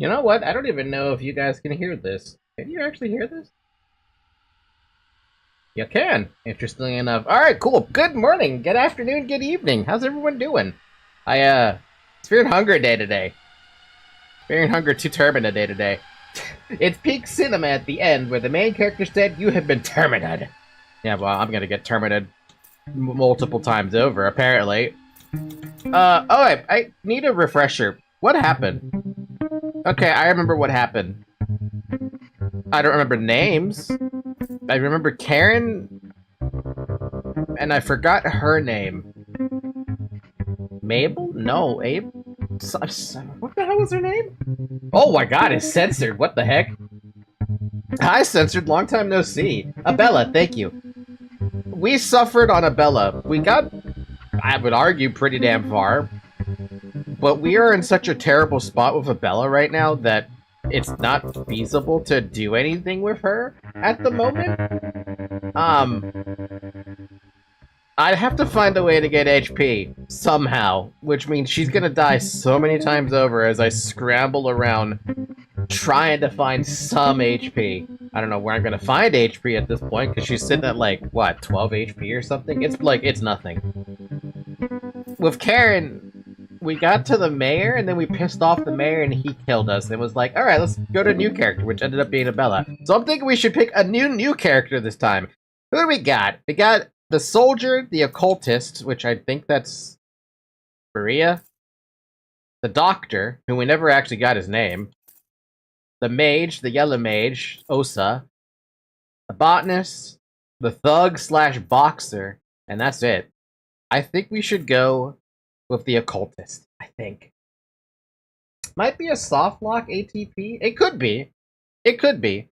You know what? I don't even know if you guys can hear this. Can you actually hear this? You can, interestingly enough. Alright, cool. Good morning, good afternoon, good evening. How's everyone doing? Experienced Hunger Day today. Experienced Hunger to Termina Day today. It's peak cinema at the end where the main character said, "You have been terminated." Yeah, well, I'm gonna get terminated multiple times over, apparently. I need a refresher. What happened? Okay, I remember what happened. I don't remember names. I remember Karen, and I forgot her name. Mabel? No, Abe? What the hell was her name? Oh my god, it's censored. What the heck? Hi, censored. Long time no see. Abella, thank you. We suffered on Abella. We got, I would argue, pretty damn far. But we are in such a terrible spot with Abella right now that it's not feasible to do anything with her at the moment. I'd have to find a way to get HP somehow, which means she's gonna die so many times over as I scramble around trying to find some HP. I don't know where I'm gonna find HP at this point because she's sitting at like what, 12 HP or something. It's nothing. With Karen, we got to the mayor and then we pissed off the mayor and he killed us. And was like, all right, let's go to a new character, which ended up being Abella. So I'm thinking we should pick a new character this time. Who do we got? We got the soldier, the occultist, which I think that's Maria. The doctor, who we never actually got his name. The mage, the yellow mage, Osa. The botanist, the thug slash boxer, and that's it. I think we should go with the occultist, I think. Might be a soft lock ATP. It could be. It could be.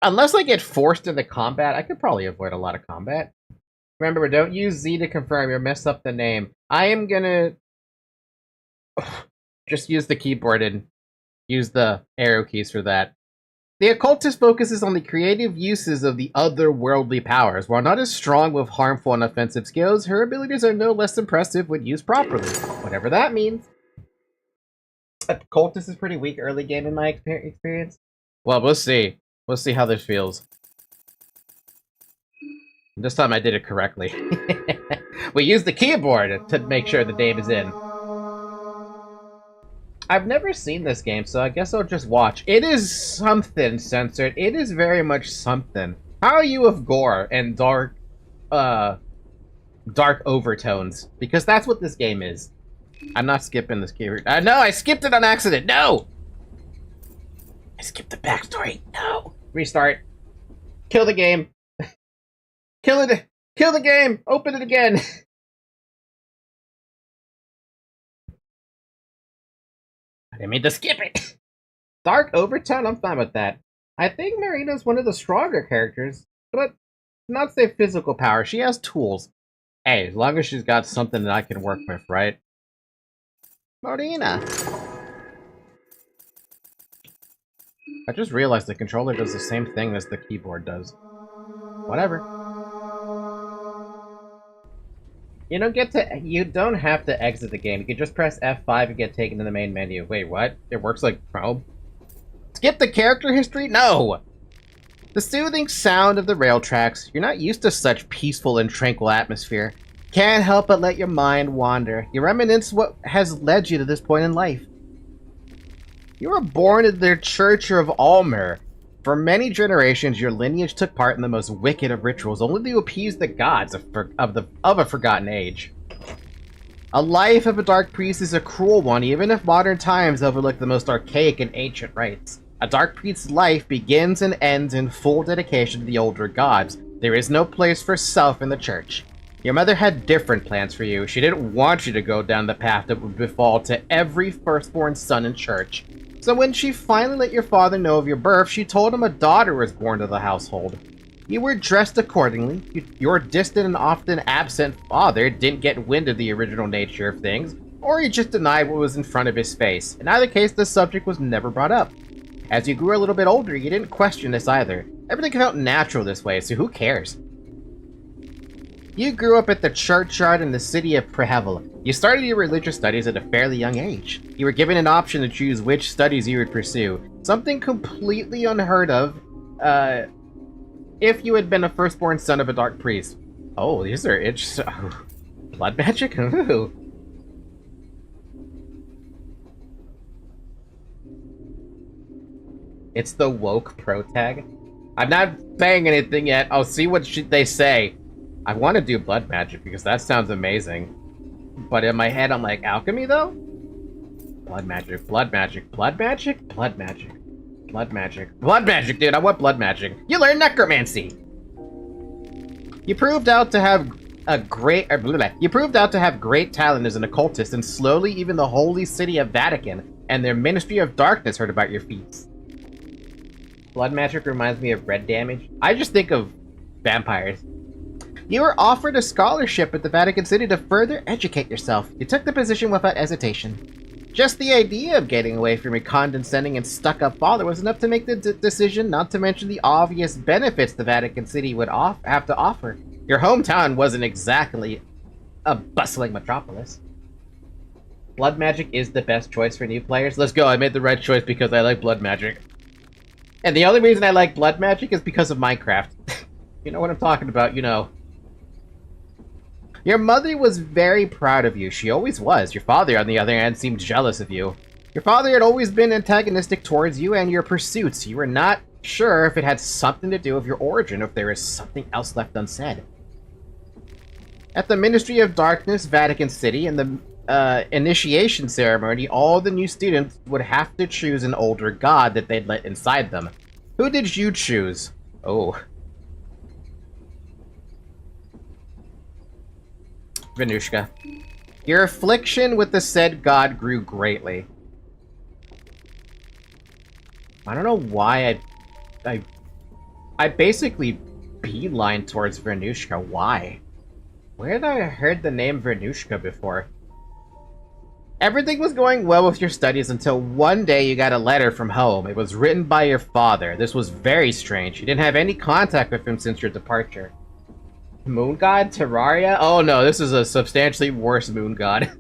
Unless I get forced into combat, I could probably avoid a lot of combat. Remember, don't use Z to confirm. You'll mess up the name. I am gonna just use the keyboard and use the arrow keys for that. The occultist focuses on the creative uses of the otherworldly powers. While not as strong with harmful and offensive skills, her abilities are no less impressive when used properly. Whatever that means. Occultist is pretty weak early game in my experience. Well, we'll see. We'll see how this feels. This time I did it correctly. We used the keyboard to make sure the name is in. I've never seen this game, so I guess I'll just watch. It is something censored. It is very much something. How are you with gore and dark overtones? Because that's what this game is. I'm not skipping this keyword. No, I skipped it on accident. No! I skipped the backstory. No. Restart. Kill the game. Kill it. Kill the game. Open it again. I didn't mean to skip it. Dark overtone. I'm fine with that. I think Marina's one of the stronger characters, but not say physical power. She has tools. Hey, as long as she's got something that I can work with, right? Marina. I just realized the controller does the same thing as the keyboard does. Whatever. You don't have to exit the game. You can just press F5 and get taken to the main menu. Wait, what? It works like Chrome? Skip the character history? No! The soothing sound of the rail tracks. You're not used to such peaceful and tranquil atmosphere. Can't help but let your mind wander. You reminisce what has led you to this point in life. You were born in the Church of Almer. For many generations, your lineage took part in the most wicked of rituals, only to appease the gods of a forgotten age. A life of a dark priest is a cruel one, even if modern times overlook the most archaic and ancient rites. A dark priest's life begins and ends in full dedication to the older gods. There is no place for self in the church. Your mother had different plans for you. She didn't want you to go down the path that would befall to every firstborn son in church. So when she finally let your father know of your birth, she told him a daughter was born to the household. You were dressed accordingly. Your distant and often absent father didn't get wind of the original nature of things, or he just denied what was in front of his face. In either case, the subject was never brought up. As you grew a little bit older, you didn't question this either. Everything felt natural this way, so who cares? You grew up at the churchyard in the city of Prehevel. You started your religious studies at a fairly young age. You were given an option to choose which studies you would pursue. Something completely unheard of, if you had been a firstborn son of a dark priest. Oh, these are blood magic? Ooh. It's the woke pro tag. I'm not saying anything yet. I'll see what they say. I want to do blood magic because that sounds amazing. But in my head, I'm like, alchemy though? Blood magic, blood magic, blood magic, blood magic, blood magic, blood magic, dude. I want blood magic. You learn necromancy. You proved out to have great talent as an occultist, and slowly even the holy city of Vatican and their Ministry of Darkness heard about your feats. Blood magic reminds me of red damage. I just think of vampires. You were offered a scholarship at the Vatican City to further educate yourself. You took the position without hesitation. Just the idea of getting away from your condescending and stuck-up father was enough to make the decision, not to mention the obvious benefits the Vatican City would have to offer. Your hometown wasn't exactly a bustling metropolis. Blood magic is the best choice for new players. Let's go, I made the right choice because I like blood magic. And the only reason I like blood magic is because of Minecraft. You know what I'm talking about, you know. Your mother was very proud of you. She always was. Your father, on the other hand, seemed jealous of you. Your father had always been antagonistic towards you and your pursuits. You were not sure if it had something to do with your origin or if there was something else left unsaid. At the Ministry of Darkness, Vatican City, in the initiation ceremony, all the new students would have to choose an older god that they'd let inside them. Who did you choose? Oh. Venushka. Your affliction with the said god grew greatly. I don't know why I basically beeline towards Venushka. Why? Where had I heard the name Venushka before? Everything was going well with your studies until one day you got a letter from home. It was written by your father. This was very strange. You didn't have any contact with him since your departure. Moon God? Terraria? Oh no, this is a substantially worse moon god.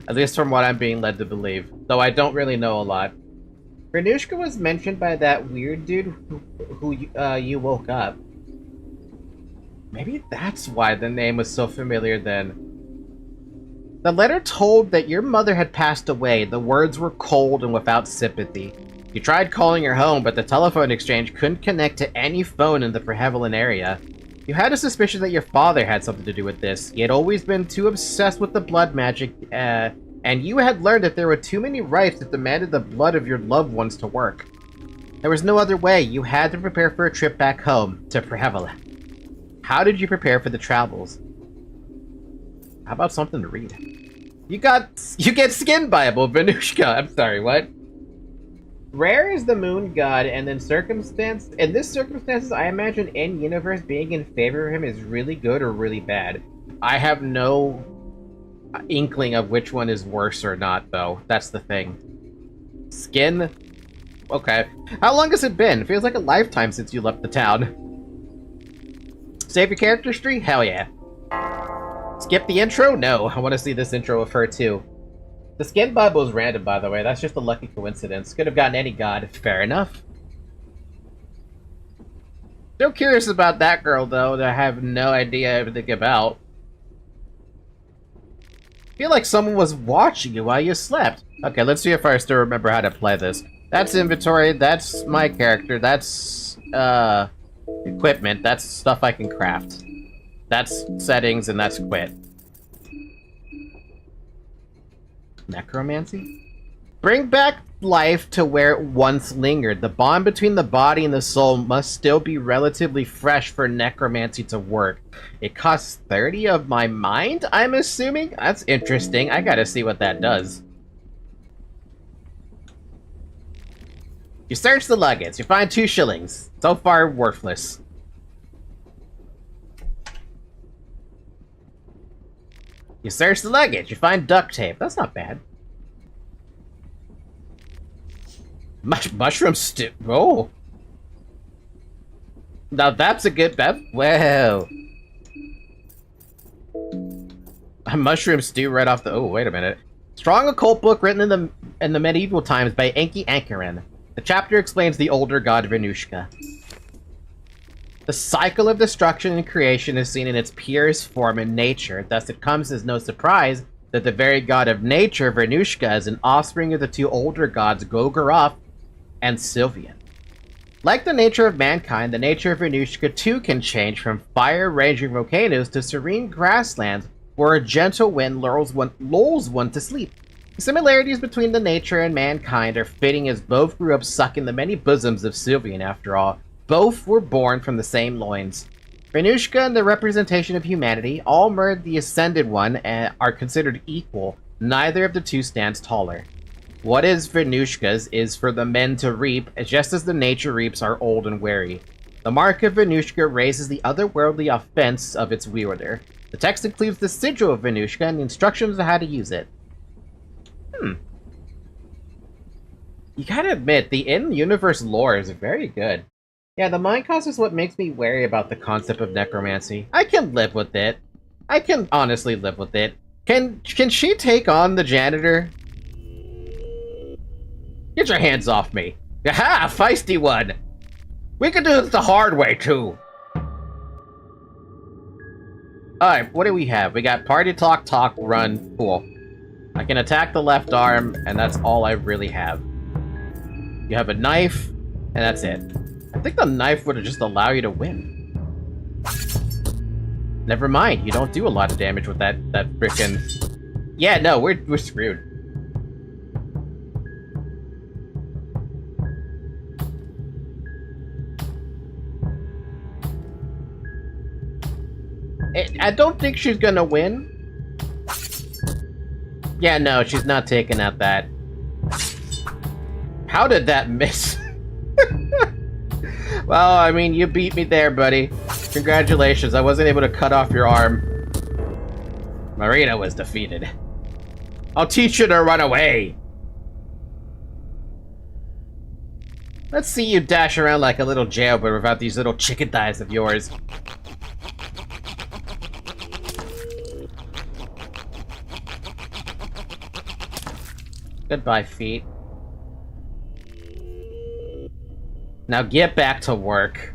At least from what I'm being led to believe. Though I don't really know a lot. Venushka was mentioned by that weird dude who you woke up. Maybe that's why the name was so familiar then. The letter told that your mother had passed away. The words were cold and without sympathy. You tried calling her home, but the telephone exchange couldn't connect to any phone in the Prehevelin area. You had a suspicion that your father had something to do with this. He had always been too obsessed with the blood magic, and you had learned that there were too many rites that demanded the blood of your loved ones to work. There was no other way. You had to prepare for a trip back home to Prehevelin. How did you prepare for the travels? How about something to read? You get Skin Bible, Venushka. I'm sorry, what? Rare is the moon god, and in this circumstances, I imagine in-universe being in favor of him is really good or really bad. I have no inkling of which one is worse or not, though. That's the thing. Skin? Okay. How long has it been? It feels like a lifetime since you left the town. Save your character tree? Hell yeah. Skip the intro? No, I want to see this intro of her too. The Skin Bible is random, by the way. That's just a lucky coincidence. Could have gotten any god. Fair enough. Still curious about that girl, though, that I have no idea everything about. I feel like someone was watching you while you slept. Okay, let's see if I still remember how to play this. That's inventory, that's my character, that's, equipment, that's stuff I can craft. That's settings, and that's quit. Necromancy? Bring back life to where it once lingered. The bond between the body and the soul must still be relatively fresh for necromancy to work. It costs 30 of my mind, I'm assuming? That's interesting. I gotta see what that does. You search the luggage. You find 2 shillings. So far, worthless. You search the luggage. You find duct tape. That's not bad. Mushroom stew. Oh. Now that's a good bet. Well. A mushroom stew right off the... Oh, wait a minute. Strong occult book written in the medieval times by Enki Ankarin. The chapter explains the older god Venushka. The cycle of destruction and creation is seen in its purest form in nature, thus it comes as no surprise that the very god of nature, Venushka, is an offspring of the 2 older gods, Gogoroth and Sylvian. Like the nature of mankind, the nature of Venushka too can change from fire-raging volcanoes to serene grasslands where a gentle wind lulls one to sleep. The similarities between the nature and mankind are fitting, as both grew up sucking the many bosoms of Sylvian after all. Both were born from the same loins. Venushka and the representation of humanity, Almer the Ascended One, are considered equal. Neither of the 2 stands taller. What is Venushka's is for the men to reap, just as the nature reaps are old and weary. The mark of Venushka raises the otherworldly offense of its wielder. The text includes the sigil of Venushka and instructions on how to use it. You gotta admit, the in-universe lore is very good. Yeah, the mind cost is what makes me wary about the concept of necromancy. I can live with it. I can honestly live with it. Can she take on the janitor? Get your hands off me. Aha! Feisty one! We can do this the hard way, too. Alright, what do we have? We got party talk, run. Cool. I can attack the left arm, and that's all I really have. You have a knife, and that's it. I think the knife would just allow you to win. Never mind, you don't do a lot of damage with that frickin'... Yeah, no, we're screwed. I don't think she's gonna win. Yeah, no, she's not taking out that. How did that miss? Well, I mean, you beat me there, buddy. Congratulations, I wasn't able to cut off your arm. Marina was defeated. I'll teach you to run away. Let's see you dash around like a little jailbird without these little chicken thighs of yours. Goodbye, feet. Now get back to work.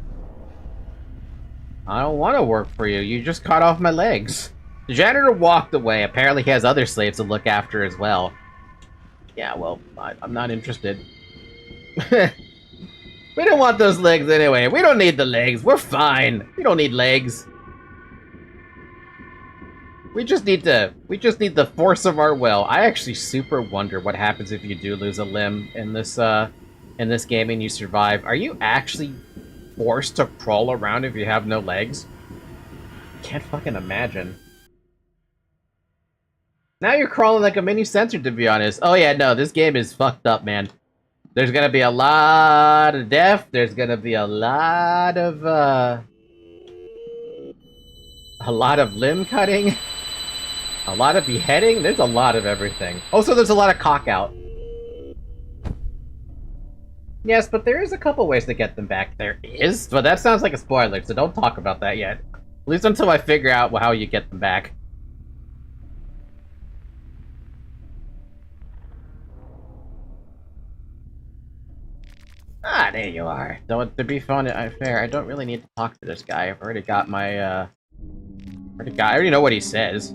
I don't want to work for you. You just cut off my legs. The janitor walked away. Apparently he has other slaves to look after as well. Yeah, well, I'm not interested. We don't want those legs anyway. We don't need the legs. We're fine. We don't need legs. We just need the force of our will. I actually super wonder what happens if you do lose a limb in this game and you survive. Are you actually forced to crawl around if you have no legs? Can't fucking imagine. Now you're crawling like a mini censor, to be honest. Oh yeah, no, this game is fucked up, man. There's gonna be a lot of death. There's gonna be a lot of limb cutting. A lot of beheading? There's a lot of everything. Also, there's a lot of cock-out. Yes, but there is a couple ways to get them back. There is? But that sounds like a spoiler, so don't talk about that yet. At least until I figure out how you get them back. Ah, there you are. Though, to be fair, I don't really need to talk to this guy. I've already got my, I already know what he says.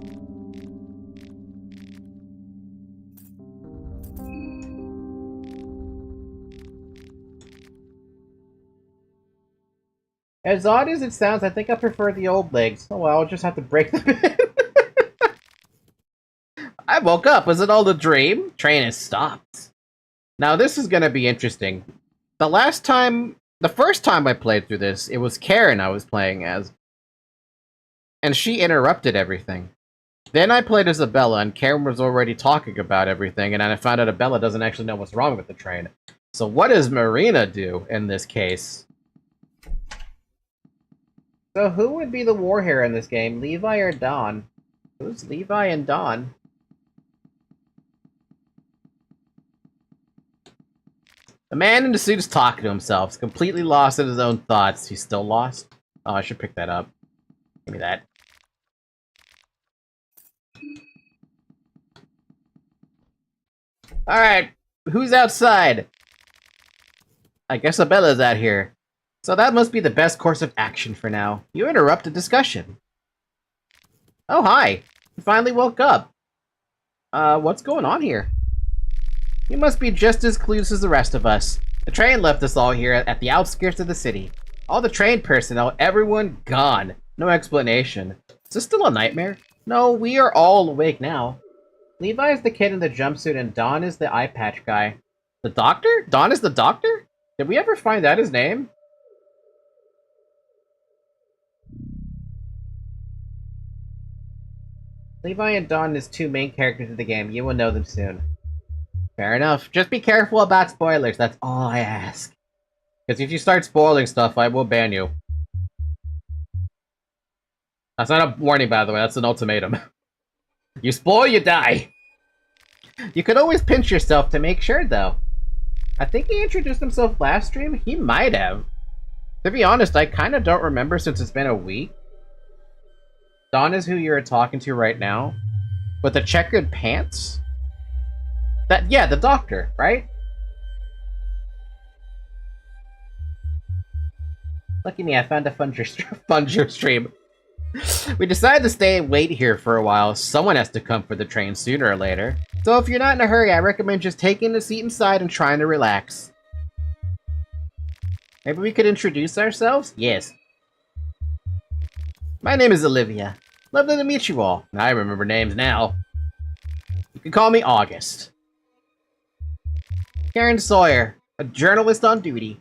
As odd as it sounds, I think I prefer the old legs. Oh well, I'll just have to break them in. I woke up. Was it all a dream? Train has stopped. Now this is gonna be interesting. The first time I played through this, it was Karen I was playing as. And she interrupted everything. Then I played as Abella, and Karen was already talking about everything, and then I found out Abella doesn't actually know what's wrong with the train. So what does Marina do in this case? So who would be the war hero in this game? Levi or Don? Who's Levi and Don? The man in the suit is talking to himself. He's completely lost in his own thoughts. He's still lost? Oh, I should pick that up. Give me that. Alright, who's outside? I guess Abella's out here. So that must be the best course of action for now. You interrupt a discussion. Oh, hi. You finally woke up. What's going on here? You must be just as clueless as the rest of us. The train left us all here at the outskirts of the city. All the train personnel, everyone gone. No explanation. Is this still a nightmare? No, we are all awake now. Levi is the kid in the jumpsuit and Don is the eye patch guy. The doctor? Don is the doctor? Did we ever find out his name? Levi and Don is two main characters of the game. You will know them soon. Fair enough. Just be careful about spoilers. That's all I ask. Because if you start spoiling stuff, I will ban you. That's not a warning, by the way. That's an ultimatum. You spoil, you die. You could always pinch yourself to make sure, though. I think he introduced himself last stream. He might have. To be honest, I kind of don't remember since it's been a week. Dawn is who you're talking to right now. With the checkered pants? Yeah, the doctor, right? Lucky me, I found a Funger stream. We decided to stay and wait here for a while. Someone has to come for the train sooner or later. So if you're not in a hurry, I recommend just taking a seat inside and trying to relax. Maybe we could introduce ourselves? Yes. My name is Olivia. Lovely to meet you all. I remember names now. You can call me August. Karen Sawyer, a journalist on duty.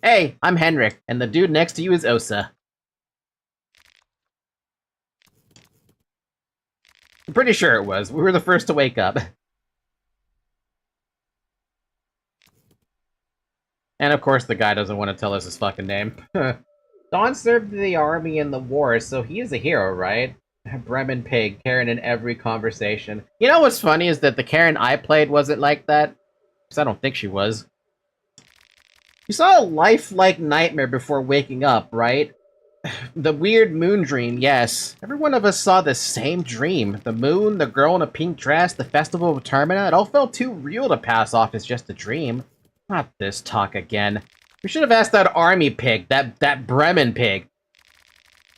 Hey, I'm Henrik, and the dude next to you is Osa. I'm pretty sure it was. We were the first to wake up. And of course the guy doesn't want to tell us his fucking name. Don served the army in the war, so he is a hero, right? Bremen Pig, Karen in every conversation. You know what's funny is that the Karen I played wasn't like that. Because I don't think she was. You saw a lifelike nightmare before waking up, right? The weird moon dream, yes. Every one of us saw the same dream. The moon, the girl in a pink dress, the festival of Termina, it all felt too real to pass off as just a dream. Not this talk again. We should have asked that army pig, that Bremen pig.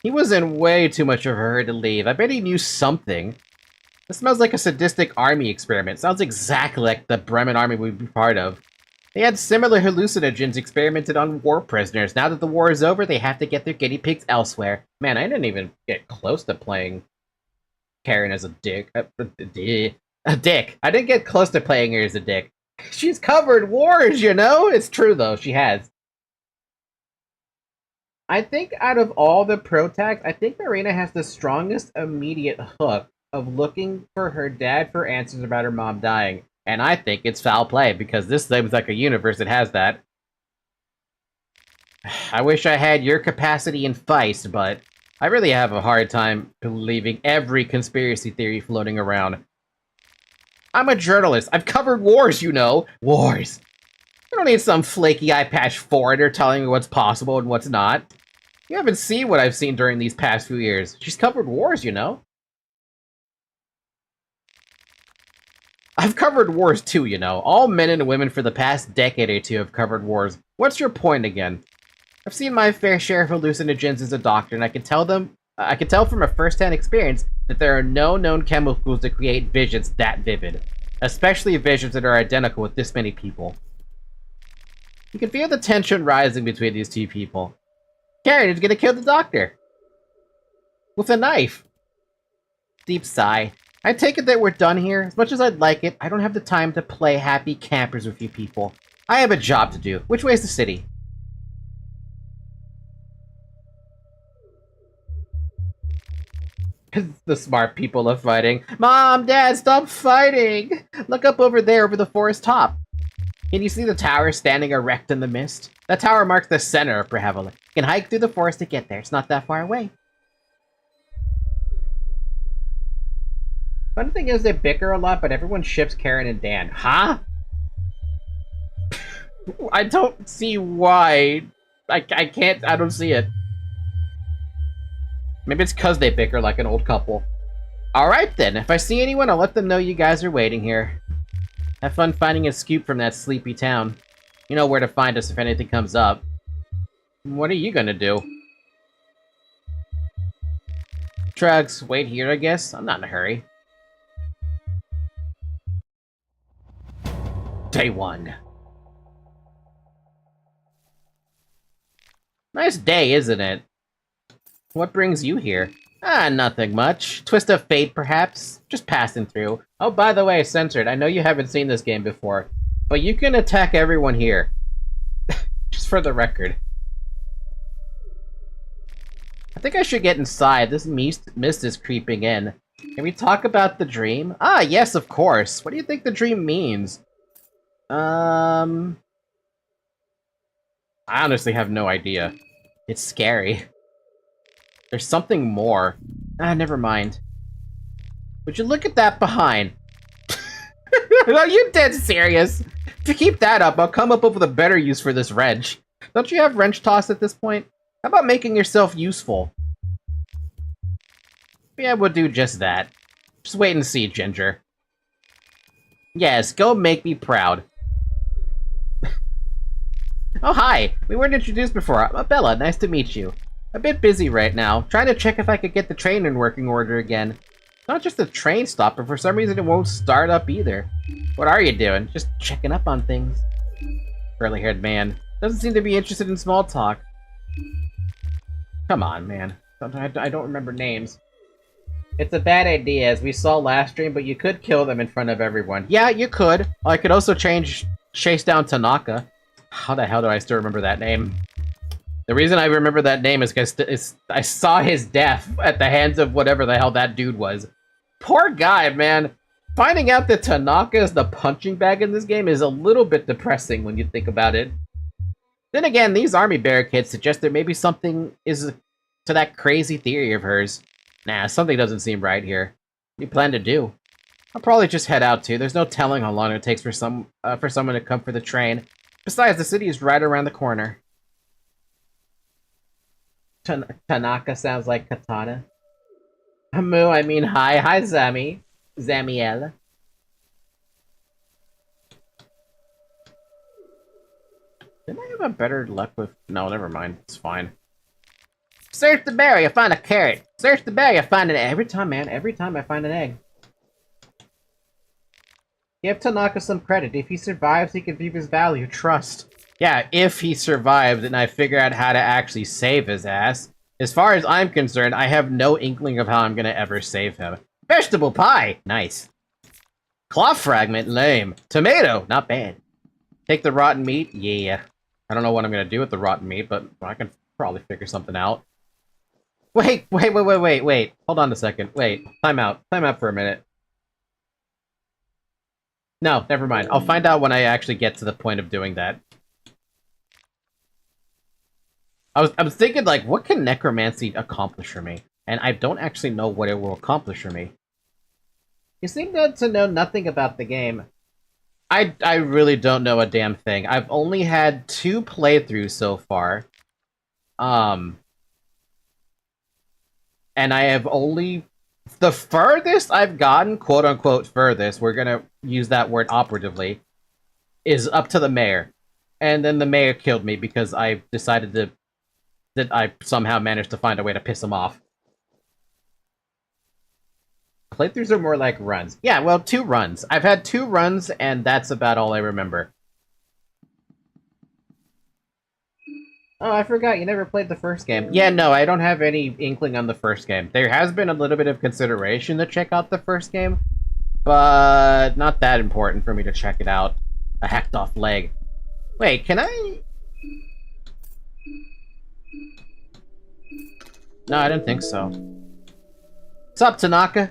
He was in way too much of a hurry to leave. I bet he knew something. This smells like a sadistic army experiment. Sounds exactly like the Bremen army we'd be part of. They had similar hallucinogens experimented on war prisoners. Now that the war is over, they have to get their guinea pigs elsewhere. Man, I didn't even get close to playing Karen as a dick. A dick. I didn't get close to playing her as a dick. She's covered wars, you know? It's true, though. She has. I think out of all the pro-tags, I think Marina has the strongest immediate hook of looking for her dad for answers about her mom dying. And I think it's foul play, because this seems like a universe that has that. I wish I had your capacity in Feist, but I really have a hard time believing every conspiracy theory floating around. I'm a journalist. I've covered wars, you know. Wars. I don't need some flaky eye-patch foreigner telling me what's possible and what's not. You haven't seen what I've seen during these past few years. She's covered wars, you know. I've covered wars too, you know. All men and women for the past decade or two have covered wars. What's your point again? I've seen my fair share of hallucinogens as a doctor, and I can tell from a first-hand experience that there are no known chemicals that create visions that vivid. Especially visions that are identical with this many people. You can feel the tension rising between these two people. Karen is gonna kill the doctor. With a knife. Deep sigh. I take it that we're done here. As much as I'd like it, I don't have the time to play happy campers with you people. I have a job to do. Which way's the city? The smart people are fighting. Mom, Dad, stop fighting! Look up over there, over the forest top. Can you see the tower standing erect in the mist? That tower marks the center of Prehavela. You can hike through the forest to get there. It's not that far away. Fun thing is they bicker a lot, but everyone ships Karen and Dan. Huh? I don't see why. I don't see it. Maybe it's because they bicker like an old couple. Alright then, if I see anyone, I'll let them know you guys are waiting here. Have fun finding a scoop from that sleepy town. You know where to find us if anything comes up. What are you gonna do? Trucks, wait here, I guess. I'm not in a hurry. Day 1. Nice day, isn't it? What brings you here? Ah, nothing much. Twist of fate, perhaps? Just passing through. Oh, by the way, Censored, I know you haven't seen this game before, but you can attack everyone here. Just for the record. I think I should get inside. This mist is creeping in. Can we talk about the dream? Ah, yes, of course. What do you think the dream means? I honestly have no idea. It's scary. There's something more. Ah, never mind. Would you look at that behind? Are you dead serious? If you keep that up, I'll come up with a better use for this wrench. Don't you have wrench toss at this point? How about making yourself useful? Yeah, we'll do just that. Just wait and see, Ginger. Yes, go make me proud. Oh, hi! We weren't introduced before. I'm Abella, nice to meet you. A bit busy right now, trying to check if I could get the train in working order again. Not just the train stop, but for some reason it won't start up either. What are you doing? Just checking up on things. Curly-haired man. Doesn't seem to be interested in small talk. Come on, man. I don't remember names. It's a bad idea, as we saw last stream, but you could kill them in front of everyone. Yeah, you could. I could also chase down Tanaka. How the hell do I still remember that name? The reason I remember that name is because I saw his death at the hands of whatever the hell that dude was. Poor guy, man. Finding out that Tanaka is the punching bag in this game is a little bit depressing when you think about it. Then again, these army barricades suggest there may be something to that crazy theory of hers. Nah, something doesn't seem right here. What do you plan to do? I'll probably just head out too. There's no telling how long it takes for someone to come for the train. Besides, the city is right around the corner. Tanaka sounds like katana. Hamu, I mean hi. Hi, Zami. Zamiel. Didn't I have a better luck with... No, never mind. It's fine. Search the berry, I find a carrot. Search the berry, I find an egg. Every time, man. Every time I find an egg. Give Tanaka some credit. If he survives, he can view his value. Trust. Yeah, if he survives and I figure out how to actually save his ass. As far as I'm concerned, I have no inkling of how I'm gonna ever save him. Vegetable pie! Nice. Cloth fragment? Lame. Tomato? Not bad. Take the rotten meat? Yeah. I don't know what I'm gonna do with the rotten meat, but I can probably figure something out. Wait. Hold on a second. Wait. Time out for a minute. No, never mind. I'll find out when I actually get to the point of doing that. I was thinking, like, what can necromancy accomplish for me? And I don't actually know what it will accomplish for me. You seem to know nothing about the game. I really don't know a damn thing. I've only had 2 playthroughs so far. And I have only... The furthest I've gotten, quote-unquote furthest, we're gonna use that word operatively, is up to the mayor. And then the mayor killed me because I decided that I somehow managed to find a way to piss him off. Playthroughs are more like runs. Yeah, well, 2 runs. I've had 2 runs, and that's about all I remember. Oh, I forgot, you never played the first game. Yeah, no, I don't have any inkling on the first game. There has been a little bit of consideration to check out the first game, but not that important for me to check it out. A hacked off leg. Wait, can I... No, I didn't think so. What's up, Tanaka?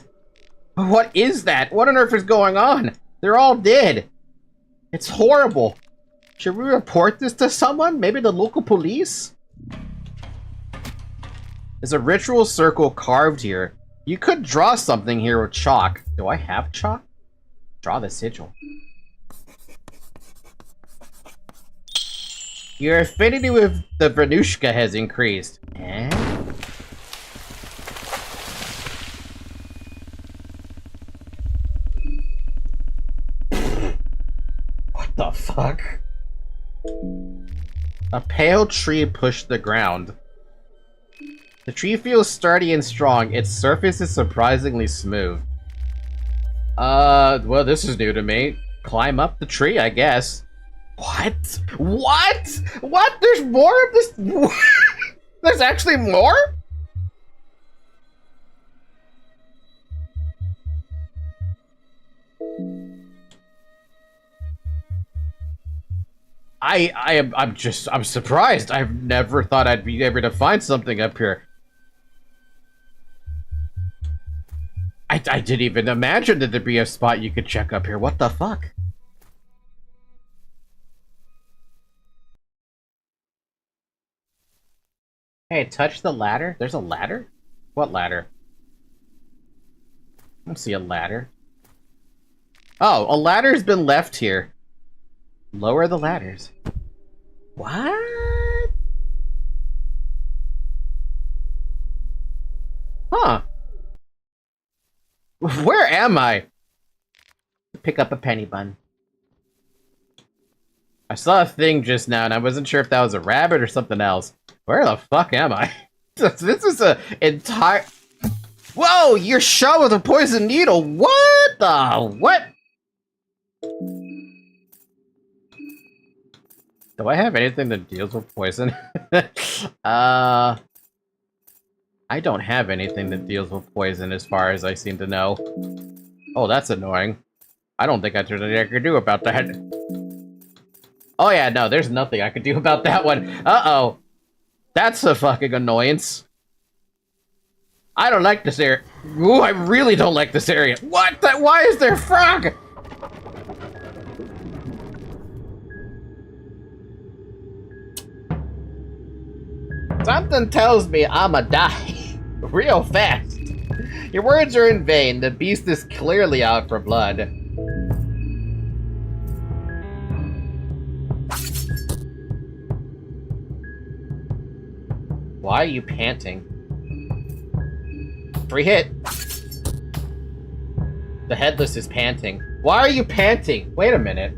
What is that? What on earth is going on? They're all dead. It's horrible. Should we report this to someone? Maybe the local police? There's a ritual circle carved here. You could draw something here with chalk. Do I have chalk? Draw the sigil. Your affinity with the Venushka has increased. Eh? What the fuck? A pale tree pushed the ground. The tree feels sturdy and strong. Its surface is surprisingly smooth. Well, this is new to me. Climb up the tree, I guess. What? What? What? There's more of this? There's actually more? I'm surprised. I've never thought I'd be able to find something up here. I didn't even imagine that there'd be a spot you could check up here. What the fuck? Hey, touch the ladder? There's a ladder? What ladder? I don't see a ladder. Oh, a ladder's been left here. Lower the ladders. What? Huh. Where am I? Pick up a penny bun. I saw a thing just now, and I wasn't sure if that was a rabbit or something else. Where the fuck am I? This is a entire... Whoa! You're shot with a poison needle! What the... What? Do I have anything that deals with poison? I don't have anything that deals with poison as far as I seem to know. Oh, that's annoying. I don't think there's anything I can do about that. Oh yeah, no, there's nothing I can do about that one. Uh-oh. That's a fucking annoyance. I don't like this area. Ooh, I really don't like this area. What the? Why is there frog? Something tells me I'ma die. Real fast. Your words are in vain. The beast is clearly out for blood. Why are you panting? Free hit. The headless is panting. Why are you panting? Wait a minute.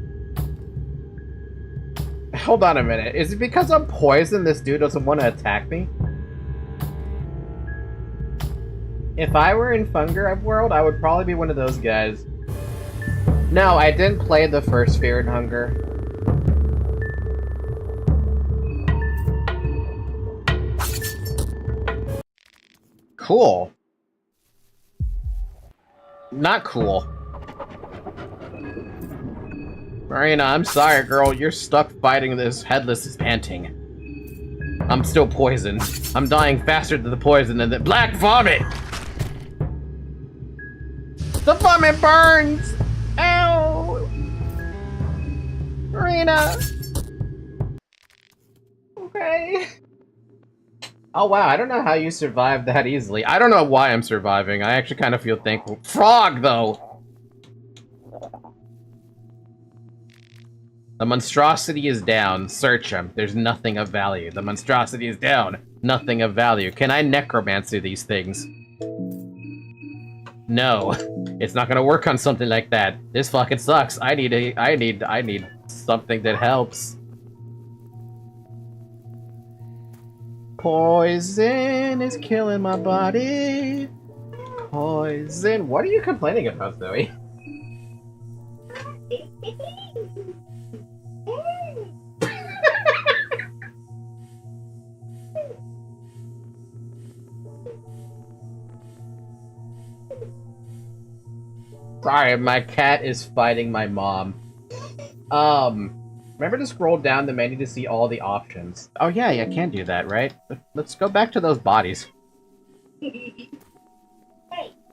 Hold on a minute. Is it because I'm poisoned this dude doesn't want to attack me? If I were in Funger World, I would probably be one of those guys. No, I didn't play the first Fear and Hunger. Cool. Not cool. Marina, I'm sorry, girl. You're stuck fighting this headless is panting. I'm still poisoned. I'm dying faster than the poison and the black vomit! The vomit burns! Ow! Marina! Okay. Oh wow, I don't know how you survived that easily. I don't know why I'm surviving. I actually kind of feel thankful. Frog, though! The monstrosity is down. Search him. There's nothing of value. The monstrosity is down. Nothing of value. Can I necromancy these things? No. It's not gonna work on something like that. This fucking sucks. I need something that helps. Poison is killing my body. Poison. What are you complaining about, Zoe? Sorry, my cat is fighting my mom. Remember to scroll down the menu to see all the options. Oh yeah, I can do that, right? Let's go back to those bodies. Hey,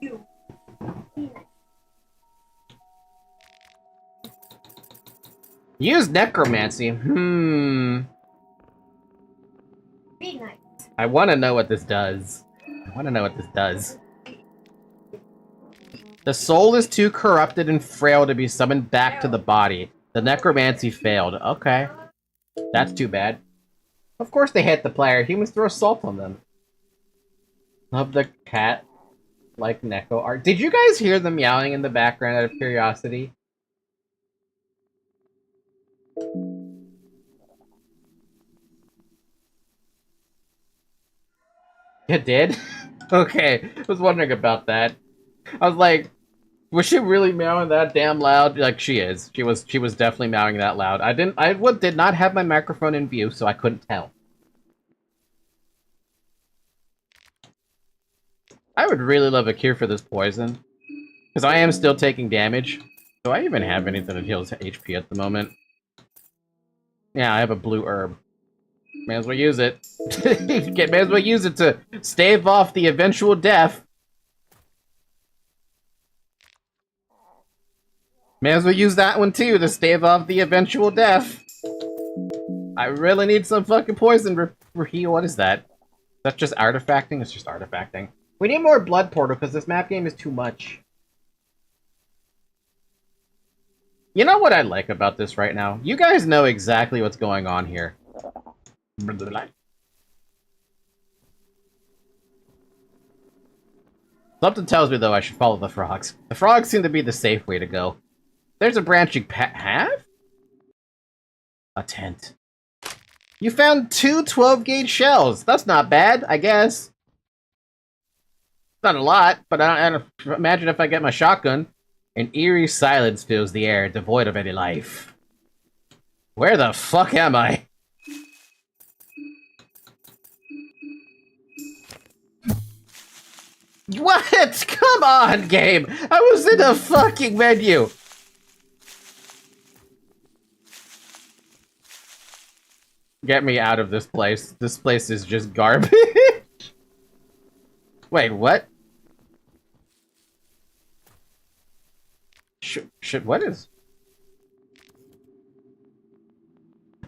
you. Use necromancy. Be nice. I want to know what this does. The soul is too corrupted and frail to be summoned back to the body. The necromancy failed. Okay. That's too bad. Of course they hate the player. Humans throw salt on them. Love the cat like Neko art. Did you guys hear the meowing in the background out of curiosity? It did? Okay. I was wondering about that. I was like, was she really meowing that damn loud? Like, she is. She was definitely meowing that loud. I did not have my microphone in view, so I couldn't tell. I would really love a cure for this poison. Because I am still taking damage. Do I even have anything that heals HP at the moment? Yeah, I have a blue herb. May as well use it. May as well use it to stave off the eventual death. May as well use that one too to stave off the eventual death. I really need some fucking poison heal. What is that? Is that just artifacting? It's just artifacting. We need more blood portal because this map game is too much. You know what I like about this right now? You guys know exactly what's going on here. Something tells me, though, I should follow the frogs. The frogs seem to be the safe way to go. There's a branching path? A tent. You found 2 12-gauge shells. That's not bad, I guess. Not a lot, but I imagine if I get my shotgun. An eerie silence fills the air, devoid of any life. Where the fuck am I? What? Come on, game! I was in a fucking menu! Get me out of this place. This place is just garbage. Wait, what? What is...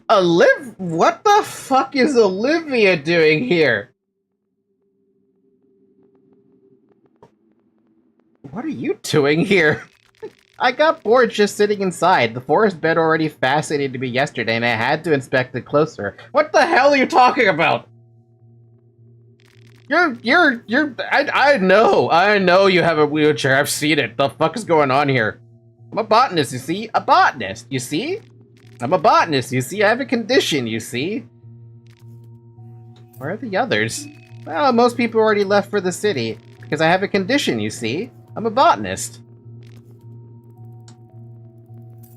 What the fuck is Olivia doing here? What are you doing here? I got bored just sitting inside. The forest bed already fascinated me yesterday, and I had to inspect it closer. What the hell are you talking about? I know you have a wheelchair. I've seen it. The fuck is going on here? I'm a botanist, you see? A botanist, you see? I'm a botanist, you see? I have a condition, you see? Where are the others? Well, most people already left for the city, because I have a condition, you see? I'm a botanist.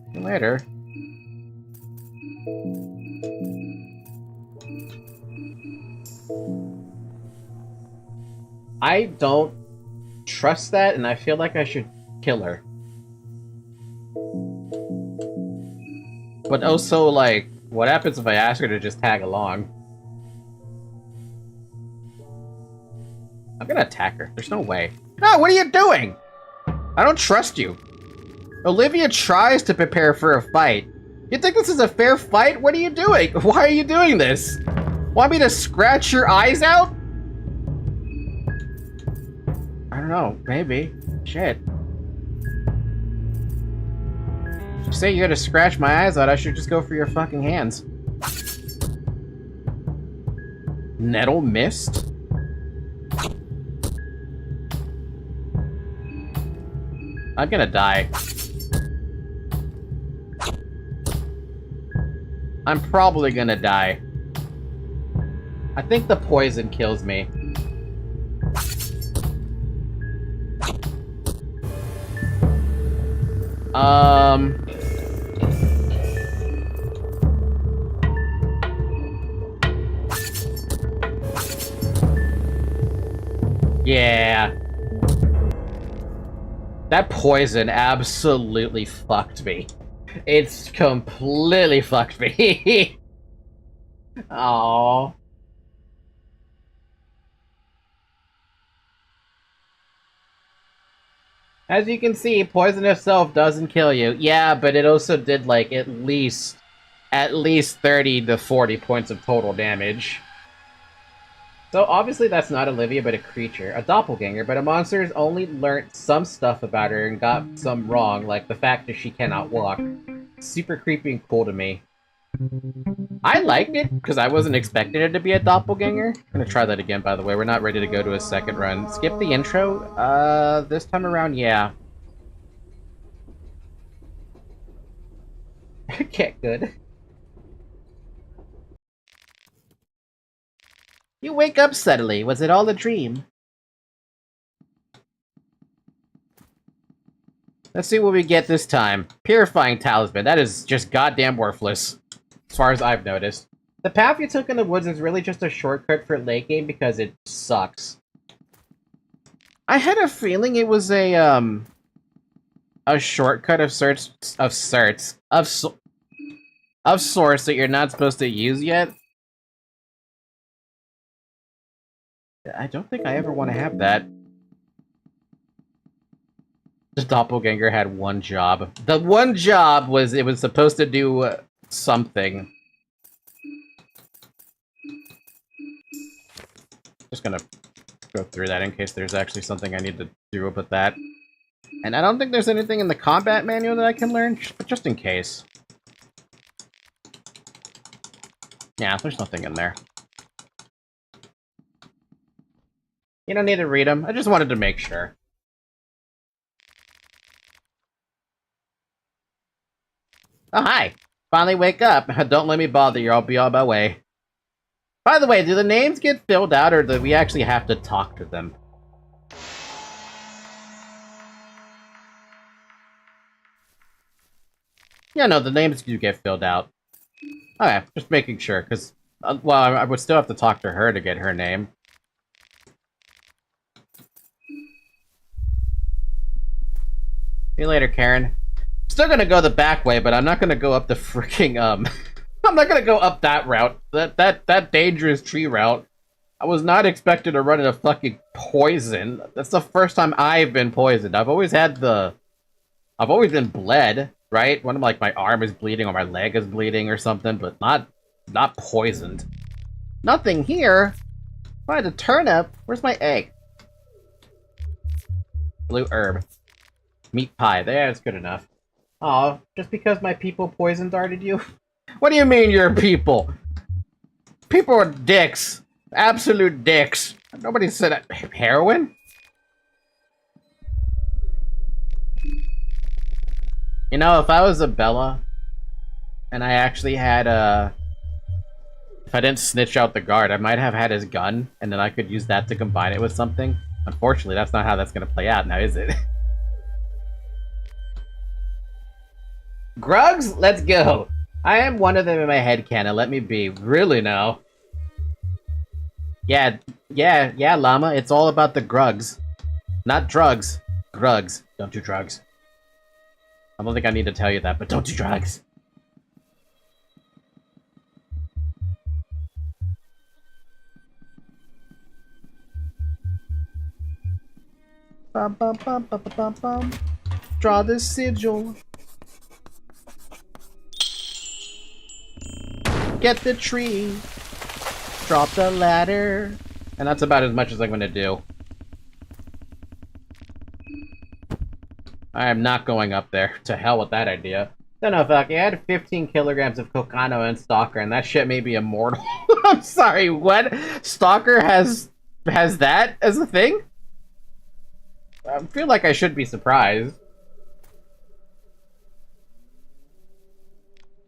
See you later. I don't trust that, and I feel like I should kill her. But also, like, what happens if I ask her to just tag along? I'm gonna attack her. There's no way. No, what are you doing? I don't trust you. Olivia tries to prepare for a fight. You think this is a fair fight? What are you doing? Why are you doing this? Want me to scratch your eyes out? I don't know. Maybe. Shit. If you say you're gonna scratch my eyes out, I should just go for your fucking hands. Nettle mist? I'm gonna die. I'm probably gonna die. I think the poison kills me. Yeah. That poison absolutely fucked me. It's completely fucked me. Aww. As you can see, poison itself doesn't kill you. Yeah, but it also did, like, at least 30 to 40 points of total damage. So obviously that's not Olivia, but a creature. A doppelganger, but a monster has only learnt some stuff about her and got some wrong, like the fact that she cannot walk. Super creepy and cool to me. I liked it, because I wasn't expecting it to be a doppelganger. I'm gonna try that again, by the way. We're not ready to go to a second run. Skip the intro? This time around, yeah. Okay, good. You wake up suddenly. Was it all a dream? Let's see what we get this time. Purifying Talisman. That is just goddamn worthless. As far as I've noticed. The path you took in the woods is really just a shortcut for late game because it sucks. I had a feeling it was a shortcut of sorts that you're not supposed to use yet. I don't think I ever want to have that. The doppelganger had one job. The one job was it was supposed to do something. Just gonna go through that in case there's actually something I need to do about that. And I don't think there's anything in the combat manual that I can learn, but just in case. Yeah, there's nothing in there. You don't need to read them. I just wanted to make sure. Oh, hi. Finally wake up. Don't let me bother you. I'll be on my way. By the way, do the names get filled out, or do we actually have to talk to them? Yeah, no, the names do get filled out. Okay, just making sure, because, well, I would still have to talk to her to get her name. See you later, Karen. Still gonna go the back way, but I'm not gonna go up the freaking, I'm not gonna go up that route. That dangerous tree route. I was not expected to run into fucking poison. That's the first time I've been poisoned. I've always been bled, right? When like my arm is bleeding or my leg is bleeding or something, but not poisoned. Nothing here. Find a turnip. Where's my egg? Blue herb. Meat pie. That's good enough. Aw, just because my people poison darted you? What do you mean you're people? People are dicks. Absolute dicks. Nobody said heroin? You know, if I was Abella, and I actually had if I didn't snitch out the guard, I might have had his gun, and then I could use that to combine it with something. Unfortunately, that's not how that's gonna play out now, is it? Grugs, let's go! I am one of them in my headcanon, let me be. Really now. Yeah, llama, it's all about the grugs. Not drugs. Grugs. Don't do drugs. I don't think I need to tell you that, but don't do drugs. Bum, bum, bum, bum, bum, bum. Draw the sigil. Get the tree. Drop the ladder. And that's about as much as I'm gonna do. I am not going up there. To hell with that idea. Don't know, fuck. I had 15 kilograms of Kokano and Stalker, and that shit may be immortal. I'm sorry, what? Stalker has that as a thing? I feel like I should be surprised.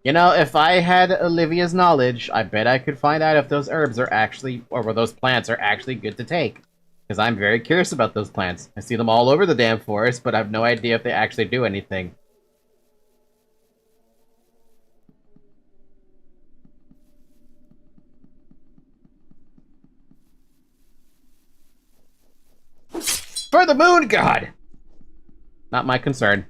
You know, if I had Olivia's knowledge, I bet I could find out if those herbs are actually, or those plants are actually good to take. Because I'm very curious about those plants. I see them all over the damn forest, but I have no idea if they actually do anything. For the moon god! Not my concern.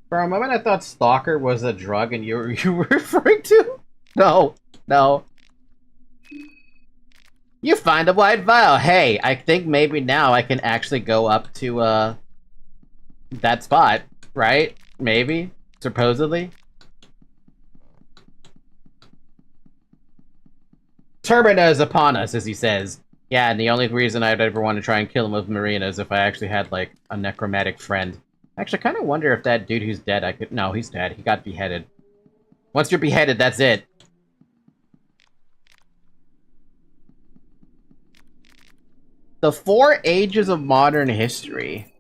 For a moment I thought Stalker was a drug and you were referring to? No. You find a white vial. Hey, I think maybe now I can actually go up to, that spot, right? Maybe? Supposedly? Termina is upon us, as he says. Yeah, and the only reason I'd ever want to try and kill him with Marina is if I actually had, like, a necromantic friend. Actually, I kind of wonder if that dude who's dead, I could... No, he's dead. He got beheaded. Once you're beheaded, that's it. The 4 ages of modern history.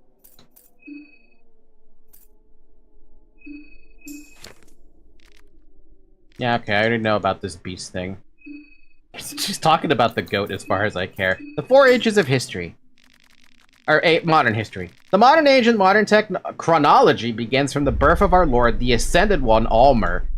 Yeah, okay, I already know about this beast thing. She's talking about the goat as far as I care. The 4 ages of history. Or modern history. The modern age and modern chronology begins from the birth of our Lord, the Ascended One, Almer.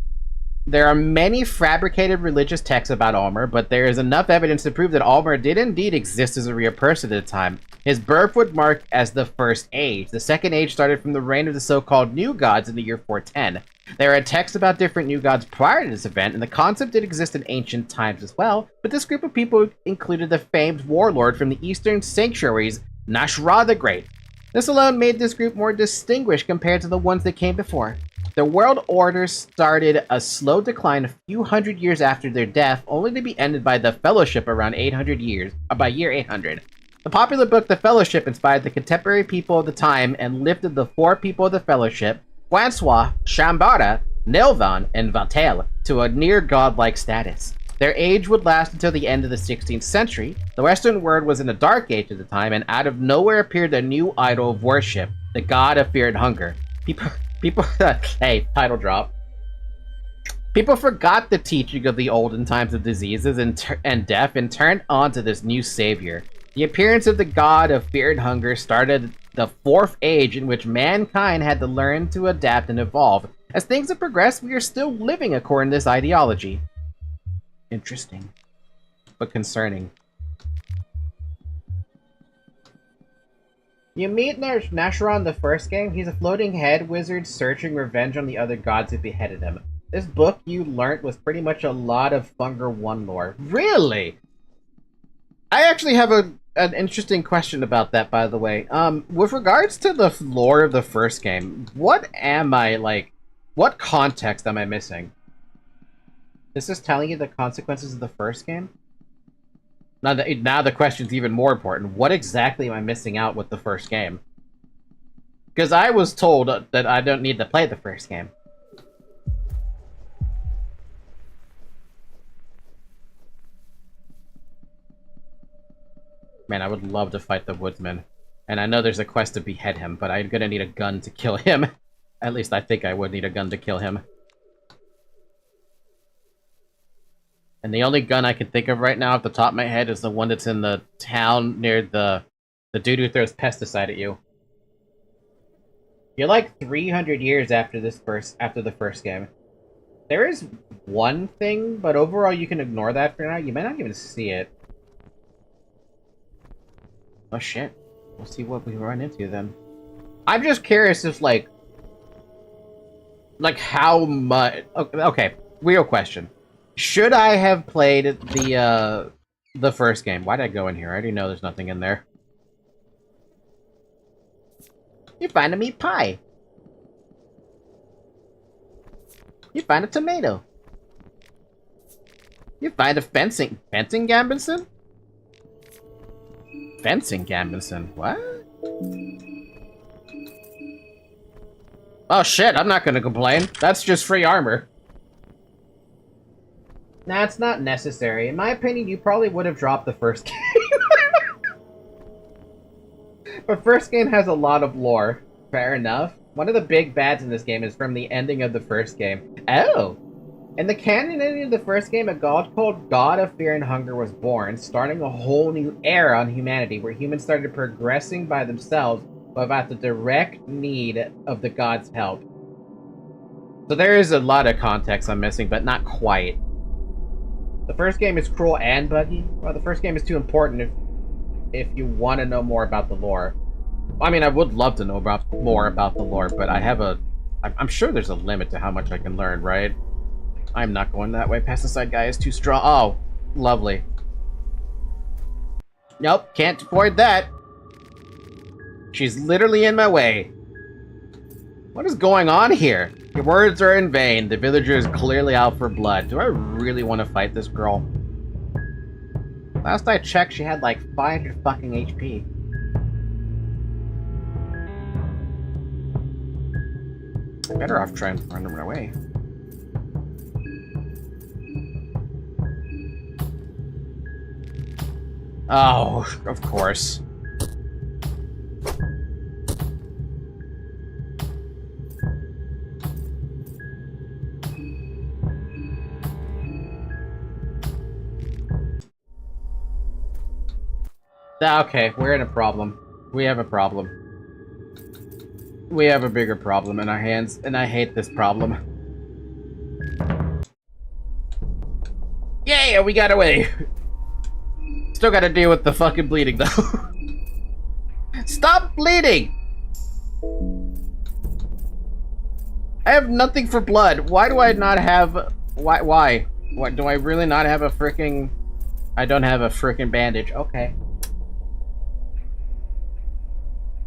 There are many fabricated religious texts about Almer, but there is enough evidence to prove that Almer did indeed exist as a real person at the time. His birth would mark as the first age. The second age started from the reign of the so-called New Gods in the year 410. There are texts about different new gods prior to this event, and the concept did exist in ancient times as well, but this group of people included the famed warlord from the eastern sanctuaries, Nashra the Great. This alone made this group more distinguished compared to the ones that came before. The world order started a slow decline a few hundred years after their death, only to be ended by the Fellowship around 800 years, by year 800. The popular book The Fellowship inspired the contemporary people of the time and lifted the 4 people of the Fellowship, Francois, Shambara, Nilvan and Vatel to a near godlike status. Their age would last until the end of the 16th century. The Western world was in a dark age at the time, and out of nowhere appeared a new idol of worship, the god of fear and hunger. People, hey, title drop. People forgot the teaching of the olden times of diseases and death and turned on to this new savior. The appearance of the god of fear and hunger started the fourth age in which mankind had to learn to adapt and evolve. As things have progressed, we are still living according to this ideology. Interesting, but concerning. You meet Nasharon in the first game. He's a floating head wizard searching revenge on the other gods who beheaded him. This book you learnt was pretty much a lot of Funger 1 lore. Really? I actually have an interesting question about that, by the way. With regards to the lore of the first game, what context am I missing? This is telling you the consequences of the first game? Now the question's even more important. What exactly am I missing out with the first game? Because I was told that I don't need to play the first game. Man, I would love to fight the woodsman. And I know there's a quest to behead him, but I'm gonna need a gun to kill him. At least I think I would need a gun to kill him. And the only gun I can think of right now off the top of my head is the one that's in the town near the dude who throws pesticide at you. You're like 300 years after the first game. There is one thing, but overall you can ignore that for now. You may not even see it. Oh shit. We'll see what we run into then. I'm just curious if like how much... Okay, real question. Should I have played the first game? Why did I go in here? I already know there's nothing in there. You find a meat pie. You find a tomato. You find a fencing Gambinson? Fencing Gambinson? What? Oh shit, I'm not gonna complain. That's just free armor. Nah, it's not necessary. In my opinion, you probably would have dropped the first game. But first game has a lot of lore. Fair enough. One of the big bads in this game is from the ending of the first game. Oh! In the canon ending of the first game, a god called God of Fear and Hunger was born, starting a whole new era on humanity, where humans started progressing by themselves without the direct need of the god's help. So there is a lot of context I'm missing, but not quite. The first game is cruel and buggy. Well, the first game is too important if you want to know more about the lore. I mean, I would love to know more about the lore, but I'm sure there's a limit to how much I can learn, right? I'm not going that way. Pesticide guy is too strong. Oh, lovely. Nope, can't avoid that. She's literally in my way. What is going on here? Your words are in vain. The villager is clearly out for blood. Do I really want to fight this girl? Last I checked, she had like 500 fucking HP. I'm better off trying to run her away. Oh, of course. Okay, we're in a problem. We have a problem. We have a bigger problem in our hands, and I hate this problem. Yeah, we got away! Still gotta deal with the fucking bleeding, though. Stop bleeding! I have nothing for blood. Why do I not have... Why? What, do I really not have a frickin'... I don't have a frickin' bandage. Okay.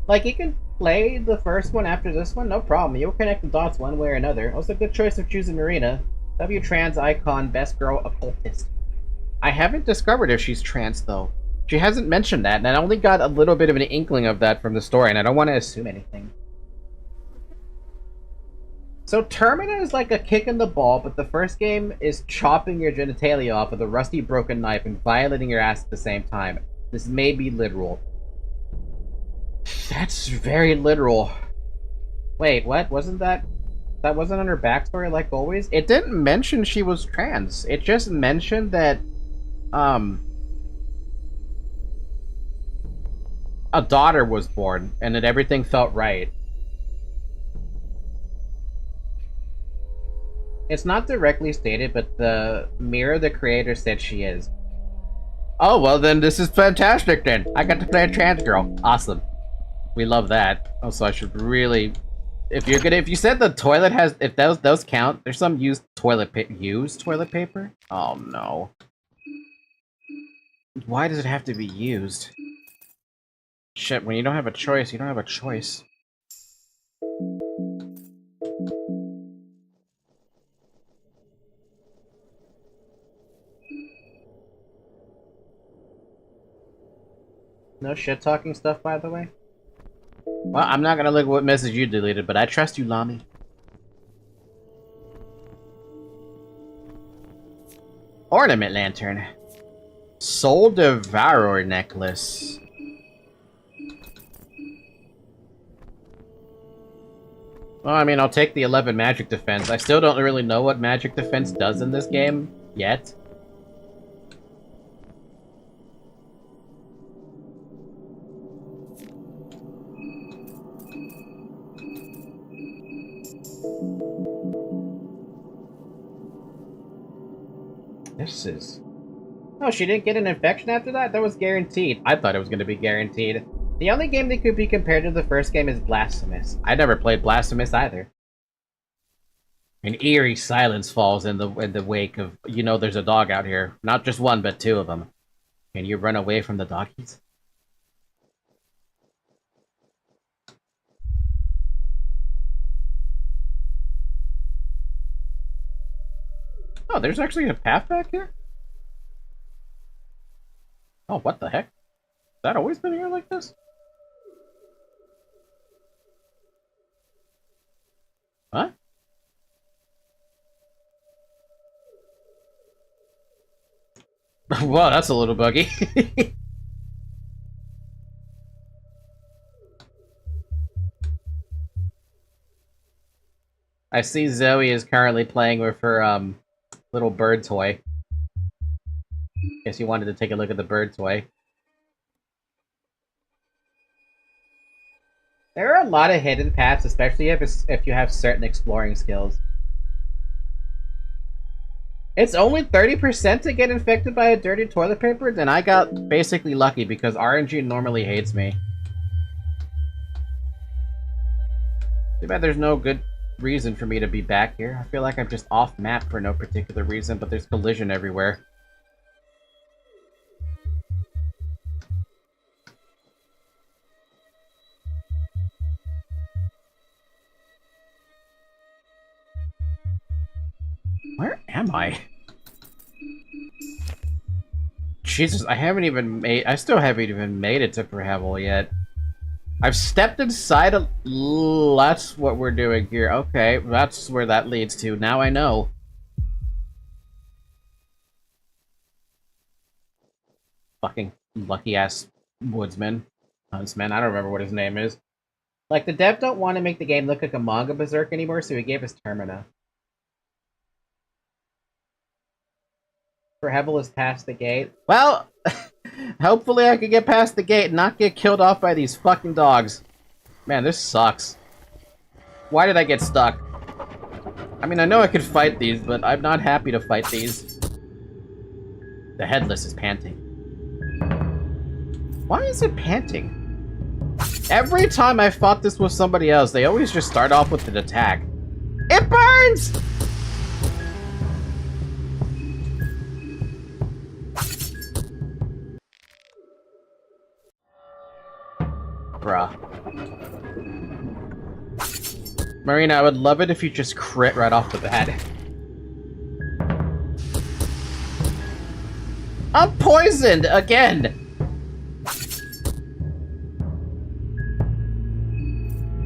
Like, you can play the first one after this one, no problem. You'll connect the dots one way or another. Also, good choice of choosing Marina. W-trans icon, best girl occultist. I haven't discovered if she's trans, though. She hasn't mentioned that, and I only got a little bit of an inkling of that from the story, and I don't want to assume anything. So Termina is like a kick in the ball, but the first game is chopping your genitalia off with a rusty broken knife and violating your ass at the same time. This may be literal. That's very literal. Wait, what? That wasn't on her backstory like always? It didn't mention she was trans. It just mentioned that, a daughter was born, and that everything felt right. It's not directly stated, but the creator, said she is. Oh, well then this is fantastic then. I got to play a trans girl. Awesome. We love that. Also, I should really... If you said the toilet has... If those count, there's some used toilet paper? Oh no. Why does it have to be used? Shit, when you don't have a choice, you don't have a choice. No shit-talking stuff, by the way? Well, I'm not gonna look at what message you deleted, but I trust you, Lami. Ornament lantern. Soul Devourer necklace. Well, I mean, I'll take the 11 magic defense. I still don't really know what magic defense does in this game, yet. This is... Oh, she didn't get an infection after that? That was guaranteed. I thought it was going to be guaranteed. The only game that could be compared to the first game is Blasphemous. I never played Blasphemous either. An eerie silence falls in the wake of, you know, there's a dog out here. Not just one, but two of them. Can you run away from the doggies? Oh, there's actually a path back here? Oh, what the heck? Has that always been here like this? Huh? Wow, that's a little buggy. I see Zoe is currently playing with her, little bird toy. Guess you wanted to take a look at the bird toy. There are a lot of hidden paths, especially if you have certain exploring skills. It's only 30% to get infected by a dirty toilet paper, then I got basically lucky because RNG normally hates me. Too bad there's no good reason for me to be back here. I feel like I'm just off map for no particular reason, but there's collision everywhere. Where am I? Jesus, I still haven't even made it to Perhevel yet. I've stepped inside a... That's what we're doing here. Okay, that's where that leads to. Now I know. Fucking lucky-ass woodsman. Huntsman, I don't remember what his name is. Like, the dev don't want to make the game look like a manga berserk anymore, so he gave us Termina. Perhevel is past the gate. Well, hopefully I can get past the gate and not get killed off by these fucking dogs. Man, this sucks. Why did I get stuck? I mean, I know I could fight these, but I'm not happy to fight these. The headless is panting. Why is it panting? Every time I fought this with somebody else, they always just start off with an attack. It burns! Bruh. Marina, I would love it if you just crit right off the bat. I'm poisoned again!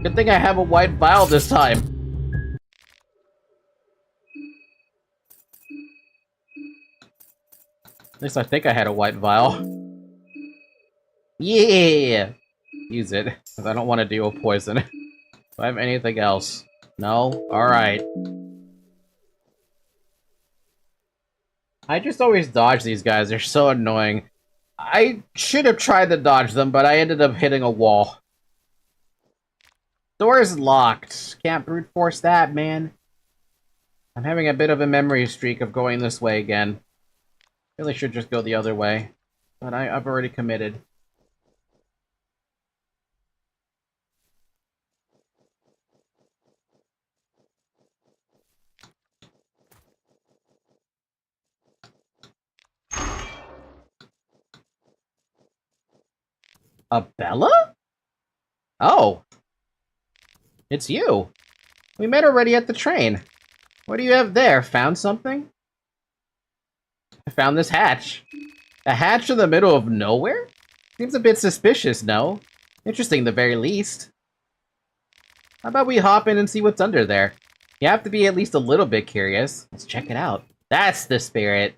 Good thing I have a white vial this time. At least I think I had a white vial. Yeah! Use it, because I don't want to deal with poison. Do I have anything else? No? Alright. I just always dodge these guys, they're so annoying. I should have tried to dodge them, but I ended up hitting a wall. Door's locked. Can't brute force that, man. I'm having a bit of a memory streak of going this way again. Really should just go the other way. But I've already committed. Abella? Oh. It's you. We met already at the train. What do you have there? Found something? I found this hatch. A hatch in the middle of nowhere? Seems a bit suspicious, no? Interesting, the very least. How about we hop in and see what's under there? You have to be at least a little bit curious. Let's check it out. That's the spirit.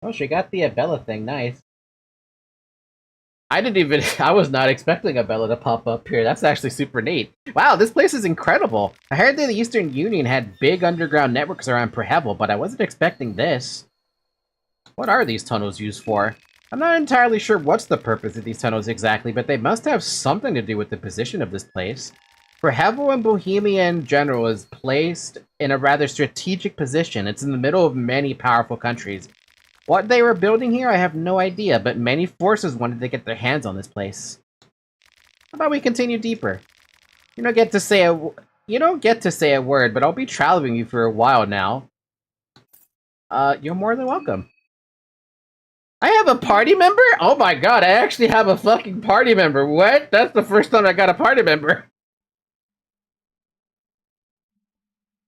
Oh, she got the Abella thing, nice. I was not expecting Abella to pop up here. That's actually super neat. Wow, this place is incredible. I heard that the Eastern Union had big underground networks around Prehevel, but I wasn't expecting this. What are these tunnels used for? I'm not entirely sure what's the purpose of these tunnels exactly, but they must have something to do with the position of this place. Prehevel and Bohemia in general is placed in a rather strategic position. It's in the middle of many powerful countries. What they were building here, I have no idea, but many forces wanted to get their hands on this place. How about we continue deeper? You don't get to say a word, but I'll be traveling you for a while now. You're more than welcome. I have a party member? Oh my god, I actually have a fucking party member. What? That's the first time I got a party member.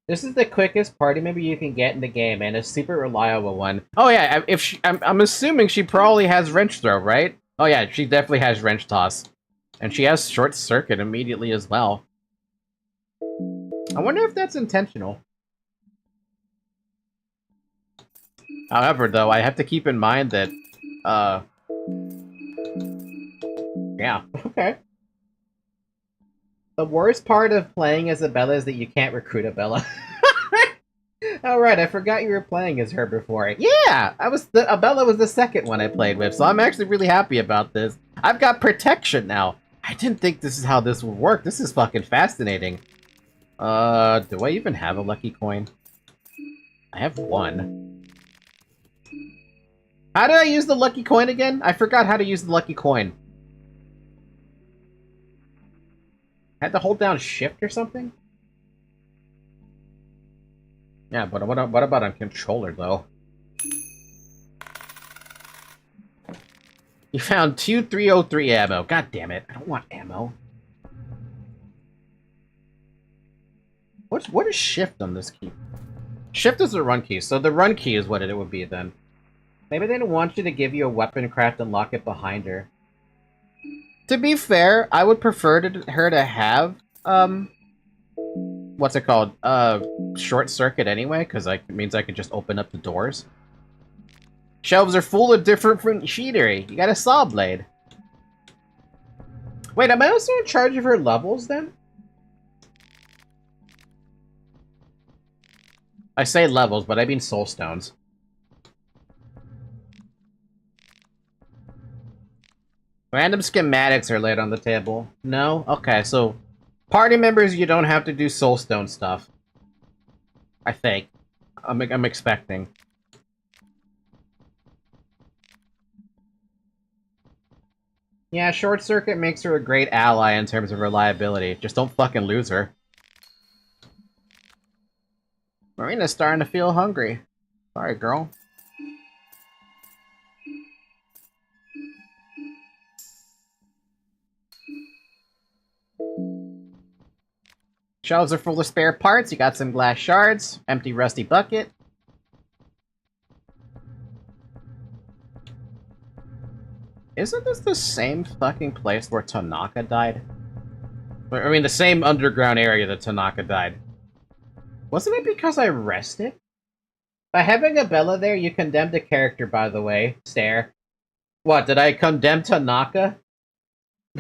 This is the quickest party member you can get in the game, and a super reliable one. Oh yeah, I'm assuming she probably has wrench throw, right? Oh yeah, she definitely has wrench toss. And she has short circuit immediately as well. I wonder if that's intentional. However, though, I have to keep in mind that, yeah, okay. The worst part of playing as Abella is that you can't recruit Abella. Oh right, I forgot you were playing as her before. Yeah! Abella was the second one I played with, so I'm actually really happy about this. I've got protection now. I didn't think this is how this would work. This is fucking fascinating. Do I even have a lucky coin? I have one. How did I use the lucky coin again? I forgot how to use the lucky coin. I had to hold down shift or something? Yeah, but what about on controller, though? You found 2303 ammo. God damn it. I don't want ammo. What is shift on this key? Shift is the run key, so the run key is what it would be then. Maybe they didn't want you to give you a weapon craft and lock it behind her. To be fair, I would prefer her to have, what's it called? Short circuit anyway, because it means I can just open up the doors. Shelves are full of different machinery. You got a saw blade. Wait, am I also in charge of her levels then? I say levels, but I mean soul stones. Random schematics are laid on the table. No? Okay, so party members, you don't have to do soulstone stuff. I think. I'm expecting. Yeah, Short Circuit makes her a great ally in terms of reliability. Just don't fucking lose her. Marina's starting to feel hungry. Sorry, girl. Shelves are full of spare parts. You got some glass shards. Empty rusty bucket. Isn't this the same fucking place where Tanaka died? I mean, the same underground area that Tanaka died. Wasn't it because I rested? By having Abella there, you condemned a character, by the way. Stare. What, did I condemn Tanaka?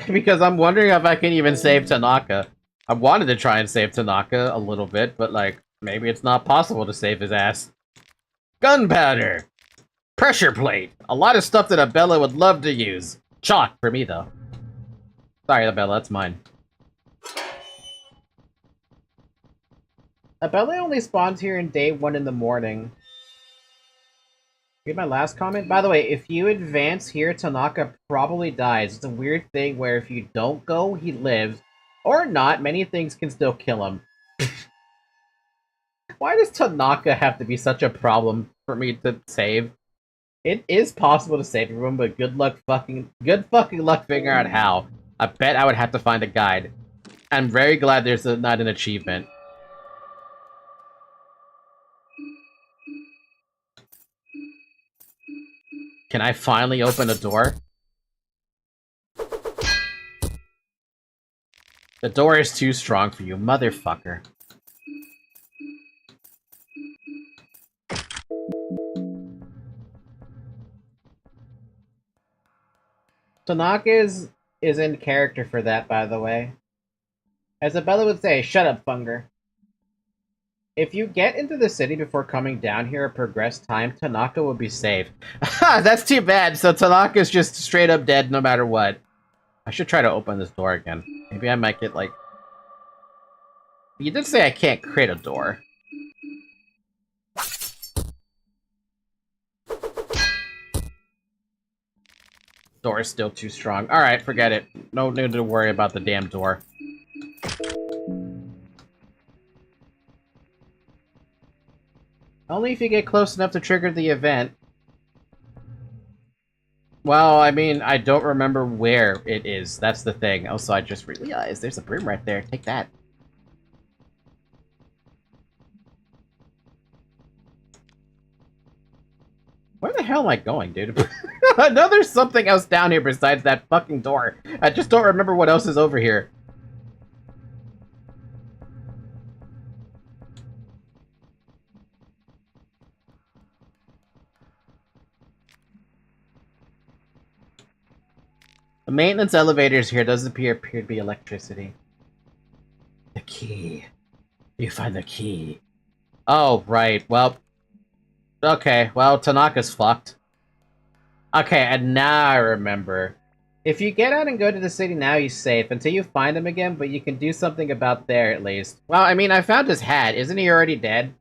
Because I'm wondering if I can even save Tanaka. I wanted to try and save Tanaka a little bit, but, like, maybe it's not possible to save his ass. Gunpowder! Pressure plate! A lot of stuff that Abella would love to use. Chalk for me, though. Sorry, Abella, that's mine. Abella only spawns here in day 1 in the morning. Read my last comment? By the way, if you advance here, Tanaka probably dies. It's a weird thing where if you don't go, he lives. Or not, many things can still kill him. Why does Tanaka have to be such a problem for me to save? It is possible to save everyone, but good fucking luck figuring out how. I bet I would have to find a guide. I'm very glad there's not an achievement. Can I finally open a door? The door is too strong for you, motherfucker. Tanaka is in character for that, by the way. As Abella would say, shut up, Funger. If you get into the city before coming down here at progress time, Tanaka will be safe. That's too bad, so Tanaka's just straight up dead no matter what. I should try to open this door again. Maybe I might get, like... You did say I can't create a door. Door is still too strong. Alright, forget it. No need to worry about the damn door. Only if you get close enough to trigger the event. Well, I mean, I don't remember where it is. That's the thing. Also, I just realized there's a broom right there. Take that. Where the hell am I going, dude? I know there's something else down here besides that fucking door. I just don't remember what else is over here. The maintenance elevators here doesn't appear to be electricity. The key. You find the key. Oh, right. Well. Okay, well, Tanaka's fucked. Okay, and now I remember. If you get out and go to the city now, he's safe until you find him again, but you can do something about there at least. Well, I mean, I found his hat. Isn't he already dead?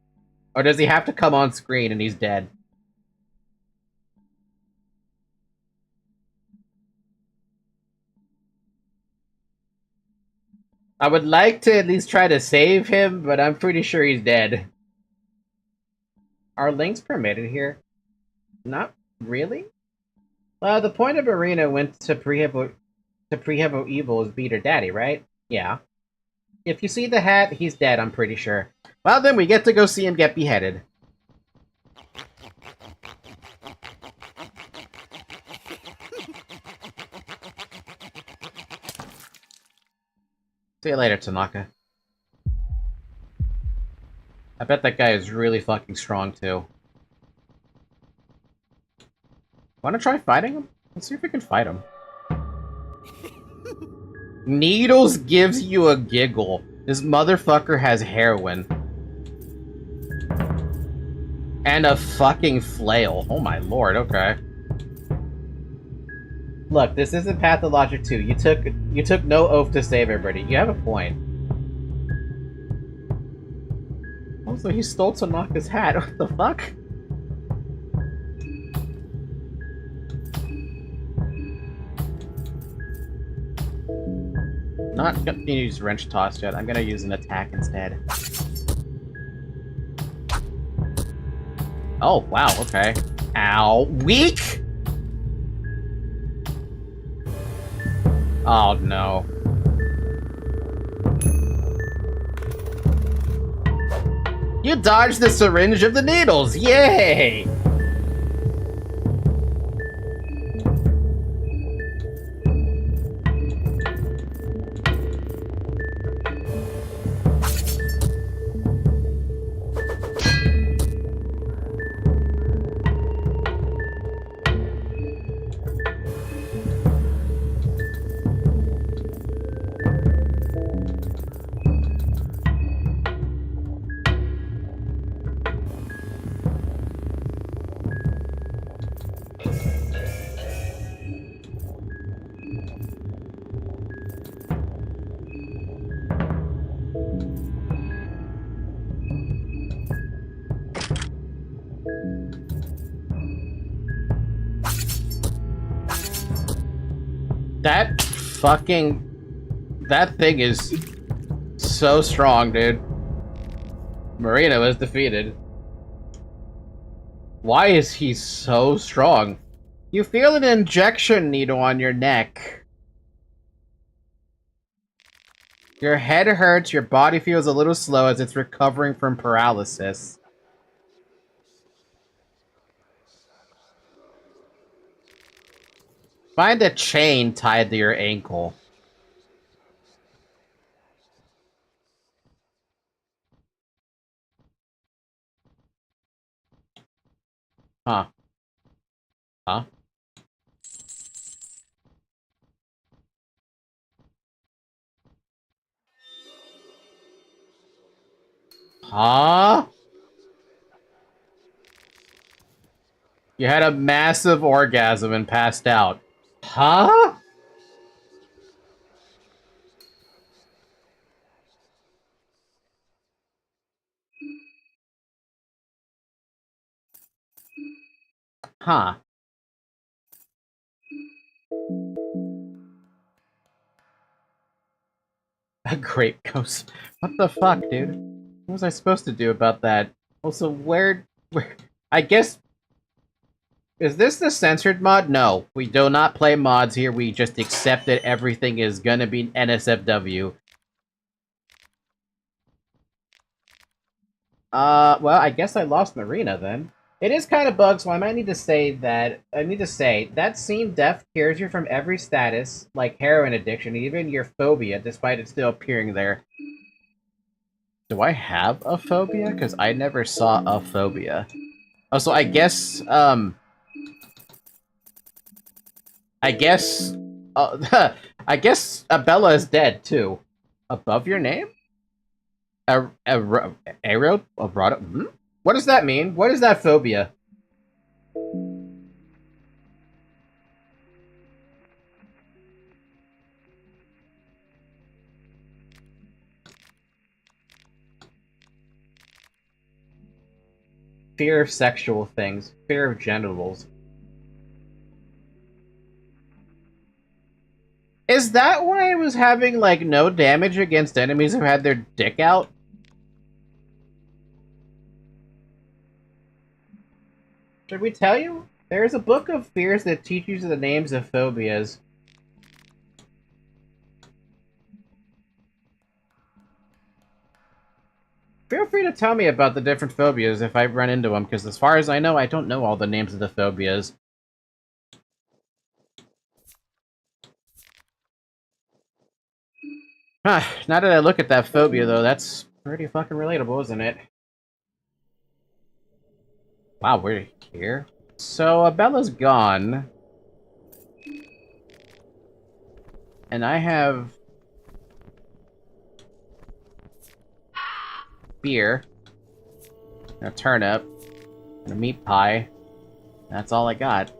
Or does he have to come on screen and he's dead? I would like to at least try to save him, but I'm pretty sure he's dead. Are links permitted here? Not really? The point of Arena went to Prehevo Evil is beat her daddy, right? Yeah. If you see the hat, he's dead, I'm pretty sure. Well, then we get to go see him get beheaded. See you later, Tanaka. I bet that guy is really fucking strong, too. Wanna try fighting him? Let's see if we can fight him. Needles gives you a giggle. This motherfucker has heroin. And a fucking flail. Oh my lord, okay. Look, this isn't Pathologic 2. You took no oath to save everybody. You have a point. Also, he stole Tanaka's hat. What the fuck? Not gonna use wrench toss yet. I'm gonna use an attack instead. Oh, wow, okay. Ow. Weak? Oh, no. You dodged the syringe of the needles! Yay! That thing is so strong, dude. Marina was defeated. Why is he so strong? You feel an injection needle on your neck. Your head hurts, your body feels a little slow as it's recovering from paralysis. Find a chain tied to your ankle. Huh. Huh? Huh? You had a massive orgasm and passed out. Huh? Huh. A grape ghost. What the fuck, dude? What was I supposed to do about that? Also, where... I guess... Is this the censored mod? No. We do not play mods here. We just accept that everything is gonna be NSFW. Well, I guess I lost Marina then. It is kind of bugged, so I might need to say that... that scene death cures you from every status, like heroin addiction, even your phobia, despite it still appearing there. Do I have a phobia? Because I never saw a phobia. Oh, so I guess, I guess Abella is dead, too. Above your name? What does that mean? What is that phobia? Fear of sexual things. Fear of genitals. Is that why I was having, like, no damage against enemies who had their dick out? Should we tell you? There is a book of fears that teaches you the names of phobias. Feel free to tell me about the different phobias if I run into them, because as far as I know, I don't know all the names of the phobias. Huh, now that I look at that phobia, though, that's pretty fucking relatable, isn't it? Wow, we're here? So, Abella's gone. And I have... beer. And a turnip. And a meat pie. That's all I got.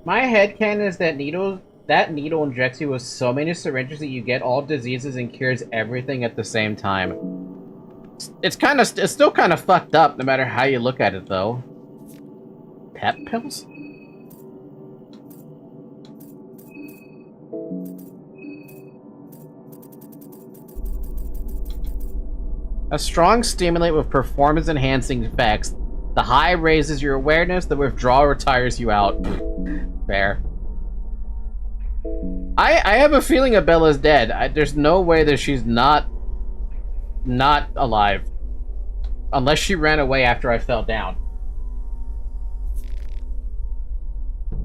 My headcanon is that needle injects you with so many syringes that you get all diseases and cures everything at the same time. It's still kind of fucked up, no matter how you look at it, though. Pep pills? A strong stimulant with performance-enhancing effects. The high raises your awareness, the withdrawal retires you out. Fair. I have a feeling Abella's dead. There's no way that she's not alive. Unless she ran away after I fell down.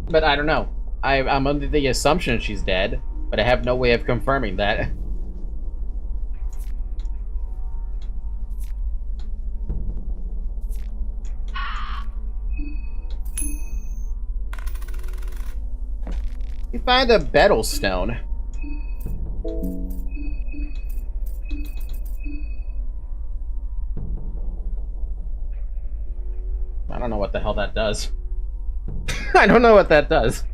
But I don't know. I'm under the assumption she's dead, but I have no way of confirming that. You find a betel stone. I don't know what the hell that does. I don't know what that does.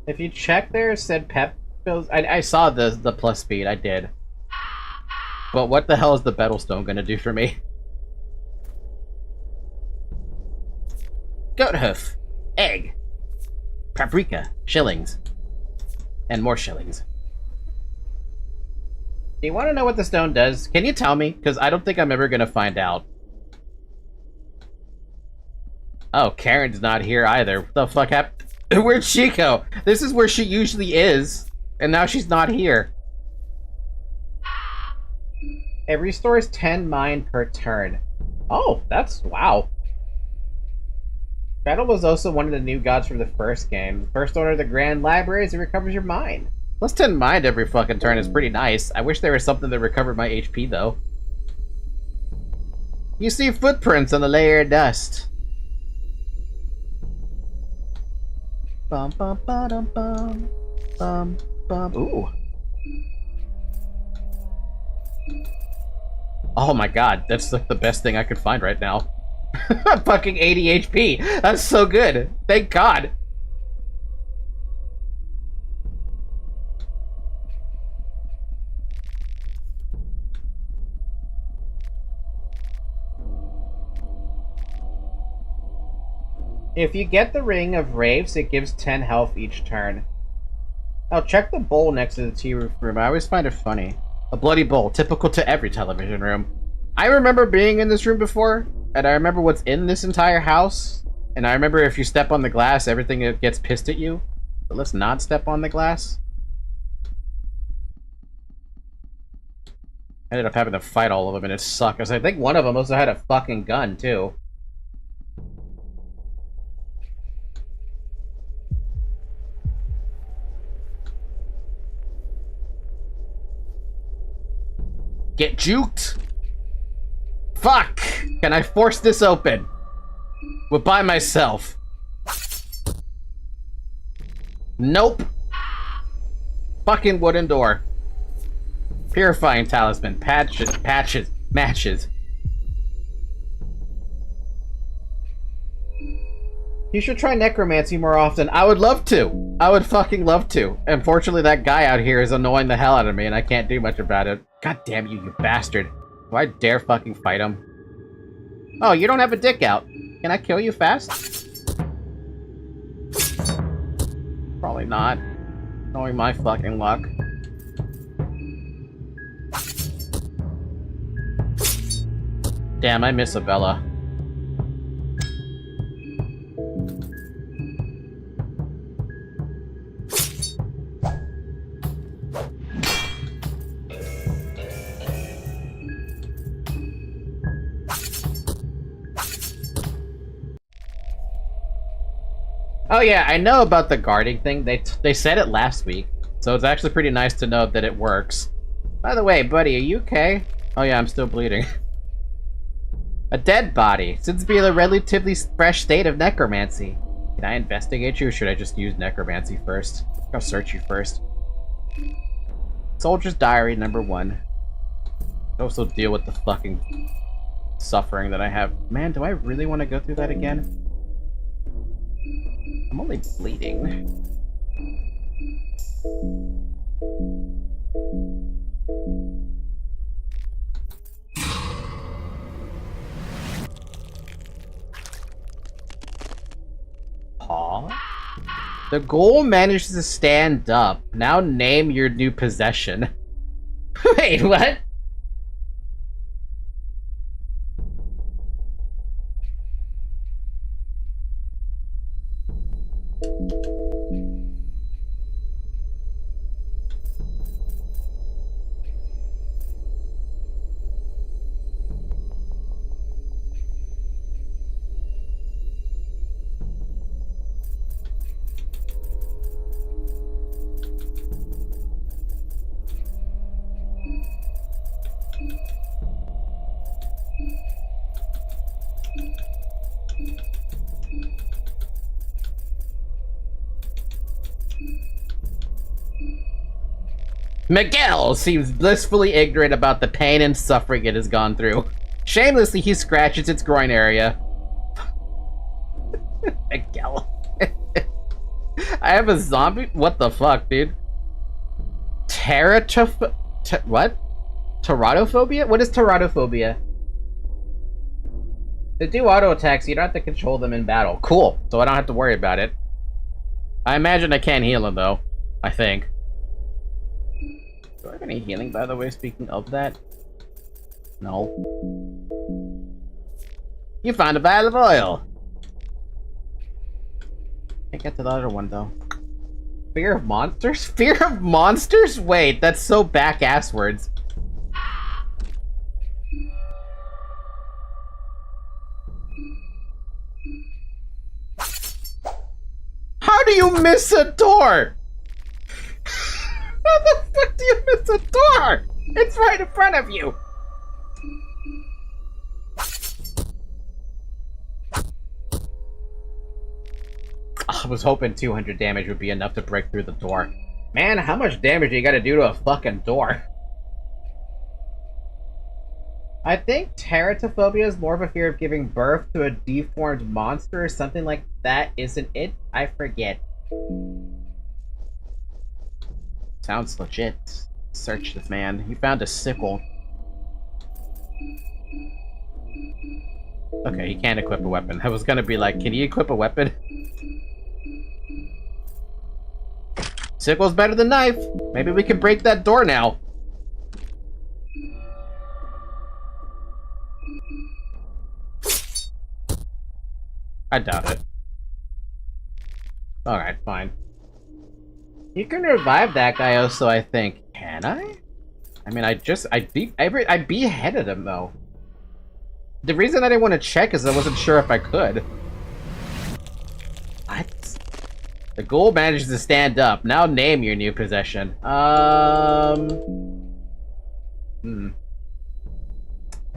If you check there, said pep pills. I saw the plus speed. I did. But what the hell is the Battlestone gonna do for me? Goat hoof, egg, paprika, shillings, and more shillings. Do you want to know what the stone does? Can you tell me? Because I don't think I'm ever gonna find out. Oh, Karen's not here either. What the fuck happened? Where'd she go? This is where she usually is, and now she's not here. It restores 10 mine per turn. Oh, that's... wow. Battle was also one of the new gods from the first game. The first owner of the Grand Library is it recovers your mind. Plus 10 mind every fucking turn is pretty nice. I wish there was something that recovered my HP, though. You see footprints on the layer of dust. Bum bum ba dum bum. Bum bum. Ooh. Oh my god, that's like the best thing I could find right now. Fucking 80 HP. That's so good. Thank God. If you get the Ring of Wraiths, it gives 10 health each turn. I'll check the bowl next to the tea room. I always find it funny. A bloody bowl, typical to every television room. I remember being in this room before, and I remember what's in this entire house. And I remember if you step on the glass, everything gets pissed at you. But let's not step on the glass. I ended up having to fight all of them, and it sucked. Because I think one of them also had a fucking gun, too. Get juked! Fuck! Can I force this open? With by myself. Nope. Fucking wooden door. Purifying talisman. Matches. You should try necromancy more often. I would love to. I would fucking love to. Unfortunately, that guy out here is annoying the hell out of me, and I can't do much about it. God damn you, you bastard. Do I dare fucking fight him? Oh, you don't have a dick out. Can I kill you fast? Probably not. Knowing my fucking luck. Damn, I miss Abella. Oh yeah, I know about the guarding thing. They said it last week, so it's actually pretty nice to know that it works. By the way, buddy, are you okay? Oh yeah, I'm still bleeding. A dead body. Seems to be in a relatively fresh state of necromancy. Can I investigate you, or should I just use necromancy first? I'll search you first. Soldier's Diary, number 1. Also deal with the fucking suffering that I have. Man, do I really want to go through that again? I'm only bleeding. Paw? The ghoul manages to stand up. Now name your new possession. Wait, what? Miguel seems blissfully ignorant about the pain and suffering it has gone through. Shamelessly, he scratches its groin area. Miguel. I have a zombie? What the fuck, dude? What? Teratophobia? What is teratophobia? To do auto attacks, you don't have to control them in battle. Cool, so I don't have to worry about it. I imagine I can't heal him, though. I think. Do I have any healing, by the way, speaking of that? No. You found a vial of oil! Can't get to the other one, though. Fear of monsters? Fear of monsters? Wait, that's so back-ass words. How do you miss a door? How the fuck do you miss a door? It's right in front of you. I was hoping 200 damage would be enough to break through the door. Man, how much damage do you gotta do to a fucking door? I think teratophobia is more of a fear of giving birth to a deformed monster or something like that, isn't it? I forget. Sounds legit. Search this man. He found a sickle. Okay, he can't equip a weapon. I was gonna be like, can he equip a weapon? Sickle's better than knife. Maybe we can break that door now. I doubt it. Alright, fine. You can revive that guy also, I think. Can I? I mean, I beheaded him, though. The reason I didn't want to check is I wasn't sure if I could. What? The ghoul manages to stand up. Now name your new possession. What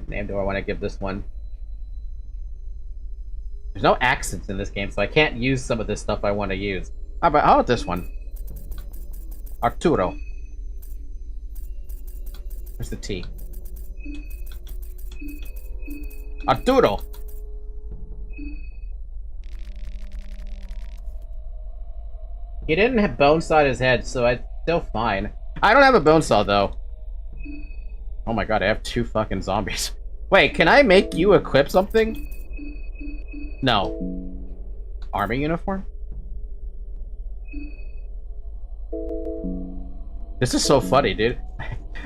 name do I want to give this one? There's no accents in this game, so I can't use some of this stuff I want to use. How about this one? Arturo. Where's the T? Arturo! He didn't have bone saw in his head, so I'm still fine. I don't have a bone saw, though. Oh my god, I have 2 fucking zombies. Wait, can I make you equip something? No. Army uniform? This is so funny, dude.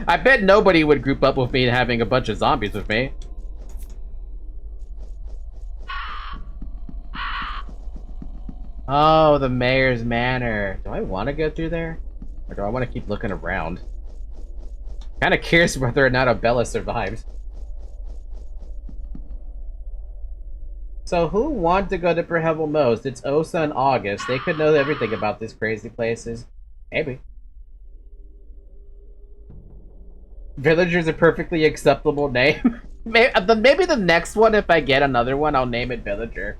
I bet nobody would group up with me having a bunch of zombies with me. Oh, the mayor's manor. Do I want to go through there? Or do I want to keep looking around? Kind of curious whether or not Abella survived. So who wanted to go to Perhevel most? It's Osa and August. They could know everything about these crazy places. Maybe. Villager's a perfectly acceptable name. Maybe the next one, if I get another one, I'll name it Villager.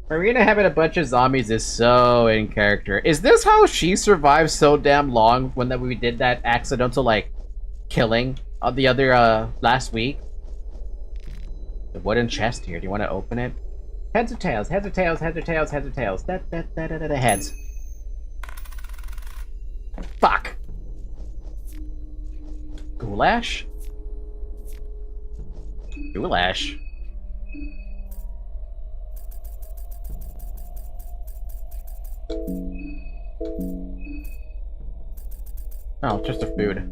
Marina having a bunch of zombies is so in character. Is this how she survived so damn long when we did that accidental, like, killing of the other, last week? The wooden chest here. Do you want to open it? Heads or tails? Heads or tails? Heads or tails? Heads or tails? Heads. Fuck! Goulash? Goulash. Oh, just a food.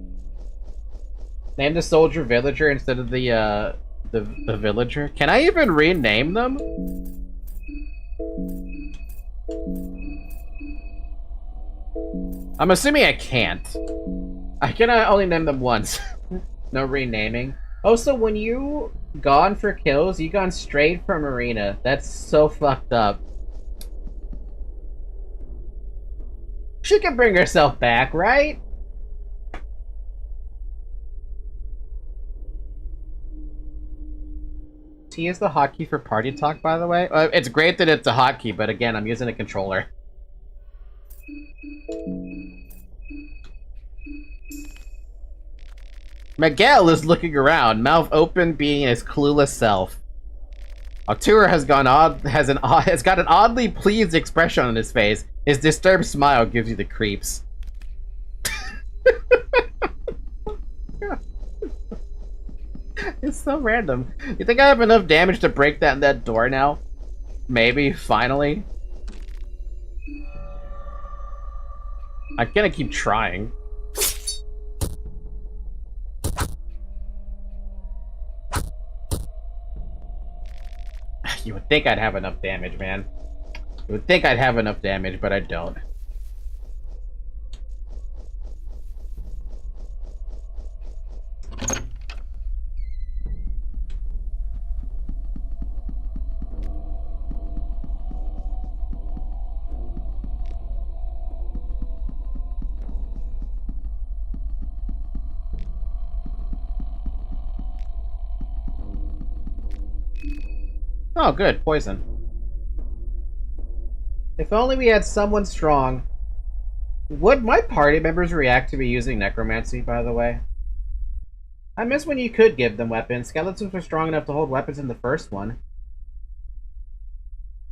Name the soldier villager instead of the villager. Can I even rename them? I'm assuming I can't. I can only name them once. No renaming. Also, when you gone for kills, you gone straight from Marina. That's so fucked up. She can bring herself back, right? T is the hotkey for party talk, by the way. It's great that it's a hotkey, but again, I'm using a controller. Miguel is looking around, mouth open, being his clueless self. Arturo has got an oddly pleased expression on his face. His disturbed smile gives you the creeps. It's so random. You think I have enough damage to break that door now? Maybe, finally. I'm gonna keep trying. You would think I'd have enough damage, man. You would think I'd have enough damage, but I don't. Oh, good. Poison. If only we had someone strong. Would my party members react to me using necromancy, by the way? I miss when you could give them weapons. Skeletons were strong enough to hold weapons in the first one.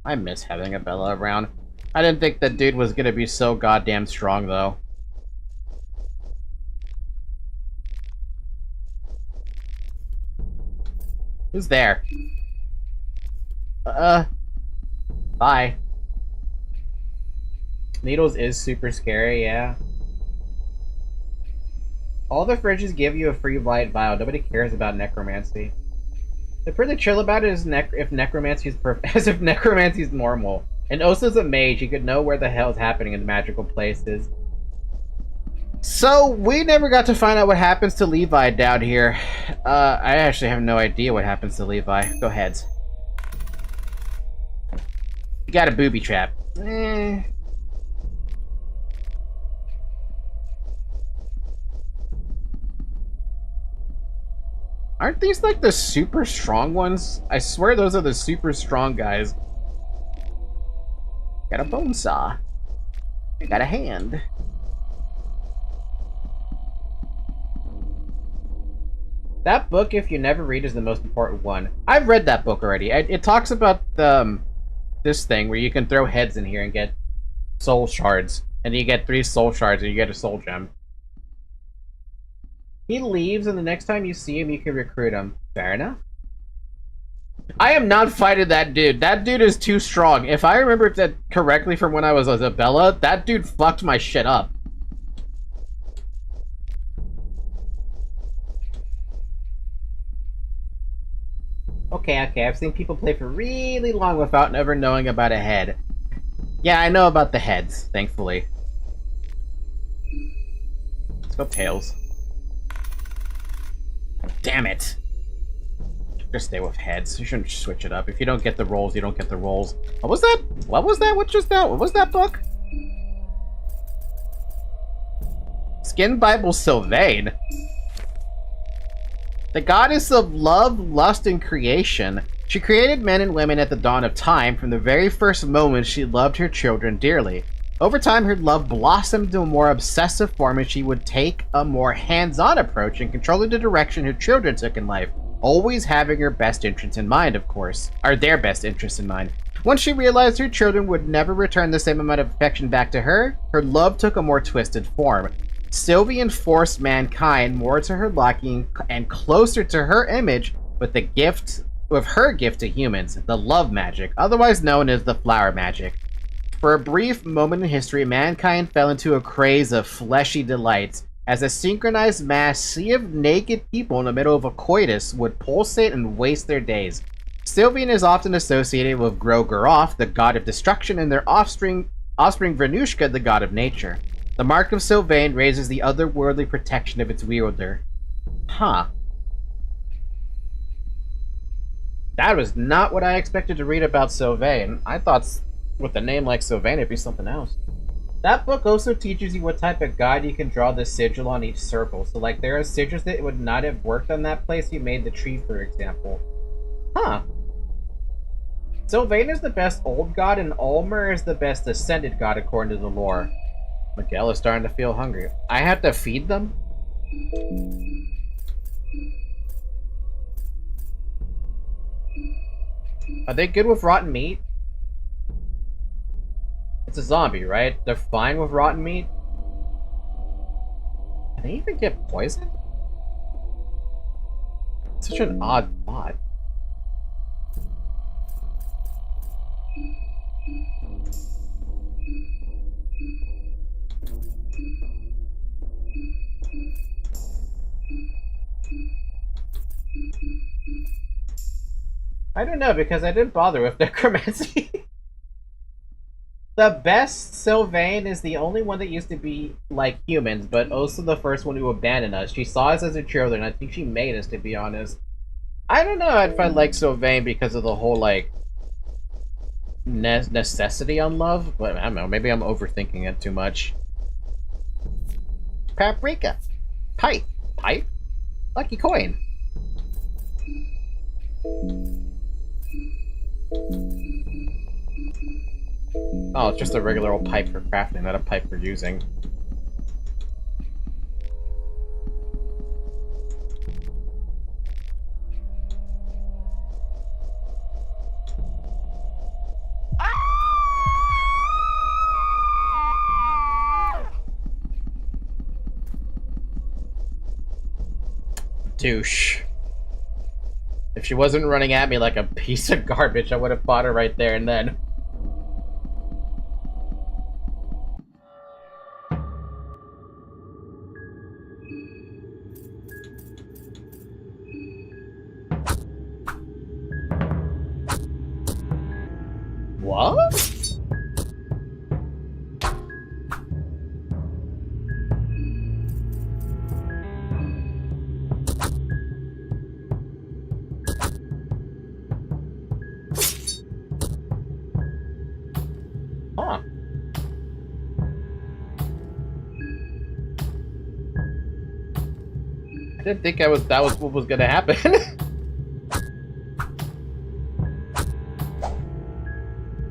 I miss having Abella around. I didn't think that dude was gonna be so goddamn strong, though. Who's there? Bye. Needles is super scary, yeah. All the fridges give you a free light vial. Nobody cares about necromancy. They're pretty chill about it as if necromancy is normal. And Osa's a mage, he could know where the hell is happening in the magical places. So, we never got to find out what happens to Levi down here. I actually have no idea what happens to Levi. Go ahead. You got a booby trap. Aren't these like the super strong ones? I swear those are the super strong guys. Got a bone saw. I got a hand. That book, if you never read, is the most important one. I've read that book already. It talks about this thing where you can throw heads in here and get soul shards. And you get 3 soul shards and you get a soul gem. He leaves and the next time you see him you can recruit him. Fair enough. I am not fighting that dude. That dude is too strong. If I remember that correctly from when I was Abella, that dude fucked my shit up. Okay, I've seen people play for really long without ever knowing about a head. Yeah, I know about the heads, thankfully. Let's go Tails. Damn it! Just stay with heads. You shouldn't switch it up. If you don't get the rolls, you don't get the rolls. What was that? What was that? What just that? What was that book? Skin Bible Sylvain. The goddess of love, lust, and creation. She created men and women at the dawn of time. From the very first moment, she loved her children dearly. Over time, her love blossomed to a more obsessive form, and she would take a more hands-on approach in controlling the direction her children took in life, always having her best interests in mind, of course. Or their best interests in mind. Once she realized her children would never return the same amount of affection back to her, her love took a more twisted form. Sylvian forced mankind more to her liking and closer to her image with her gift to humans, the love magic, otherwise known as the flower magic. For a brief moment in history, mankind fell into a craze of fleshy delights, as a synchronized mass sea of naked people in the middle of a coitus would pulsate and waste their days. Sylvian is often associated with Grogeroth, the god of destruction, and their offspring Venushka, the god of nature. The mark of Sylvain raises the otherworldly protection of its wielder. Huh. That was not what I expected to read about Sylvain. I thought with a name like Sylvain it'd be something else. That book also teaches you what type of god you can draw the sigil on each circle. So like there are sigils that would not have worked on that place you made the tree, for example. Huh. Sylvain is the best old god and Ulmer is the best ascended god according to the lore. Miguel is starting to feel hungry. I have to feed them? Are they good with rotten meat? It's a zombie, right? They're fine with rotten meat? Can they even get poisoned? Such an odd thought. I don't know, because I didn't bother with necromancy. The best Sylvain is the only one that used to be like humans, but also the first one to abandon us. She saw us as a children, and I think she made us, to be honest. I don't know if I like Sylvain because of the whole, like, necessity on love, but I don't know, maybe I'm overthinking it too much. Paprika. Pipe. Pipe? Lucky coin. Oh, it's just a regular old pipe for crafting, not a pipe for using. Douche. If she wasn't running at me like a piece of garbage, I would have fought her right there and then. What? Huh. I didn't think that was what was gonna happen.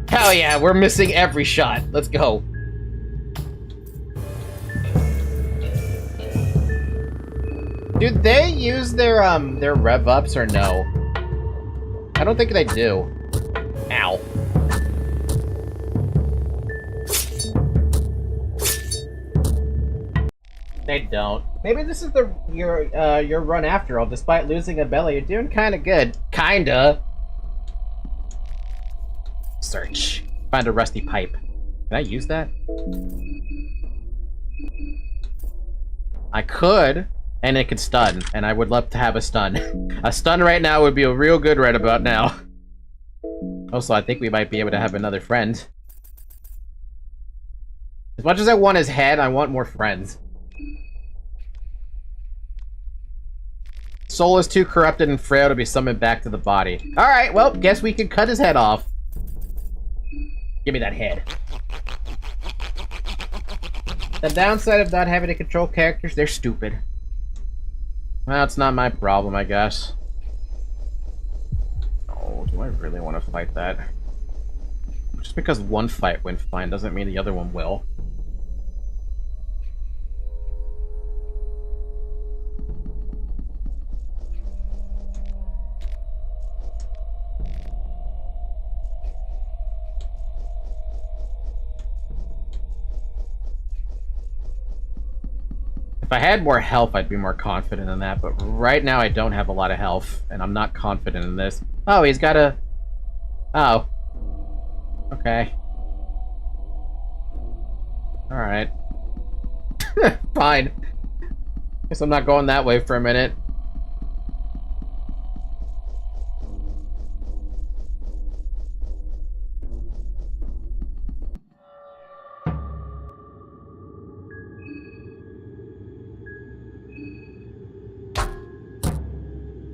Hell yeah, we're missing every shot. Let's go. Do they use their rev ups or no? I don't think they do. Ow. They don't. Maybe this is your run after all. Despite losing Abella, you're doing kind of good. Kinda. Search. Find a rusty pipe. Can I use that? I could, and it could stun, and I would love to have a stun. A stun right now would be a real good right about now. Also, I think we might be able to have another friend. As much as I want his head, I want more friends. Soul is too corrupted and frail to be summoned back to the body. Alright, well, guess we can cut his head off. Give me that head. The downside of not having to control characters, they're stupid. Well, it's not my problem, I guess. Oh, do I really want to fight that? Just because one fight went fine doesn't mean the other one will. If I had more health, I'd be more confident in that, but right now I don't have a lot of health, and I'm not confident in this. Oh, he's got a... Oh. Okay. Alright. Fine. Guess I'm not going that way for a minute.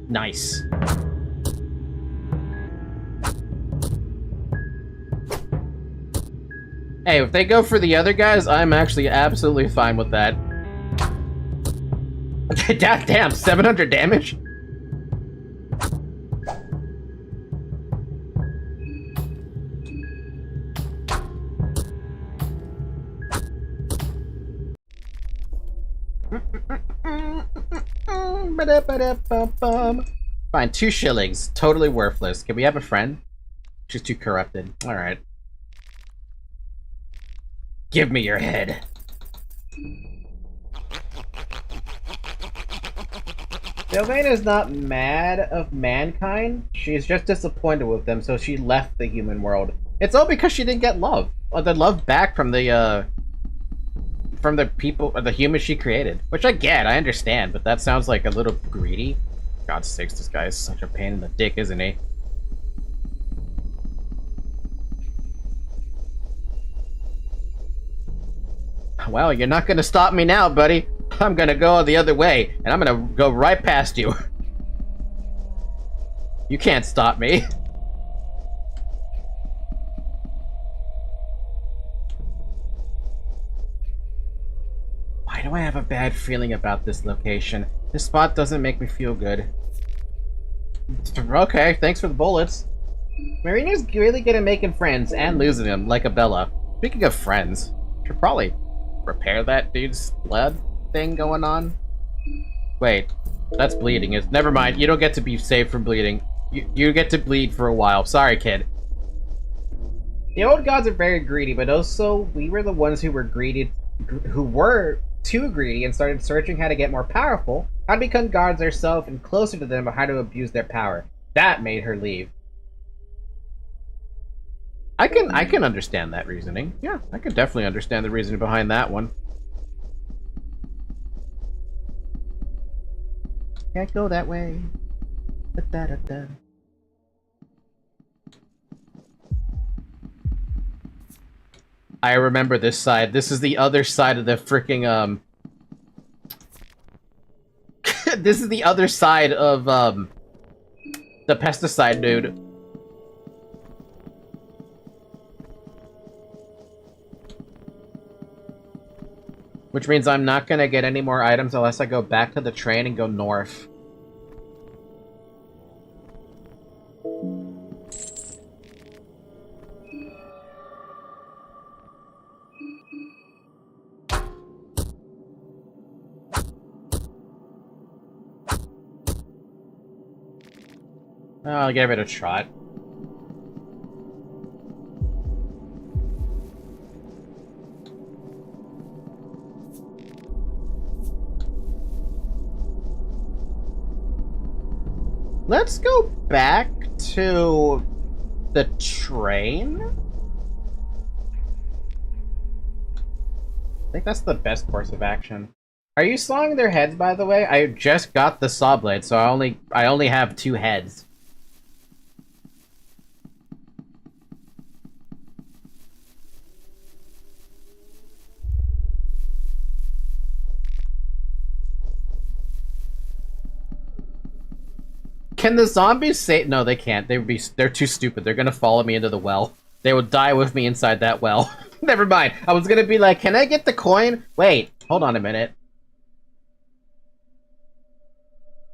Nice. Hey, if they go for the other guys, I'm actually absolutely fine with that. Damn, 700 damage? Fine, 2 shillings. Totally worthless. Can we have a friend? She's too corrupted. Alright. Give me your head. Sylvain is not mad of mankind. She's just disappointed with them, so she left the human world. It's all because she didn't get love. Or the love back from the people, or the humans she created. Which I get, I understand, but that sounds like a little greedy. God's sakes, this guy is such a pain in the dick, isn't he? Well, you're not gonna stop me now, buddy. I'm gonna go the other way, and I'm gonna go right past you. You can't stop me. Why do I have a bad feeling about this location? This spot doesn't make me feel good. Okay, thanks for the bullets. Marina's really good at making friends and losing them, like Abella. Speaking of friends, should probably repair that dude's blood thing going on. Wait, that's bleeding. Never mind, you don't get to be saved from bleeding. You get to bleed for a while. Sorry, kid. The old gods are very greedy, but also we were the ones who were greedy, who were too greedy and started searching how to get more powerful, how to become gods ourselves and closer to them, or how to abuse their power. That made her leave. I can understand that reasoning. Yeah, I can definitely understand the reasoning behind that one. Can't go that way. Da-da-da-da. I remember this side. This is the other side of the freaking this is the other side of the pesticide dude. Which means I'm not gonna get any more items unless I go back to the train and go north. I'll give it a trot. Let's go back to the train. I think that's the best course of action. Are you sawing their heads, by the way? I just got the saw blade, so I only have 2 heads. Can the zombies say— no, they can't. They're too stupid. They're gonna follow me into the well. They will die with me inside that well. Never mind. I was gonna be like, can I get the coin? Wait, hold on a minute.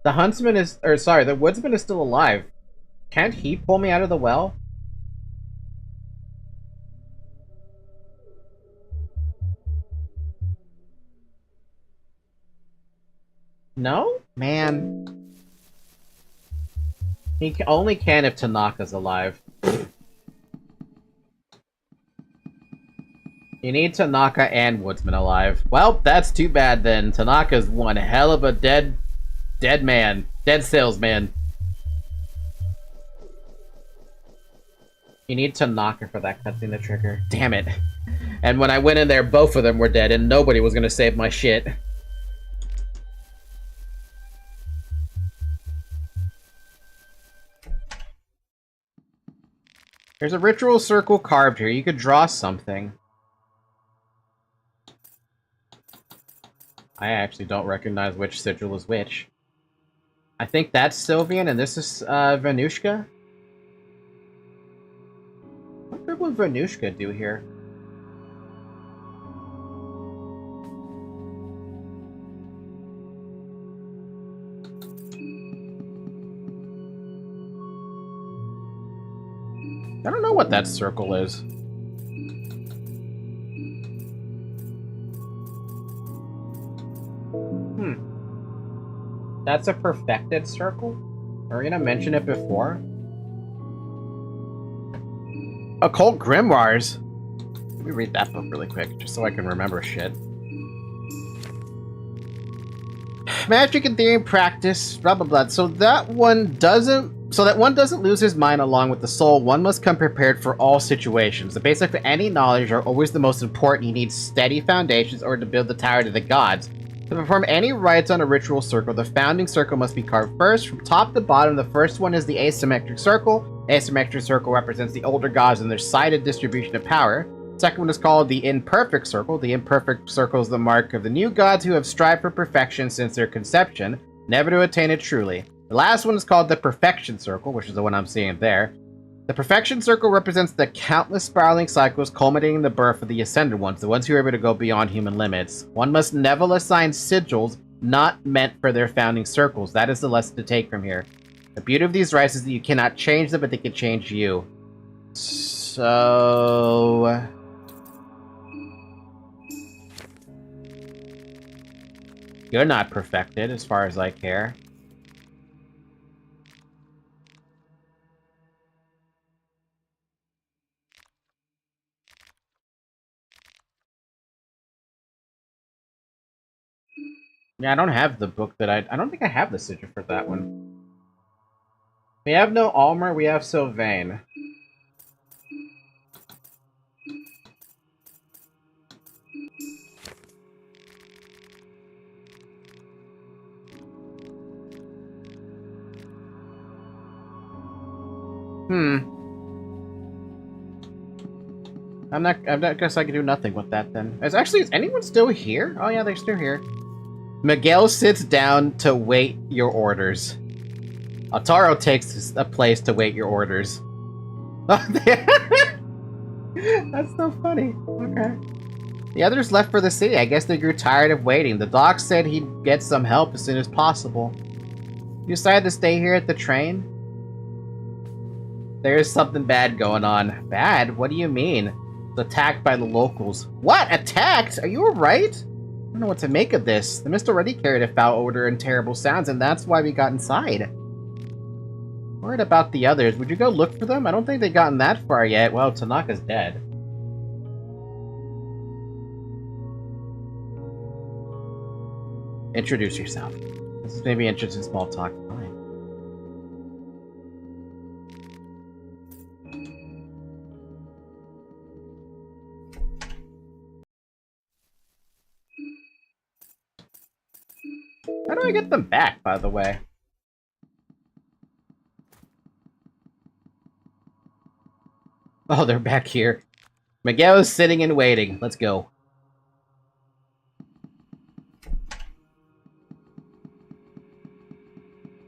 The huntsman is— or sorry, the woodsman is still alive. Can't he pull me out of the well? No? Man. He only can if Tanaka's alive. You need Tanaka and Woodsman alive. Well, that's too bad then. Tanaka's one hell of a dead man. Dead salesman. You need Tanaka for that cutscene to trigger. Damn it. And when I went in there, both of them were dead and nobody was gonna save my shit. There's a ritual circle carved here. You could draw something. I actually don't recognize which sigil is which. I think that's Sylvian, and this is Venushka. What good would Venushka do here? I don't know what that circle is. That's a perfected circle? Are we gonna mention it before? Occult Grimoires. Let me read that book really quick, just so I can remember shit. Magic and theory and practice, blah blah blah. So that one doesn't lose his mind along with the soul. One must come prepared for all situations. The basics of any knowledge are always the most important. You need steady foundations in order to build the tower to the gods. To perform any rites on a ritual circle, the founding circle must be carved first. From top to bottom, the first one is the asymmetric circle. The asymmetric circle represents the older gods and their sided distribution of power. The second one is called the imperfect circle. The imperfect circle is the mark of the new gods who have strived for perfection since their conception, never to attain it truly. The last one is called the perfection circle, which is the one I'm seeing there. The perfection circle represents the countless spiraling cycles culminating in the birth of the ascended ones, the ones who are able to go beyond human limits. One must never assign sigils not meant for their founding circles. That is the lesson to take from here. The beauty of these rites is that you cannot change them, but they can change you. So... you're not perfected, as far as I care. Yeah, I don't have the book that I don't think I have the sigil for that one. We have no Almer, we have Sylvain. I guess I can do nothing with that then. Is anyone still here? Oh yeah, they're still here. Miguel sits down to wait your orders. Altaro takes a place to wait your orders. That's so funny. Okay. The others left for the city. I guess they grew tired of waiting. The doc said he'd get some help as soon as possible. You decided to stay here at the train? There's something bad going on. Bad? What do you mean? It's attacked by the locals. What? Attacked? Are you alright? I don't know what to make of this. The mist already carried a foul odor and terrible sounds, and that's why we got inside. Worried about the others. Would you go look for them? I don't think they've gotten that far yet. Well, Tanaka's dead. Introduce yourself. This is maybe interesting small talk. Fine. How do I get them back, by the way? Oh, they're back here. Miguel is sitting and waiting. Let's go.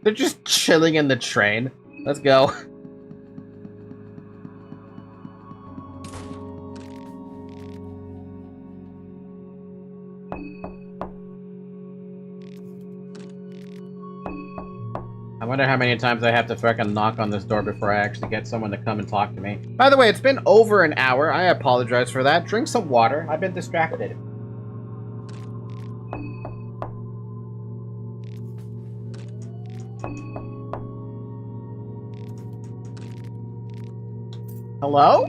They're just chilling in the train. Let's go. I wonder how many times I have to fucking knock on this door before I actually get someone to come and talk to me. By the way, it's been over an hour. I apologize for that. Drink some water. I've been distracted. Hello?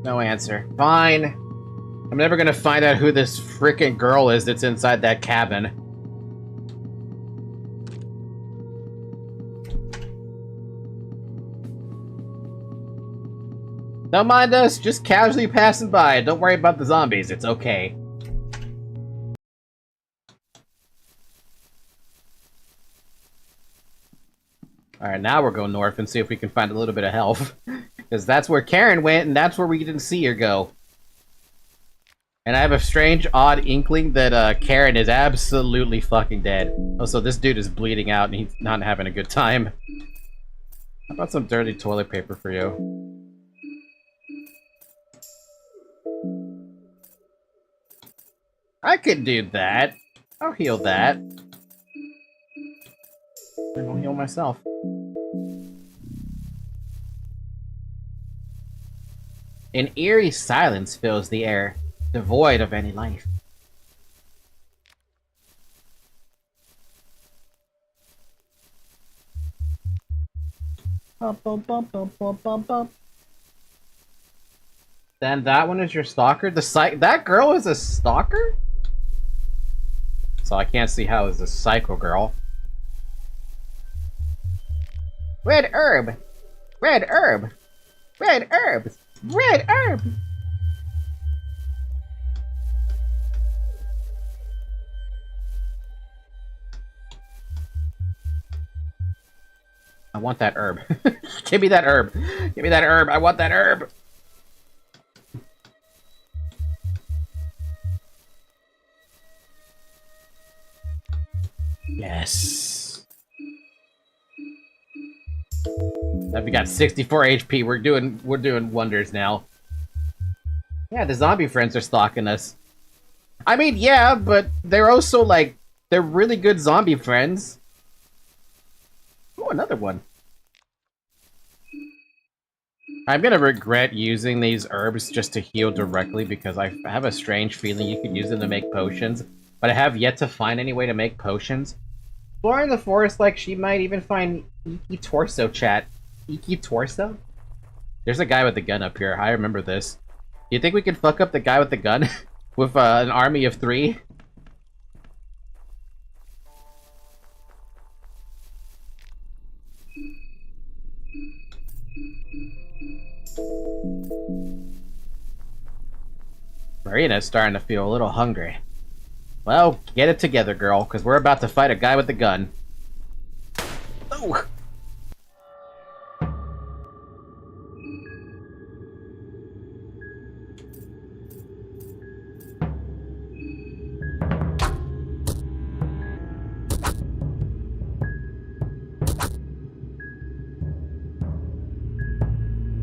No answer. Fine. I'm never gonna find out who this frickin' girl is that's inside that cabin. Don't mind us, just casually passing by. Don't worry about the zombies, it's okay. Alright, now we're going north and see if we can find a little bit of health. Because that's where Karen went, and that's where we didn't see her go. And I have a strange, odd inkling that Karen is absolutely fucking dead. Oh, so this dude is bleeding out and he's not having a good time. How about some dirty toilet paper for you? I could do that. I'll heal that. And I'll heal myself. An eerie silence fills the air, devoid of any life. Bum, bum, bum, bum, bum, bum, bum. Then that one is your stalker? That girl is a stalker? So I can't see how it's a psycho girl. Red herb! Red herb! Red herb! Red herb! I want that herb. Give me that herb. Give me that herb. I want that herb. Yes. Now we got 64 HP. We're doing wonders now. Yeah, the zombie friends are stalking us. I mean, yeah, but they're also like they're really good zombie friends. Oh, another one. I'm gonna regret using these herbs just to heal directly because I have a strange feeling you could use them to make potions, but I have yet to find any way to make potions. Exploring the forest, like, she might even find Iki Torso, chat. Iki Torso? There's a guy with a gun up here. I remember this. Do you think we could fuck up the guy with the gun? With an army of 3? Marina's starting to feel a little hungry. Well, get it together, girl, because we're about to fight a guy with a gun. Oh!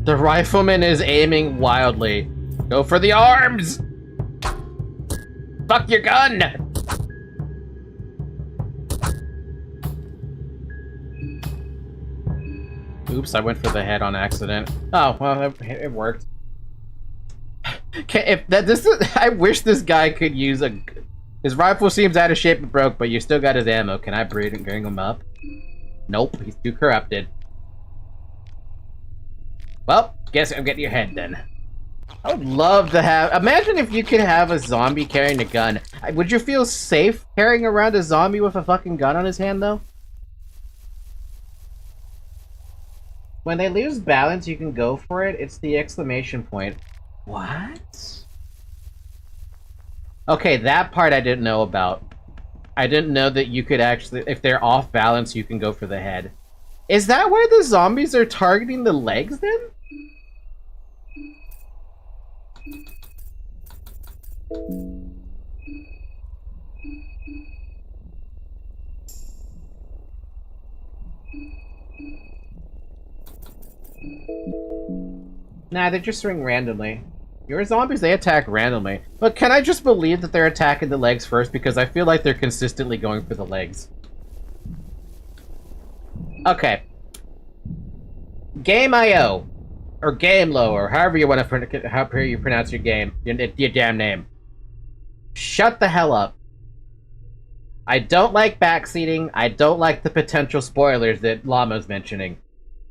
The rifleman is aiming wildly. Go for the arms! Fuck your gun! Oops, I went for the head on accident. Oh, well, it worked. I wish this guy could use a... His rifle seems out of shape and broke, but you still got his ammo. Can I bring him up? Nope, he's too corrupted. Well, guess I'm getting your head then. I would love to have... Imagine if you could have a zombie carrying a gun. Would you feel safe carrying around a zombie with a fucking gun on his hand, though? When they lose balance, you can go for it. It's the exclamation point. What? Okay, that part I didn't know about. I didn't know that you could actually... If they're off balance, you can go for the head. Is that why the zombies are targeting the legs, then? Nah, they just swing randomly. Your zombies, they attack randomly. But can I just believe that they're attacking the legs first? Because I feel like they're consistently going for the legs. Okay. Game.io. Or Game.lo, or however you want to however you pronounce your game. Your damn name. Shut the hell up. I don't like backseating. I don't like the potential spoilers that Llama's mentioning.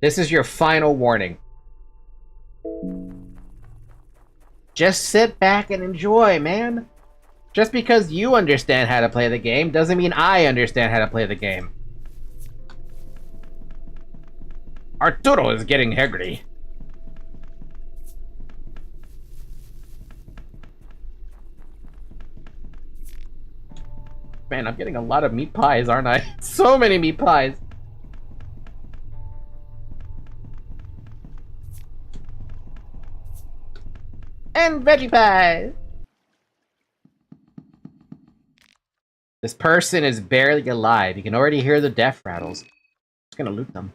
This is your final warning. Just sit back and enjoy, man. Just because you understand how to play the game doesn't mean I understand how to play the game. Arturo is getting hungry. Man, I'm getting a lot of meat pies, aren't I? So many meat pies. And veggie pie. This person is barely alive. You can already hear the death rattles. Just gonna loot them.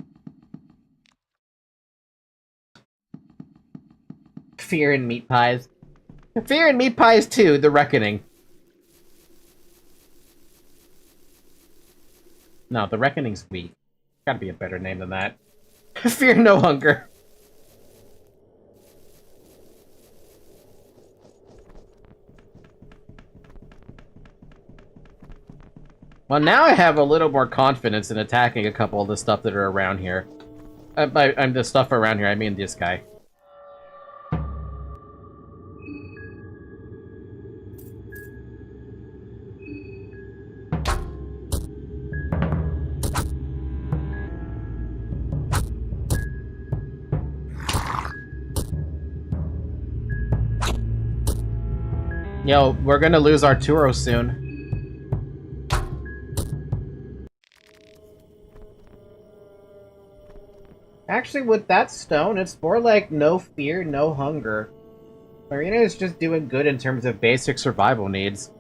Fear and meat pies. Fear and meat pies 2, The Reckoning. No, The Reckoning's weak. Gotta be a better name than that. Fear no hunger. Well, now I have a little more confidence in attacking a couple of the stuff that are around here. The stuff around here, I mean this guy. Yo, we're gonna lose Arturo soon. Actually, with that stone, it's more like no fear, no hunger. Marina is just doing good in terms of basic survival needs.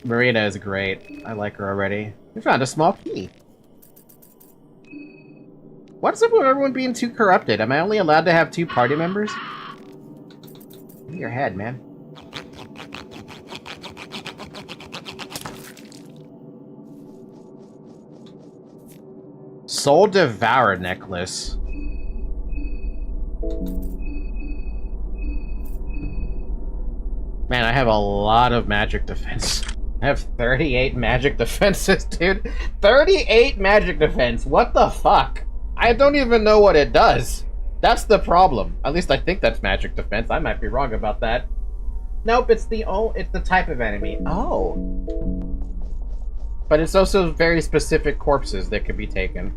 Marina is great. I like her already. We found a small key. What's up with everyone being too corrupted? Am I only allowed to have 2 party members? In your head, man. Soul Devourer necklace. Man, I have a lot of magic defense. I have 38 magic defenses, dude. 38 magic defense. What the fuck? I don't even know what it does. That's the problem. At least I think that's magic defense. I might be wrong about that. Nope, it's the type of enemy. Oh. But it's also very specific corpses that can be taken.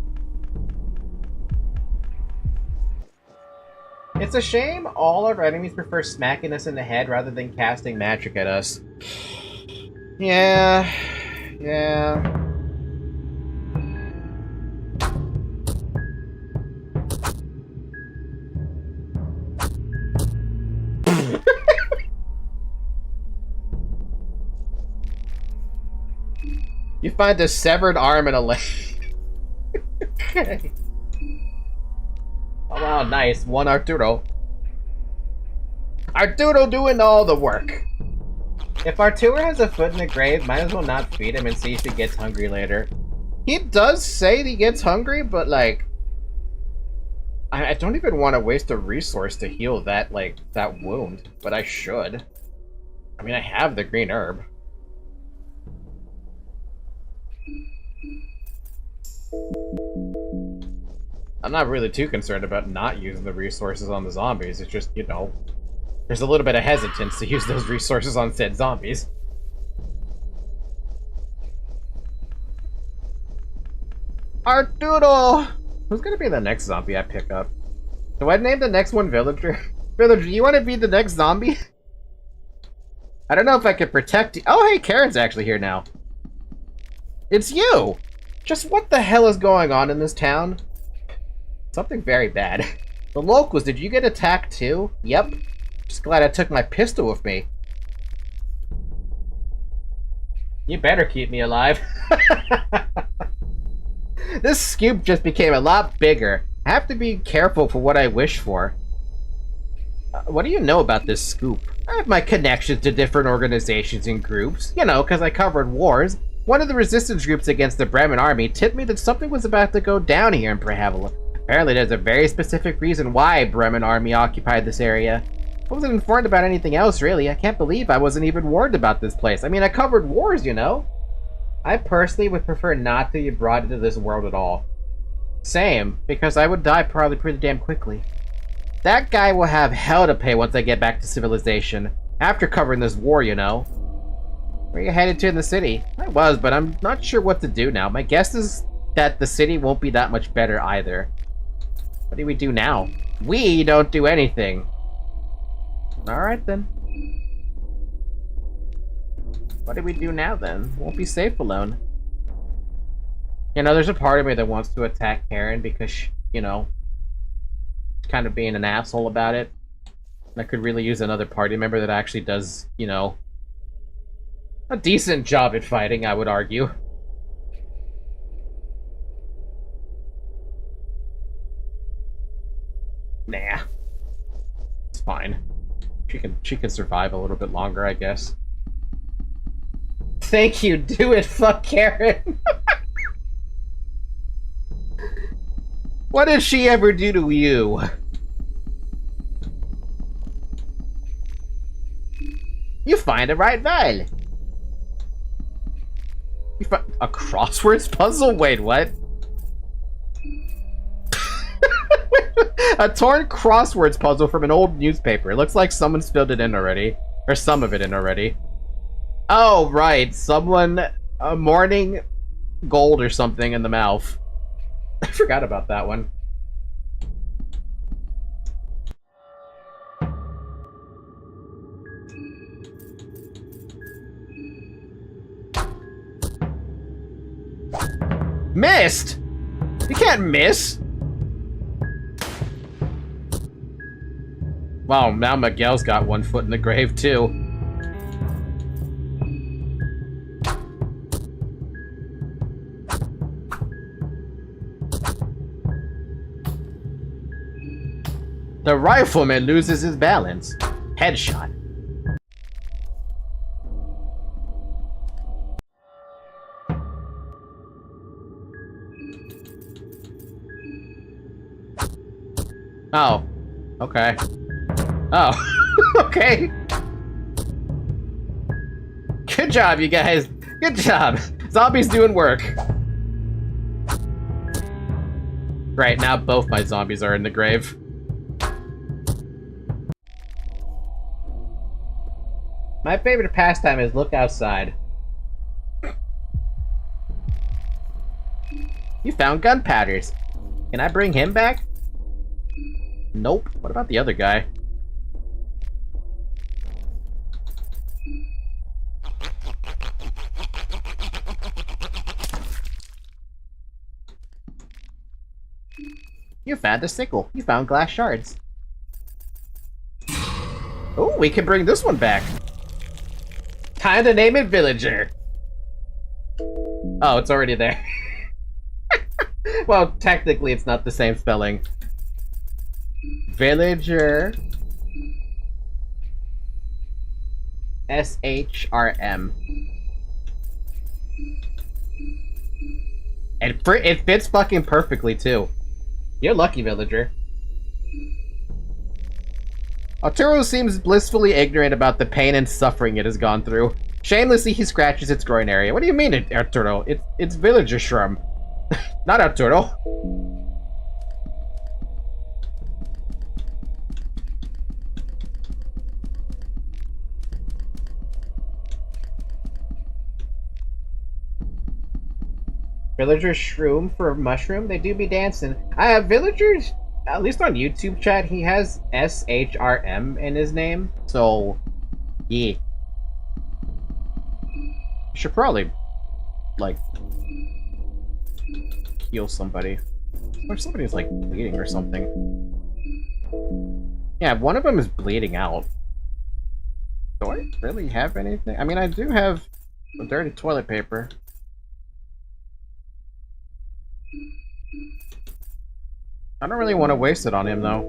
It's a shame all our enemies prefer smacking us in the head rather than casting magic at us. Yeah. Yeah. You find a severed arm and a leg. Okay. Oh wow, nice. One Arturo. Arturo doing all the work. If Arturo has a foot in the grave, might as well not feed him and see if he gets hungry later. He does say he gets hungry, but like... I don't even want to waste a resource to heal that, like, that wound. But I should. I mean, I have the green herb. I'm not really too concerned about not using the resources on the zombies. It's just, you know, there's a little bit of hesitance to use those resources on said zombies. Arturo! Who's gonna be the next zombie I pick up? Do I name the next one Villager? Villager, you want to be the next zombie? I don't know if I can protect you. Oh, hey, Karen's actually here now. It's you! Just what the hell is going on in this town? Something very bad. The locals, did you get attacked too? Yep. Just glad I took my pistol with me. You better keep me alive. This scoop just became a lot bigger. I have to be careful for what I wish for. What do you know about this scoop? I have my connections to different organizations and groups. You know, because I covered wars. One of the resistance groups against the Bremen army tipped me that something was about to go down here in Prehavela. Apparently there's a very specific reason why Bremen army occupied this area. I wasn't informed about anything else, really. I can't believe I wasn't even warned about this place. I mean, I covered wars, you know? I personally would prefer not to be brought into this world at all. Same, because I would die probably pretty damn quickly. That guy will have hell to pay once I get back to civilization. After covering this war, you know. Where are you headed to in the city? I was, but I'm not sure what to do now. My guess is that the city won't be that much better either. What do we do now? We don't do anything. Alright then. What do we do now then? Won't be safe alone. You know, there's a part of me that wants to attack Karen because, you know, kind of being an asshole about it. I could really use another party member that actually does, you know, a decent job at fighting, I would argue. Nah. It's fine. She can survive a little bit longer, I guess. Thank you, do it, fuck Karen! What did she ever do to you? You find the right vial. You find a crosswords puzzle? Wait, what? A torn crosswords puzzle from an old newspaper. It looks like someone's filled it in already. Or some of it in already. Oh, right. Someone... morning gold or something in the mouth. I forgot about that one. Missed? You can't miss! Wow, now Miguel's got one foot in the grave, too. The rifleman loses his balance. Headshot. Oh. Okay. Oh. Okay. Good job, you guys. Good job. Zombies doing work. Right, now both my zombies are in the grave. My favorite pastime is look outside. You found gunpowders. Can I bring him back? Nope. What about the other guy? You found a sickle. You found glass shards. Oh, we can bring this one back. Time to name it Villager. Oh, it's already there. Well, technically it's not the same spelling. Villager. SHRM. And it fits fucking perfectly too. You're lucky, Villager. Arturo seems blissfully ignorant about the pain and suffering it has gone through. Shamelessly, he scratches its groin area. What do you mean, Arturo? It's Villager Shrum. Not Arturo. Villager shroom for mushroom? They do be dancing. I have villagers, at least on YouTube chat, he has SHRM in his name. So, yeah. Should probably, like, heal somebody. Or somebody's, like, bleeding or something. Yeah, one of them is bleeding out. Do I really have anything? I mean, I do have a dirty toilet paper. I don't really want to waste it on him, though.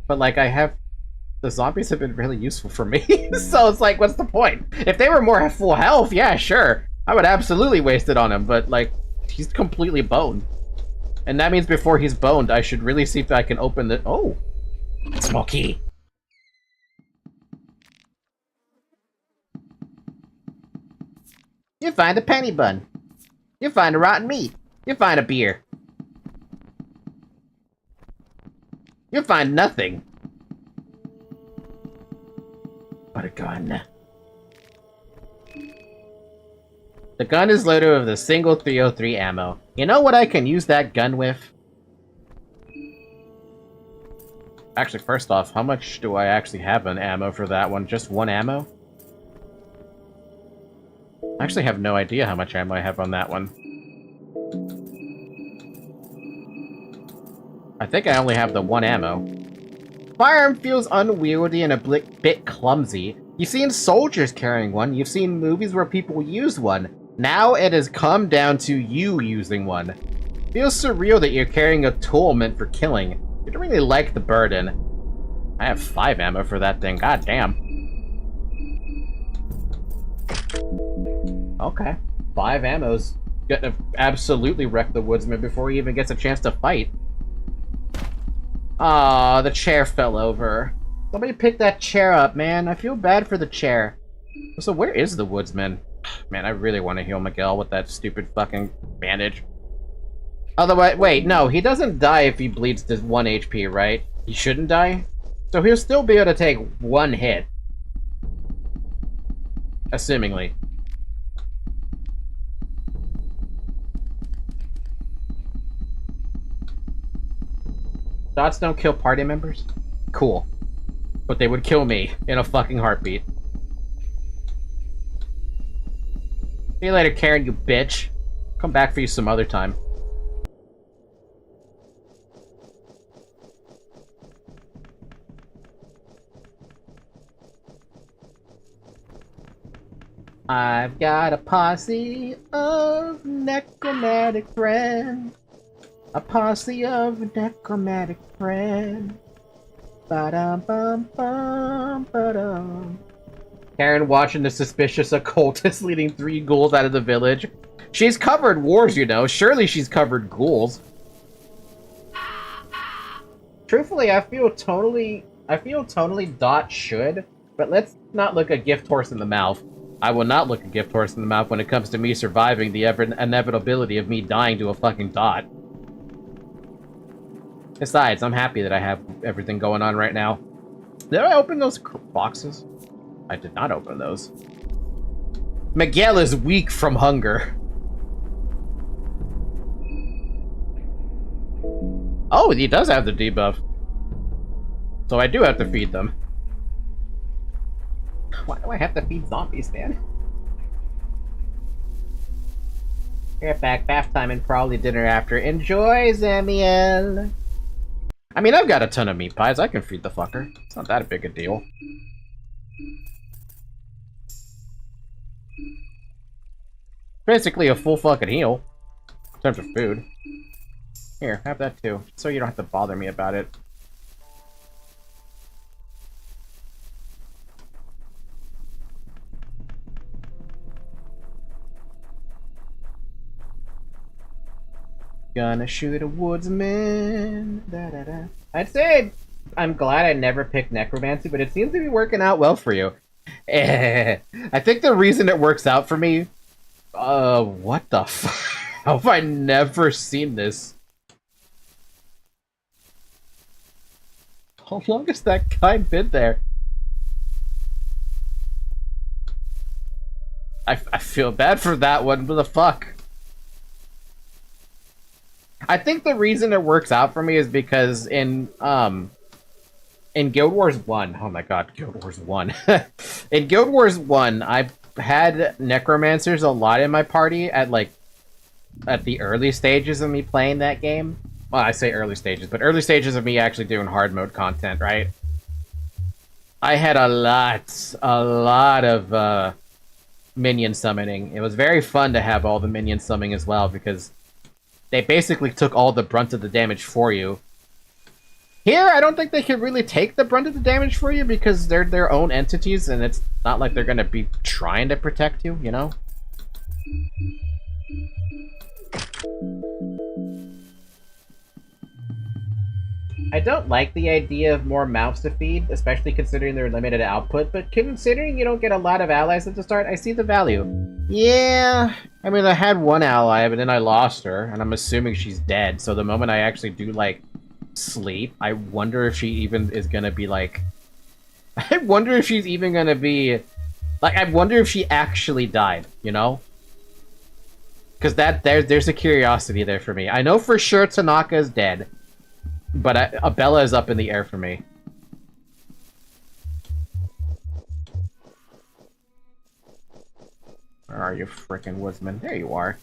But, like, the zombies have been really useful for me. So it's like, what's the point? If they were more full health, yeah, sure. I would absolutely waste it on him, but, like, he's completely boned. And that means before he's boned, I should really see if I can open the... Oh! Small key! You find a penny bun. You find a rotten meat. You find a beer. You find nothing. But a gun. The gun is loaded with a single 303 ammo. You know what I can use that gun with? Actually, first off, how much do I actually have in ammo for that one? Just one ammo? I actually have no idea how much ammo I have on that one. I think I only have the one ammo. Firearm feels unwieldy and a bit clumsy. You've seen soldiers carrying one, you've seen movies where people use one. Now it has come down to you using one. Feels surreal that you're carrying a tool meant for killing. You don't really like the burden. I have 5 ammo for that thing, god damn. Okay, 5 ammos. Gonna absolutely wreck the woodsman before he even gets a chance to fight. Aw, the chair fell over. Somebody pick that chair up, man. I feel bad for the chair. So where is the woodsman? Man, I really want to heal Miguel with that stupid fucking bandage. Otherwise, wait, no, he doesn't die if he bleeds to 1 HP, right? He shouldn't die? So he'll still be able to take 1 hit. Assumingly. Dots don't kill party members? Cool. But they would kill me in a fucking heartbeat. See you later, Karen, you bitch. Come back for you some other time. I've got a posse of necromantic friends. A posse of necromantic friends. Ba-dum bum bum ba-dum. Karen watching the suspicious occultist leading 3 ghouls out of the village. She's covered wars, you know. Surely she's covered ghouls. Truthfully, I feel totally Dot should, but let's not look a gift horse in the mouth. I will not look a gift horse in the mouth when it comes to me surviving the inevitability of me dying to a fucking Dot. Besides, I'm happy that I have everything going on right now. Did I open those boxes? I did not open those. Miguel is weak from hunger. Oh, he does have the debuff. So I do have to feed them. Why do I have to feed zombies, man? Get back, bath time and probably dinner after. Enjoy, Zamiel! I mean, I've got a ton of meat pies. I can feed the fucker. It's not that big a deal. Basically a full fucking heal. In terms of food. Here, have that too. So you don't have to bother me about it. Gonna shoot a woodsman. Da, da, da. I'd say I'm glad I never picked necromancy, but it seems to be working out well for you. I think the reason it works out for me... what the fuck? How have I never seen this? How long has that guy been there? I feel bad for that one. What the fuck? I think the reason it works out for me is because in Guild Wars 1, oh my god, Guild Wars 1. In Guild Wars 1, I had necromancers a lot in my party at the early stages of me playing that game. Well, I say early stages, but early stages of me actually doing hard mode content, right? I had a lot of minion summoning. It was very fun to have all the minion summoning as well, because they basically took all the brunt of the damage for you. Here, I don't think they can really take the brunt of the damage for you because they're their own entities, and it's not like they're gonna be trying to protect you, you know? I don't like the idea of more mouths to feed, especially considering their limited output, but considering you don't get a lot of allies at the start, I see the value. Yeah, I mean, I had one ally, but then I lost her, and I'm assuming she's dead, so the moment I actually do, sleep, I wonder if she even is gonna be, I wonder if she's even gonna be... I wonder if she actually died, you know? Because there's a curiosity there for me. I know for sure Tanaka is dead, but Abella is up in the air for me. Where are you, frickin' woodsman? There you are.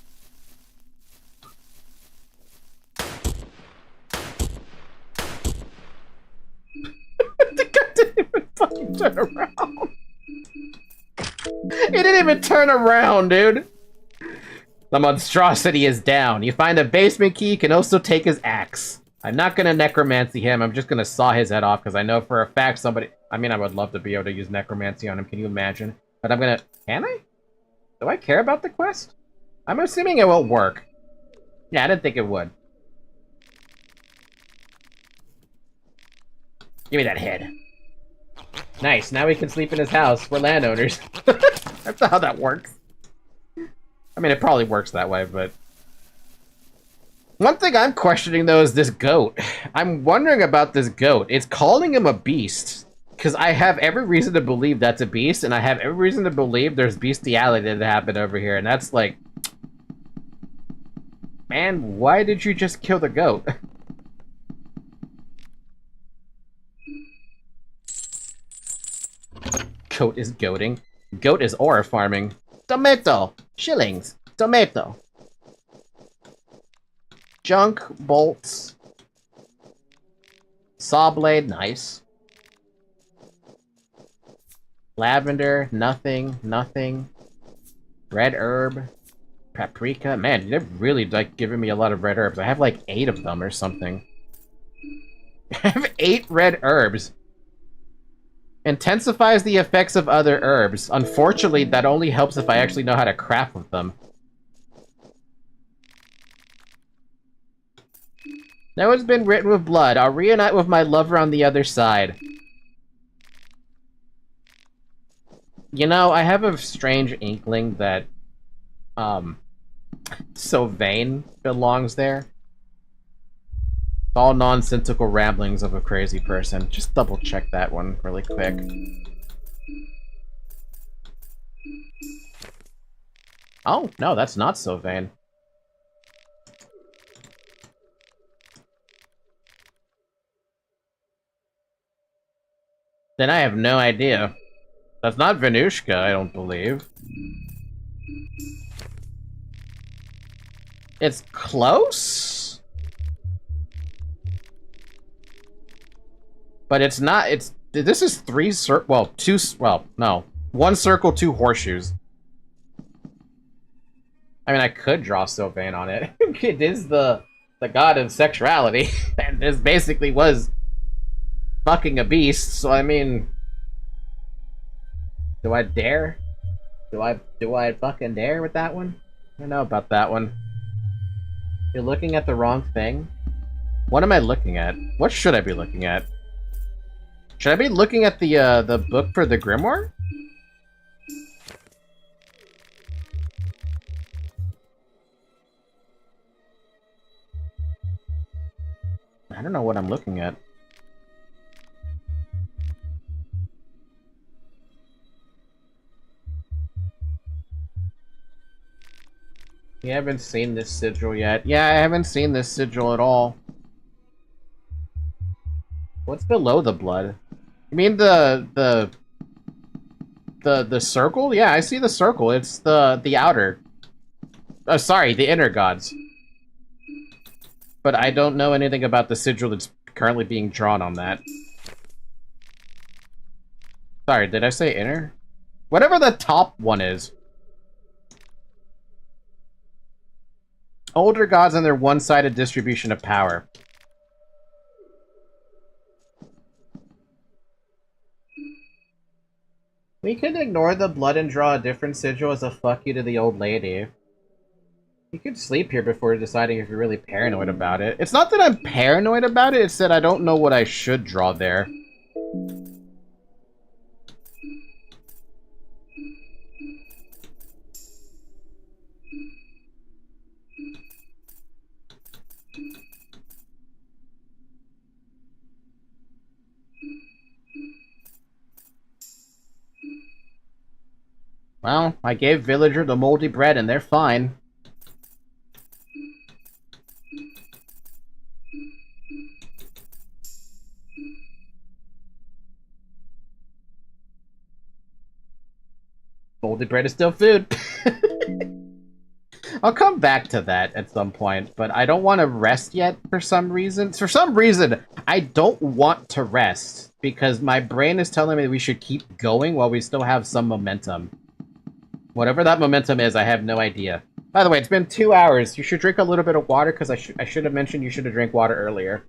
The guy didn't even fucking turn around. He didn't even turn around, dude. The monstrosity is down. You find a basement key, you can also take his axe. I'm not gonna necromancy him, I'm just gonna saw his head off, because I know for a fact somebody... I mean, I would love to be able to use necromancy on him, can you imagine? But I'm gonna... Can I? Do I care about the quest? I'm assuming it won't work. Yeah, I didn't think it would. Give me that head. Nice, now we can sleep in his house. We're landowners. That's not how that works. I mean, it probably works that way, but... One thing I'm questioning, though, is this goat. I'm wondering about this goat. It's calling him a beast. Because I have every reason to believe that's a beast, and I have every reason to believe there's bestiality that happened over here, and that's like... Man, why did you just kill the goat? Goat is goating. Goat is ore farming. Tomato! Shillings! Tomato! Junk, bolts. Saw blade, nice. Lavender, nothing, nothing. Red herb. Paprika. Man, they're really, like, giving me a lot of red herbs. I have, like, 8 of them or something. I have 8 red herbs. Intensifies the effects of other herbs. Unfortunately, that only helps if I actually know how to craft with them. Now it's been written with blood. I'll reunite with my lover on the other side. You know, I have a strange inkling that, Sylvain belongs there. All nonsensical ramblings of a crazy person. Just double check that one really quick. Oh, no, that's not Sylvain. Then I have no idea. That's not Venushka, I don't believe. It's close? But it's not, this is 3 no. 1 circle, 2 horseshoes. I mean, I could draw Sylvain on it. It is the god of sexuality, and this basically was fucking a beast, so I mean... Do I dare? Do I fucking dare with that one? I don't know about that one. You're looking at the wrong thing? What am I looking at? What should I be looking at? Should I be looking at the book for the grimoire? I don't know what I'm looking at. You haven't seen this sigil yet. Yeah, I haven't seen this sigil at all. What's below the blood? You mean the circle? Yeah, I see the circle. It's the outer. Oh, sorry, the inner gods. But I don't know anything about the sigil that's currently being drawn on that. Sorry, did I say inner? Whatever the top one is. Older gods and their one-sided distribution of power. We could ignore the blood and draw a different sigil as a fuck you to the old lady. You could sleep here before deciding if you're really paranoid about it. It's not that I'm paranoid about it, it's that I don't know what I should draw there. Well, I gave Villager the moldy bread and they're fine. Moldy bread is still food. I'll come back to that at some point, but I don't want to rest yet for some reason. For some reason, I don't want to rest because my brain is telling me we should keep going while we still have some momentum. Whatever that momentum is, I have no idea. By the way, it's been 2 hours. You should drink a little bit of water, because I should have mentioned you should have drank water earlier.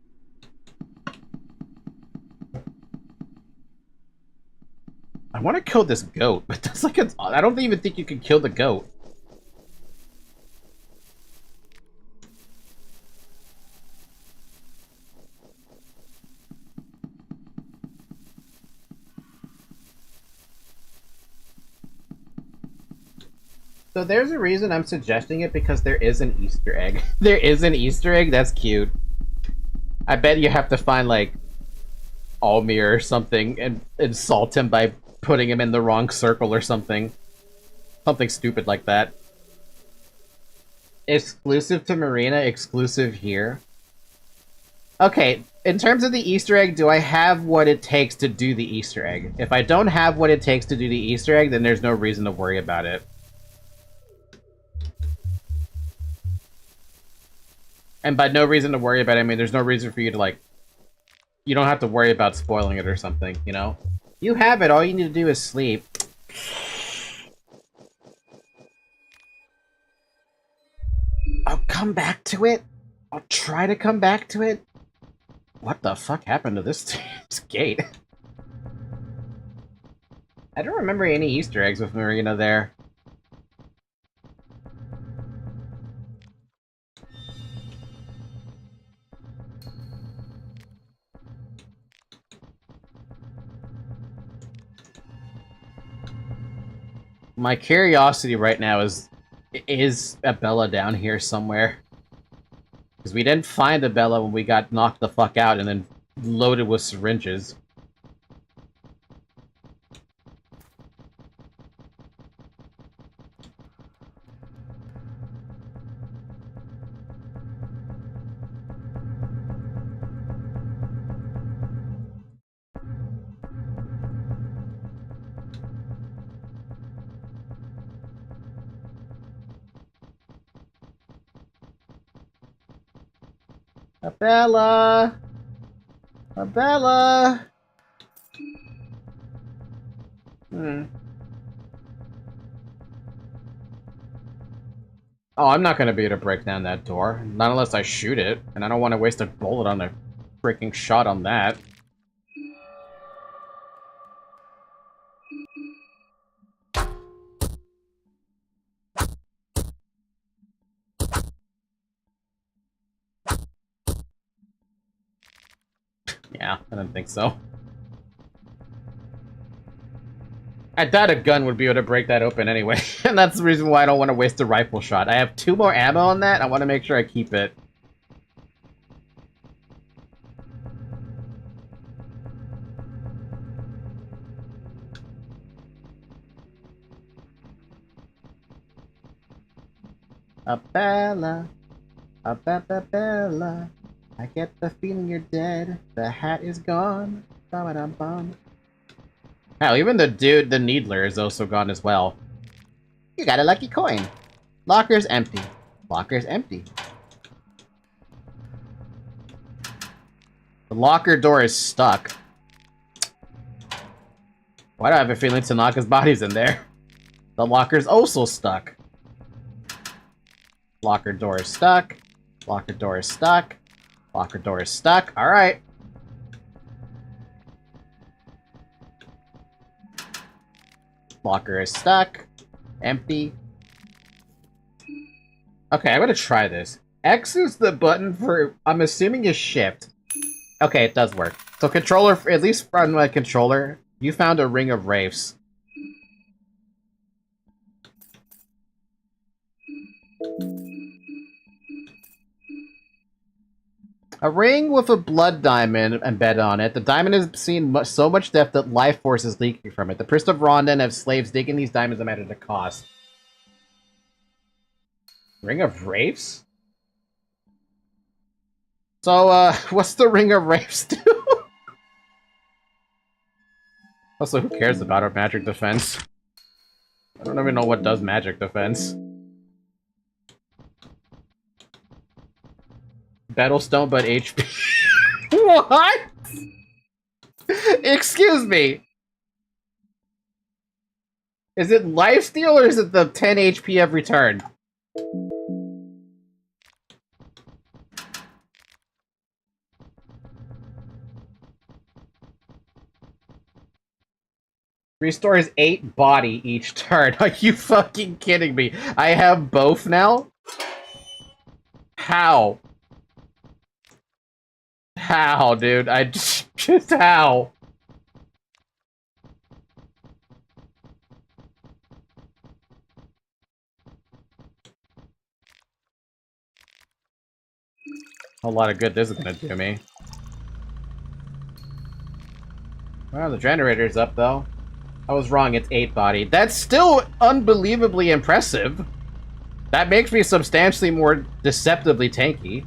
I want to kill this goat, but that's like I don't even think you can kill the goat. So there's a reason I'm suggesting it, because there is an Easter egg. There is an Easter egg? That's cute. I bet you have to find, like, Almir or something and insult him by putting him in the wrong circle or something. Something stupid like that. Exclusive to Marina, exclusive here. Okay, in terms of the Easter egg, do I have what it takes to do the Easter egg? If I don't have what it takes to do the Easter egg, then there's no reason to worry about it. And by no reason to worry about it, I mean there's no reason for you to, like... You don't have to worry about spoiling it or something, you know? You have it, all you need to do is sleep. I'll come back to it. I'll try to come back to it. What the fuck happened to this gate? I don't remember any Easter eggs with Marina there. My curiosity right now is Abella down here somewhere? Because we didn't find Abella when we got knocked the fuck out and then loaded with syringes. Abella! Abella! Oh, I'm not gonna be able to break down that door. Not unless I shoot it. And I don't want to waste a bullet on a freaking shot on that. Yeah, I don't think so. I doubt a gun would be able to break that open anyway, and that's the reason why I don't want to waste a rifle shot. I have 2 more ammo on that, I want to make sure I keep it. Abella, Abella, I get the feeling you're dead, the hat is gone, ba-ba-dum-bum. Hell, even the dude, the Needler, is also gone as well. You got a lucky coin. Locker's empty. Locker's empty. The locker door is stuck. Why do I have a feeling Tanaka's body's in there? The locker's also stuck. Locker door is stuck. Locker door is stuck. Locker door is stuck. Alright. Locker is stuck. Empty. Okay, I'm gonna try this. X is the button for, I'm assuming, is shift. Okay, it does work. So controller, at least from my controller, you found a ring of wraiths. A ring with a blood diamond embedded on it. The diamond has seen so much depth that life force is leaking from it. The priest of Rondon have slaves digging these diamonds no matter the cost. Ring of Wraiths? So, what's the Ring of Wraiths do? Also, who cares about our magic defense? I don't even know what does magic defense. Battlestone, but HP. What? Excuse me. Is it lifesteal or is it the 10 HP every turn? Restores 8 body each turn. Are you fucking kidding me? I have both now? How? How, dude? I just how? A lot of good this is gonna do me. Well, the generator's up, though. I was wrong, it's 8 body. That's still unbelievably impressive. That makes me substantially more deceptively tanky.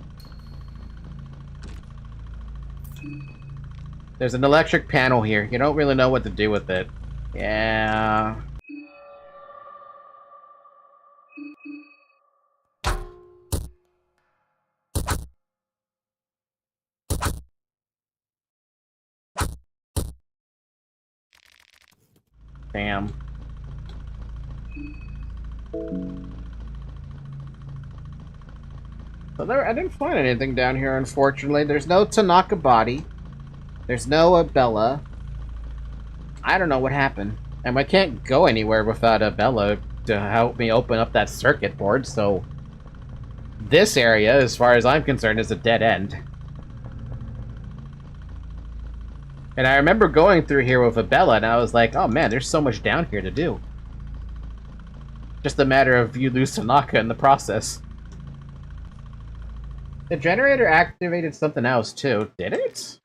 There's an electric panel here. You don't really know what to do with it. Yeah... Damn. So I didn't find anything down here, unfortunately. There's no Tanaka body. There's no Abella. I don't know what happened. And I can't go anywhere without Abella to help me open up that circuit board, so... This area, as far as I'm concerned, is a dead end. And I remember going through here with Abella, and I was like, oh man, there's so much down here to do. Just a matter of you lose Tanaka in the process. The generator activated something else, too. Did it?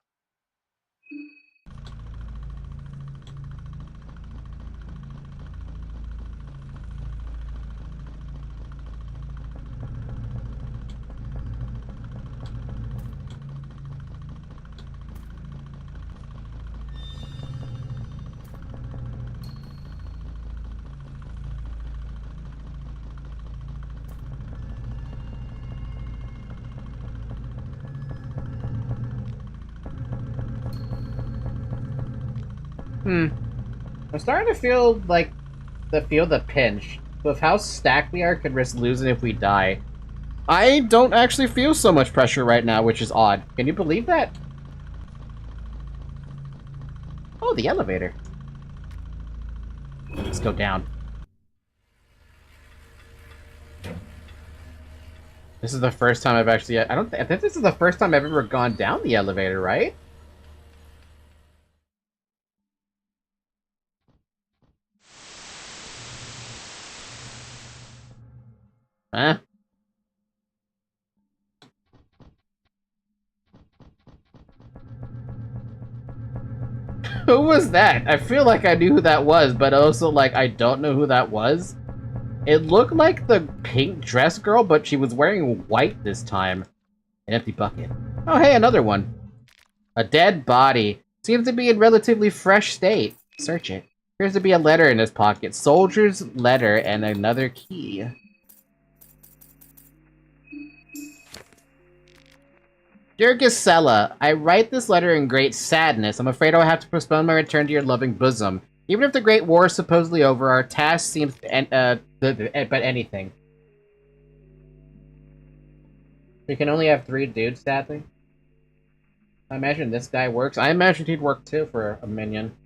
I'm starting to feel the pinch. With how stacked we are, could risk losing if we die. I don't actually feel so much pressure right now, which is odd. Can you believe that? Oh, the elevator. Let's go down. This is the first time I've actually... I think this is the first time I've ever gone down the elevator, right? Huh? Who was that? I feel like I knew who that was, but also, like, I don't know who that was. It looked like the pink dress girl, but she was wearing white this time. An empty bucket. Oh, hey, another one. A dead body. Seems to be in relatively fresh state. Search it. Appears to be a letter in his pocket. Soldier's letter and another key. Dear Gisela, I write this letter in great sadness. I'm afraid I'll have to postpone my return to your loving bosom. Even if the Great War is supposedly over, our task seems but anything. We can only have 3 dudes, sadly. I imagine this guy works. I imagine he'd work too for a minion.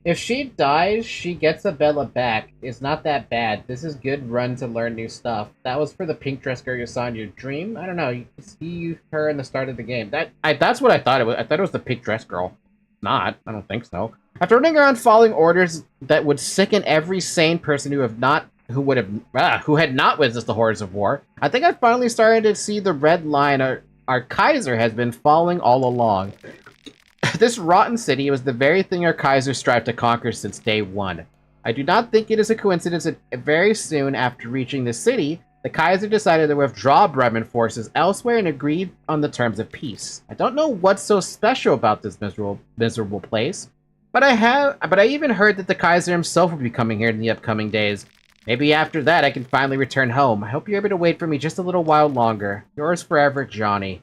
If she dies, she gets Abella back. It's not that bad. This is good run to learn new stuff. That was for the pink dress girl you saw in your dream? I don't know. You see her in the start of the game. That's what I thought it was. I thought it was the pink dress girl. Not. I don't think so. After running around following orders that would sicken every sane person who had not witnessed the horrors of war, I think I finally started to see the red line our Kaiser has been following all along. This rotten city was the very thing our Kaiser strived to conquer since day one. I do not think it is a coincidence that very soon after reaching the city, the Kaiser decided to withdraw Bremen forces elsewhere and agreed on the terms of peace. I don't know what's so special about this miserable place, but I even heard that the Kaiser himself will be coming here in the upcoming days. Maybe after that I can finally return home. I hope you're able to wait for me just a little while longer. Yours forever, Johnny.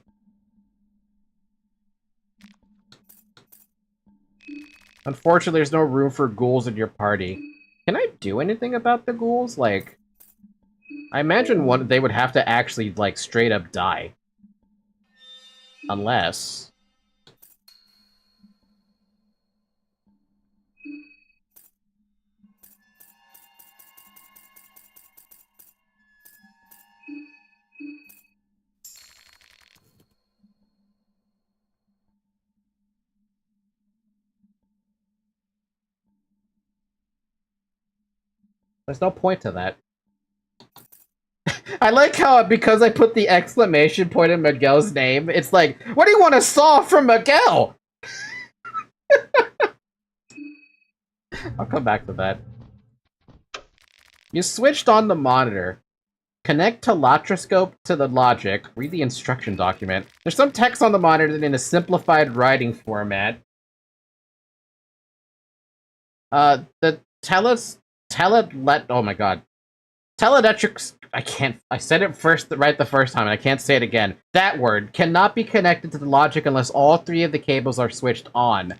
Unfortunately, there's no room for ghouls in your party. Can I do anything about the ghouls? Like, I imagine they would have to actually, like, straight up die. Unless... There's no point to that. I like how, because I put the exclamation point in Miguel's name, it's like, what do you want to solve from Miguel? I'll come back to that. You switched on the monitor. Connect Telatroscope to the logic. Read the instruction document. There's some text on the monitor in a simplified writing format. Oh my god. Teledetrics, I said it right the first time, and I can't say it again. That word cannot be connected to the logic unless all 3 of the cables are switched on.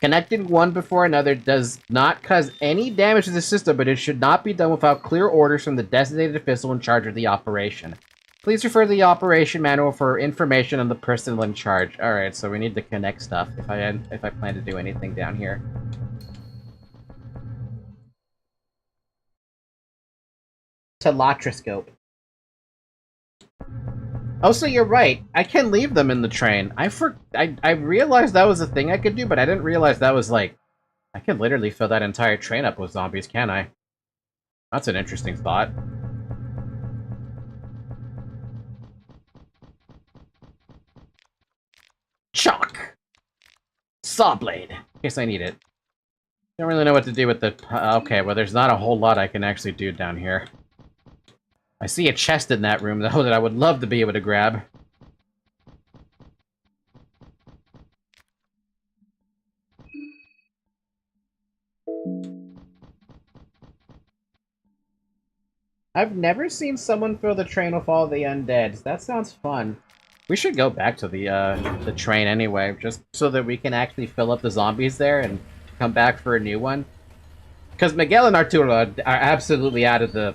Connecting one before another does not cause any damage to the system, but it should not be done without clear orders from the designated official in charge of the operation. Please refer to the operation manual for information on the person in charge. Alright, so we need to connect stuff if I plan to do anything down here. Telatroscope. Also, you're right. I can leave them in the train. I realized that was a thing I could do, but I didn't realize that was like... I could literally fill that entire train up with zombies, can I? That's an interesting thought. Chalk! Saw blade. In case I need it. Don't really know what to do with the... okay, well there's not a whole lot I can actually do down here. I see a chest in that room, though, that I would love to be able to grab. I've never seen someone fill the train with all the undeads. That sounds fun. We should go back to the train anyway, just so that we can actually fill up the zombies there and come back for a new one. Because Miguel and Arturo are absolutely out of the...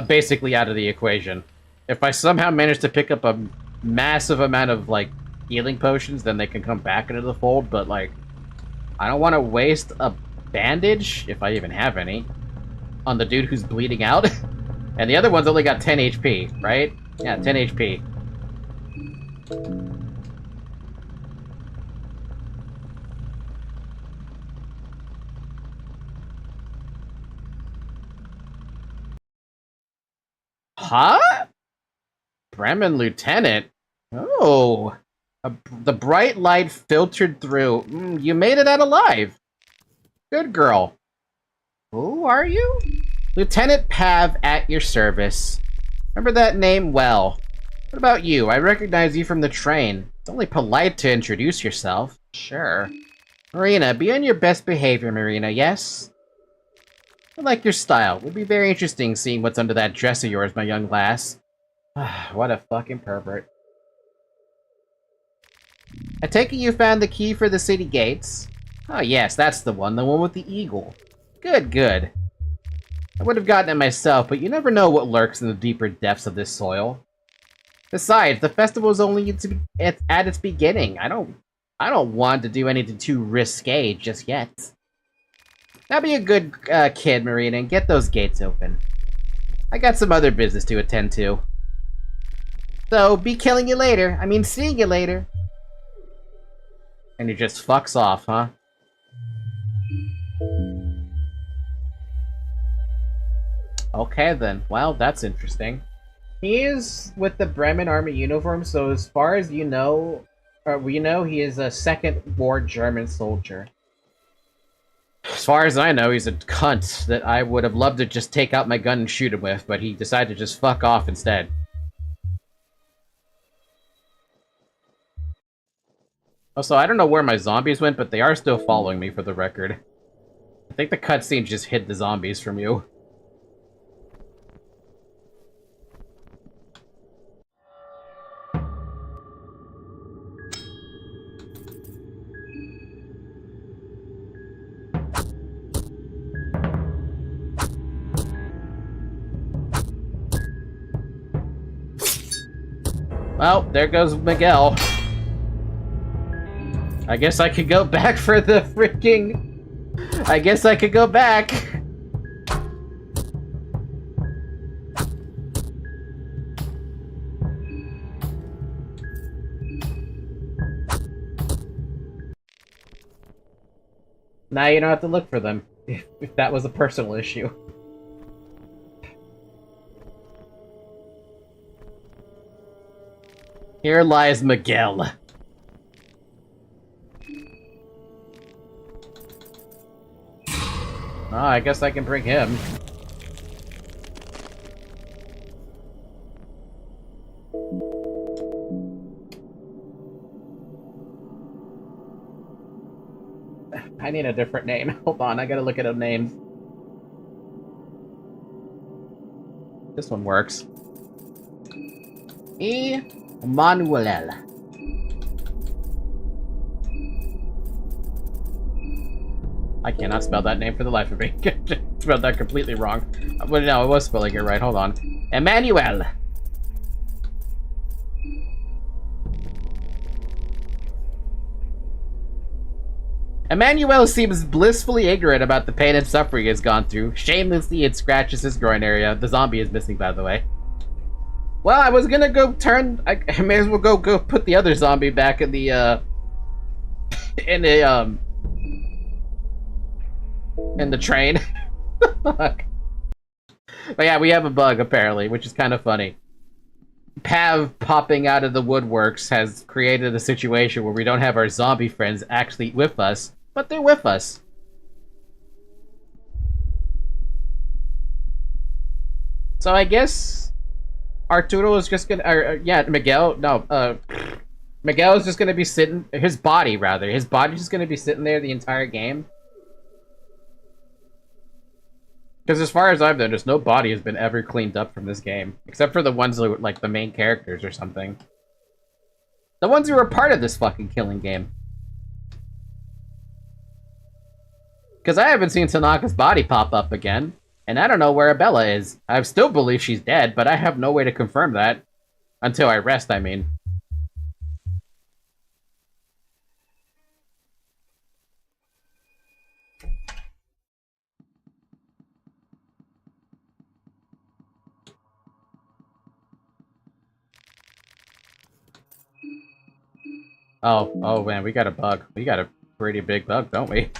basically out of the equation. If I somehow manage to pick up a massive amount of, like, healing potions, then they can come back into the fold, but, like, I don't want to waste a bandage, if I even have any, on the dude who's bleeding out. And the other one's only got 10 HP, right? Yeah, 10 HP. Huh? Bremen Lieutenant? Oh. The bright light filtered through. You made it out alive. Good girl. Who are you? Lieutenant Pav at your service. Remember that name well. What about you? I recognize you from the train. It's only polite to introduce yourself. Sure. Marina, be on your best behavior, Marina, yes? I like your style. It would be very interesting seeing what's under that dress of yours, my young lass. What a fucking pervert. I take it you found the key for the city gates? Oh yes, that's the one with the eagle. Good, good. I would have gotten it myself, but you never know what lurks in the deeper depths of this soil. Besides, the festival is only at its beginning. I don't want to do anything too risque just yet. Now be a good kid, Marina, and get those gates open. I got some other business to attend to. So, be killing you later. I mean, seeing you later. And he just fucks off, huh? Okay, then. Well, that's interesting. He is with the Bremen Army uniform, so as far as you know, he is a Second War German soldier. As far as I know, he's a cunt that I would have loved to just take out my gun and shoot him with, but he decided to just fuck off instead. Also, I don't know where my zombies went, but they are still following me, for the record. I think the cutscene just hid the zombies from you. Well, there goes Miguel. I guess I could go back for the freaking... I guess I could go back. Now you don't have to look for them, if that was a personal issue. Here lies Miguel. Oh, I guess I can bring him. I need a different name. Hold on, I gotta look at the names. This one works. Emmanuel. I cannot spell that name for the life of me. Spelled that completely wrong. But no, I was spelling it right. Hold on. Emmanuel. Emmanuel seems blissfully ignorant about the pain and suffering he has gone through. Shamelessly, it scratches his groin area. The zombie is missing, by the way. Well, I was gonna go turn... I may as well go put the other zombie back in the, in the train. Fuck. But yeah, we have a bug, apparently, which is kind of funny. Pav popping out of the woodworks has created a situation where we don't have our zombie friends actually with us, but they're with us. So I guess Arturo is just gonna, Miguel is just gonna be sitting, his body's just gonna be sitting there the entire game. Because as far as I've noticed, no body has been ever cleaned up from this game. Except for the ones that were, like, the main characters or something. The ones who were part of this fucking killing game. Because I haven't seen Tanaka's body pop up again. And I don't know where Abella is. I still believe she's dead, but I have no way to confirm that. Until I rest, I mean. Oh man, we got a bug. We got a pretty big bug, don't we?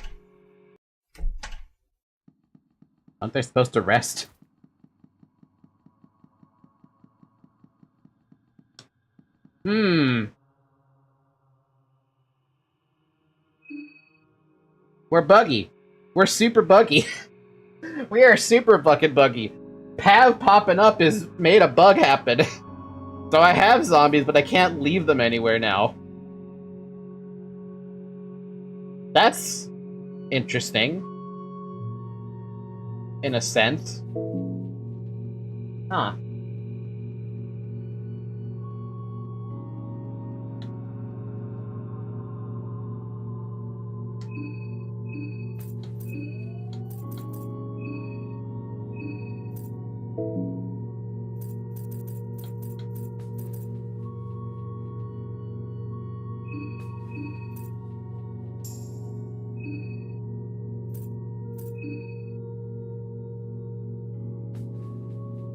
Aren't they supposed to rest? We're buggy. We're super buggy. We are super fucking buggy. Pav popping up is made a bug happen. So I have zombies, but I can't leave them anywhere now. That's interesting. In a sense. Huh.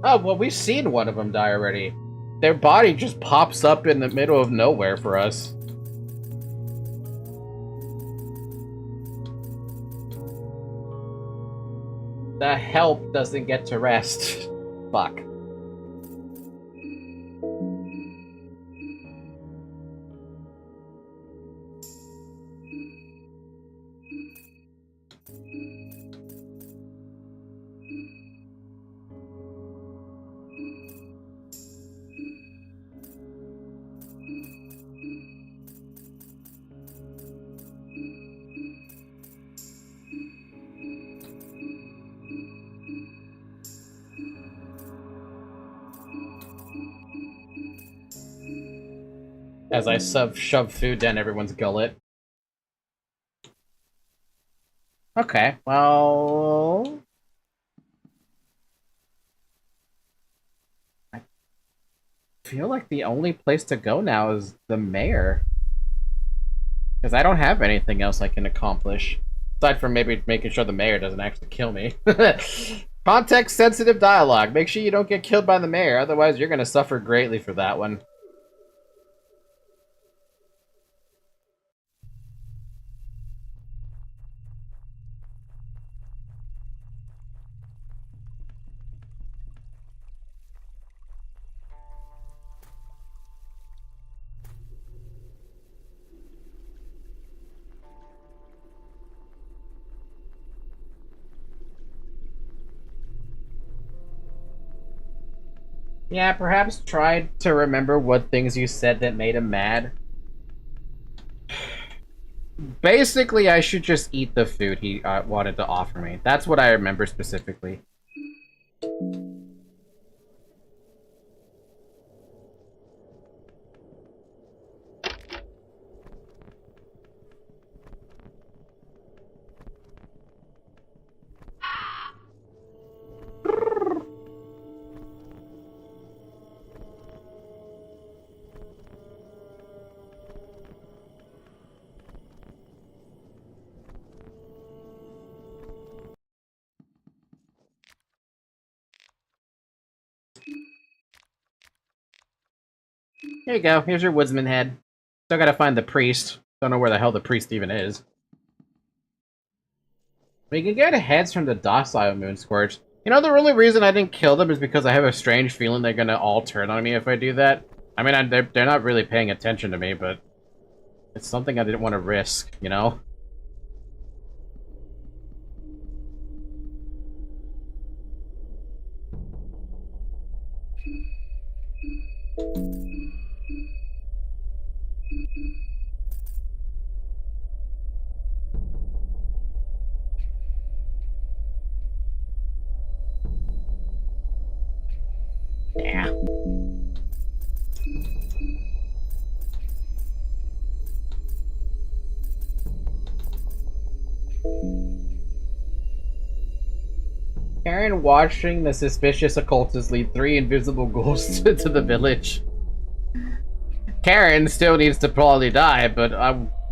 Oh, well, we've seen one of them die already. Their body just pops up in the middle of nowhere for us. The help doesn't get to rest. Fuck. As I shove food down everyone's gullet. Okay, well... I feel like the only place to go now is the mayor. Because I don't have anything else I can accomplish. Aside from maybe making sure the mayor doesn't actually kill me. Context-sensitive dialogue. Make sure you don't get killed by the mayor, otherwise you're gonna suffer greatly for that one. Yeah, perhaps try to remember what things you said that made him mad. Basically, I should just eat the food he wanted to offer me. That's what I remember specifically. Here you go. Here's your woodsman head. Still gotta find the priest. Don't know where the hell the priest even is. We can get heads from the docile moon scorch. You know, the only reason I didn't kill them is because I have a strange feeling they're gonna all turn on me if I do that. I mean, they're not really paying attention to me, but it's something I didn't want to risk, you know? Yeah. Karen watching the suspicious occultist lead 3 invisible ghouls to the village. Karen still needs to probably die, but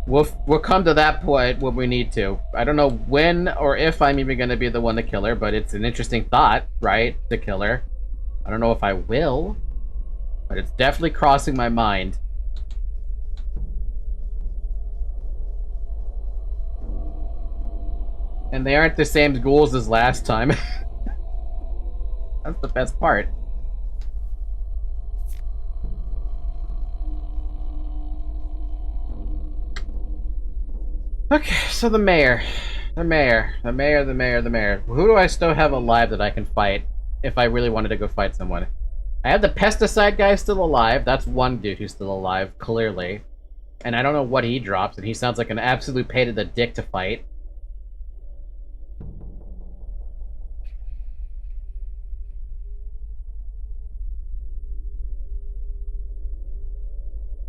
we'll come to that point when we need to. I don't know when or if I'm even going to be the one to kill her, but it's an interesting thought, right? To kill her. I don't know if I will, but it's definitely crossing my mind. And they aren't the same ghouls as last time. That's the best part. Okay, so the mayor. Who do I still have alive that I can fight if I really wanted to go fight someone? I have the pesticide guy still alive. That's one dude who's still alive, clearly. And I don't know what he drops, and he sounds like an absolute pain in the dick to fight.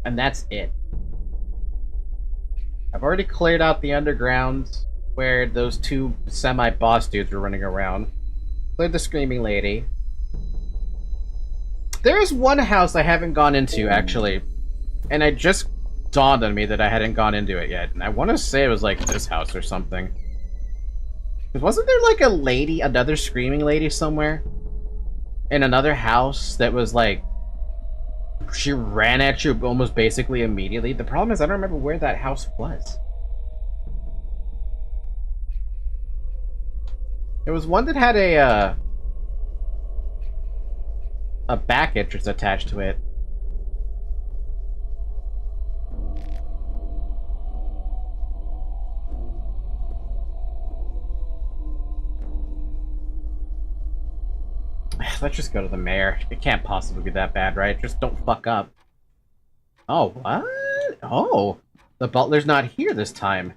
And that's it. I've already cleared out the underground where those 2 semi-boss dudes were running around. Cleared the screaming lady. There is one house I haven't gone into, actually. And it just dawned on me that I hadn't gone into it yet. And I want to say it was like this house or something. Because wasn't there like a lady, another screaming lady somewhere? In another house that was like... She ran at you almost basically immediately. The problem is I don't remember where that house was. There was one that had a back entrance attached to it. Let's just go to the mayor. It can't possibly be that bad, right? Just don't fuck up. Oh, what? Oh, the butler's not here this time.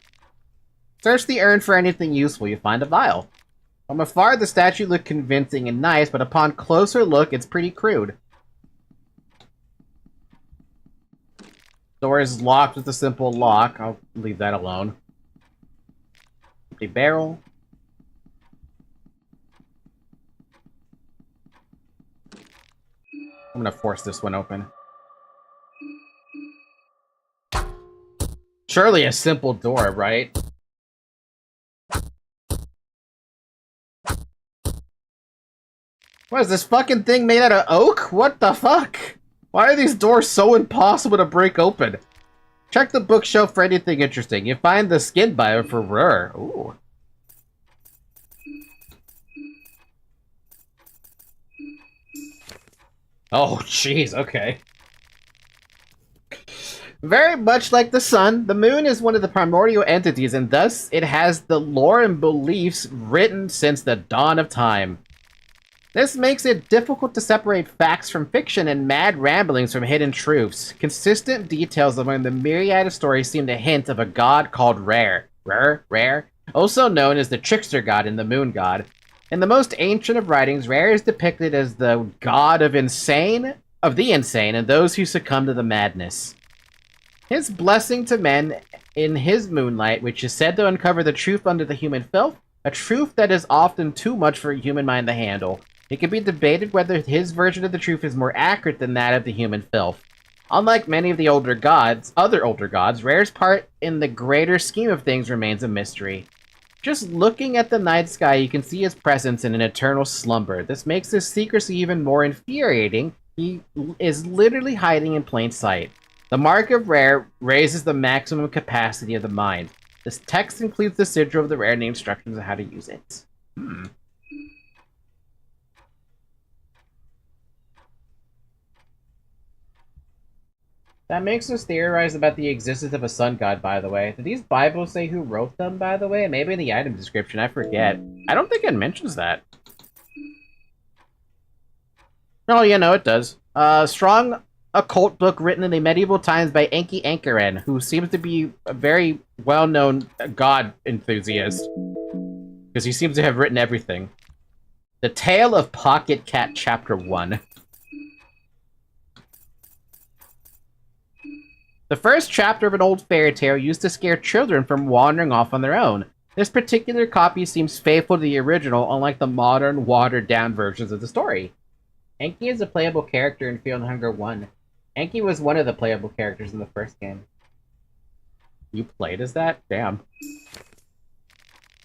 Search the urn for anything useful. You find a vial. From afar, the statue looked convincing and nice, but upon closer look, it's pretty crude. Door is locked with a simple lock. I'll leave that alone. Empty barrel. I'm gonna force this one open. Surely a simple door, right? What is this fucking thing made out of oak? What the fuck? Why are these doors so impossible to break open? Check the bookshelf for anything interesting. You find the skin bio for rare. Ooh. Oh, jeez, okay. Very much like the sun, the moon is one of the primordial entities, and thus it has the lore and beliefs written since the dawn of time. This makes it difficult to separate facts from fiction and mad ramblings from hidden truths. Consistent details among the myriad of stories seem to hint of a god called Rare. Rare? Also known as the trickster god and the moon god. In the most ancient of writings, Rare is depicted as the god of the insane, and those who succumb to the madness. His blessing to men in his moonlight, which is said to uncover the truth under the human filth, a truth that is often too much for a human mind to handle. It can be debated whether his version of the truth is more accurate than that of the human filth. Unlike many of the other older gods, Rare's part in the greater scheme of things remains a mystery. Just looking at the night sky, you can see his presence in an eternal slumber. This makes his secrecy even more infuriating He is literally hiding in plain sight. The mark of rare raises the maximum capacity of the mind. This text includes the sigil of the rare and the instructions on how to use it. That makes us theorize about the existence of a sun god, by the way. Did these Bibles say who wrote them, by the way? Maybe in the item description, I forget. I don't think it mentions that. Oh, yeah, no, it does. Strong occult book written in the medieval times by Enki Ankaran, who seems to be a very well-known god enthusiast. Because he seems to have written everything. The Tale of Pocket Cat, Chapter 1. The first chapter of an old fairy tale used to scare children from wandering off on their own. This particular copy seems faithful to the original, unlike the modern, watered-down versions of the story. Enki is a playable character in Fear and Hunger 1. Enki was one of the playable characters in the first game. You played as that? Damn.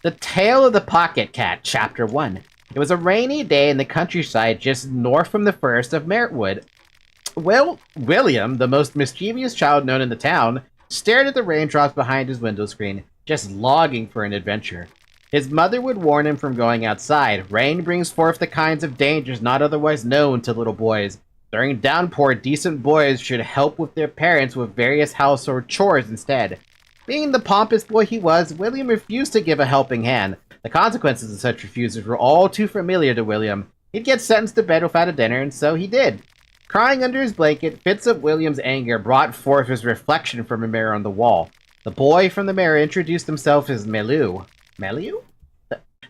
The Tale of the Pocket Cat, Chapter 1. It was a rainy day in the countryside just north from the Forest of Merrittwood. Well, William, the most mischievous child known in the town, stared at the raindrops behind his window screen, just longing for an adventure. His mother would warn him from going outside. Rain brings forth the kinds of dangers not otherwise known to little boys. During downpour, decent boys should help with their parents with various household chores instead. Being the pompous boy he was, William refused to give a helping hand. The consequences of such refusals were all too familiar to William. He'd get sentenced to bed without a dinner, and so he did. Crying under his blanket, fits of William's anger brought forth his reflection from a mirror on the wall. The boy from the mirror introduced himself as Melu. Melu?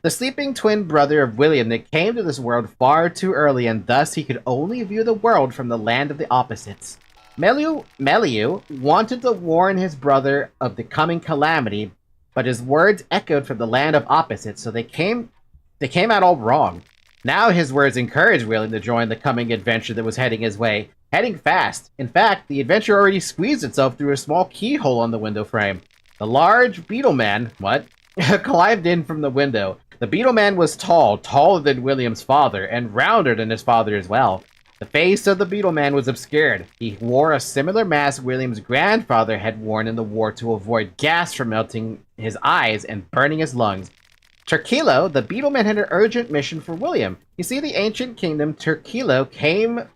The sleeping twin brother of William that came to this world far too early, and thus he could only view the world from the land of the opposites. Melu wanted to warn his brother of the coming calamity, but his words echoed from the land of opposites, so they came out all wrong. Now his words encouraged William to join the coming adventure that was heading his way, heading fast. In fact, the adventure already squeezed itself through a small keyhole on the window frame. The large beetle man, climbed in from the window. The beetle man was tall, taller than William's father, and rounder than his father as well. The face of the beetle man was obscured. He wore a similar mask William's grandfather had worn in the war to avoid gas from melting his eyes and burning his lungs. Turkilo, the Beetleman, had an urgent mission for William. You see, the ancient kingdom Turkilo came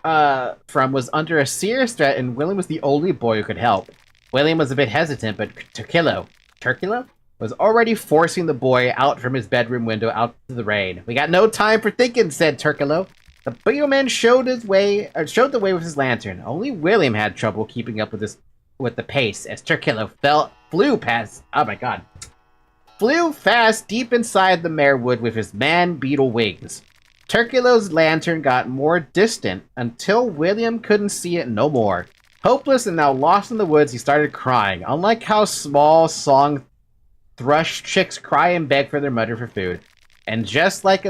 from was under a serious threat, and William was the only boy who could help. William was a bit hesitant, but Turkilo was already forcing the boy out from his bedroom window out to the rain. "We got no time for thinking," said Turkilo. The Beetleman showed the way with his lantern. Only William had trouble keeping up with the pace as Turkilo flew fast deep inside the Merwood with his man-beetle wings. Turkulo's lantern got more distant until William couldn't see it no more. Hopeless and now lost in the woods, he started crying. Unlike how small song thrush chicks cry and beg for their mother for food. And just like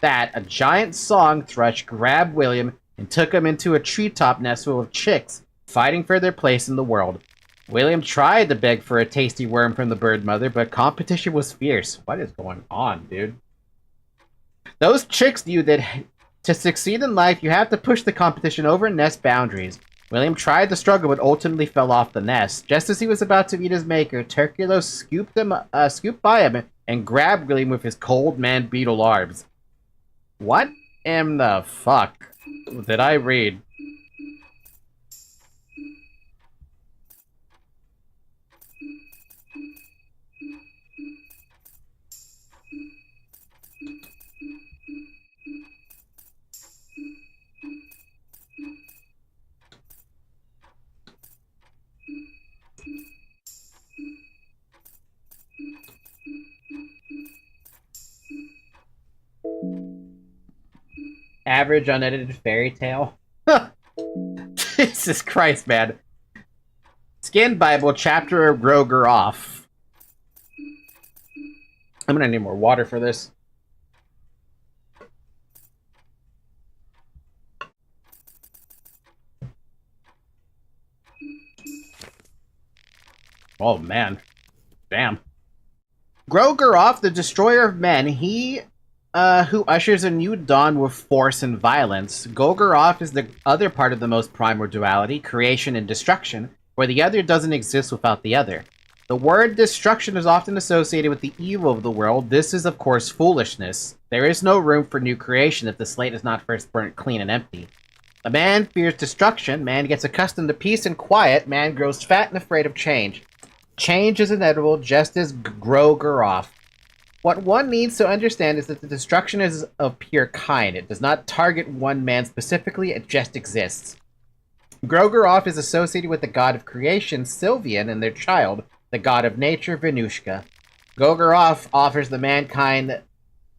that, a giant song thrush grabbed William and took him into a treetop nest full of chicks, fighting for their place in the world. William tried to beg for a tasty worm from the bird mother, but competition was fierce. What is going on, dude? Those chicks knew that to succeed in life, you have to push the competition over nest boundaries. William tried to struggle, but ultimately fell off the nest. Just as he was about to meet his maker, Turkulo scooped by him and grabbed William with his cold man-beetle arms. What in the fuck did I read? Average unedited fairy tale. Jesus Christ, man. Skin Bible, chapter of Groger off. I'm gonna need more water for this. Oh man. Damn. Groger off, the destroyer of men, he who ushers a new dawn with force and violence. Golgoroth is the other part of the most primal duality, creation and destruction, where the other doesn't exist without the other. The word destruction is often associated with the evil of the world. This is, of course, foolishness. There is no room for new creation if the slate is not first burnt clean and empty. A man fears destruction, man gets accustomed to peace and quiet, man grows fat and afraid of change. Change is inevitable, just as Golgoroth. What one needs to understand is that the destruction is of pure kind. It does not target one man specifically, it just exists. Golgoroth is associated with the god of creation, Sylvian, and their child, the god of nature, Venushka. Golgoroth offers the mankind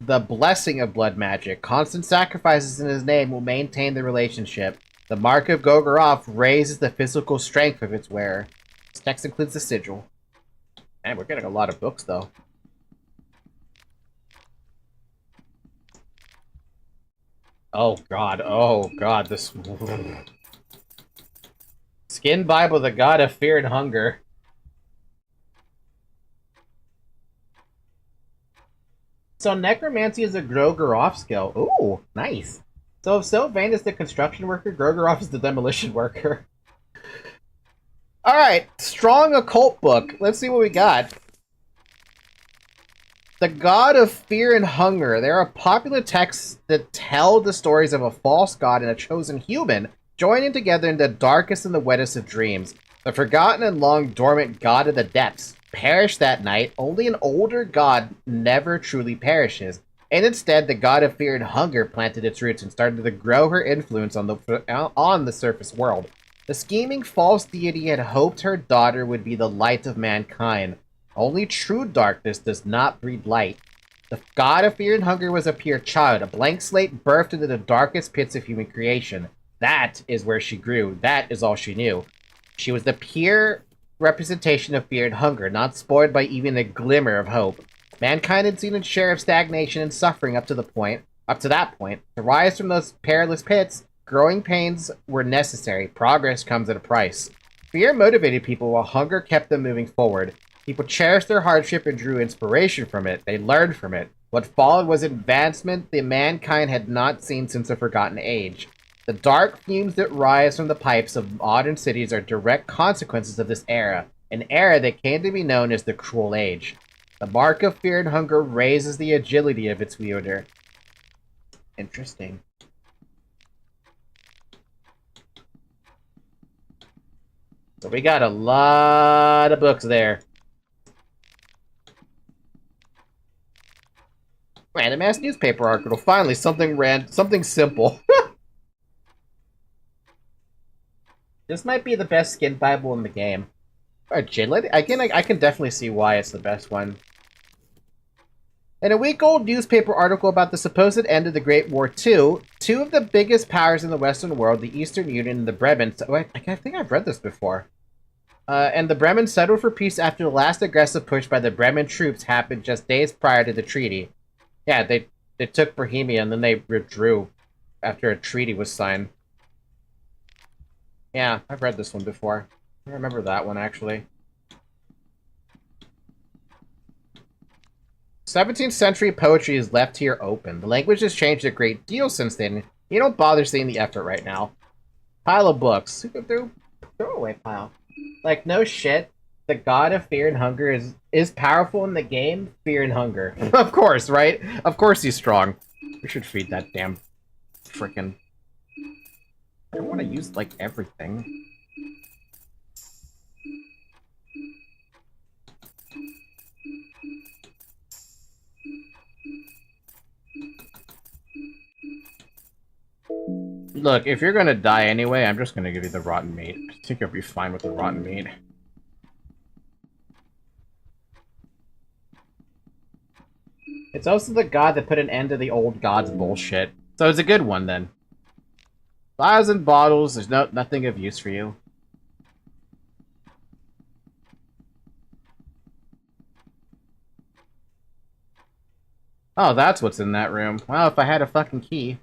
the blessing of blood magic. Constant sacrifices in his name will maintain the relationship. The mark of Golgoroth raises the physical strength of its wearer. This text includes the sigil. Man, we're getting a lot of books, though. Oh god, this... Skin Bible, the god of fear and hunger. So necromancy is a Golgoroth skill. Ooh, nice. So if Sylvain is the construction worker, Golgoroth is the demolition worker. Alright, strong occult book. Let's see what we got. The god of fear and hunger. There are popular texts that tell the stories of a false god and a chosen human joining together in the darkest and the wettest of dreams. The forgotten and long dormant god of the depths perished that night. Only an older god never truly perishes. And instead, the god of fear and hunger planted its roots and started to grow her influence on the surface world. The scheming false deity had hoped her daughter would be the light of mankind. Only true darkness does not breed light. The god of fear and hunger was a pure child, a blank slate birthed into the darkest pits of human creation. That is where she grew. That is all she knew. She was the pure representation of fear and hunger, not spoiled by even a glimmer of hope. Mankind had seen its share of stagnation and suffering up to that point. To rise from those perilous pits, growing pains were necessary. Progress comes at a price. Fear motivated people while hunger kept them moving forward. People cherished their hardship and drew inspiration from it. They learned from it. What followed was advancement that mankind had not seen since the Forgotten Age. The dark fumes that rise from the pipes of modern cities are direct consequences of this era, an era that came to be known as the Cruel Age. The mark of fear and hunger raises the agility of its wielder. Interesting. So we got a lot of books there. Random ass newspaper article. Finally, something simple. This might be the best skin Bible in the game. Agility? I can definitely see why it's the best one. In a week-old newspaper article about the supposed end of the Great War II, two of the biggest powers in the Western world, the Eastern Union and the Bremen... Wait, I think I've read this before. And the Bremen settled for peace after the last aggressive push by the Bremen troops happened just days prior to the treaty. Yeah, they took Bohemia and then they withdrew after a treaty was signed. Yeah, I've read this one before. I remember that one, actually. 17th century poetry is left here open. The language has changed a great deal since then. You don't bother seeing the effort right now. Pile of books. Throw away pile. Like, no shit. The god of fear and hunger is powerful in the game. Fear and hunger. Of course, right? Of course he's strong. We should feed that damn frickin'... I don't want to use, like, everything. Look, if you're gonna die anyway, I'm just gonna give you the rotten meat. I think you'll be fine with the rotten meat. It's also the god that put an end to the old god's bullshit. So it's a good one, then. 1,000 bottles, there's nothing of use for you. Oh, that's what's in that room. Well, if I had a fucking key.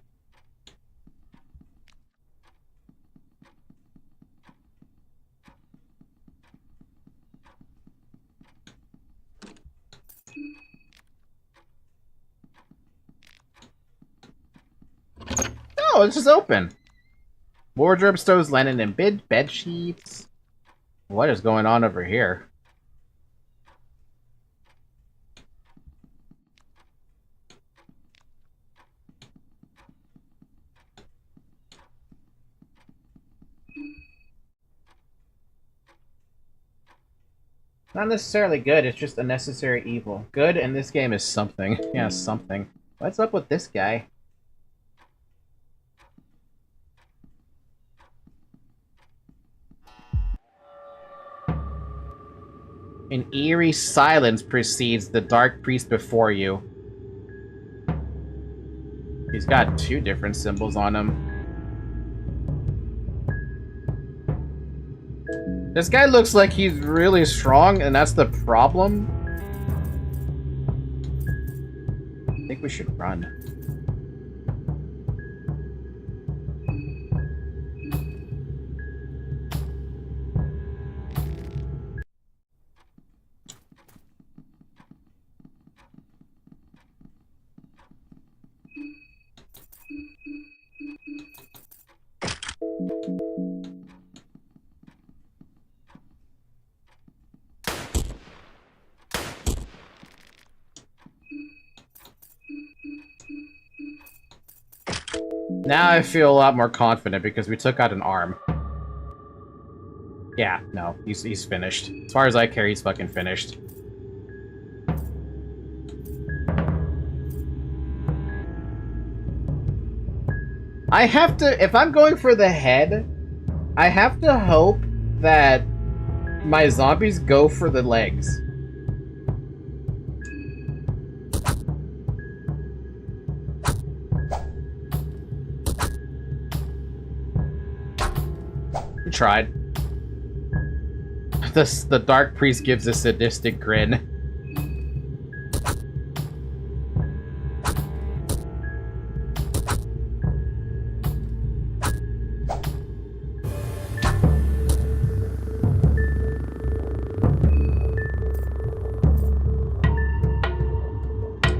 Oh, it's just open. Wardrobe stores linen and bed sheets. What is going on over here? Not necessarily good, it's just a necessary evil. Good in this game is something. Yeah, something. What's up with this guy? An eerie silence precedes the dark priest before you. He's got 2 different symbols on him. This guy looks like he's really strong, and that's the problem. I think we should run. Now I feel a lot more confident because we took out an arm. Yeah, no, he's finished. As far as I care, he's fucking finished. I have to, if I'm going for the head, I have to hope that my zombies go for the legs. We tried. The Dark Priest gives a sadistic grin.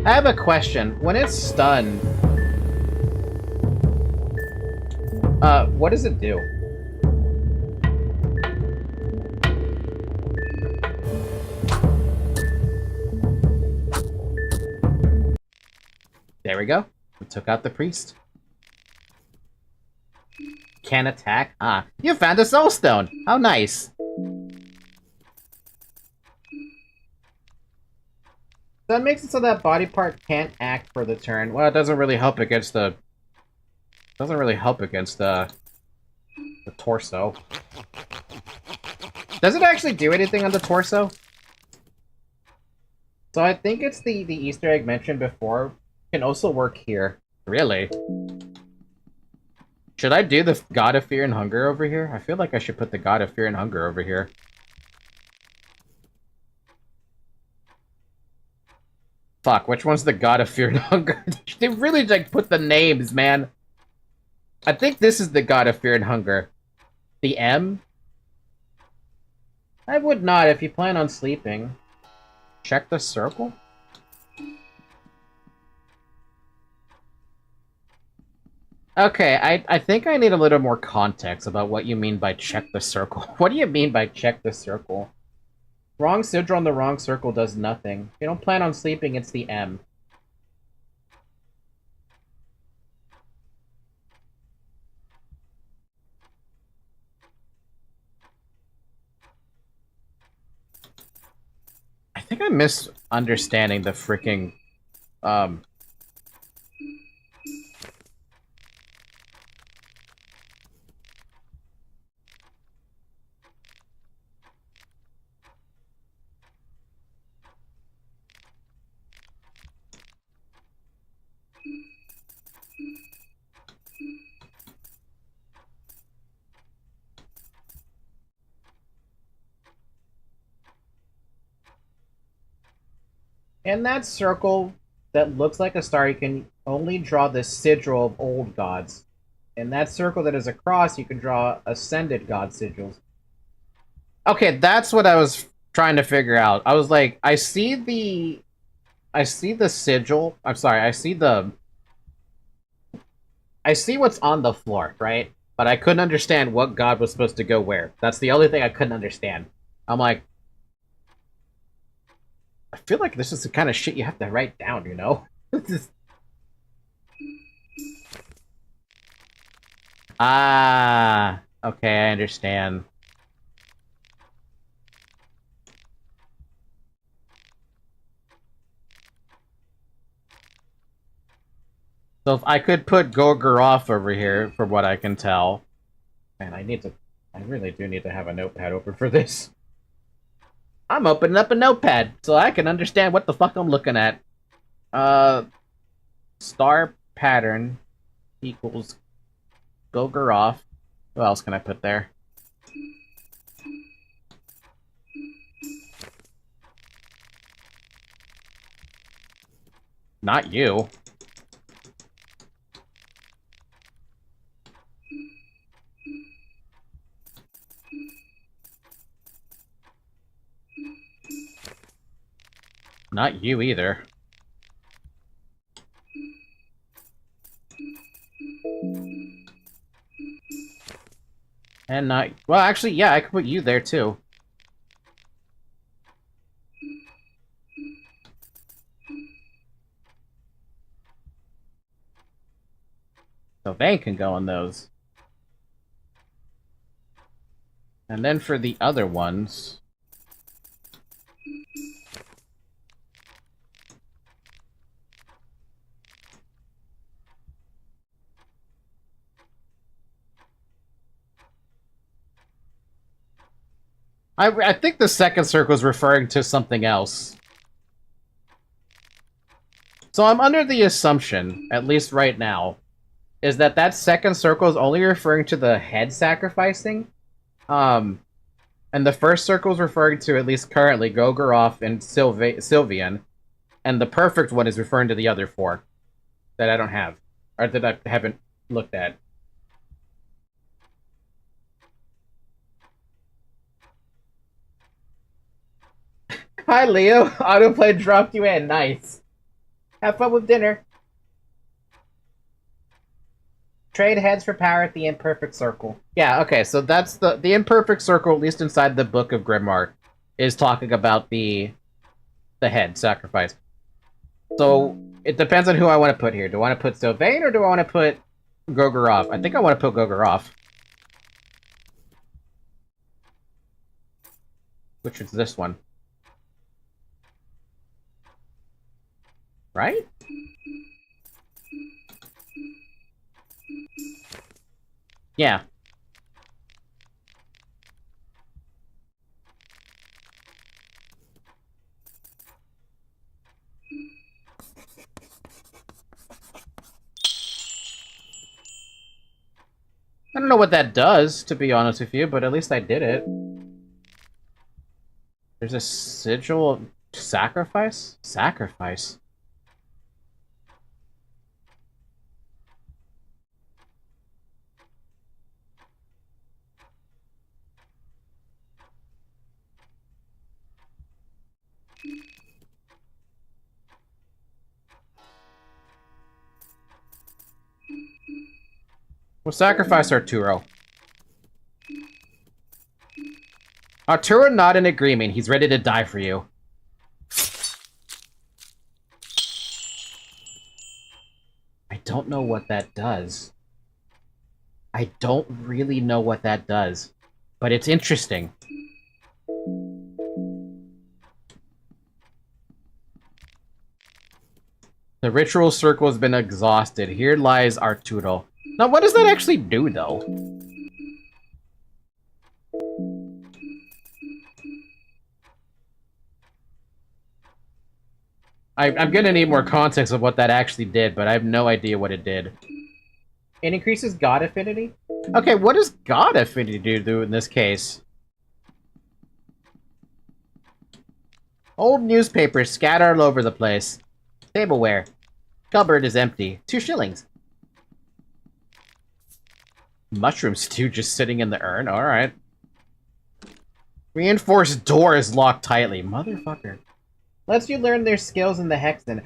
I have a question. When it's stunned, what does it do? There we go. We took out the priest. Can't attack? Ah, you found a soul stone! How nice! That makes it so that body part can't act for the turn. Well, it doesn't really help against the... Doesn't really help against the torso. Does it actually do anything on the torso? So I think it's the Easter egg mentioned before. Can also work here. Really? Should I do the God of Fear and Hunger over here? I feel like I should put the God of Fear and Hunger over here. Fuck, which one's the God of Fear and Hunger? They really, like, put the names, man. I think this is the God of Fear and Hunger. The M? I would not if you plan on sleeping. Check the circle? Okay, I think I need a little more context about what you mean by check the circle. What do you mean by check the circle? Wrong sigil on the wrong circle does nothing. If you don't plan on sleeping, it's the M. I think I'm misunderstanding the freaking, in that circle that looks like a star, you can only draw the sigil of old gods. In that circle that is a cross, you can draw ascended god sigils. Okay, that's what I was trying to figure out. I was like, I see the sigil. I'm sorry, I see I see what's on the floor, right? But I couldn't understand what god was supposed to go where. That's the only thing I couldn't understand. I'm like, I feel like this is the kind of shit you have to write down, you know? Ah, okay, I understand. So if I could put Gogoroth over here, from what I can tell. Man, I really do need to have a notepad open for this. I'm opening up a notepad, so I can understand what the fuck I'm looking at. Star pattern equals Gogoroth. What else can I put there? Not you. Not you either. And not... Well, actually, yeah, I could put you there, too. So they can go on those. And then for the other ones... I think the second circle is referring to something else. So I'm under the assumption, at least right now, is that that second circle is only referring to the head sacrificing. And the first circle is referring to, at least currently, Gogoroth and Sylvian. And the perfect one is referring to the other four that I don't have. Or that I haven't looked at. Hi, Leo. Autoplay dropped you in. Nice. Have fun with dinner. Trade heads for power at the imperfect circle. Yeah, okay, so that's the imperfect circle, at least inside the Book of Grimoire, is talking about the head sacrifice. So it depends on who I want to put here. Do I want to put Sylvain or do I want to put Gogoroth? I think I want to put Gogoroth. Which is this one. Right? Yeah. I don't know what that does, to be honest with you, but at least I did it. There's a sigil of sacrifice? Sacrifice? We'll sacrifice Arturo. Arturo not in agreement. He's ready to die for you. I don't know what that does. I don't really know what that does. But it's interesting. The ritual circle has been exhausted. Here lies Arturo. Now, what does that actually do, though? I'm gonna need more context of what that actually did, but I have no idea what it did. It increases God affinity? Okay, what does God affinity do in this case? Old newspapers scattered all over the place. Tableware. Cupboard is empty. 2 shillings. Mushroom stew just sitting in the urn? Alright. Reinforced door is locked tightly. Motherfucker. Lets you learn their skills in the Hexen.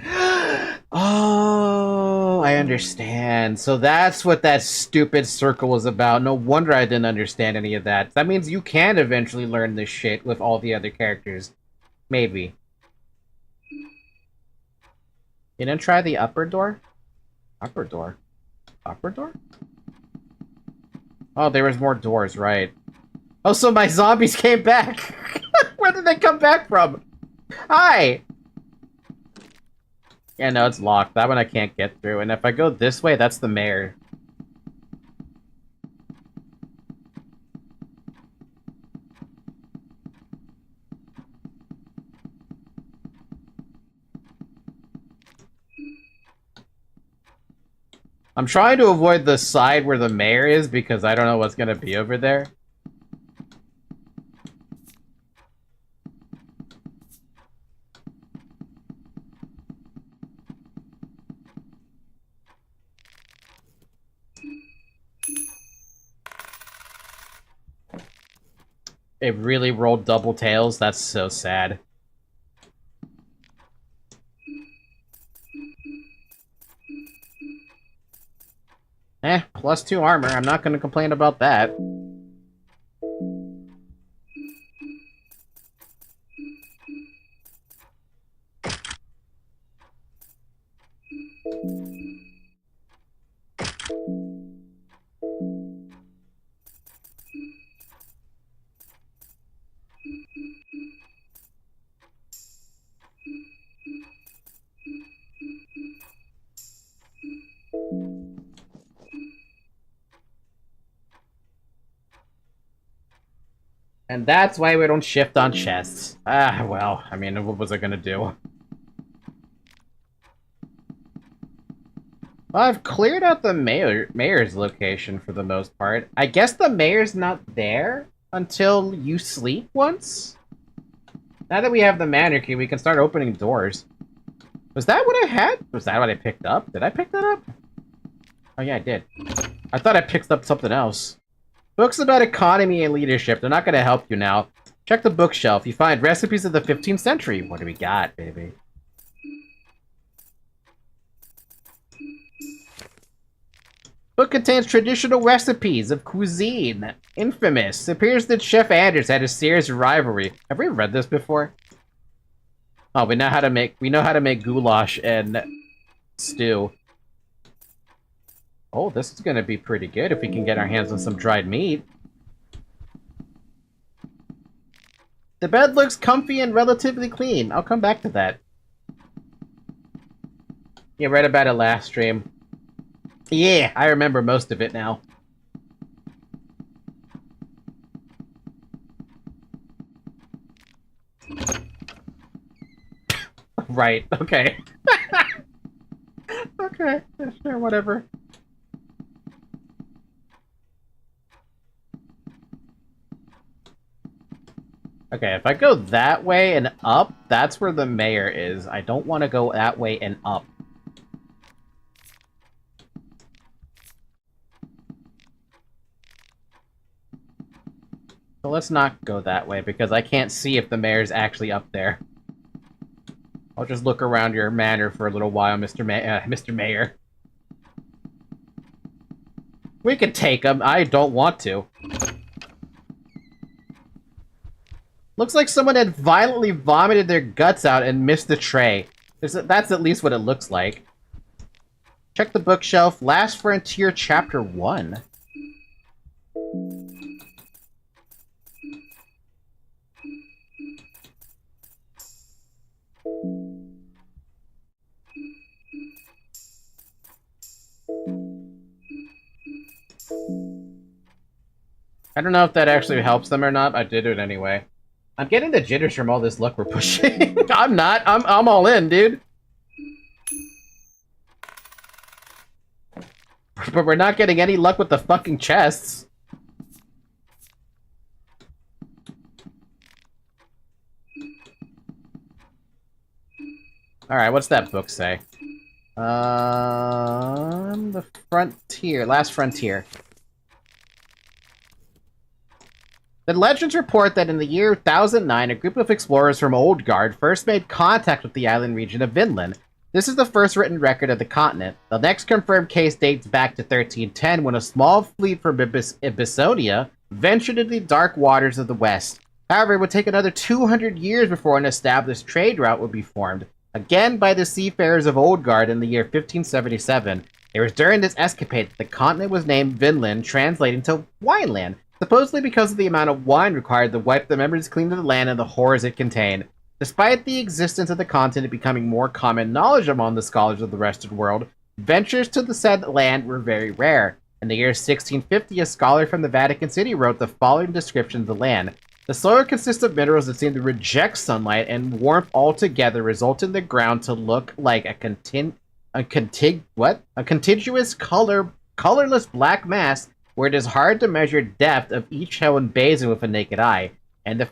Oh, I understand. So that's what that stupid circle was about. No wonder I didn't understand any of that. That means you can eventually learn this shit with all the other characters. Maybe. You didn't try the upper door? Upper door? Upper door? Oh, there was more doors, right. Oh, so my zombies came back! Where did they come back from? Hi! Yeah, no, it's locked. That one I can't get through. And if I go this way, that's the mayor. I'm trying to avoid the side where the mayor is because I don't know what's gonna be over there. It really rolled double tails. That's so sad. +2 armor. I'm not gonna complain about that. And that's why we don't shift on chests. Ah, well, I mean, what was I gonna do? Well, I've cleared out the mayor's location for the most part. I guess the mayor's not there until you sleep once? Now that we have the manor key, we can start opening doors. Was that what I had? Was that what I picked up? Did I pick that up? Oh yeah, I did. I thought I picked up something else. Books about economy and leadership. They're not going to help you now. Check the bookshelf. You find recipes of the 15th century. What do we got, baby? Book contains traditional recipes of cuisine. Infamous. It appears that Chef Anders had a serious rivalry. Have we read this before? Oh, we know how to make goulash and stew. Oh, this is gonna be pretty good if we can get our hands on some dried meat. The bed looks comfy and relatively clean. I'll come back to that. Yeah, read about it last stream. Yeah, I remember most of it now. Right, okay. Okay, sure, whatever. Okay, if I go that way and up, that's where the mayor is. I don't want to go that way and up. So let's not go that way, because I can't see if the mayor's actually up there. I'll just look around your manor for a little while, Mr. Mayor. We could take him. I don't want to. Looks like someone had violently vomited their guts out and missed the tray. That's at least what it looks like. Check the bookshelf. Last Frontier, Chapter 1. I don't know if that actually helps them or not. I did it anyway. I'm getting the jitters from all this luck we're pushing. I'm not. I'm all in, dude. But we're not getting any luck with the fucking chests. Alright, what's that book say? The Frontier. Last Frontier. The legends report that in the year 1009, a group of explorers from Oldgard first made contact with the island region of Vinland. This is the first written record of the continent. The next confirmed case dates back to 1310, when a small fleet from Ibissonia ventured into the dark waters of the west. However, it would take another 200 years before an established trade route would be formed, again by the seafarers of Oldgard in the year 1577. It was during this escapade that the continent was named Vinland, translating to Wineland, supposedly because of the amount of wine required to wipe the memories clean of the land and the horrors it contained. Despite the existence of the continent becoming more common knowledge among the scholars of the rest of the world, ventures to the said land were very rare. In the year 1650, a scholar from the Vatican City wrote the following description of the land. The soil consists of minerals that seem to reject sunlight and warmth altogether, resulting in the ground to look like a contiguous colorless black mass, where it is hard to measure depth of each hill and basin with a naked eye. And the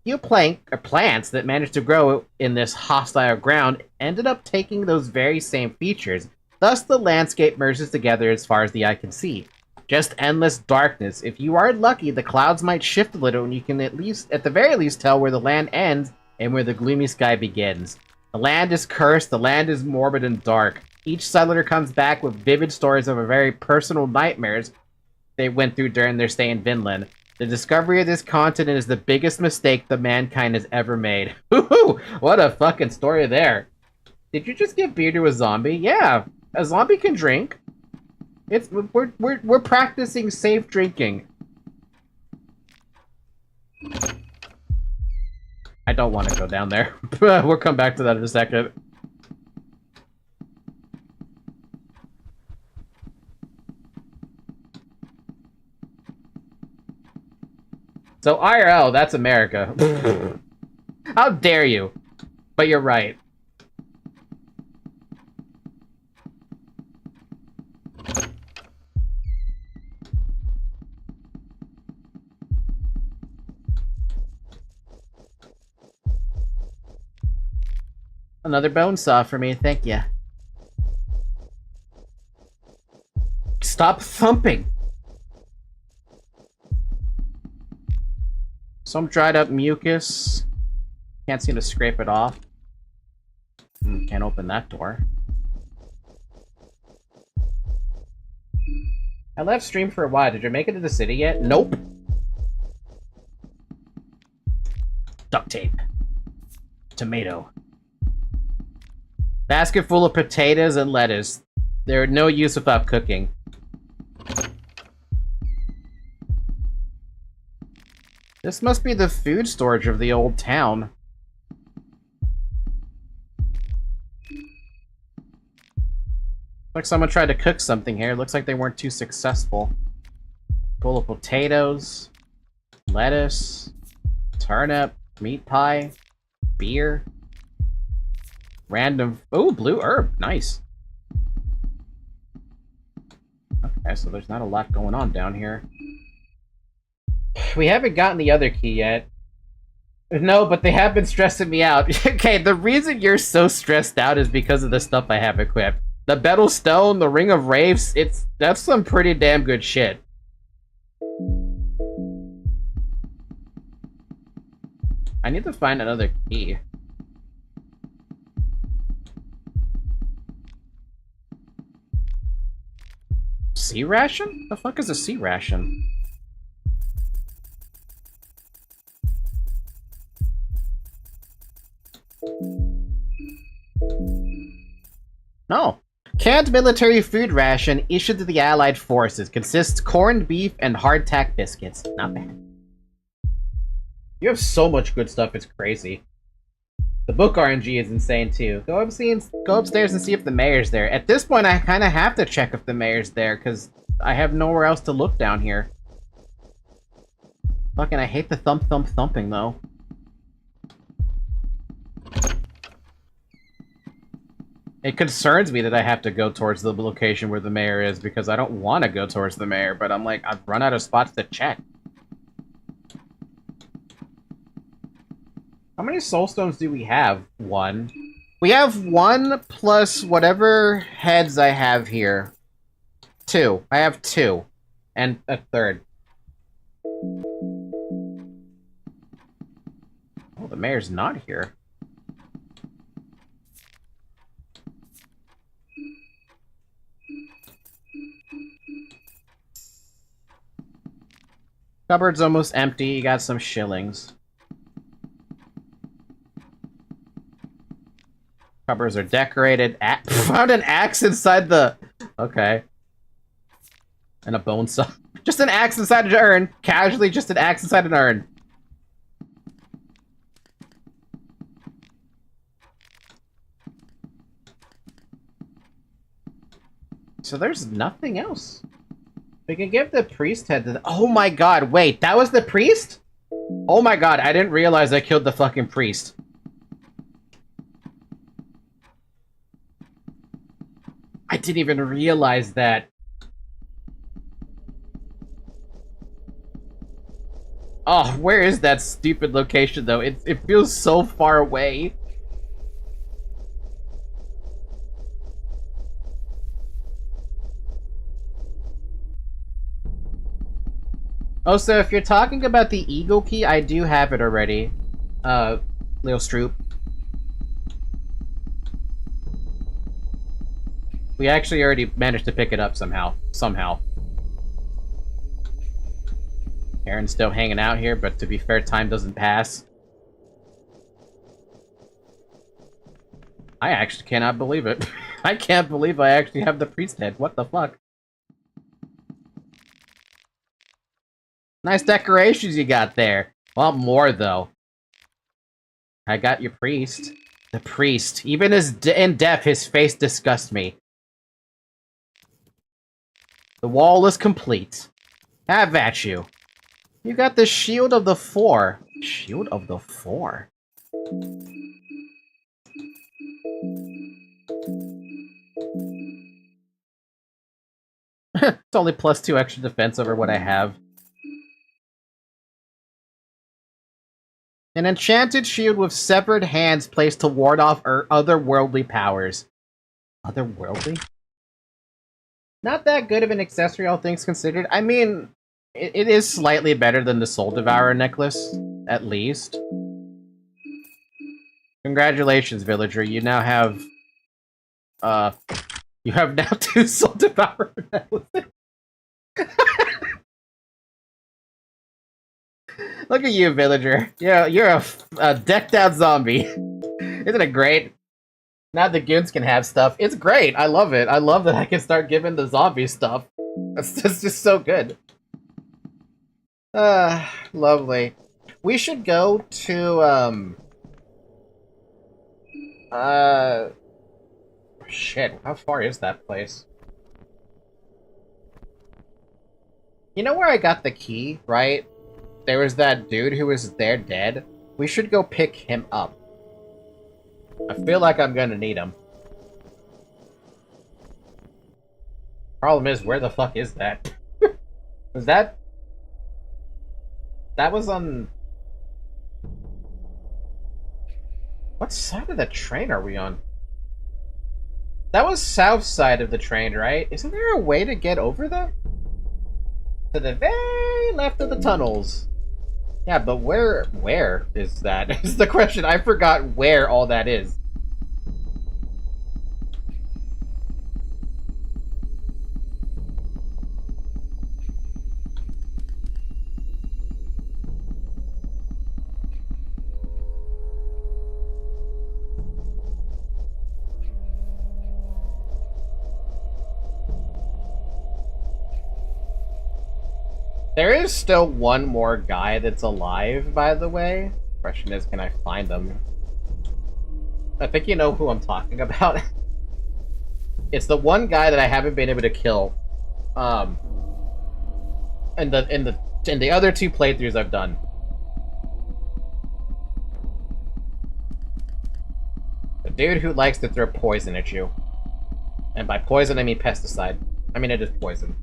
few plants that managed to grow in this hostile ground ended up taking those very same features. Thus, the landscape merges together as far as the eye can see. Just endless darkness. If you are lucky, the clouds might shift a little and you can at the very least, tell where the land ends and where the gloomy sky begins. The land is cursed, the land is morbid and dark. Each settler comes back with vivid stories of a very personal nightmares they went through during their stay in Vinland. The discovery of this continent is the biggest mistake the mankind has ever made. Woohoo! What a fucking story there. Did you just give beer to a zombie? Yeah, a zombie can drink. We're practicing safe drinking. I don't want to go down there. We'll come back to that in a second. So IRL, that's America. How dare you? But you're right. Another bone saw for me, thank you. Stop thumping! Some dried up mucus. Can't seem to scrape it off. Can't open that door. I left stream for a while. Did you make it to the city yet? Nope. Duct tape. Tomato. Basket full of potatoes and lettuce. They're no use without cooking. This must be the food storage of the old town. Like someone tried to cook something here. Looks like they weren't too successful. Full of potatoes, lettuce, turnip, meat pie, beer, random... Oh, blue herb. Nice. Okay, so there's not a lot going on down here. We haven't gotten the other key yet. No, but they have been stressing me out. Okay, the reason you're so stressed out is because of the stuff I have equipped. The Betel Stone, the Ring of Wraiths, that's some pretty damn good shit. I need to find another key. Sea ration? The fuck is a sea ration? No. Canned military food ration issued to the Allied forces consists corned beef and hardtack biscuits. Not bad. You have so much good stuff, it's crazy. The book RNG is insane too. Go upstairs and see if the mayor's there. At this point, I kind of have to check if the mayor's there, because I have nowhere else to look down here. Fucking, I hate the thumping, though. It concerns me that I have to go towards the location where the mayor is, because I don't want to go towards the mayor, but I'm like, I've run out of spots to check. How many soulstones do we have? One. We have one plus whatever heads I have here. Two. I have two. And a third. Oh, the mayor's not here. Cupboard's almost empty. You got some shillings. Cupboards are decorated. Found an axe inside the... Okay. And a bone saw. Just an axe inside an urn. Casually, just an axe inside an urn. So there's nothing else. We can give the priest head to the... Oh my god, wait, that was the priest? Oh my god, I didn't realize I killed the fucking priest. I didn't even realize that. Oh, where is that stupid location, though? It feels so far away. Oh, so if you're talking about the Eagle Key, I do have it already. Leo Stroop. We actually already managed to pick it up somehow. Aaron's still hanging out here, but to be fair, time doesn't pass. I actually cannot believe it. I can't believe I actually have the priest head. What the fuck? Nice decorations you got there. Well, more, though. I got your priest. The priest. Even as in death, his face disgusts me. The wall is complete. Have at you. You got the Shield of the Four. Shield of the Four? It's only +2 extra defense over what I have. An enchanted shield with severed hands placed to ward off otherworldly powers. Otherworldly? Not that good of an accessory, all things considered. I mean, it is slightly better than the Soul Devourer necklace, at least. Congratulations, villager. You now have... you have now 2 Soul Devourer necklaces. Look at you, villager. Yeah, you're a decked out zombie. Isn't it great? Now the goons can have stuff. It's great. I love it. I love that I can start giving the zombies stuff. That's just so good. Lovely. We should go to, shit, how far is that place? You know where I got the key, right? There was that dude who was there dead. We should go pick him up. I feel like I'm gonna need him. Problem is, where the fuck is that? Was that... That was on... What side of the train are we on? That was south side of the train, right? Isn't there a way to get over there? To the very left of the tunnels. Yeah, but where is that? Is the question. I forgot where all that is. There is still one more guy that's alive, by the way. Question is, can I find them? I think you know who I'm talking about. It's the one guy that I haven't been able to kill. In the other 2 playthroughs I've done. The dude who likes to throw poison at you. And by poison I mean pesticide. I mean it is poison.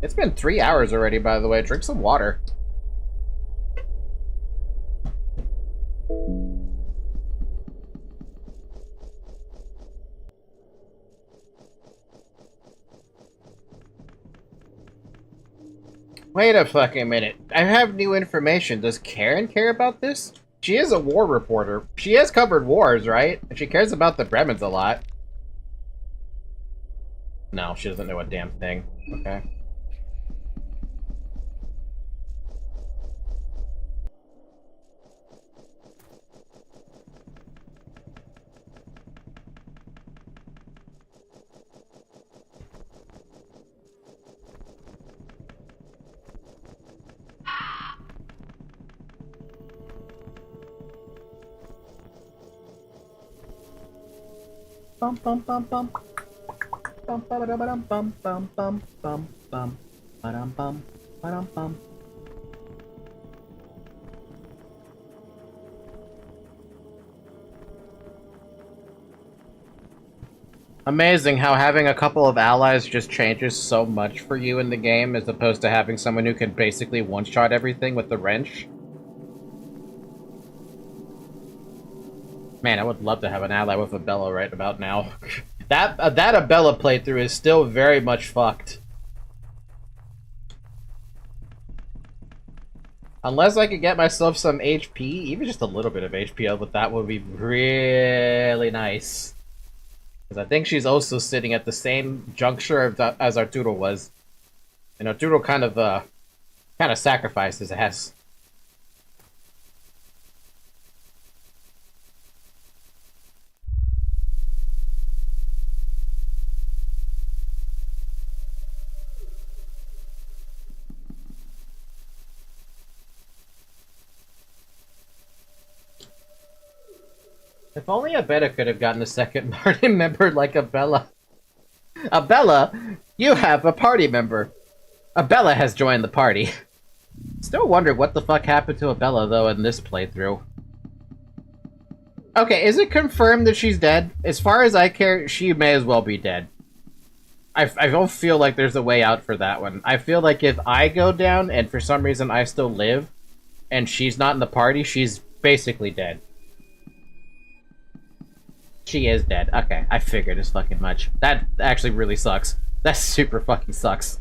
It's been 3 hours already, by the way. Drink some water. Wait a fucking minute. I have new information. Does Karen care about this? She is a war reporter. She has covered wars, right? And she cares about the Bremens a lot. No, she doesn't know a damn thing. Okay. Bum bum bum bum. Bum bum bum bum bum bum bum bum bum bum bum bum. Amazing how having a couple of allies just changes so much for you in the game, as opposed to having someone who can basically one-shot everything with the wrench. Man, I would love to have an ally with Abella right about now. that Abella playthrough is still very much fucked. Unless I could get myself some HP, even just a little bit of HP with that would be really nice. Because I think she's also sitting at the same juncture as Arturo was. And Arturo kind of sacrificed his ass. If only Abella could have gotten a second party member like Abella. Abella, you have a party member. Abella has joined the party. Still wonder what the fuck happened to Abella, though, in this playthrough. Okay, is it confirmed that she's dead? As far as I care, she may as well be dead. I don't feel like there's a way out for that one. I feel like if I go down, and for some reason I still live, and she's not in the party, she's basically dead. She is dead. Okay, I figured as fucking much. That actually really sucks. That super fucking sucks.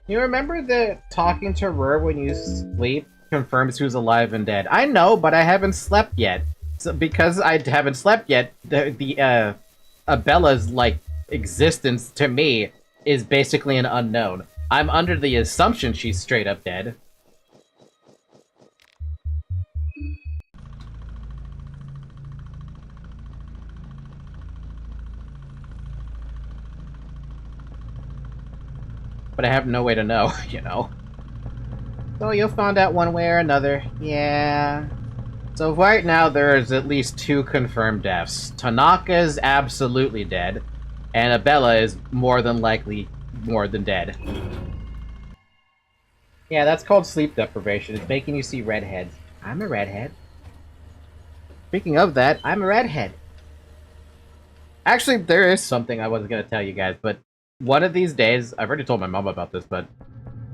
You remember that talking to Rur when you sleep confirms who's alive and dead? I know, but I haven't slept yet. So because I haven't slept yet, the Abella's, like, existence to me is basically an unknown. I'm under the assumption she's straight up dead. But I have no way to know, you know. So you'll find out one way or another. Yeah. So right now there's at least 2 confirmed deaths. Tanaka's absolutely dead, and Abella is more than likely more than dead. Yeah, that's called sleep deprivation. It's making you see redheads. I'm a redhead. Speaking of that, I'm a redhead. Actually, there is something I wasn't going to tell you guys, but one of these days, I've already told my mom about this, but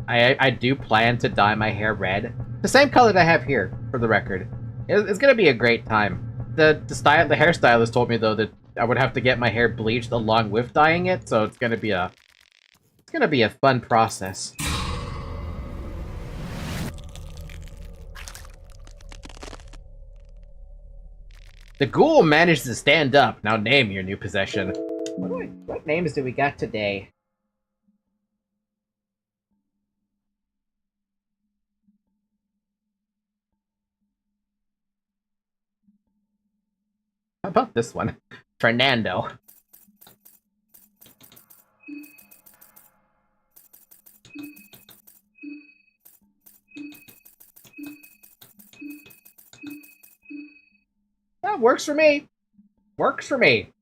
I do plan to dye my hair red. The same color that I have here, for the record. It's going to be a great time. The hairstylist told me, though, that I would have to get my hair bleached along with dyeing it, so it's going to be a fun process. The ghoul managed to stand up. Now name your new possession. What names do we got today? How about this one? Fernando. That works for me. Works for me.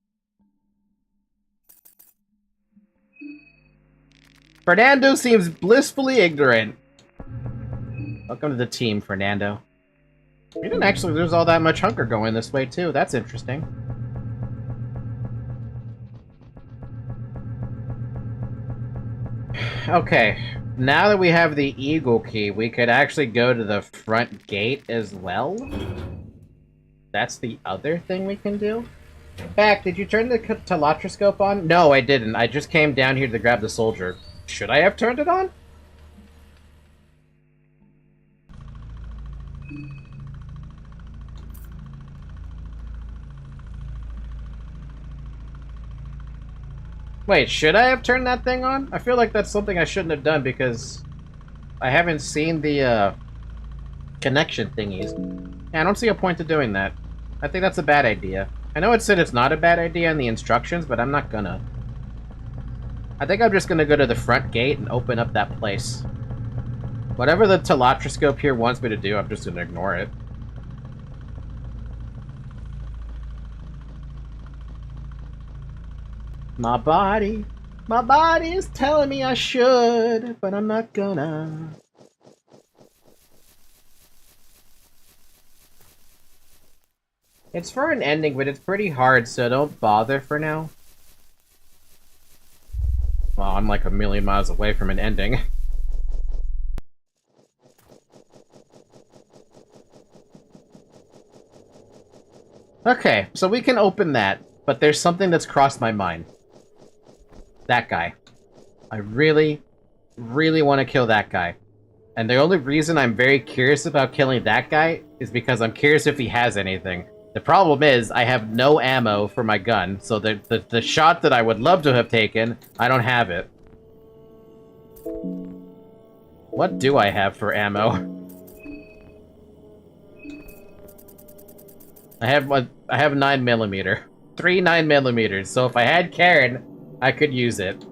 Fernando seems blissfully ignorant. Welcome to the team, Fernando. We didn't actually lose all that much hunger going this way, too. That's interesting. Okay. now that we have the eagle key, we could actually go to the front gate as well. That's the other thing we can do. Back, did you turn the telescope on? No, I didn't. I just came down here to grab the soldier. Should I have turned it on? Wait, should I have turned that thing on? I feel like that's something I shouldn't have done because I haven't seen the connection thingies. Yeah, I don't see a point to doing that. I think that's a bad idea. I know it said it's not a bad idea in the instructions, but I'm not gonna. I think I'm just gonna go to the front gate and open up that place. Whatever the telescope here wants me to do, I'm just gonna ignore it. My body is telling me I should, but I'm not gonna. It's for an ending, but it's pretty hard, so don't bother for now. Well, I'm like a million miles away from an ending. Okay, so we can open that, but there's something that's crossed my mind. That guy. I really, really want to kill that guy. And the only reason I'm very curious about killing that guy is because I'm curious if he has anything. The problem is, I have no ammo for my gun, so the shot that I would love to have taken, I don't have it. What do I have for ammo? I have 9mm. 3 9mm, so if I had Karen, I could use it.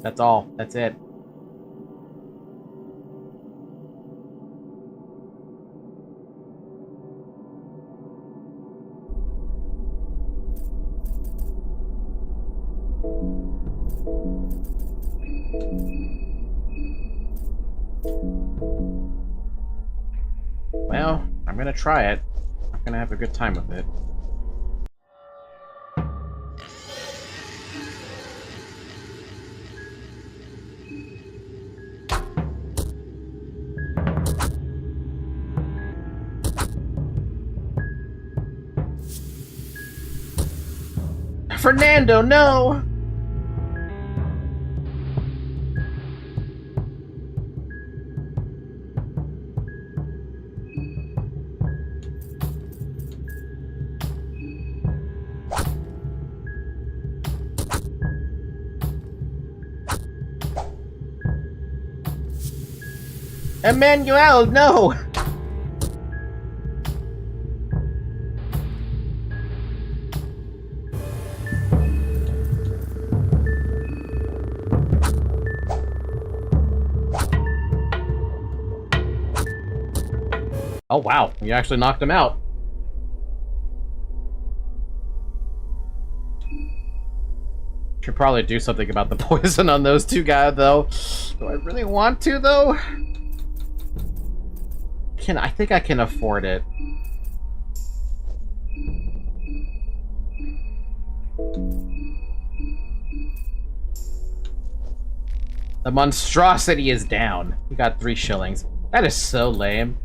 That's all. That's it. Well, I'm gonna try it. I'm gonna have a good time with it. Fernando, no! Emmanuel, no! Oh wow, you actually knocked him out. Should probably do something about the poison on those two guys, though. Do I really want to, though? I think I can afford it. The monstrosity is down. You got 3 shillings. That is so lame.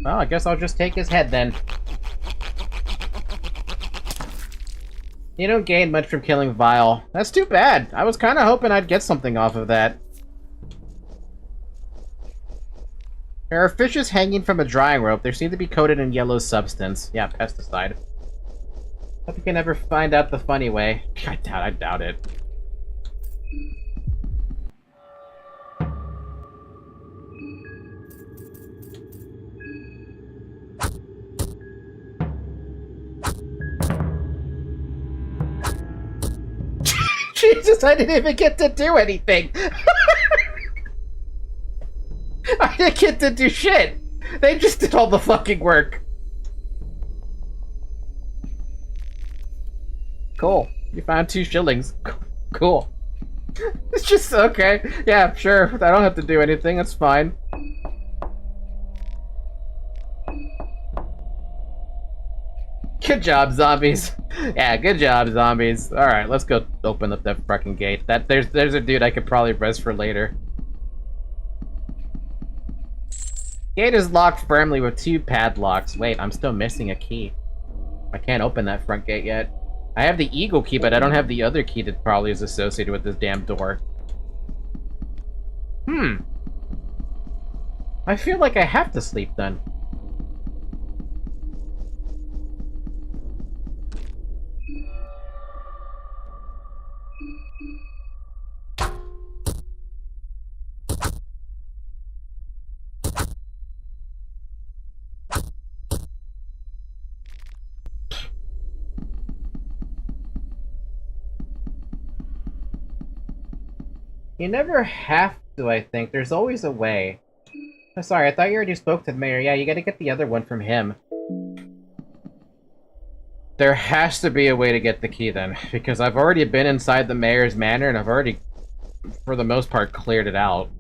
Well, I guess I'll just take his head then. You don't gain much from killing Vile. That's too bad. I was kind of hoping I'd get something off of that. There are fishes hanging from a drying rope. They seem to be coated in yellow substance. Yeah, pesticide. Hope you can never find out the funny way. I doubt it. Jesus, I didn't even get to do anything. I didn't get to do shit. They just did all the fucking work. Cool. You found 2 shillings. Cool. It's just, okay. Yeah, sure. I don't have to do anything. That's fine. Good job, zombies. Yeah, good job, zombies. Alright, let's go open up that fucking gate. There's a dude I could probably res for later. Gate is locked firmly with 2 padlocks. Wait, I'm still missing a key. I can't open that front gate yet. I have the eagle key, but I don't have the other key that probably is associated with this damn door. I feel like I have to sleep then. You never have to, I think. There's always a way. Oh, sorry, I thought you already spoke to the mayor. Yeah, you gotta get the other one from him. There has to be a way to get the key then, because I've already been inside the mayor's manor and I've already, for the most part, cleared it out.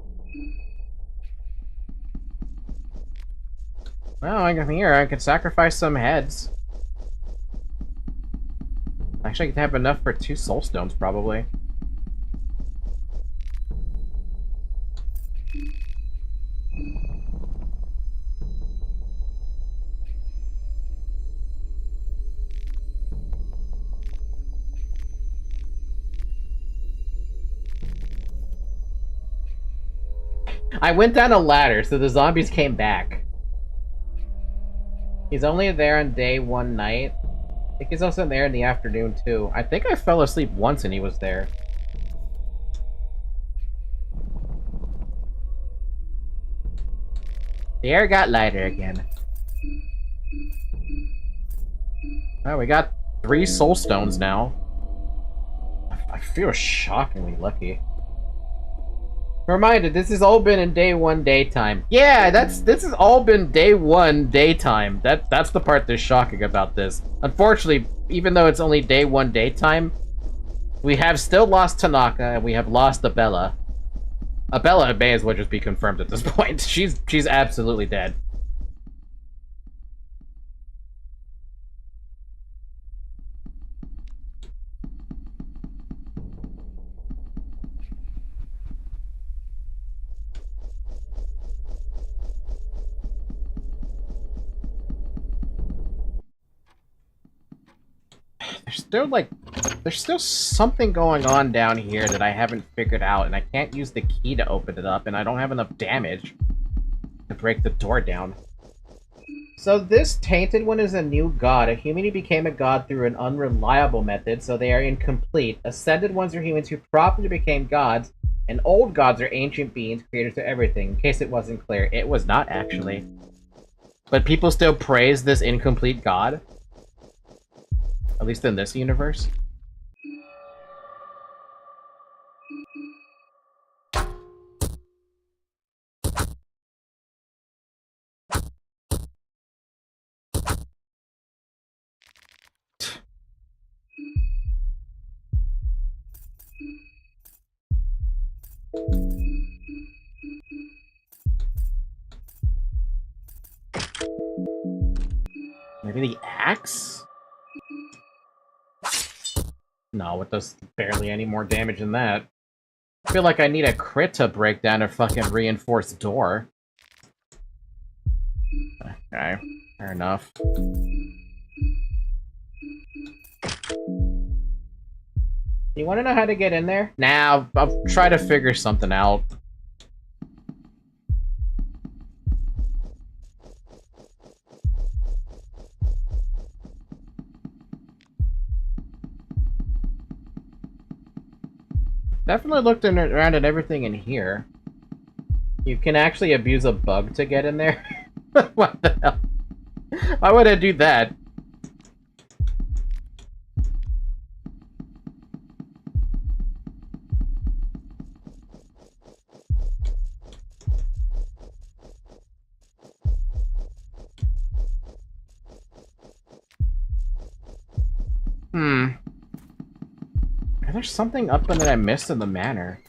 Well, I can here. I can sacrifice some heads. Actually, I could have enough for 2 soul stones, probably. I went down a ladder, so the zombies came back. He's only there on day 1 night. I think he's also there in the afternoon, too. I think I fell asleep once and he was there. The air got lighter again. Oh, we got 3 soul stones now. I feel shockingly lucky. Reminded, this has all been in day 1 daytime. Yeah, this has all been day 1 daytime. That's the part that's shocking about this. Unfortunately, even though it's only day 1 daytime, we have still lost Tanaka and we have lost Abella. Abella may as well just be confirmed at this point. She's absolutely dead. There's still something going on down here that I haven't figured out, and I can't use the key to open it up, and I don't have enough damage to break the door down. So this tainted one is a new god. A human who became a god through an unreliable method, so they are incomplete. Ascended ones are humans who properly became gods, and old gods are ancient beings, creators of everything. In case it wasn't clear, it was not actually. But people still praise this incomplete god. At least in this universe. Maybe the axe? No, it does barely any more damage than that. I feel like I need a crit to break down a fucking reinforced door. Okay, fair enough. You want to know how to get in there? Nah, I'll try to figure something out. Definitely looked around at everything in here. You can actually abuse a bug to get in there? What the hell? Why would I do that? There's something up in that I missed in the manor.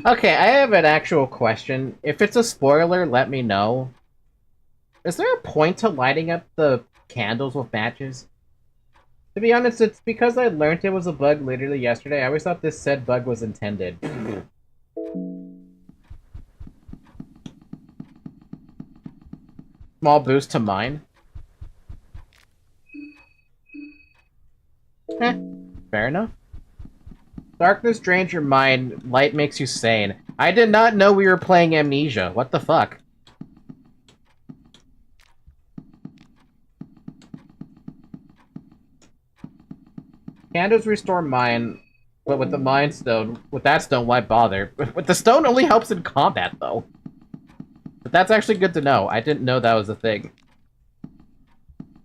Okay, I have an actual question. If it's a spoiler, let me know. Is there a point to lighting up the candles with matches? To be honest, it's because I learned it was a bug literally yesterday. I always thought this said bug was intended. Small boost to mine. Heh, fair enough. Darkness drains your mind, light makes you sane. I did not know we were playing Amnesia. What the fuck? Candles restore mine, but with the Mind Stone, with that stone, why bother? With the stone only helps in combat, though. But that's actually good to know. I didn't know that was a thing.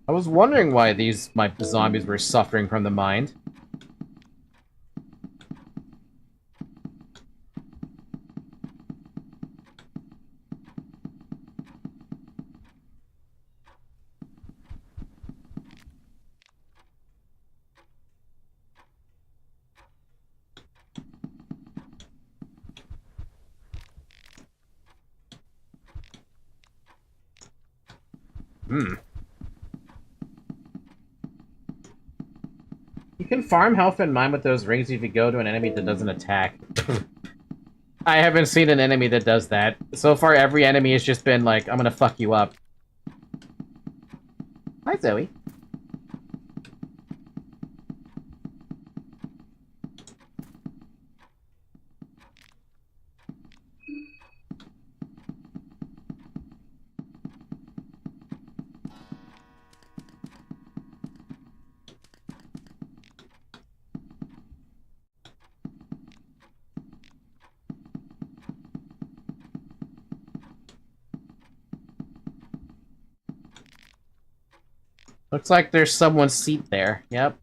I was wondering why my zombies were suffering from the mind. Hmm. You can farm health and mine with those rings if you go to an enemy that doesn't attack. I haven't seen an enemy that does that. So far, every enemy has just been like, I'm gonna fuck you up. Hi, Zoe. Looks like there's someone's seat there. Yep.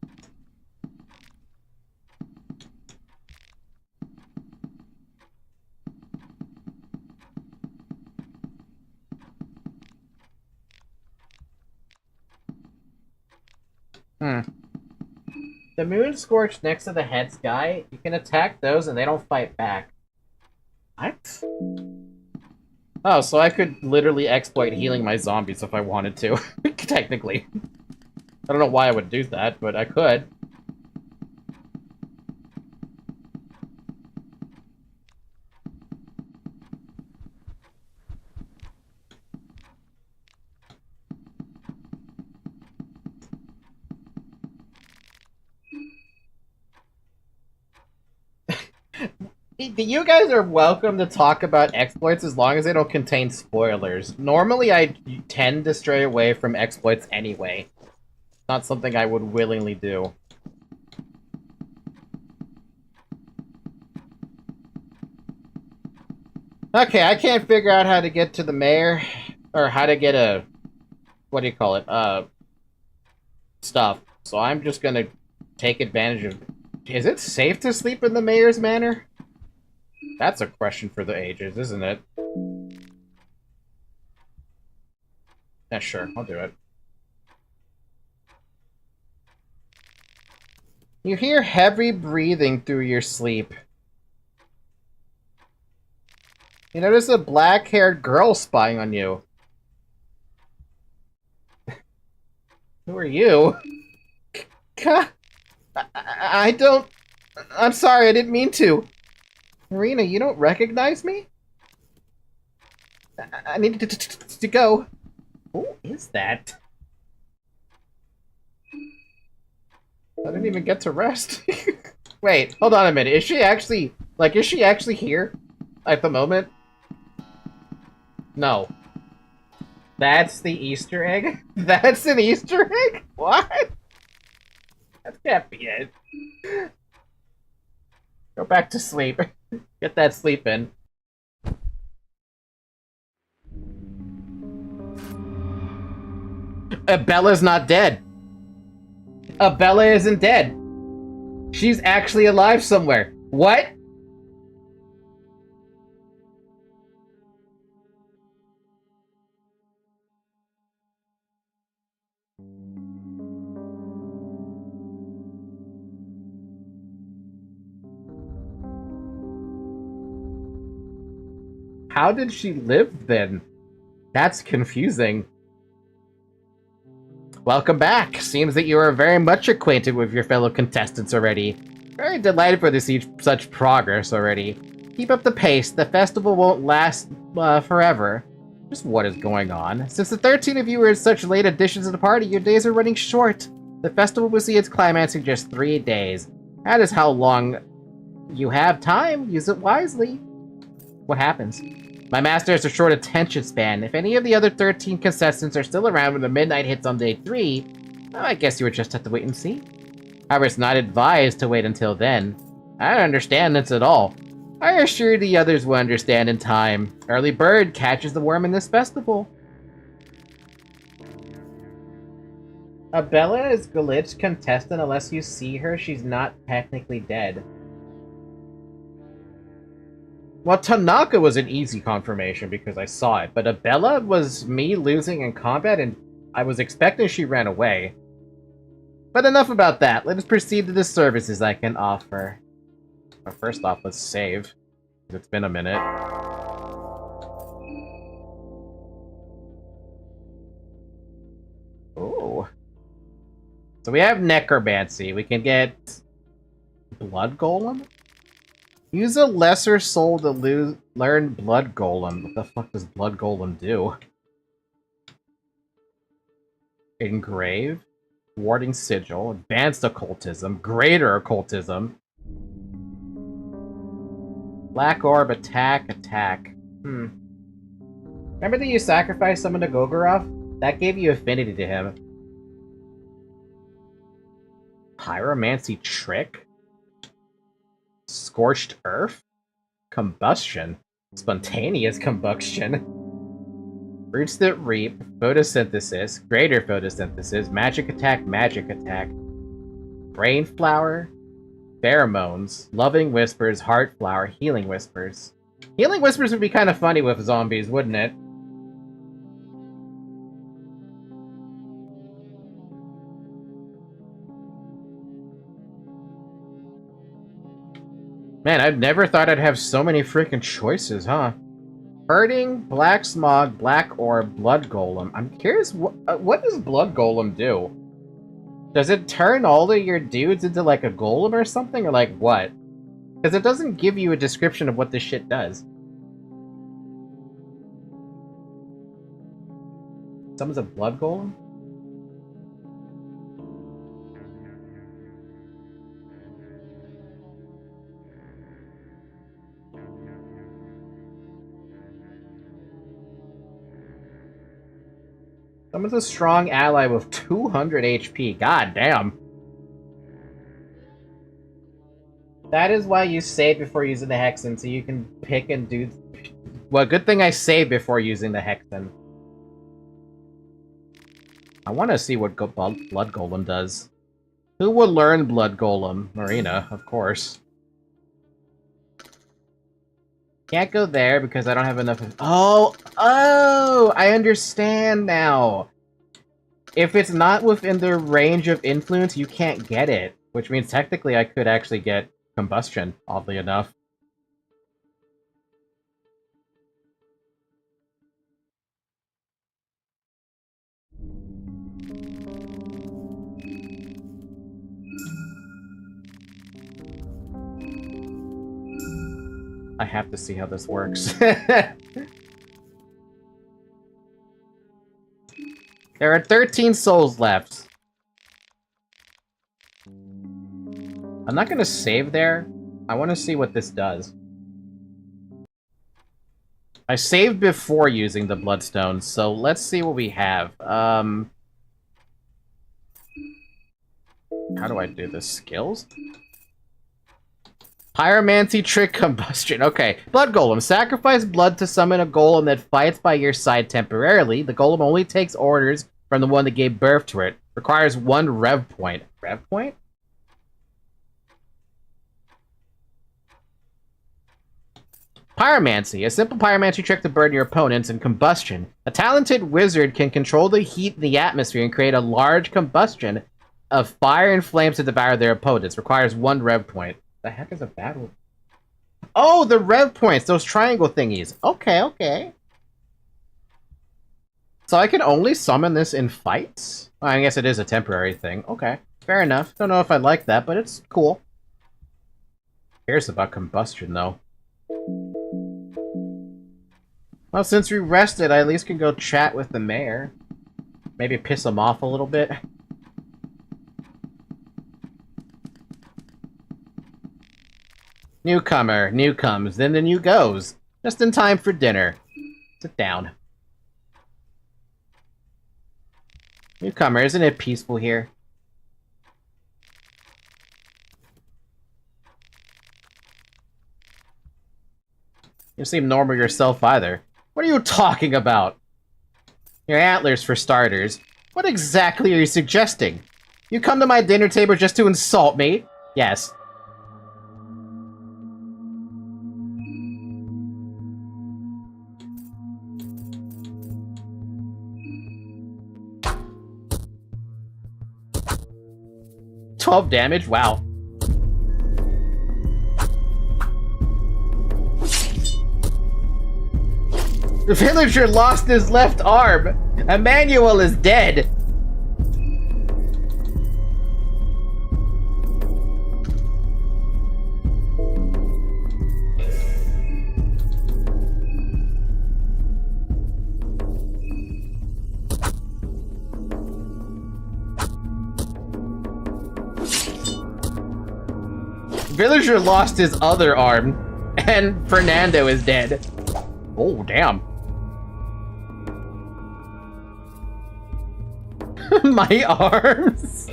Hmm. The moon scorched next to the heads guy, you can attack those and they don't fight back. What? Oh, so I could literally exploit healing my zombies if I wanted to. Technically. I don't know why I would do that, but I could. You guys are welcome to talk about exploits as long as they don't contain spoilers. Normally, I tend to stray away from exploits anyway. Not something I would willingly do. Okay, I can't figure out how to get to the mayor, or how to get a... what do you call it? Stuff. So I'm just gonna take advantage of... Is it safe to sleep in the mayor's manor? That's a question for the ages, isn't it? Yeah, sure, I'll do it. You hear heavy breathing through your sleep. You notice a black-haired girl spying on you. Who are you? I don't... I'm sorry, I didn't mean to. Marina, you don't recognize me? I need to go. Who is that? I didn't even get to rest. Wait, hold on a minute. Is she actually... like, is she actually here? At the moment? No. That's the Easter egg? That's an Easter egg? What? That can't be it. Go back to sleep. Get that sleep in. Abella's not dead. Abella isn't dead. She's actually alive somewhere. What? How did she live then? That's confusing. Welcome back. Seems that you are very much acquainted with your fellow contestants already. Very delighted to see such progress already. Keep up the pace. The festival won't last forever. Just what is going on? Since the 13 of you are such late additions to the party, your days are running short. The festival will see its climax in just 3 days. That is how long you have time. Use it wisely. What happens? My master has a short attention span. If any of the other 13 contestants are still around when the midnight hits on day 3, well, I guess you would just have to wait and see. However, it's not advised to wait until then. I don't understand this at all. I assure the others will understand in time. Early bird catches the worm in this festival. Abella is glitched contestant. Unless you see her, she's not technically dead. Well, Tanaka was an easy confirmation because I saw it, but Abella was me losing in combat, and I was expecting she ran away. But enough about that. Let us proceed to the services I can offer. Well, first off, let's save. It's been a minute. Ooh. So we have necromancy. We can get blood golem? Use a lesser soul to learn blood golem. What the fuck does blood golem do? Engrave, warding sigil, advanced occultism, greater occultism, black orb, attack. Remember that you sacrificed someone to Gogoroth? That gave you affinity to him. Pyromancy trick? Scorched earth? Combustion? Spontaneous combustion? Roots that reap, photosynthesis, greater photosynthesis, magic attack, brain flower, pheromones, loving whispers, heart flower, healing whispers. Healing whispers would be kind of funny with zombies, wouldn't it? Man, I've never thought I'd have so many freaking choices, huh? Hurting, black smog, black orb, blood golem. I'm curious, what does blood golem do? Does it turn all of your dudes into like a golem or something, or like what? Because it doesn't give you a description of what this shit does. Someone's a blood golem? Someone's a strong ally with 200 HP. God damn. That is why you save before using the Hexen, so you can pick and do... Well, good thing I saved before using the Hexen. I want to see what Blood Golem does. Who will learn Blood Golem? Marina, of course. Can't go there because I don't have enough... Oh! I understand now! If it's not within the range of influence, you can't get it. Which means technically I could actually get combustion, oddly enough. I have to see how this works. There are 13 souls left. I'm not gonna save there. I want to see what this does. I saved before using the bloodstones, so let's see what we have. How do I do this? Skills? Pyromancy, trick, combustion. Okay. Blood golem. Sacrifice blood to summon a golem that fights by your side temporarily. The golem only takes orders from the one that gave birth to it. Requires 1 rev point. Rev point? Pyromancy. A simple pyromancy trick to burn your opponents, and combustion. A talented wizard can control the heat in the atmosphere and create a large combustion of fire and flames to devour their opponents. Requires 1 rev point. The heck is a battle? Oh, the rev points, those triangle thingies. Okay, okay. So I can only summon this in fights? Well, I guess it is a temporary thing. Okay, fair enough. Don't know if I like that, but it's cool. Cares about combustion, though. Well, since we rested, I at least can go chat with the mayor. Maybe piss him off a little bit. Newcomer, new comes, then the new goes. Just in time for dinner. Sit down. Newcomer, isn't it peaceful here? You seem normal yourself either. What are you talking about? Your antlers, for starters. What exactly are you suggesting? You come to my dinner table just to insult me? Yes. Damage? Wow. The villager lost his left arm. Emmanuel is dead. Villager lost his other arm, and Fernando is dead. Oh, damn. My arms?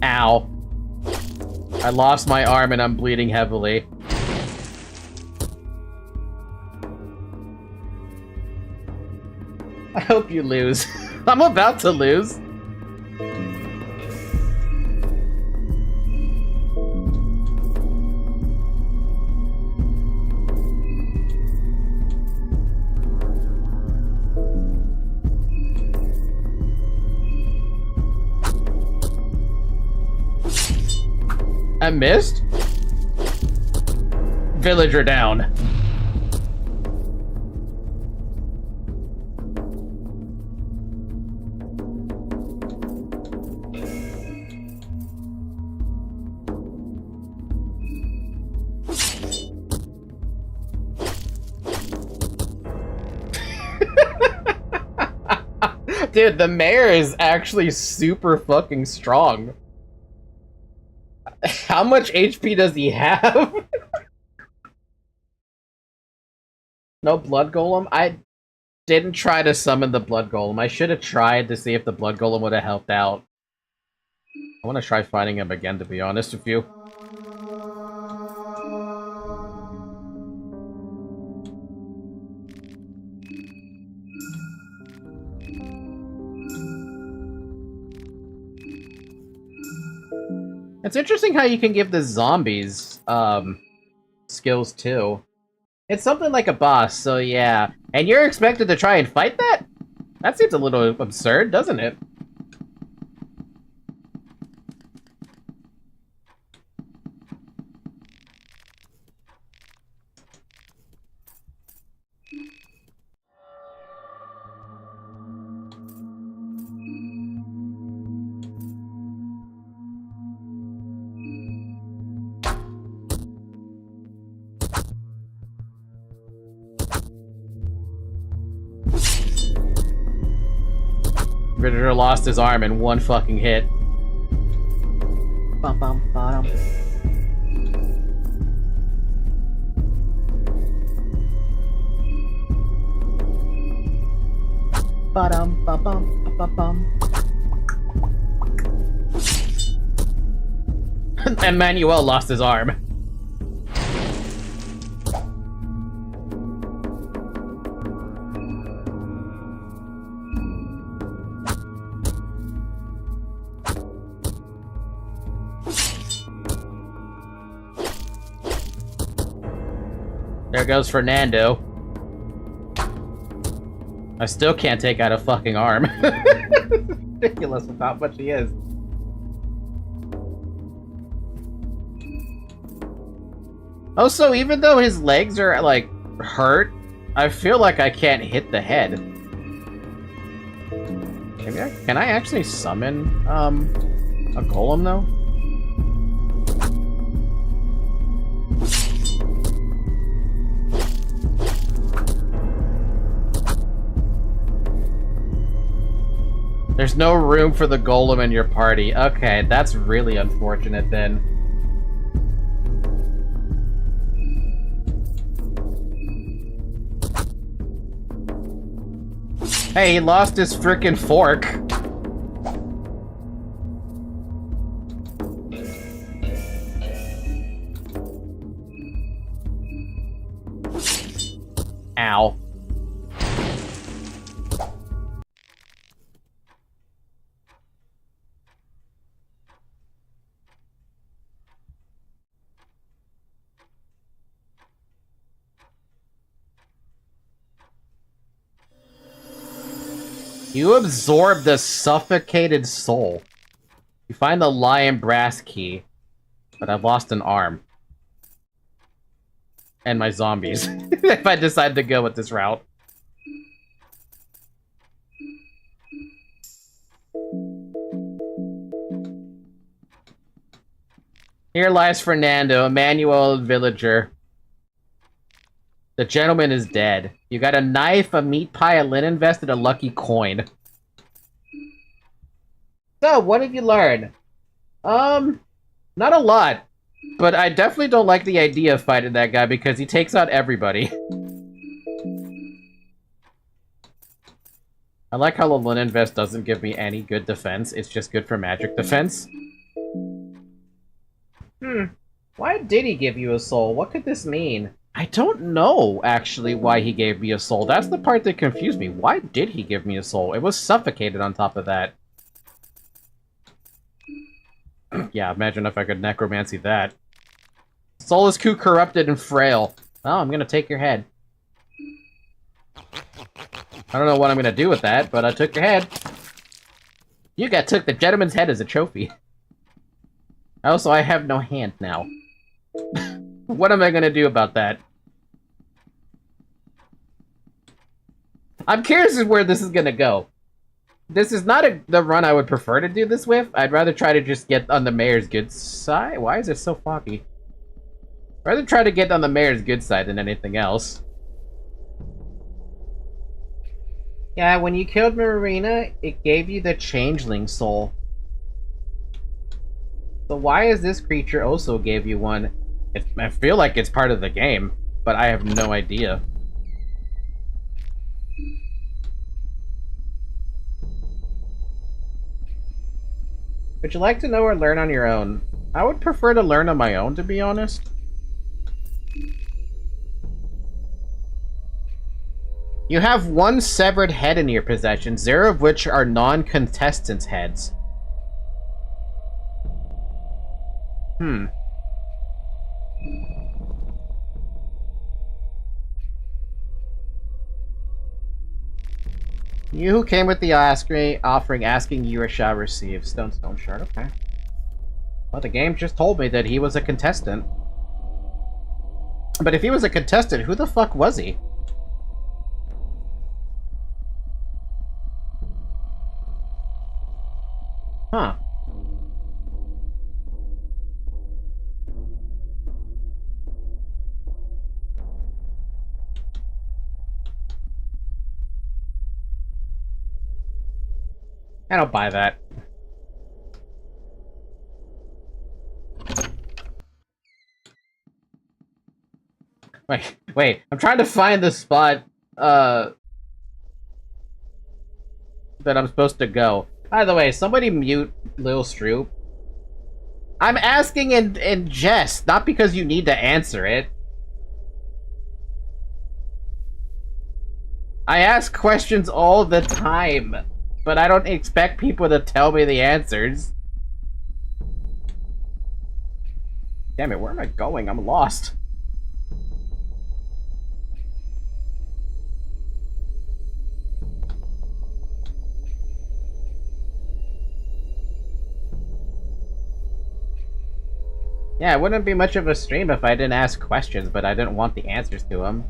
Ow. I lost my arm and I'm bleeding heavily. I hope you lose. I'm about to lose. I missed? Villager down. Dude, the mayor is actually super fucking strong. How much HP does he have? No blood golem? I didn't try to summon the blood golem. I should have tried to see if the blood golem would have helped out. I want to try fighting him again, to be honest with you. It's interesting how you can give the zombies, skills too. It's something like a boss, so yeah. And you're expected to try and fight that? That seems a little absurd, doesn't it? Ritter lost his arm in one fucking hit. Bum bum bottom. Bottom bum bum bum bum. Emmanuel lost his arm. There goes Fernando. I still can't take out a fucking arm. ridiculous with how much he is. Also, even though his legs are, like, hurt, I feel like I can't hit the head. Maybe can I actually summon, a golem, though? There's no room for the golem in your party. Okay, that's really unfortunate then. Hey, he lost his frickin' fork. Ow. You absorb the suffocated soul. You find the lion brass key, but I've lost an arm. And my zombies, if I decide to go with this route. Here lies Fernando, Emmanuel villager. The gentleman is dead. You got a knife, a meat pie, a linen vest, and a lucky coin. So, what have you learned? Not a lot. But I definitely don't like the idea of fighting that guy because he takes out everybody. I like how the linen vest doesn't give me any good defense. It's just good for magic defense. Why did he give you a soul? What could this mean? I don't know, actually, why he gave me a soul. That's the part that confused me. Why did he give me a soul? It was suffocated on top of that. Yeah, imagine if I could necromancy that. Soul is too corrupted and frail. Oh, I'm gonna take your head. I don't know what I'm gonna do with that, but I took your head. You took the gentleman's head as a trophy. Also, I have no hand now. What am I gonna do about that? I'm curious where this is gonna go. This is not the run I would prefer to do this with. I'd rather try to just get on the mayor's good side. Why is it so foggy? I'd rather try to get on the mayor's good side than anything else. Yeah, when you killed Marina, it gave you the changeling soul. So why is this creature also gave you one? I feel like it's part of the game, but I have no idea. Would you like to know or learn on your own? I would prefer to learn on my own, to be honest. You have one severed head in your possession, 0 of which are non-contestants' heads. You who came with the offering asking you shall receive. Stone shard, okay. Well, the game just told me that he was a contestant. But if he was a contestant, who the fuck was he? Huh. I don't buy that. Wait, I'm trying to find the spot, that I'm supposed to go. By the way, somebody mute Lil Stroop. I'm asking in jest, not because you need to answer it. I ask questions all the time, but I don't expect people to tell me the answers. Damn it, where am I going? I'm lost. Yeah, it wouldn't be much of a stream if I didn't ask questions, but I didn't want the answers to them.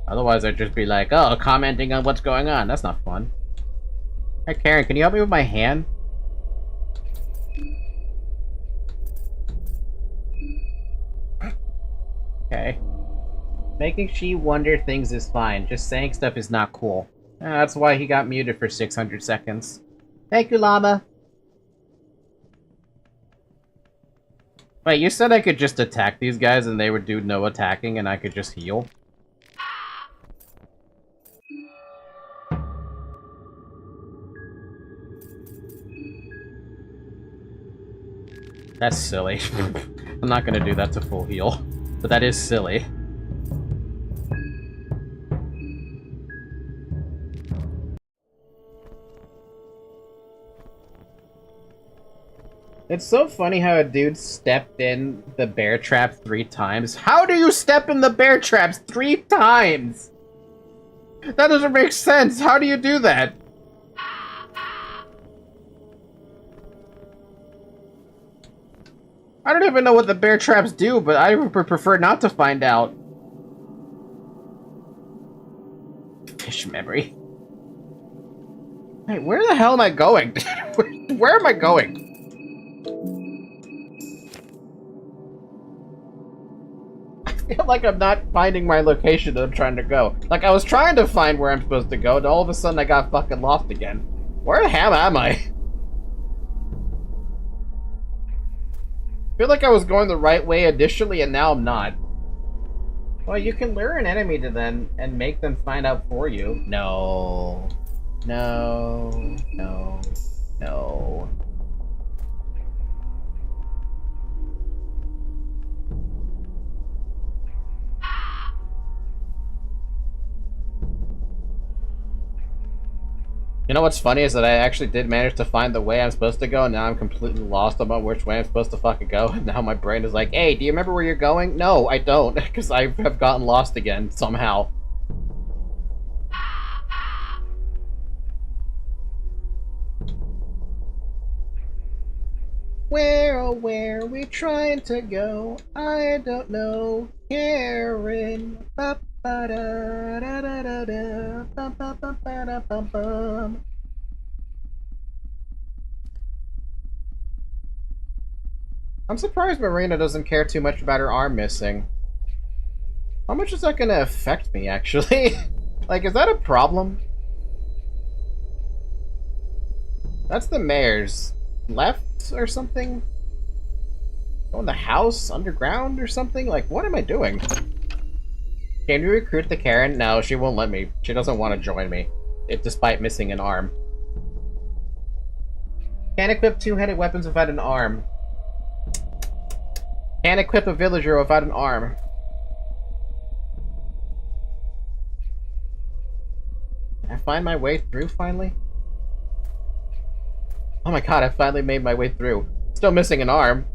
Otherwise, I'd just be like, oh, commenting on what's going on. That's not fun. Hey, Karen, can you help me with my hand? Okay. Making she wonder things is fine. Just saying stuff is not cool. That's why he got muted for 600 seconds. Thank you, Llama. Wait, you said I could just attack these guys and they would do no attacking and I could just heal? That's silly. I'm not gonna do that to full heal. But that is silly. It's so funny how a dude stepped in the bear trap 3 times. How do you step in the bear traps 3 times? That doesn't make sense. How do you do that? I don't even know what the bear traps do, but I would prefer not to find out. Fish memory. Hey, where the hell am I going? Where am I going? I feel like I'm not finding my location that I'm trying to go. Like, I was trying to find where I'm supposed to go, and all of a sudden I got fucking lost again. Where the hell am I? I feel like I was going the right way initially, and now I'm not. Well, you can lure an enemy to them and make them find out for you. No. No. No. No. You know what's funny is that I actually did manage to find the way I'm supposed to go, and now I'm completely lost about which way I'm supposed to fucking go, and now my brain is like, hey, do you remember where you're going? No, I don't, because I have gotten lost again, somehow. Where, oh, where are we trying to go? I don't know. Karen. Ba ba da da da da da. Bum bum bum ba da bum bum. I'm surprised Marina doesn't care too much about her arm missing. How much is that gonna affect me, actually? Like, is that a problem? That's the mayor's left or something? Go in the house underground or something? Like, what am I doing? Can you recruit the Karen? No, she won't let me. She doesn't want to join me, despite missing an arm. Can't equip two-handed weapons without an arm. Can't equip a villager without an arm. Can I find my way through, finally? Oh my god, I finally made my way through. Still missing an arm.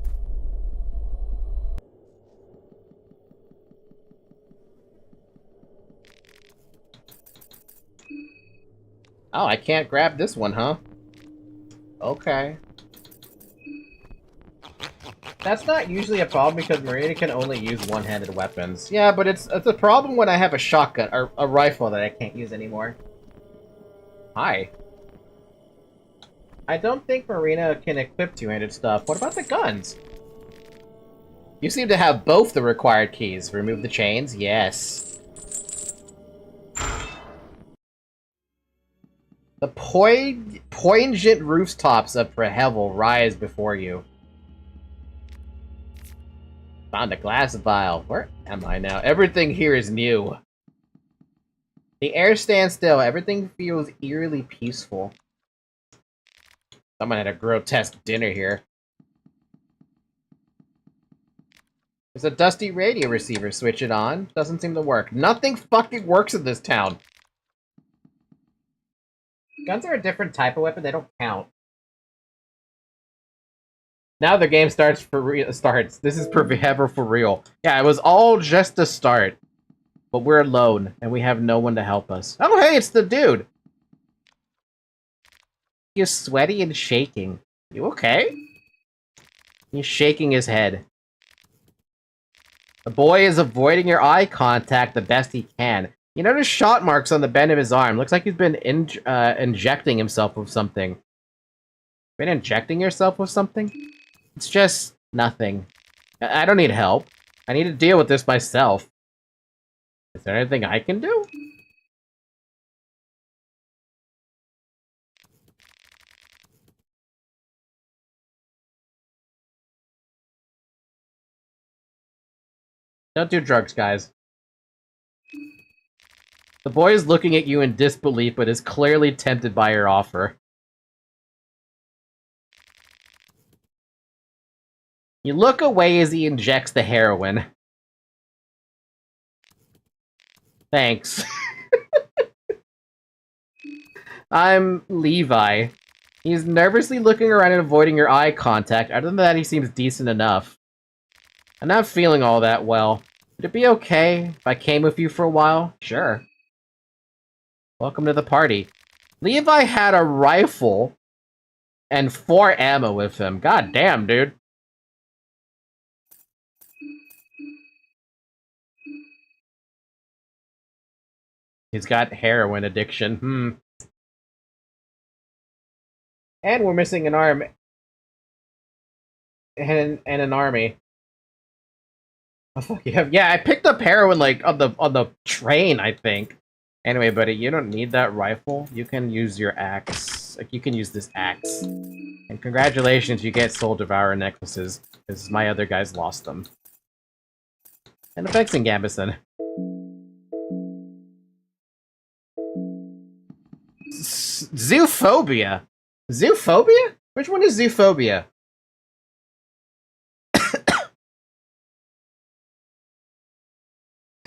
Oh, I can't grab this one, huh? Okay. That's not usually a problem because Marina can only use one-handed weapons. Yeah, but it's a problem when I have a shotgun, or a rifle that I can't use anymore. Hi. I don't think Marina can equip two-handed stuff. What about the guns? You seem to have both the required keys. Remove the chains? Yes. The poignant rooftops of Prehevel rise before you. Found a glass vial. Where am I now? Everything here is new. The air stands still. Everything feels eerily peaceful. Someone had a grotesque dinner here. There's a dusty radio receiver. Switch it on. Doesn't seem to work. Nothing fucking works in this town. Guns are a different type of weapon. They don't count. Now the game starts starts. This is ever for real. Yeah, it was all just a start. But we're alone, and we have no one to help us. Oh, hey, it's the dude! He is sweaty and shaking. You okay? He's shaking his head. The boy is avoiding your eye contact the best he can. You notice shot marks on the bend of his arm. Looks like he's been injecting himself with something. Been injecting yourself with something? It's just nothing. I don't need help. I need to deal with this myself. Is there anything I can do? Don't do drugs, guys. The boy is looking at you in disbelief, but is clearly tempted by your offer. You look away as he injects the heroin. Thanks. I'm Levi. He's nervously looking around and avoiding your eye contact. Other than that, he seems decent enough. I'm not feeling all that well. Would it be okay if I came with you for a while? Sure. Welcome to the party. Levi had a rifle and 4 ammo with him. God damn, dude. He's got heroin addiction. And we're missing an arm. And an army. Oh, fuck yeah. Yeah, I picked up heroin, like, on the train, I think. Anyway, buddy, you don't need that rifle. You can use your axe. Like, you can use this axe. And congratulations, you get Soul Devourer necklaces. Because my other guys lost them. And effects in Gambison. Zoophobia? Zoophobia? Which one is zoophobia?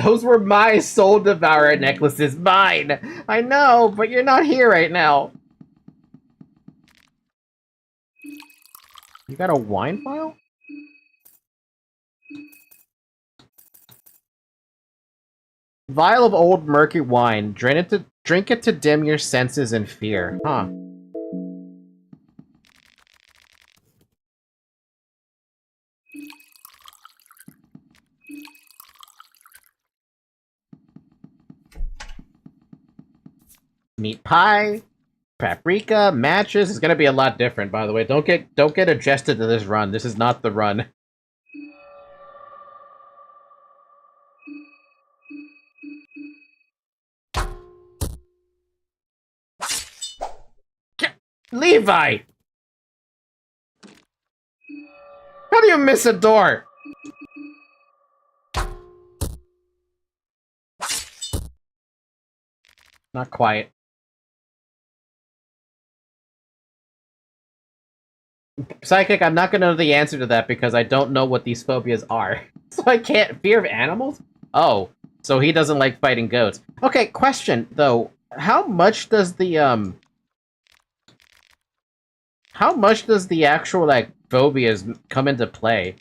Those were my Soul Devourer necklaces. Mine! I know, but you're not here right now. You got a wine vial? Vial of old murky wine. Drink it to dim your senses and fear. Huh. Meat pie, paprika, matches. It's gonna be a lot different, by the way. Don't get adjusted to this run. This is not the run. Levi! How do you miss a door? Not quite. Psychic, I'm not gonna know the answer to that because I don't know what these phobias are. So I can't. Fear of animals? Oh, so he doesn't like fighting goats. Okay, question, though. How much does the actual, like, phobias come into play?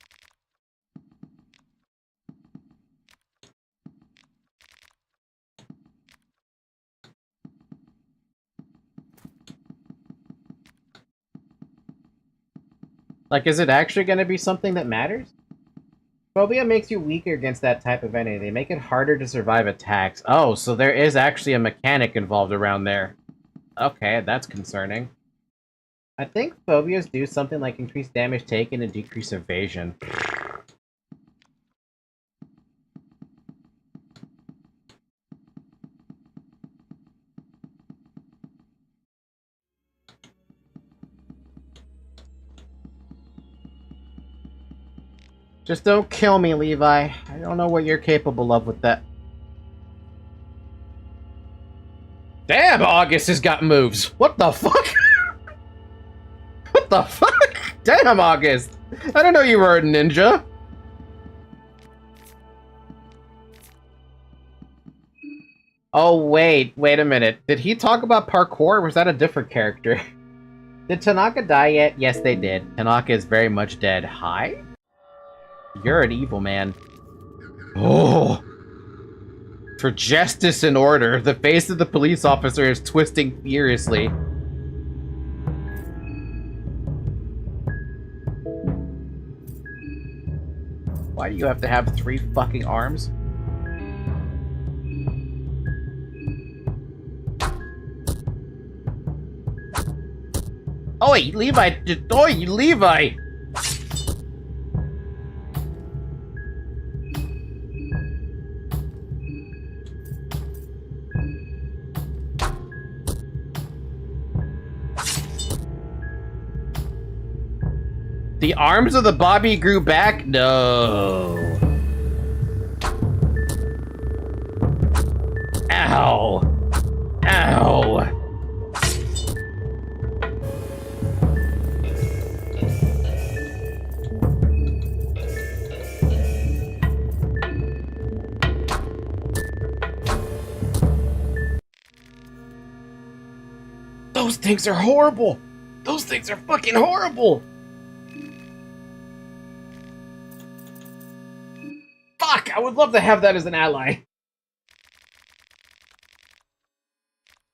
Like, is it actually going to be something that matters? Phobia makes you weaker against that type of enemy. They make it harder to survive attacks. Oh, so there is actually a mechanic involved around there. Okay, that's concerning. I think phobias do something like increase damage taken and decrease evasion. Just don't kill me, Levi. I don't know what you're capable of with that. Damn, August has got moves. What the fuck? What the fuck? Damn, August. I didn't know you were a ninja. Oh, wait a minute. Did he talk about parkour, or was that a different character? Did Tanaka die yet? Yes, they did. Tanaka is very much dead. Hi? You're an evil man. Oh! For justice and order, the face of the police officer is twisting furiously. Why do you have to have 3 fucking arms? Oi, Levi! Oi, Levi! The arms of the Bobby grew back? No. Ow. Ow. Those things are horrible. Those things are fucking horrible. Fuck, I would love to have that as an ally.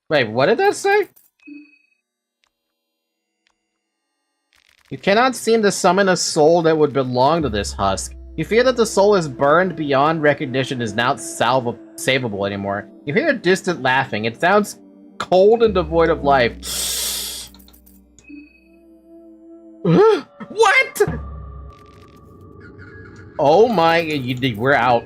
Wait, what did that say? You cannot seem to summon a soul that would belong to this husk. You fear that the soul is burned beyond recognition, is not savable anymore. You hear a distant laughing. It sounds cold and devoid of life. What? Oh my, we're out.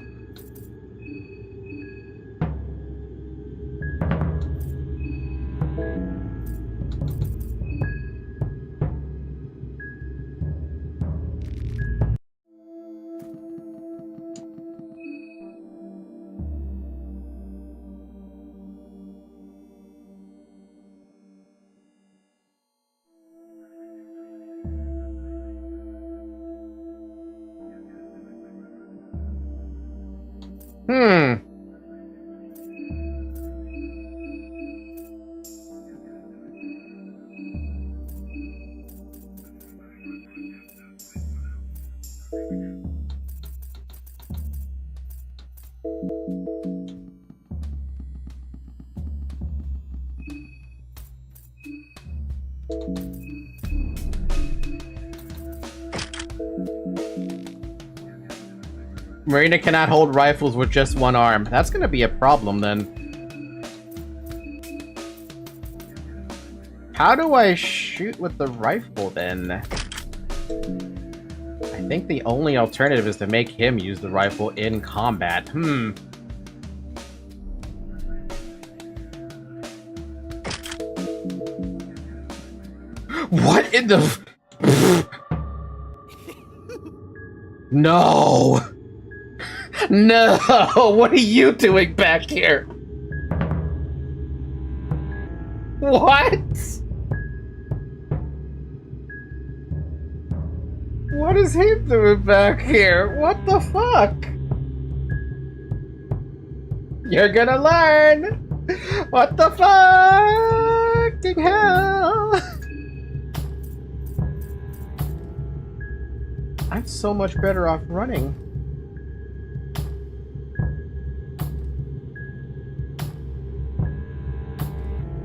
Marina cannot hold rifles with just one arm. That's gonna be a problem then. How do I shoot with the rifle then? I think the only alternative is to make him use the rifle in combat. What in the... No! No! What are you doing back here? What? What is he doing back here? What the fuck? You're gonna learn! What the fucking hell? I'm so much better off running.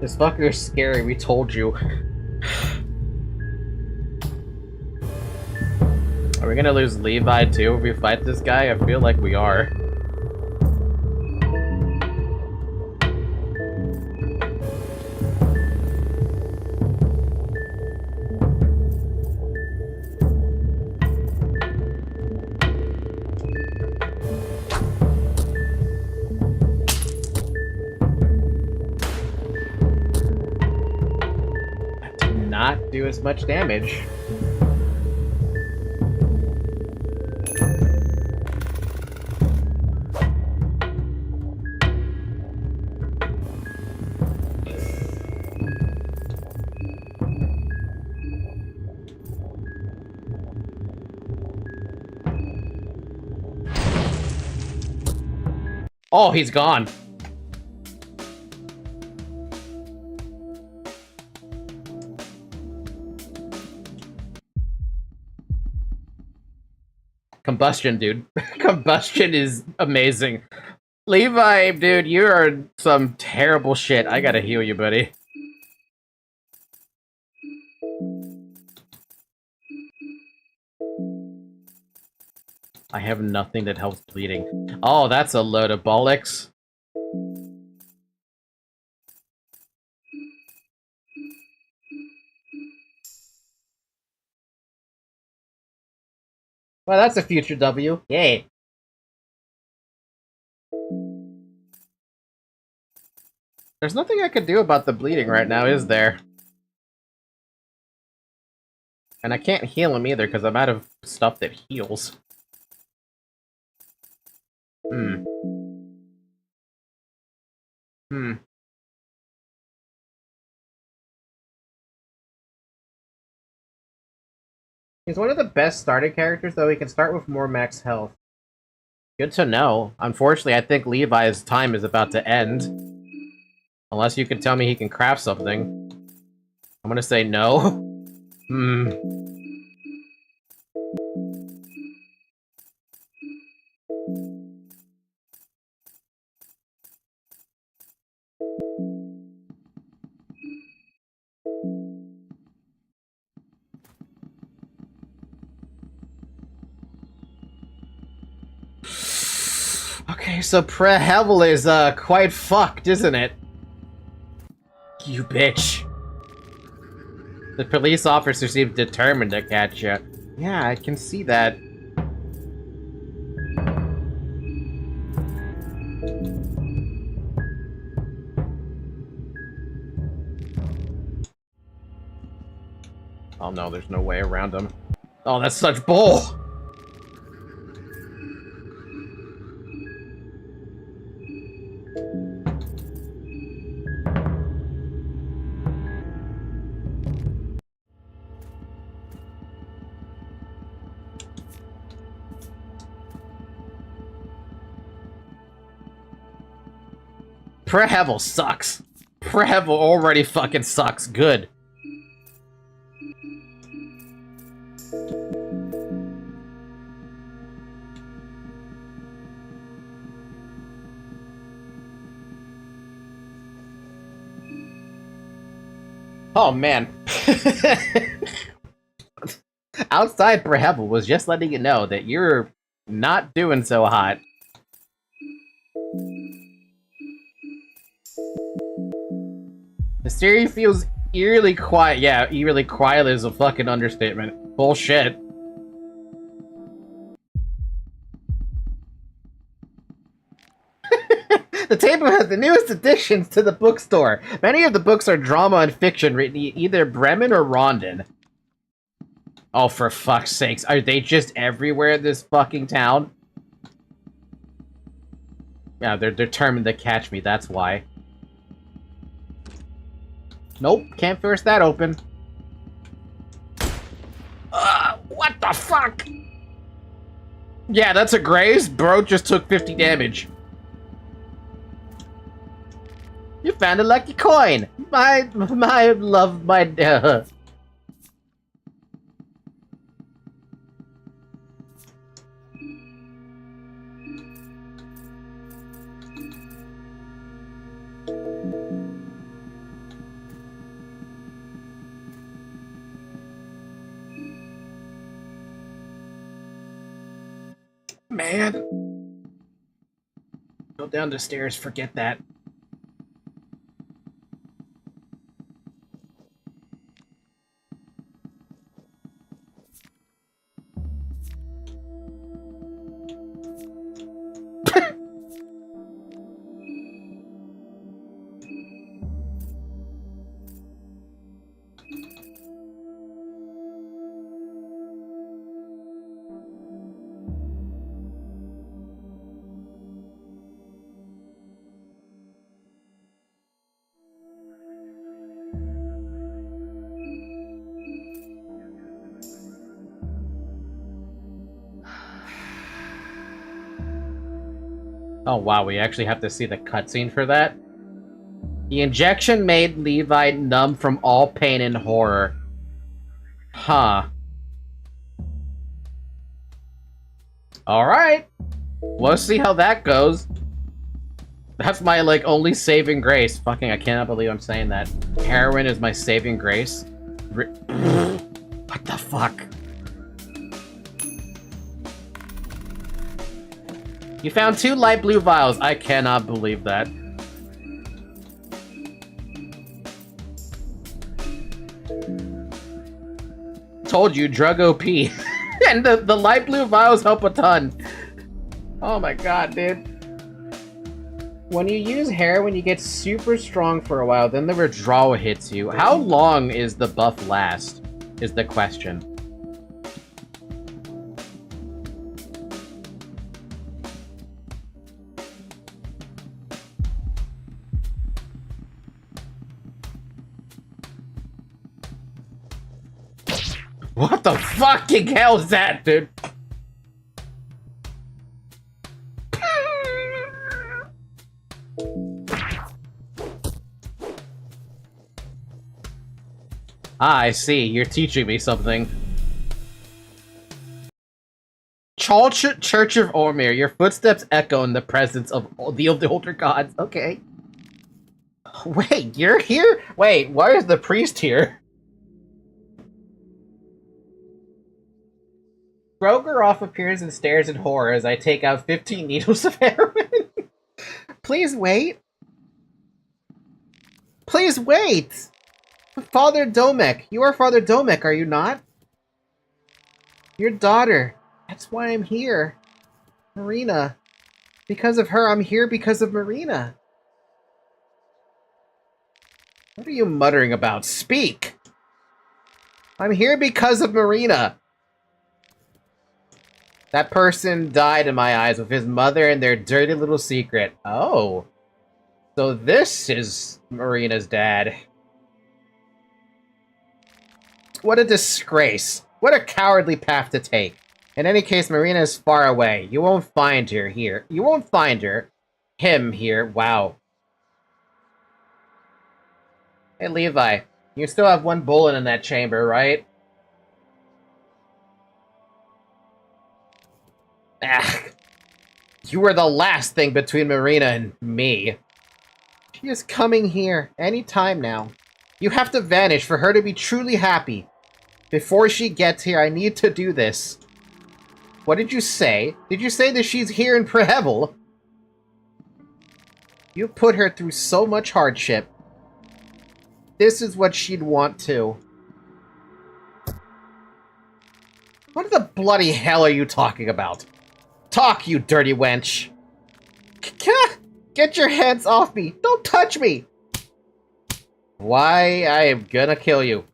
This fucker is scary, we told you. Are we gonna lose Levi too if we fight this guy? I feel like we are. Not do as much damage. Oh, he's gone. Combustion, dude. Combustion is amazing. Levi, dude, you are some terrible shit. I gotta heal you, buddy. I have nothing that helps bleeding. Oh, that's a load of bollocks. Well, that's a future W. Yay. There's nothing I could do about the bleeding right now, is there? And I can't heal him either, because I'm out of stuff that heals. Hmm. He's one of the best starting characters, though he can start with more max health. Good to know. Unfortunately, I think Levi's time is about to end. Unless you can tell me he can craft something. I'm gonna say no. Okay, so Prehevel is, quite fucked, isn't it? You bitch. The police officer seems determined to catch you. Yeah, I can see that. Oh no, there's no way around him. Oh, that's such bull! Prehevel sucks. Prehevel already fucking sucks. Good. Oh man. Outside Prehevel was just letting you know that you're not doing so hot. The series feels eerily quiet. Yeah, eerily quiet is a fucking understatement. Bullshit. The table has the newest additions to the bookstore. Many of the books are drama and fiction written either Bremen or Rondon. Oh, for fuck's sakes. Are they just everywhere in this fucking town? Yeah, they're determined to catch me, that's why. Nope, can't force that open. What the fuck? Yeah, that's a graze. Bro just took 50 damage. You found a lucky coin. My love, my... Man. Go down the stairs, forget that. Oh wow, we actually have to see the cutscene for that? The injection made Levi numb from all pain and horror. Huh. Alright. We'll see how that goes. That's my, like, only saving grace. Fucking, I cannot believe I'm saying that. Heroin is my saving grace. What the fuck? You found 2 light blue vials. I cannot believe that. Told you, drug OP. And the light blue vials help a ton. Oh my god, dude. When you use heroin, you get super strong for a while, then the withdrawal hits you. How long is the buff last? Is the question. What the fucking hell is that, dude? Ah, I see. You're teaching me something. Church of Ormir, your footsteps echo in the presence of the older gods. Okay. Wait, you're here? Wait, why is the priest here? Rogaroff appears and stares in horror as I take out 15 needles of heroin. Please wait. Please wait! Father Domek. You are Father Domek, are you not? Your daughter. That's why I'm here. Marina. Because of her, I'm here because of Marina. What are you muttering about? Speak! I'm here because of Marina. That person died in my eyes with his mother and their dirty little secret. Oh. So this is Marina's dad. What a disgrace. What a cowardly path to take. In any case, Marina is far away. You won't find her here. You won't find her. Him here. Wow. Hey, Levi. You still have 1 bullet in that chamber, right? Ah. You were the last thing between Marina and me. She is coming here any time now. You have to vanish for her to be truly happy. Before she gets here, I need to do this. What did you say? Did you say that she's here in Prehevel? You put her through so much hardship. This is what she'd want too. What the bloody hell are you talking about? Talk, you dirty wench! Get your hands off me! Don't touch me! Why, I am gonna kill you.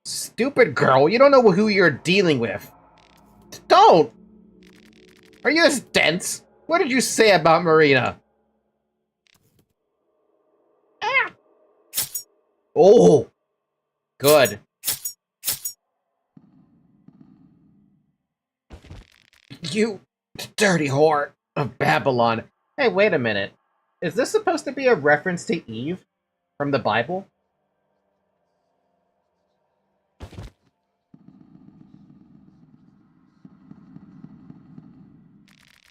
Stupid girl, you don't know who you're dealing with. Don't! Are you this dense? What did you say about Marina? Ah. Oh! Good. You dirty whore of Babylon. Hey, wait a minute. Is this supposed to be a reference to Eve from the Bible?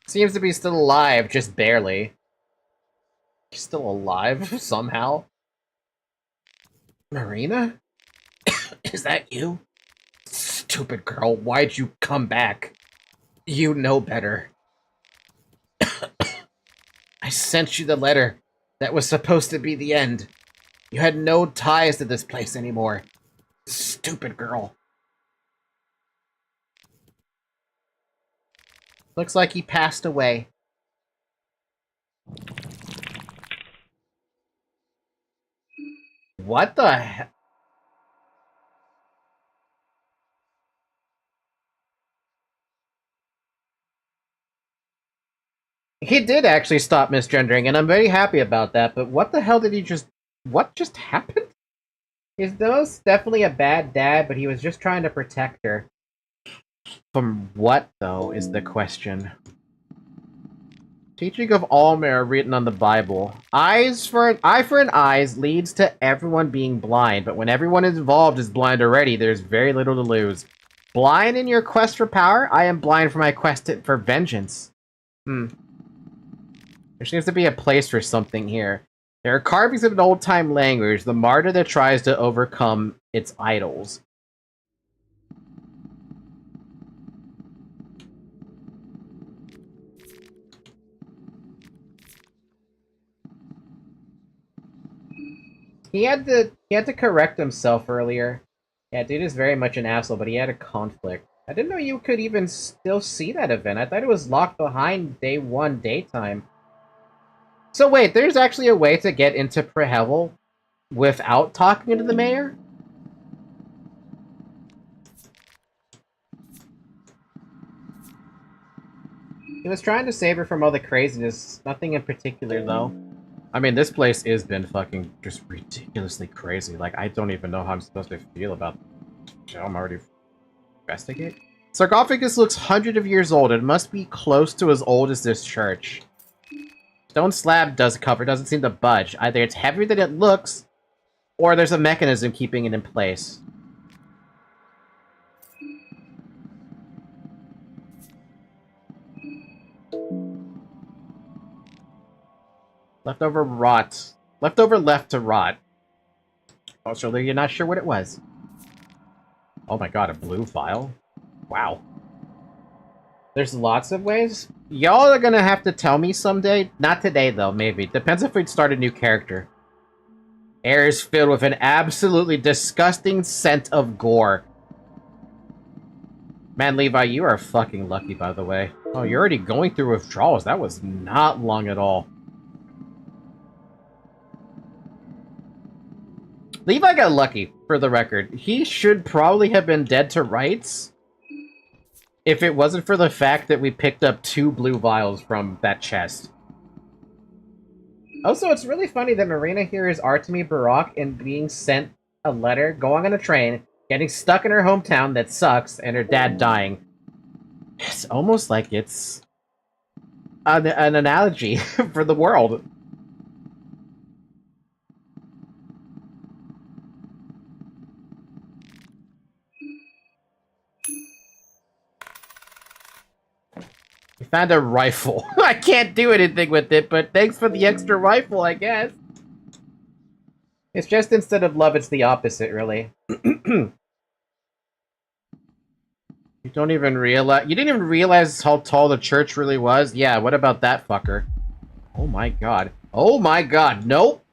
Seems to be still alive, just barely. She's still alive, somehow. Marina? Is that you? Stupid girl, why'd you come back? You know better. I sent you the letter. That was supposed to be the end. You had no ties to this place anymore. Stupid girl. Looks like he passed away. What the hell? He did actually stop misgendering, and I'm very happy about that, but what the hell did he just... What just happened? He's most definitely a bad dad, but he was just trying to protect her. From what, though, is the question. Teaching of Almer written on the Bible. Eye for an eyes leads to everyone being blind, but when everyone involved is blind already, there's very little to lose. Blind in your quest for power? I am blind for my quest for vengeance. There seems to be a place for something here. There are carvings of an old-time language, the martyr that tries to overcome its idols. He had to correct himself earlier. Yeah, dude is very much an asshole, but he had a conflict. I didn't know you could even still see that event. I thought it was locked behind day 1 daytime. So wait, there's actually a way to get into Prehevel without talking to the mayor? He was trying to save her from all the craziness. Nothing in particular, though. I mean, this place has been fucking just ridiculously crazy. Like, I don't even know how I'm supposed to feel about it. I'm already investigate. Sarcophagus looks hundreds of years old. It must be close to as old as this church. Stone slab doesn't seem to budge. Either it's heavier than it looks, or there's a mechanism keeping it in place. Leftover rot. Leftover left to rot. Oh, so you're not sure what it was. Oh my god, a blue file? Wow. There's lots of ways. Y'all are gonna have to tell me someday. Not today, though, maybe. Depends if we'd start a new character. Air is filled with an absolutely disgusting scent of gore. Man, Levi, you are fucking lucky, by the way. Oh, you're already going through withdrawals. That was not long at all. Levi got lucky, for the record. He should probably have been dead to rights if it wasn't for the fact that we picked up 2 blue vials from that chest. Also, it's really funny that Marina here is Artemi Barak and being sent a letter, going on a train, getting stuck in her hometown that sucks, and her dad dying. It's almost like it's an analogy for the world. We found a rifle. I can't do anything with it, but thanks for the extra rifle, I guess. It's just instead of love, it's the opposite, really. You didn't even realize how tall the church really was? Yeah, what about that fucker? Oh my god. Oh my god. Nope.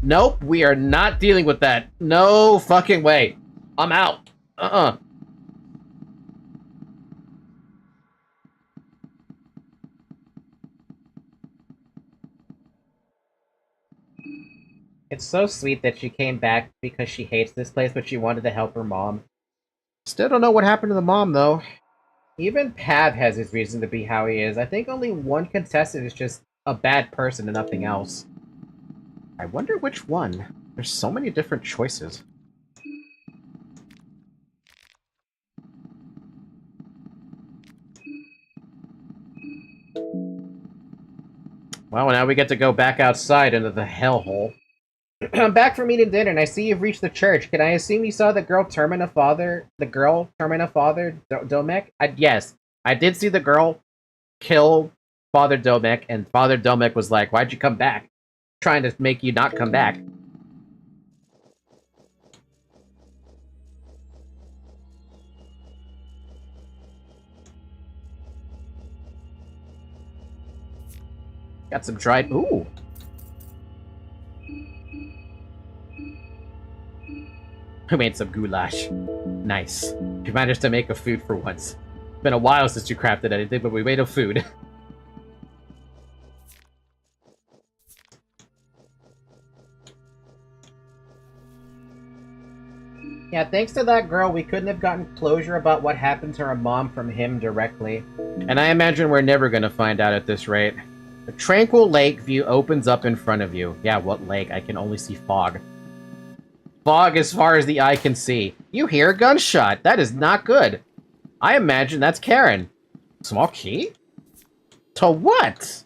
Nope, we are not dealing with that. No fucking way. I'm out. It's so sweet that she came back because she hates this place, but she wanted to help her mom. Still don't know what happened to the mom, though. Even Pav has his reason to be how he is. I think only one contestant is just a bad person and nothing else. I wonder which one. There's so many different choices. Well, now we get to go back outside into the hellhole. I'm back from eating dinner, and I see you've reached the church. Can I assume you saw the girl Termina Father Domek? Yes, I did see the girl kill Father Domek, and Father Domek was like, "Why'd you come back?" Trying to make you not come back. Got some dried... Ooh! We made some goulash. Nice. We managed to make a food for once. It's been a while since you crafted anything, but we made a food. Yeah, thanks to that girl, we couldn't have gotten closure about what happened to her mom from him directly. And I imagine we're never gonna find out at this rate. A tranquil lake view opens up in front of you. Yeah, what lake? I can only see fog. Fog as far as the eye can see. You hear a gunshot. That is not good. I imagine that's Karen. Small key? To what?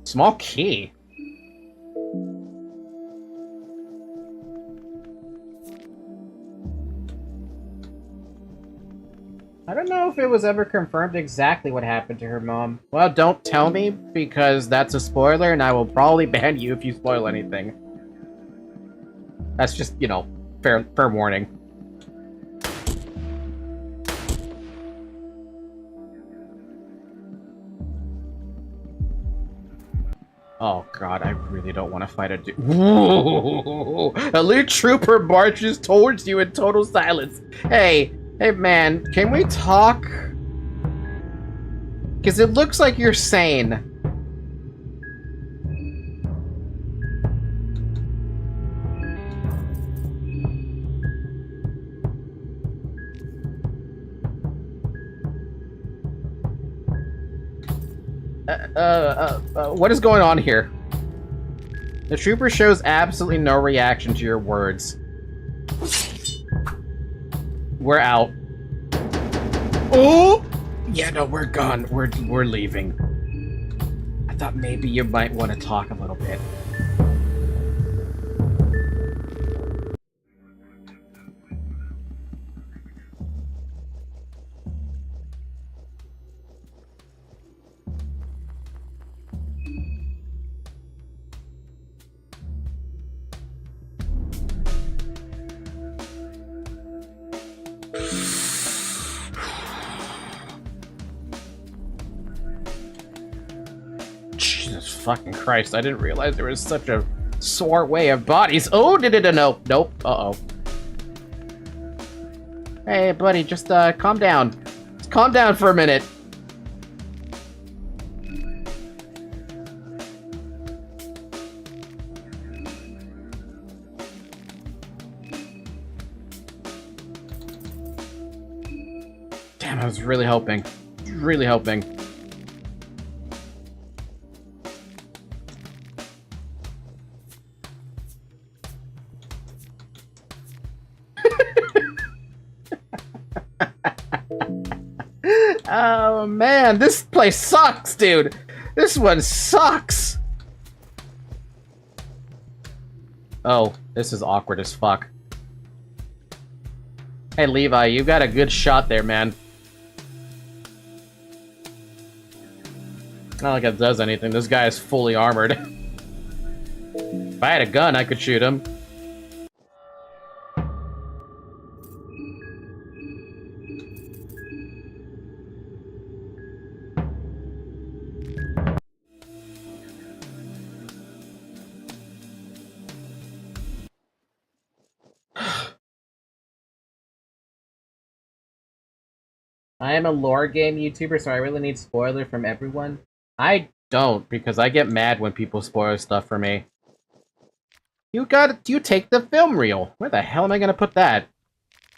Small key? I don't know if it was ever confirmed exactly what happened to her mom. Well, don't tell me, because that's a spoiler, and I will probably ban you if you spoil anything. That's just, you know, Fair warning. Oh god, I really don't want to fight a dude. Whoa! Elite trooper marches towards you in total silence. Hey man, can we talk? Because it looks like you're sane. What is going on here? The trooper shows absolutely no reaction to your words. We're out. Oh! Yeah, no, we're gone. We're leaving. I thought maybe you might want to talk a little bit. Jesus fucking Christ, I didn't realize there was such a sore way of bodies. Oh, no. Nope. Uh-oh. Hey, buddy, just, calm down. Just calm down for a minute. Damn, I was really hoping. Really hoping. Oh man, this place sucks, dude. This one sucks. Oh, this is awkward as fuck. Hey Levi, you got a good shot there, man. Not like it does anything. This guy is fully armored. If I had a gun, I could shoot him. I am a lore game YouTuber, so I really need spoiler from everyone. I don't, because I get mad when people spoil stuff for me. You take the film reel. Where the hell am I gonna put that?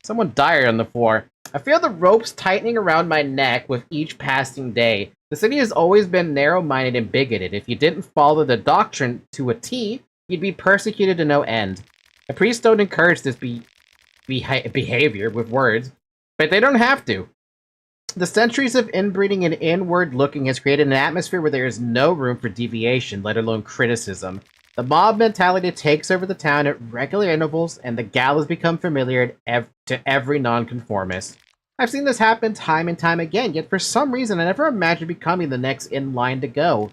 Someone died on the floor. I feel the ropes tightening around my neck with each passing day. The city has always been narrow-minded and bigoted. If you didn't follow the doctrine to a T, you'd be persecuted to no end. The priests don't encourage this behavior with words, but they don't have to. The centuries of inbreeding and inward looking has created an atmosphere where there is no room for deviation, let alone criticism. The mob mentality takes over the town at regular intervals, and the gallows become familiar to every nonconformist. I've seen this happen time and time again, yet for some reason I never imagined becoming the next in line to go.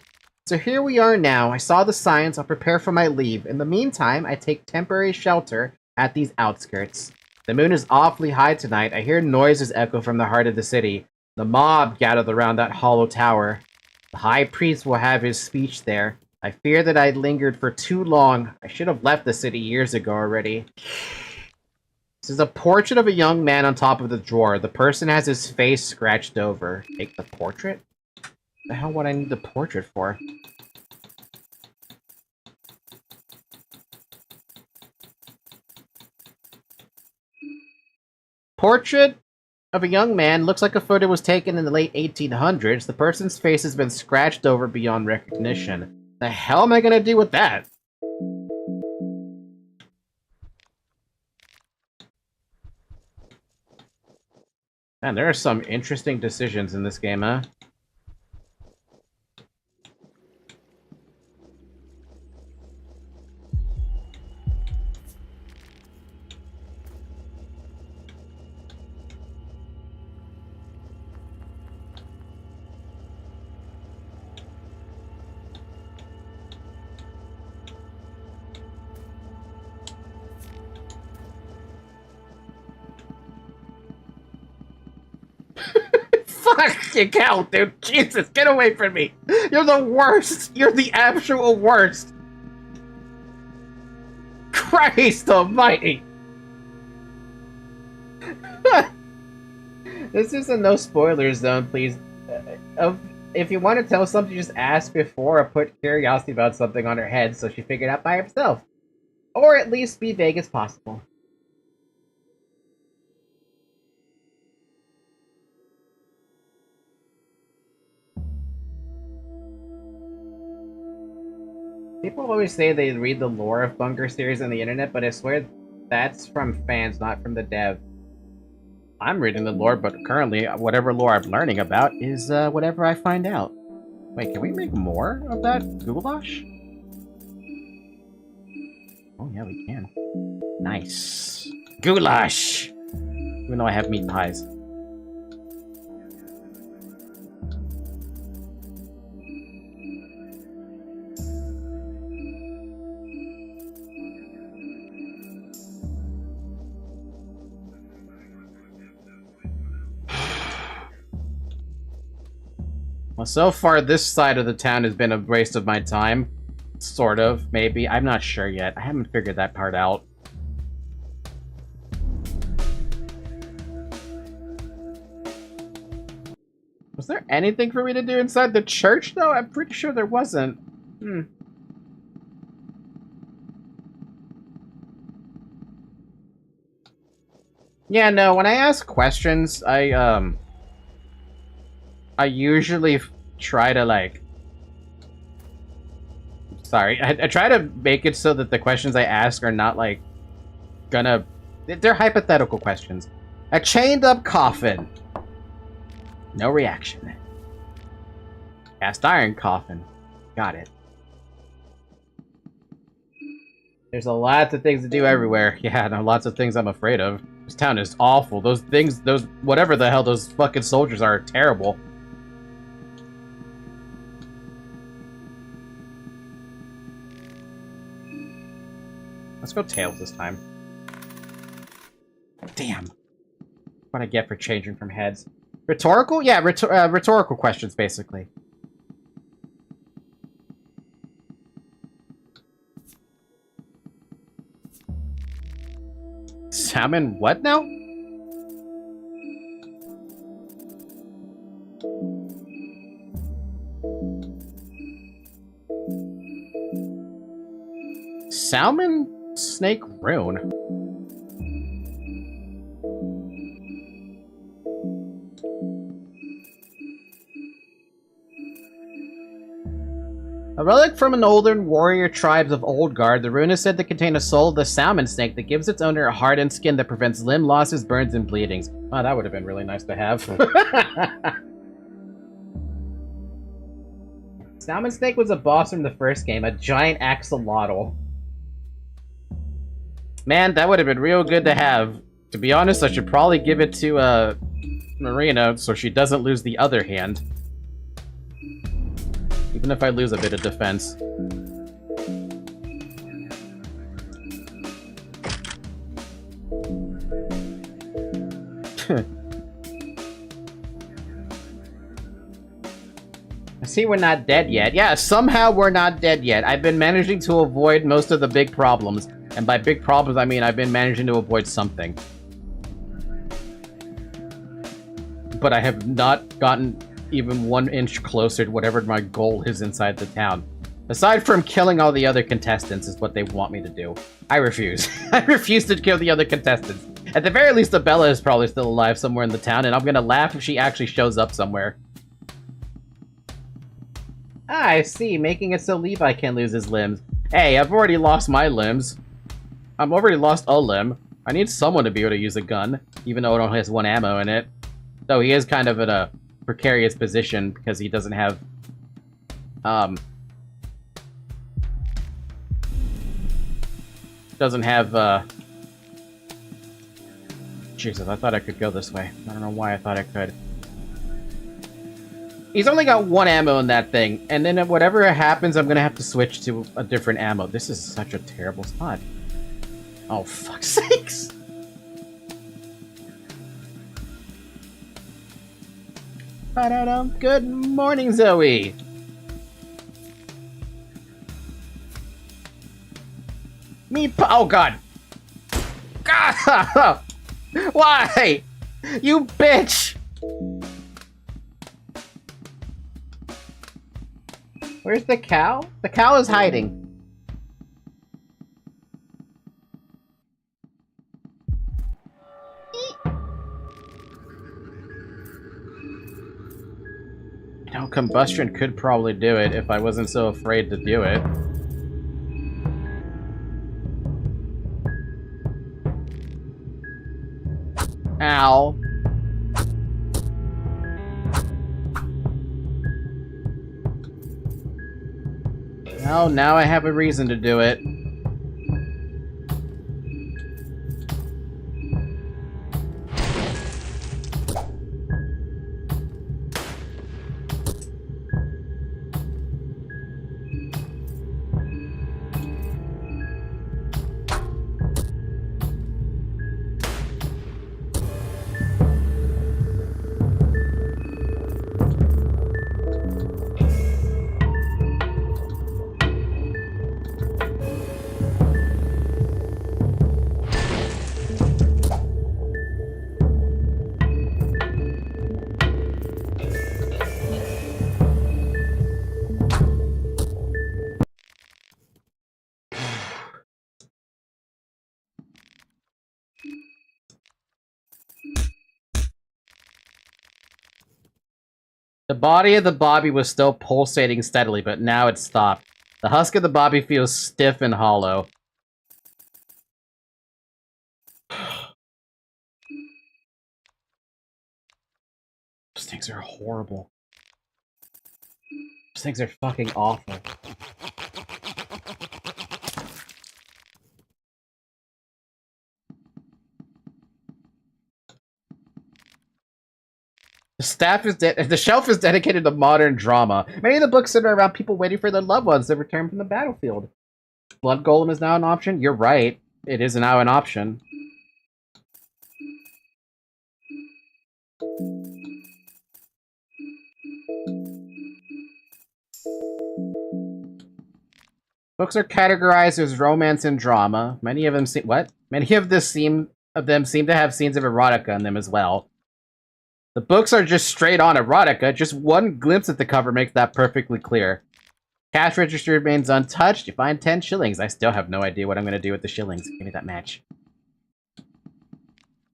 So here we are now. I saw the signs, I'll prepare for my leave. In the meantime, I take temporary shelter at these outskirts. The moon is awfully high tonight. I hear noises echo from the heart of the city. The mob gathered around that hollow tower. The high priest will have his speech there. I fear that I lingered for too long. I should have left the city years ago already. This is a portrait of a young man on top of the drawer. The person has his face scratched over. Take the portrait? What the hell would I need the portrait for? Portrait of a young man. Looks like a photo was taken in the late 1800s. The person's face has been scratched over beyond recognition. The hell am I gonna do with that? Man, there are some interesting decisions in this game, huh? fucking hell, dude. Jesus, get away from me. You're the worst. You're the actual worst. Christ almighty. This is a no spoilers zone, please. If you want to tell something, just ask before or put curiosity about something on her head so she figured out by herself. Or at least be vague as possible. People always say they read the lore of Bunker series on the internet, but I swear that's from fans, not from the dev. I'm reading the lore, but currently, whatever lore I'm learning about is whatever I find out. Wait, can we make more of that goulash? Oh yeah, we can. Nice. Goulash! Even though I have meat pies. Well, so far this side of the town has been a waste of my time. Sort of, maybe. I'm not sure yet. I haven't figured that part out. Was there anything for me to do inside the church, though? I'm pretty sure there wasn't. Yeah, no, when I ask questions, I usually try to, like... Sorry, I try to make it so that the questions I ask are not, like, gonna... They're hypothetical questions. A chained-up coffin. No reaction. Cast iron coffin. Got it. There's a lot of things to do everywhere. Yeah, no, lots of things I'm afraid of. This town is awful. Those things, whatever the hell those fucking soldiers are terrible. Let's go tails this time. Damn. What I get for changing from heads. Rhetorical? Yeah, rhetorical questions, basically. Salmon what now? Salmon snake rune. A relic from an older warrior tribes of Oldgard, the rune is said to contain a soul of the salmon snake that gives its owner a hardened skin that prevents limb losses, burns, and bleedings. Oh, that would have been really nice to have. Salmon snake was a boss from the first game, a giant axolotl. Man, that would have been real good to have. To be honest, I should probably give it to, Marina so she doesn't lose the other hand. Even if I lose a bit of defense. I see we're not dead yet. Yeah, somehow we're not dead yet. I've been managing to avoid most of the big problems. And by big problems, I mean I've been managing to avoid something. But I have not gotten even 1 inch closer to whatever my goal is inside the town. Aside from killing all the other contestants is what they want me to do. I refuse. I refuse to kill the other contestants. At the very least, Abella is probably still alive somewhere in the town, and I'm gonna laugh if she actually shows up somewhere. Ah, I see. Making it so Levi can't lose his limbs. Hey, I've already lost my limbs. I've already lost a limb. I need someone to be able to use a gun, even though it only has 1 ammo in it. Though he is kind of in a precarious position because he doesn't have Jesus, I thought I could go this way. I don't know why I thought I could. He's only got 1 ammo in that thing, and then whatever happens, I'm gonna have to switch to a different ammo. This is such a terrible spot. Oh, fuck's sakes! Ba-da-dum. Good morning, Zoe. Oh God. God. Why? You bitch. Where's the cow? The cow is hiding. You know, combustion could probably do it if I wasn't so afraid to do it. Ow. Oh, now I have a reason to do it. The body of the Bobby was still pulsating steadily, but now it stopped. The husk of the Bobby feels stiff and hollow. Those things are horrible. Those things are fucking awful. The shelf is dedicated to modern drama. Many of the books center around people waiting for their loved ones to return from the battlefield. Blood Golem is now an option? You're right. It is now an option. Books are categorized as romance and drama. Many of them seem to have scenes of erotica in them as well. The books are just straight on erotica. Just one glimpse at the cover makes that perfectly clear. Cash register remains untouched. You find 10 shillings. I still have no idea what I'm going to do with the shillings. Give me that match.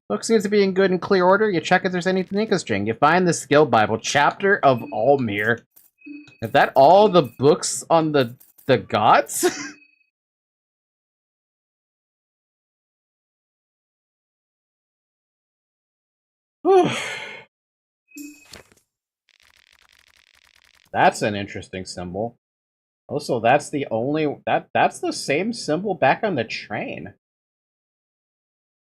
Book seems to be in good and clear order. You check if there's any Tanaka string. You find the Skill Bible, Chapter of Almir. Is that all the books on the gods? That's an interesting symbol. Also, that's the only... That's the same symbol back on the train.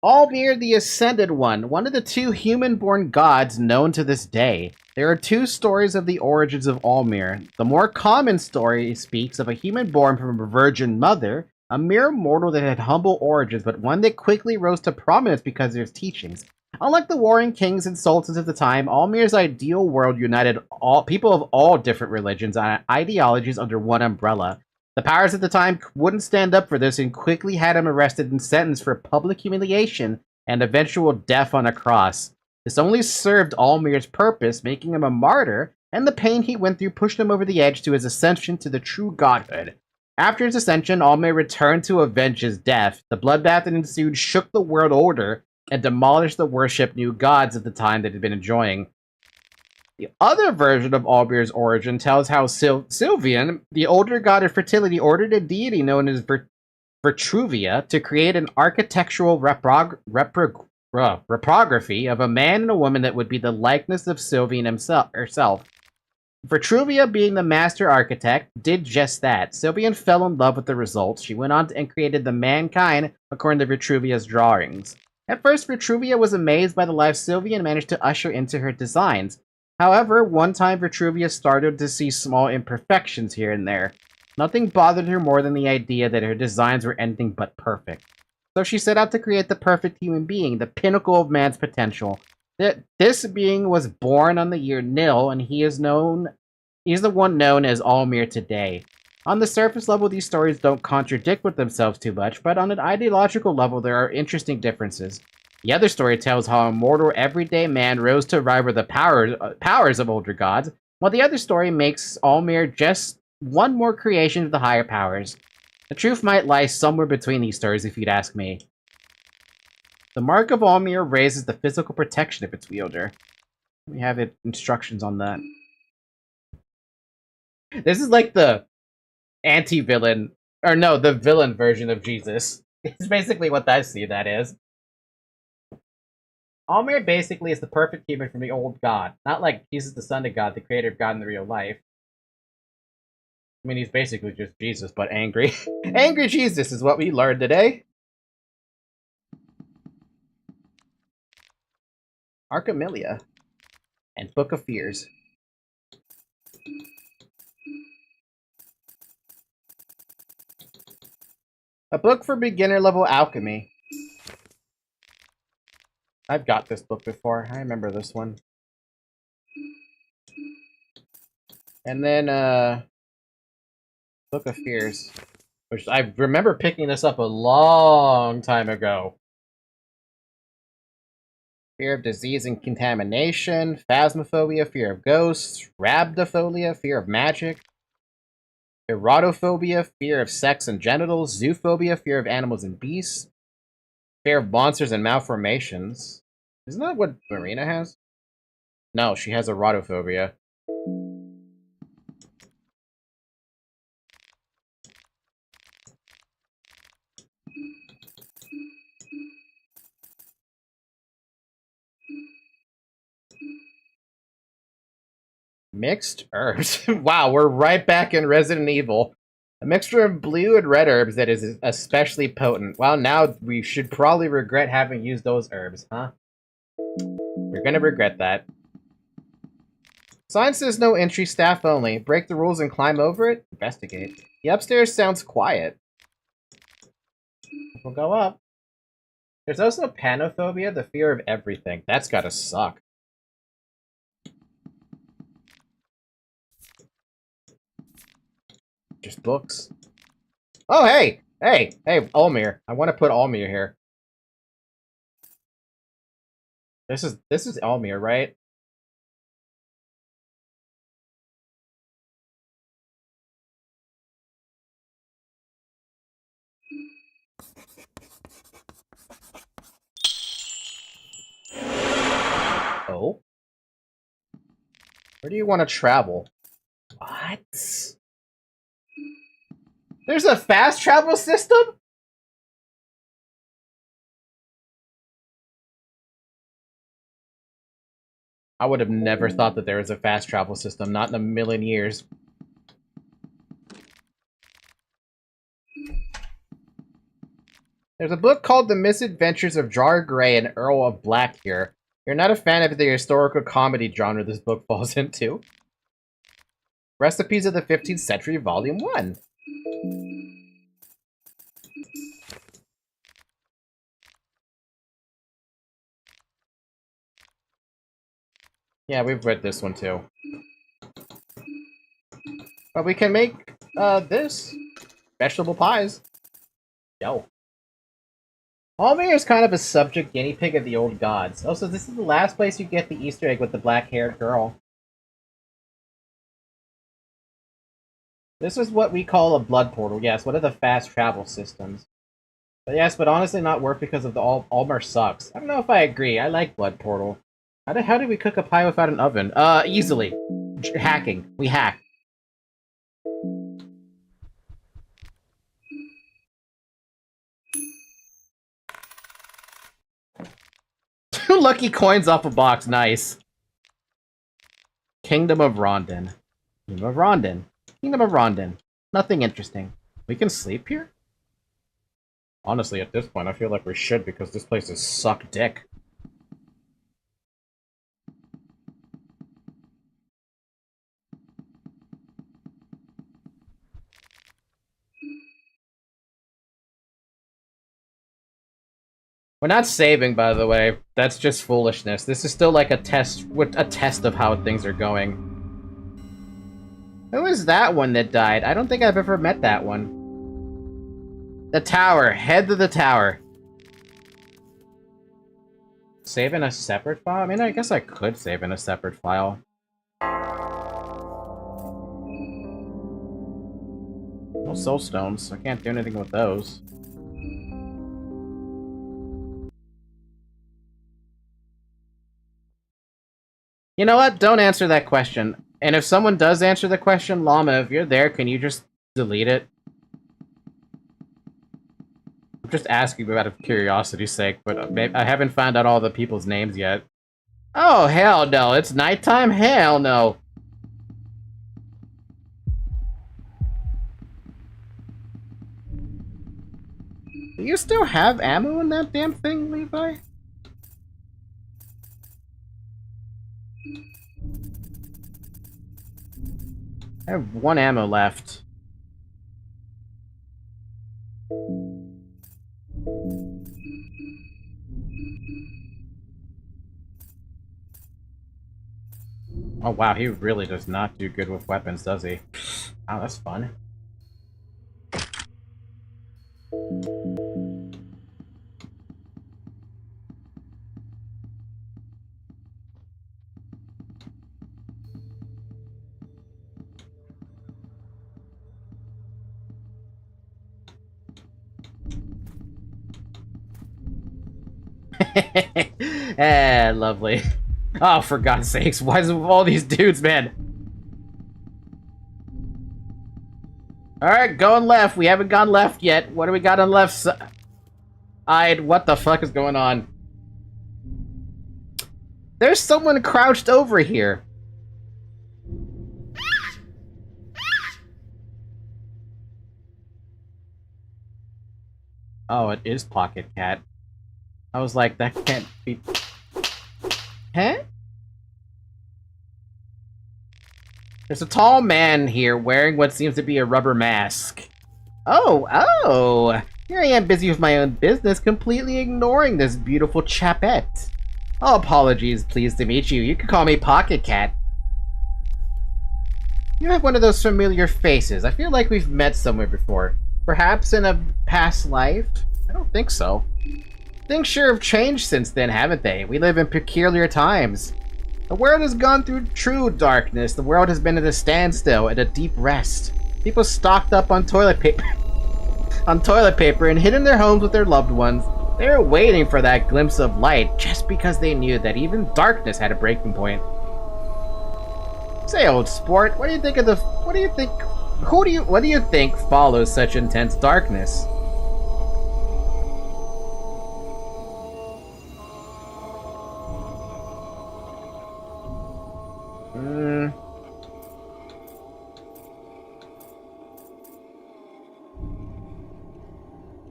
Almir the Ascended one of the two human-born gods known to this day. There are two stories of the origins of Almir. The more common story speaks of a human born from a virgin mother, a mere mortal that had humble origins, but one that quickly rose to prominence because of his teachings. Unlike the warring kings and sultans of the time, Almir's ideal world united people of all different religions and ideologies under one umbrella. The powers at the time wouldn't stand up for this and quickly had him arrested and sentenced for public humiliation and eventual death on a cross. This only served Almir's purpose, making him a martyr, and the pain he went through pushed him over the edge to his ascension to the true godhood. After his ascension, Almir returned to avenge his death. The bloodbath that ensued shook the world order and demolished the worship new gods at the time that had been enjoying. The other version of Almir's origin tells how Sylvian, the older god of fertility, ordered a deity known as Vitruvia to create an architectural reprography of a man and a woman that would be the likeness of Sylvian herself. Vitruvia, being the master architect, did just that. Sylvian fell in love with the results. She went on and created the mankind according to Vitruvia's drawings. At first, Vitruvia was amazed by the life Sylvian managed to usher into her designs. However, one time Vitruvia started to see small imperfections here and there. Nothing bothered her more than the idea that her designs were anything but perfect. So she set out to create the perfect human being, the pinnacle of man's potential. This being was born on the year nil, and he's the one known as Almir today. On the surface level, these stories don't contradict with themselves too much, but on an ideological level, there are interesting differences. The other story tells how a mortal, everyday man rose to rival the powers of older gods, while the other story makes Almir just one more creation of the higher powers. The truth might lie somewhere between these stories, if you'd ask me. The Mark of Almir raises the physical protection of its wielder. We have instructions on that. This is like the anti-villain, or no, the villain version of Jesus. It's basically what I see that is. Almir basically is the perfect human from the old god. Not like Jesus the son of God, the creator of God in the real life. I mean, he's basically just Jesus, but angry. Angry Jesus is what we learned today. Archimilia and Book of Fears. A book for beginner-level alchemy. I've got this book before. I remember this one. And then, Book of Fears. Which I remember picking this up a long time ago. Fear of disease and contamination, phasmophobia, fear of ghosts, rhabdophobia, fear of magic, erotophobia, fear of sex and genitals, zoophobia, fear of animals and beasts, fear of monsters and malformations. Isn't that what Marina has? No, she has erotophobia. Mixed herbs. Wow, we're right back in Resident Evil. A mixture of blue and red herbs that is especially potent. Well, now we should probably regret having used those herbs, huh? You're gonna regret that. Sign says no entry, staff only. Break the rules and climb over it? Investigate. The upstairs sounds quiet. We'll go up. There's also panophobia, the fear of everything. That's gotta suck. Just books. Oh, hey! Hey! Hey, Almir. I want to put Almir here. This is Almir, right? Oh? Where do you want to travel? What? There's a fast travel system? I would have never thought that there was a fast travel system, not in a million years. There's a book called The Misadventures of Jar Grey and Earl of Black here. You're not a fan of the historical comedy genre this book falls into. Recipes of the 15th Century, Volume 1. Yeah, we've read this one too. But we can make, this. Vegetable pies. Yo. Almir is kind of a subject guinea pig of the old gods. Also, this is the last place you get the Easter egg with the black-haired girl. This is what we call a blood portal. Yes, one of the fast travel systems. But yes, but honestly not worth because of the Almir sucks. I don't know if I agree. I like blood portal. How do we cook a pie without an oven? Easily. Hacking. We hack. 2 lucky coins off a box. Nice. Kingdom of Rondon. Kingdom of Rondon. Kingdom of Rondon. Nothing interesting. We can sleep here? Honestly, at this point, I feel like we should because this place is suck dick. We're not saving, by the way. That's just foolishness. This is still like a test of how things are going. Who is that one that died? I don't think I've ever met that one. The tower. Head to the tower. Save in a separate file? I mean, I guess I could save in a separate file. No soul stones. I can't do anything with those. You know what? Don't answer that question. And if someone does answer the question, Llama, if you're there, can you just delete it? I'm just asking out of curiosity's sake, but I haven't found out all the people's names yet. Oh, hell no. It's nighttime? Hell no. Do you still have ammo in that damn thing, Levi? I have 1 ammo left. Oh wow, he really does not do good with weapons, does he? Wow, that's fun. Eh, lovely. Oh, for God's sakes, why is it with all these dudes, man? Alright, going left. We haven't gone left yet. What do we got on left side? What the fuck is going on? There's someone crouched over here. Oh, it is Pocket Cat. I was like, that can't be... Huh? There's a tall man here wearing what seems to be a rubber mask. Oh! Here I am busy with my own business, completely ignoring this beautiful chapette. Oh, apologies, pleased to meet you. You can call me Pocket Cat. You have one of those familiar faces. I feel like we've met somewhere before. Perhaps in a past life? I don't think so. Things sure have changed since then, haven't they? We live in peculiar times. The world has gone through true darkness. The world has been at a standstill, at a deep rest. People stocked up on toilet paper and hid in their homes with their loved ones. They were waiting for that glimpse of light just because they knew that even darkness had a breaking point. Say, old sport, what do you think follows such intense darkness?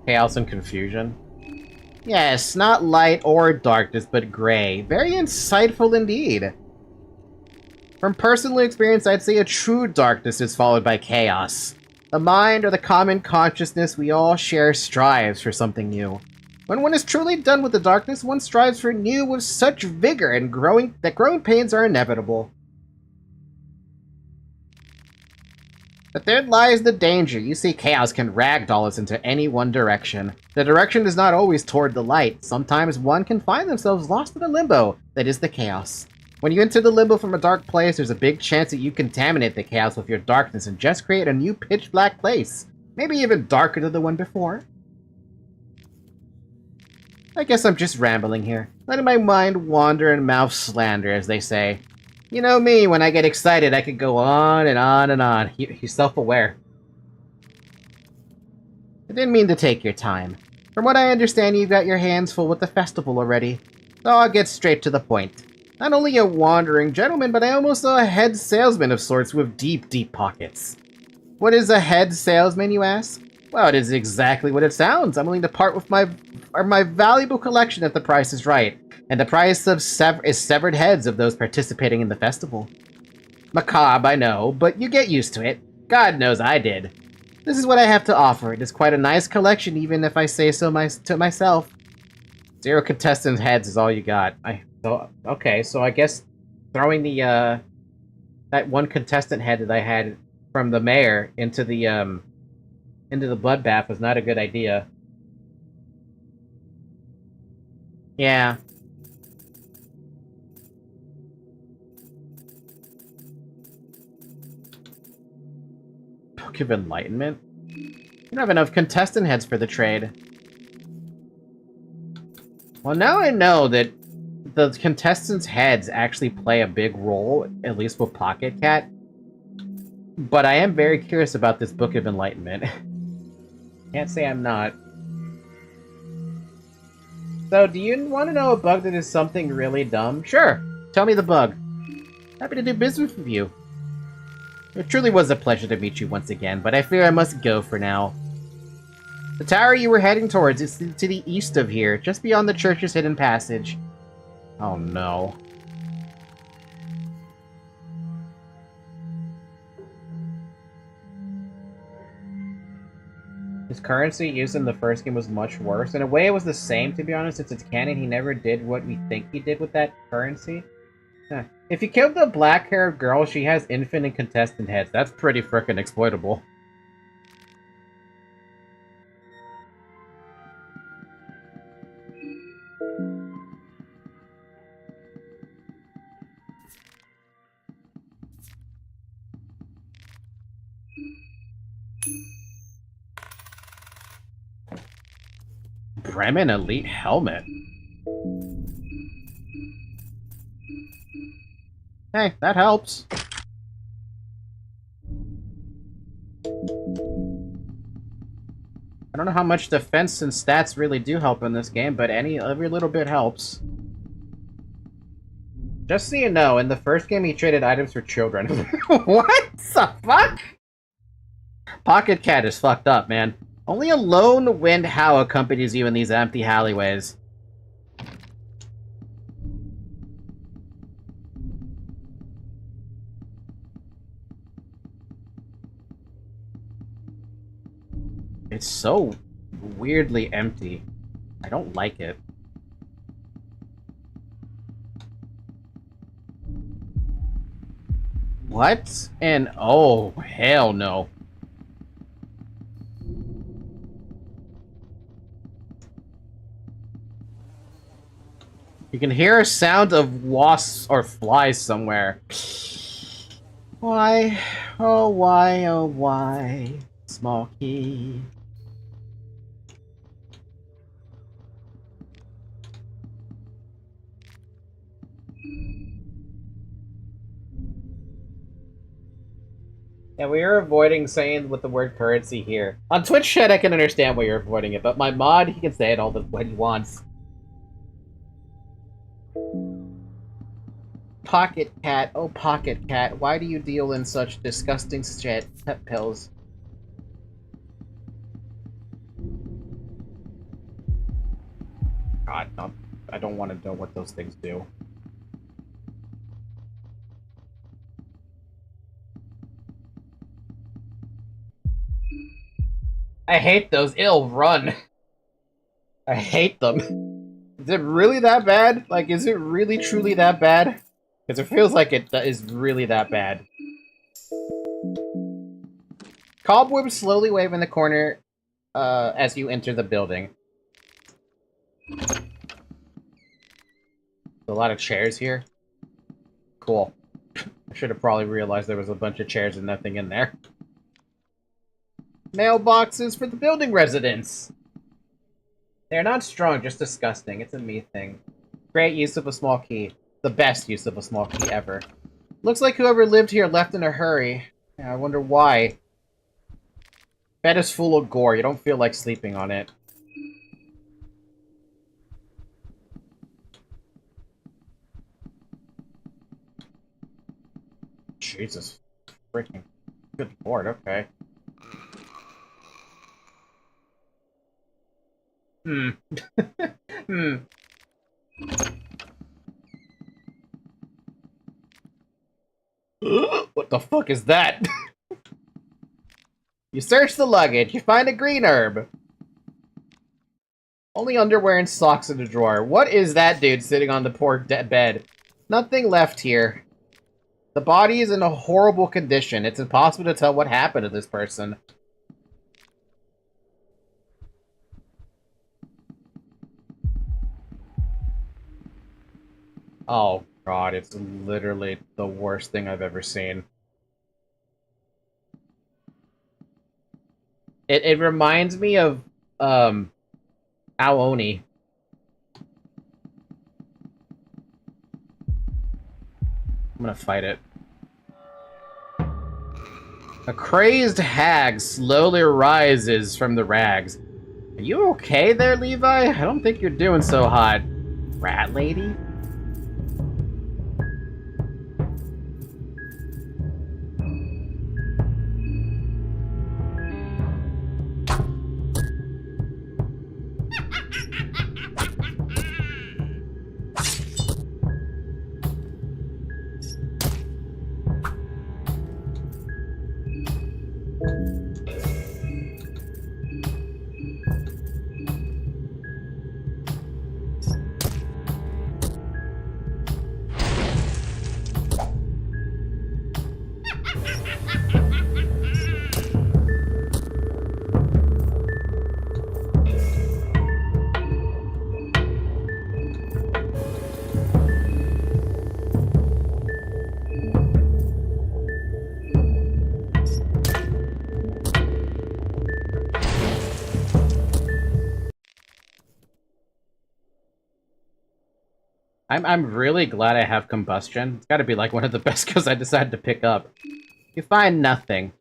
Chaos and confusion? Yes, not light or darkness, but gray. Very insightful indeed. From personal experience, I'd say a true darkness is followed by chaos. The mind, or the common consciousness we all share, strives for something new. When one is truly done with the darkness, one strives for new with such vigor and growing pains are inevitable. But there lies the danger. You see, chaos can ragdoll us into any one direction. The direction is not always toward the light. Sometimes one can find themselves lost in a limbo that is the chaos. When you enter the limbo from a dark place, there's a big chance that you contaminate the chaos with your darkness and just create a new pitch-black place. Maybe even darker than the one before. I guess I'm just rambling here, letting my mind wander and mouth slander, as they say. You know me, when I get excited, I could go on and on and on. He's self-aware. I didn't mean to take your time. From what I understand, you've got your hands full with the festival already. So I'll get straight to the point. Not only a wandering gentleman, but I almost saw a head salesman of sorts with deep, deep pockets. What is a head salesman, you ask? Well, it is exactly what it sounds. I'm willing to part with my valuable collection if the price is right. And the price is severed heads of those participating in the festival. Macabre, I know, but you get used to it. God knows I did. This is what I have to offer. It is quite a nice collection, even if I say so to myself. 0 contestants' heads is all you got. Okay, so I guess throwing the that one contestant head that I had from the mayor into the bloodbath was not a good idea. Yeah. Book of Enlightenment? You don't have enough contestant heads for the trade. Well, now I know that the contestants' heads actually play a big role, at least with Pocket Cat. But I am very curious about this Book of Enlightenment. Can't say I'm not. So, do you want to know a bug that is something really dumb? Sure! Tell me the bug. Happy to do business with you. It truly was a pleasure to meet you once again, but I fear I must go for now. The tower you were heading towards is to the east of here, just beyond the church's hidden passage. Oh no. His currency used in the first game was much worse. In a way, it was the same, to be honest. Since it's canon, he never did what we think he did with that currency. Huh. If you killed the black-haired girl, she has infinite contestant heads. That's pretty frickin' exploitable. Bremen Elite Helmet. Hey, that helps. I don't know how much defense and stats really do help in this game, but every little bit helps. Just so you know, in the first game he traded items for children. What the fuck? Pocket Cat is fucked up, man. Only a lone wind howl accompanies you in these empty alleyways. It's so weirdly empty. I don't like it. What? And oh, hell no. You can hear a sound of wasps or flies somewhere. Why? Oh, why? Oh, why? Small key. Yeah, we are avoiding saying with the word currency here. On Twitch chat, I can understand why you're avoiding it, but my mod, he can say it all when he wants. Pocket Cat, oh Pocket Cat, why do you deal in such disgusting shit? Pet pills. God, no, I don't want to know what those things do. I hate those. Ill run. I hate them. Is it really that bad? Like, is it really truly that bad? Because it feels like it is really that bad. Cobwebs slowly wave in the corner as you enter the building. There's a lot of chairs here. Cool. I should have probably realized there was a bunch of chairs and nothing in there. Mailboxes for the building residents! They're not strong, just disgusting. It's a me thing. Great use of a small key. The best use of a small key ever. Looks like whoever lived here left in a hurry. Yeah, I wonder why. Bed is full of gore. You don't feel like sleeping on it. Jesus. Freaking good lord, okay. What the fuck is that? You search the luggage, you find a green herb. Only underwear and socks in the drawer. What is that dude sitting on the poor bed? Nothing left here. The body is in a horrible condition. It's impossible to tell what happened to this person. Oh, God, it's literally the worst thing I've ever seen. It reminds me of, Aoni. I'm gonna fight it. A crazed hag slowly rises from the rags. Are you okay there, Levi? I don't think you're doing so hot. Rat lady? I'm really glad I have combustion. It's gotta be like one of the best skills I decided to pick up. You find nothing.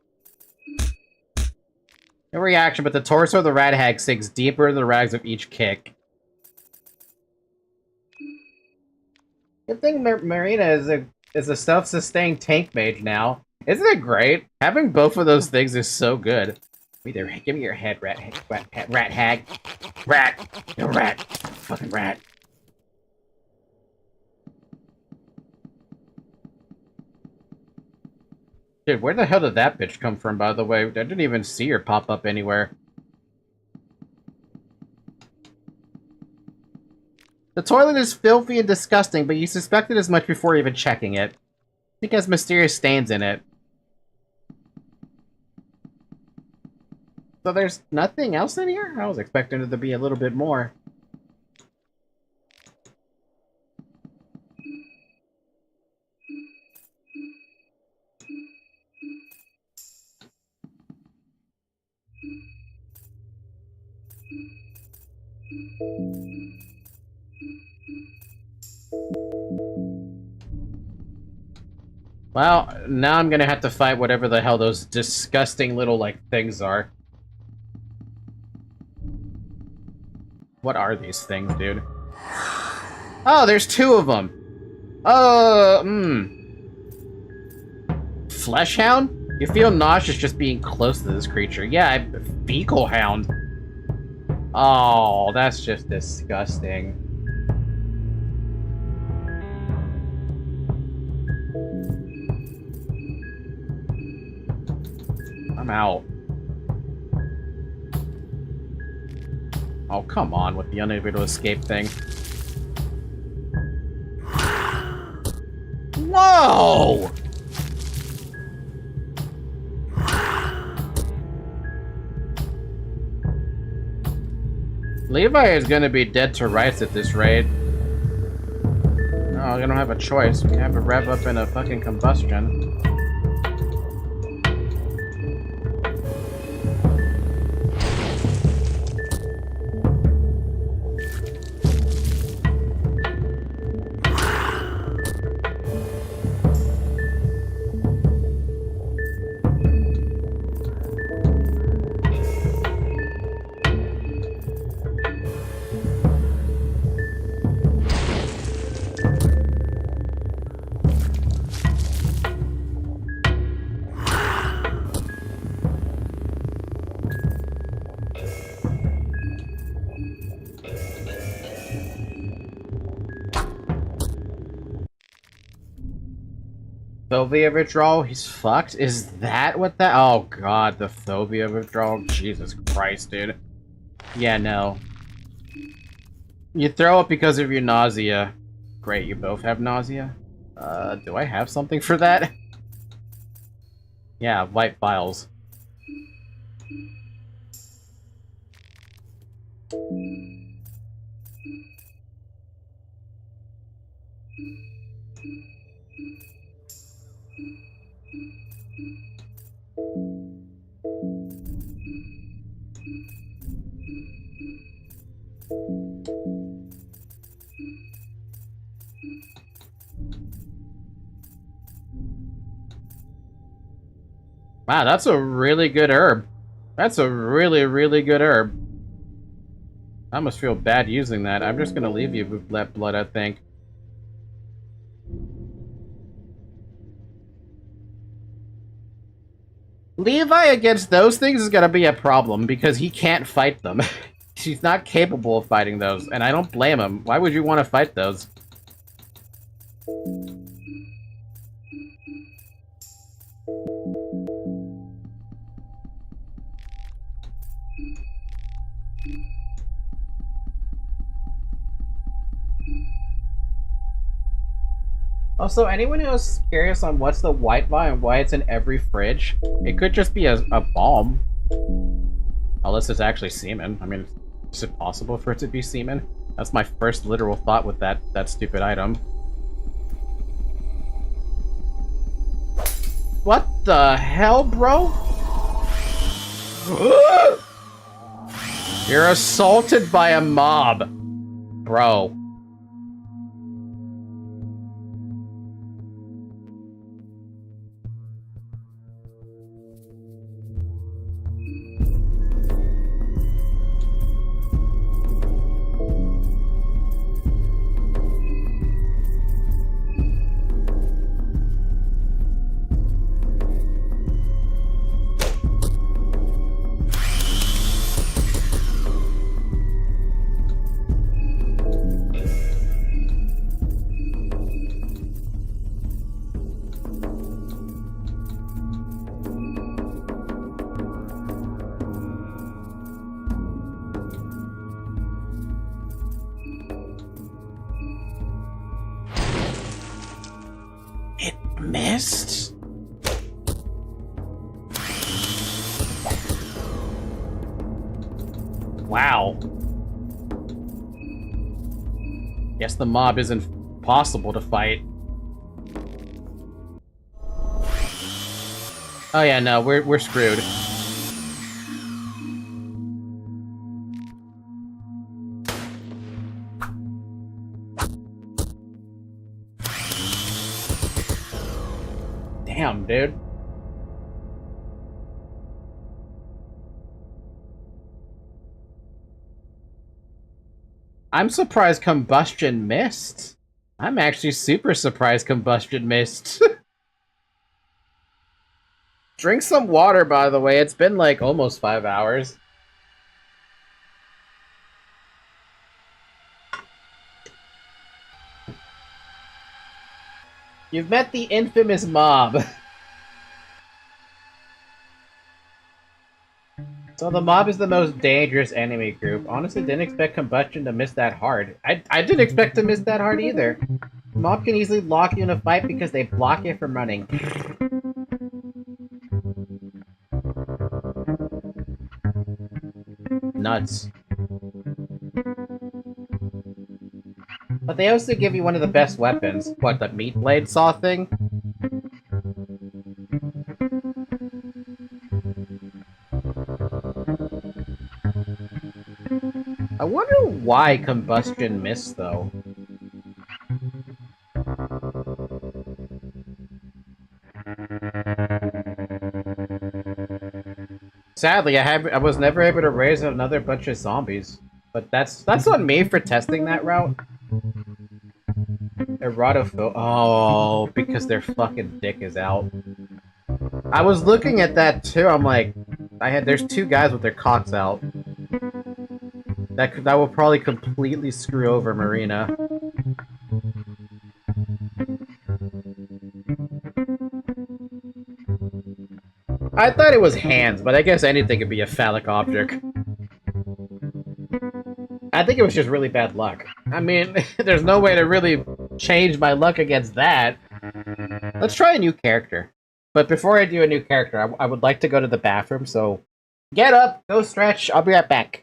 No reaction, but the torso of the rat hag sinks deeper in the rags of each kick. Good thing Marina is a self-sustained tank mage now. Isn't it great? Having both of those things is so good. Give me your head, rat hag. Rat! You're a rat! Fucking rat. Dude, where the hell did that bitch come from, by the way? I didn't even see her pop up anywhere. The toilet is filthy and disgusting, but you suspected as much before even checking it. I think it has mysterious stains in it. So there's nothing else in here? I was expecting it to be a little bit more. Well, now I'm gonna have to fight whatever the hell those disgusting little, like, things are. What are these things, dude? Oh, there's two of them! Flesh hound? You feel nauseous just being close to this creature. Yeah, fecal hound. Oh, that's just disgusting. I'm out. Oh, come on with the unable to escape thing. Whoa! Levi is gonna be dead to rights at this rate. No, we don't have a choice. We have to rev up in a fucking combustion. Phobia withdrawal? He's fucked? Is that what that— oh god, the phobia withdrawal? Jesus Christ, dude. Yeah, no. You throw up because of your nausea. Great, you both have nausea. Do I have something for that? Yeah, white files. Wow, that's a really good herb. That's a really, really good herb. I must feel bad using that. I'm just gonna leave you with that blood, I think. Levi against those things is gonna be a problem, because he can't fight them. He's not capable of fighting those, and I don't blame him. Why would you want to fight those? Also, anyone who's curious on what's the white vine and why it's in every fridge, it could just be a bomb. Unless it's actually semen. I mean, is it possible for it to be semen? That's my first literal thought with that stupid item. What the hell, bro? You're assaulted by a mob. Bro. Missed? Wow. Guess the mob isn't possible to fight. Oh yeah, no, we're screwed. Damn, dude. I'm surprised combustion missed. I'm actually super surprised combustion missed. Drink some water, by the way. It's been like almost 5 hours. You've met the infamous mob. So the mob is the most dangerous enemy group. Honestly, didn't expect combustion to miss that hard. I didn't expect to miss that hard either. Mob can easily lock you in a fight because they block you from running. Nuts. But they also give you one of the best weapons. What, the meat blade saw thing? I wonder why combustion missed, though. Sadly, I was never able to raise another bunch of zombies. But that's on me for testing that route. Erotopho- oh, because their fucking dick is out. I was looking at that too, I'm like, there's 2 guys with their cocks out. That will probably completely screw over Marina. I thought it was hands, but I guess anything could be a phallic object. I think it was just really bad luck. I mean, there's no way to really change my luck against that. Let's try a new character. But before I do a new character, I would like to go to the bathroom, so get up, go stretch, I'll be right back.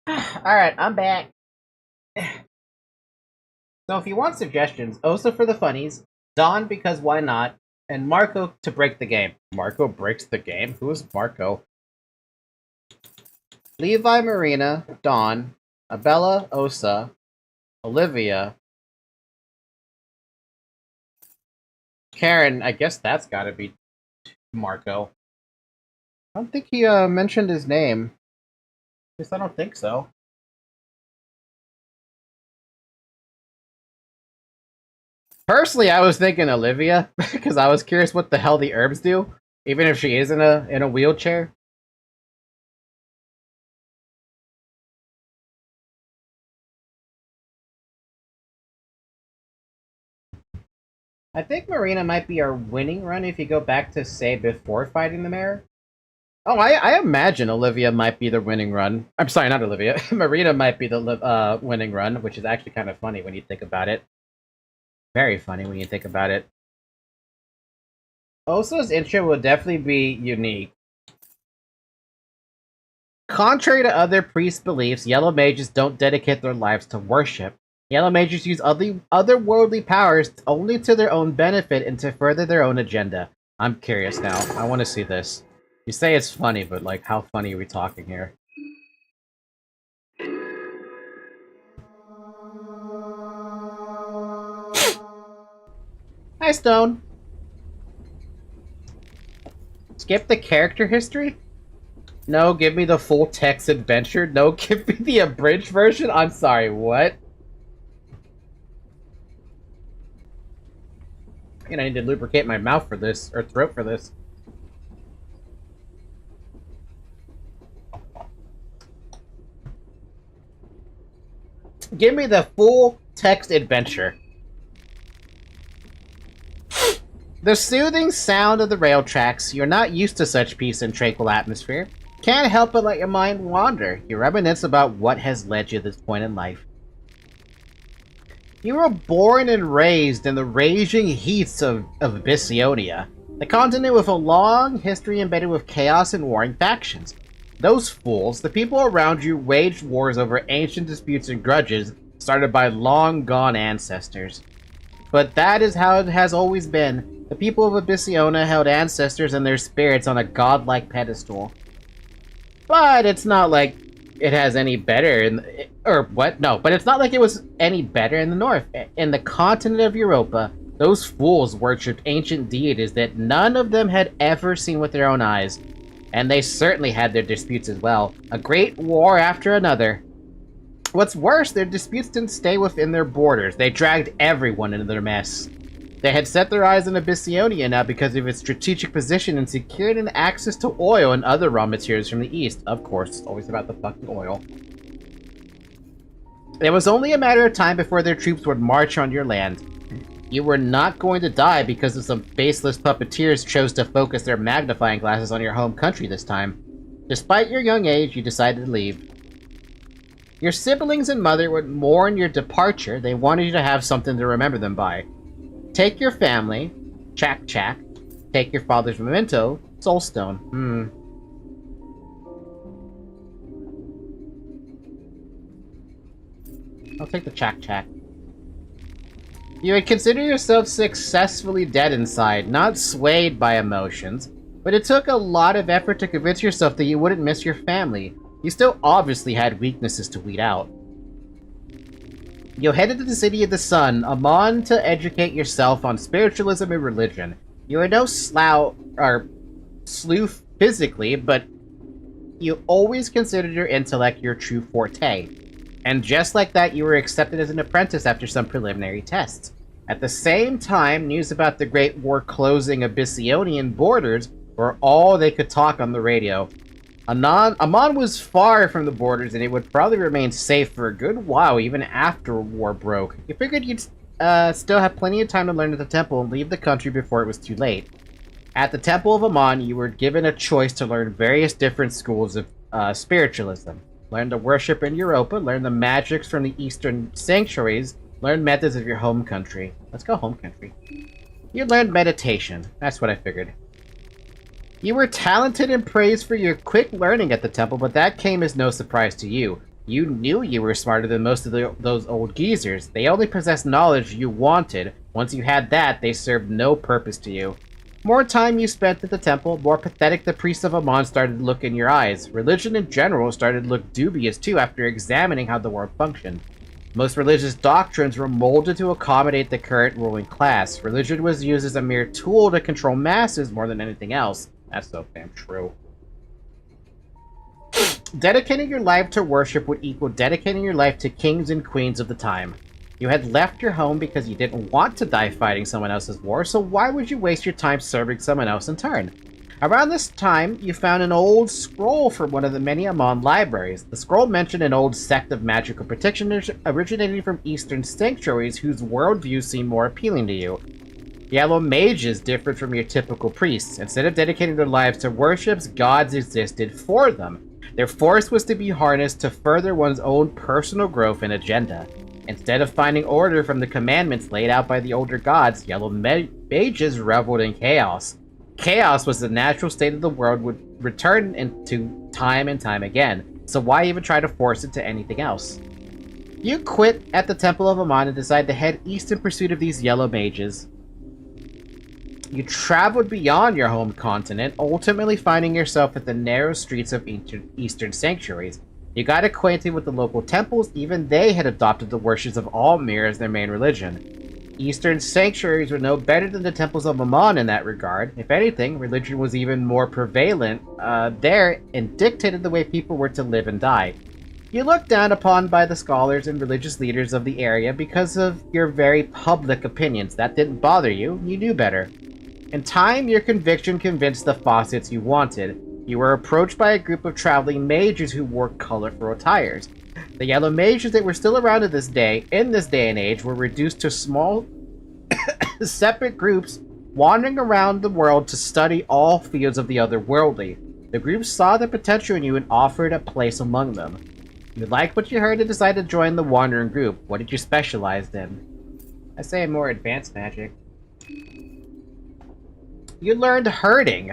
Alright, I'm back. So if you want suggestions, Osa for the funnies, Don because why not, and Marco to break the game. Marco breaks the game? Who is Marco? Levi, Marina, Don, Abella, Osa, Olivia, Karen, I guess that's gotta be Marco. I don't think he mentioned his name. At least I don't think so. Personally, I was thinking Olivia, because I was curious what the hell the herbs do, even if she is in a wheelchair. I think Marina might be our winning run if you go back to, say, before fighting the mayor. Oh, I imagine Olivia might be the winning run. I'm sorry, not Olivia. Marina might be the winning run, which is actually kind of funny when you think about it. Very funny when you think about it. Osa's intro will definitely be unique. Contrary to other priest beliefs, yellow mages don't dedicate their lives to worship. Yellow mages use otherworldly powers only to their own benefit and to further their own agenda. I'm curious now. I want to see this. You say it's funny, but like, how funny are we talking here? Hi, Stone. Skip the character history? No, give me the full text adventure. No, give me the abridged version? I'm sorry, what? I need to lubricate my mouth for this, or throat for this. Give me the full text adventure. The soothing sound of the rail tracks. You're not used to such peace and tranquil atmosphere. Can't help but let your mind wander. You reminisce about what has led you to this point in life. You were born and raised in the raging heats of Abyssionia, the continent with a long history embedded with chaos and warring factions. Those fools, the people around you, waged wars over ancient disputes and grudges started by long-gone ancestors. But that is how it has always been. The people of Abyssionia held ancestors and their spirits on a godlike pedestal. But it's not like it has any better but it's not like it was any better in the north. In the continent of Europa, Those fools worshipped ancient deities that none of them had ever seen with their own eyes, and they certainly had their disputes as well. A great war after another. What's worse, their disputes didn't stay within their borders. They dragged everyone into their mess. They had set their eyes on Abyssionia now because of its strategic position and secured an access to oil and other raw materials from the east. Of course, it's always about the fucking oil. It was only a matter of time before their troops would march on your land. You were not going to die because of some faceless puppeteers chose to focus their magnifying glasses on your home country this time. Despite your young age, you decided to leave. Your siblings and mother would mourn your departure. They wanted you to have something to remember them by. Take your family, Chak Chak. Take your father's memento, Soulstone. I'll take the Chak Chak. You would consider yourself successfully dead inside, not swayed by emotions, but it took a lot of effort to convince yourself that you wouldn't miss your family. You still obviously had weaknesses to weed out. You headed to the City of the Sun, Amon, to educate yourself on spiritualism and religion. You are no sleuth physically, but you always considered your intellect your true forte. And just like that, you were accepted as an apprentice after some preliminary tests. At the same time, news about the Great War closing Abyssionian borders were all they could talk on the radio. Amon was far from the borders, and it would probably remain safe for a good while, even after war broke. You figured you'd still have plenty of time to learn at the temple and leave the country before it was too late. At the Temple of Amon, you were given a choice to learn various different schools of spiritualism. Learn to worship in Europa, learn the magics from the eastern sanctuaries, learn methods of your home country. Let's go home country. You learned meditation. That's what I figured. You were talented and praised for your quick learning at the temple, but that came as no surprise to you. You knew you were smarter than most of those old geezers. They only possessed knowledge you wanted. Once you had that, they served no purpose to you. More time you spent at the temple, more pathetic the priests of Amon started to look in your eyes. Religion in general started to look dubious too after examining how the world functioned. Most religious doctrines were molded to accommodate the current ruling class. Religion was used as a mere tool to control masses more than anything else. That's so damn true. Dedicating your life to worship would equal dedicating your life to kings and queens of the time. You had left your home because you didn't want to die fighting someone else's war, so why would you waste your time serving someone else in turn? Around this time, you found an old scroll from one of the many Amon libraries. The scroll mentioned an old sect of magical practitioners originating from eastern sanctuaries whose worldview seemed more appealing to you. Yellow mages differed from your typical priests. Instead of dedicating their lives to worships, gods existed for them. Their force was to be harnessed to further one's own personal growth and agenda. Instead of finding order from the commandments laid out by the older gods, yellow mages reveled in chaos. Chaos was the natural state of the world would return into time and time again, so why even try to force it to anything else? You quit at the Temple of Amon and decided to head east in pursuit of these yellow mages. You traveled beyond your home continent, ultimately finding yourself at the narrow streets of eastern sanctuaries. You got acquainted with the local temples. Even they had adopted the worships of all Mir as their main religion. Eastern sanctuaries were no better than the temples of Amon in that regard. If anything, religion was even more prevalent there and dictated the way people were to live and die. You looked down upon by the scholars and religious leaders of the area because of your very public opinions. That didn't bother you. You knew better. In time, your conviction convinced the faucets you wanted. You were approached by a group of traveling mages who wore colorful attires. The yellow mages that were still around in this day and age were reduced to small, separate groups wandering around the world to study all fields of the otherworldly. The group saw the potential in you and offered a place among them. You liked what you heard and decided to join the wandering group. What did you specialize in? I say more advanced magic. You learned herding.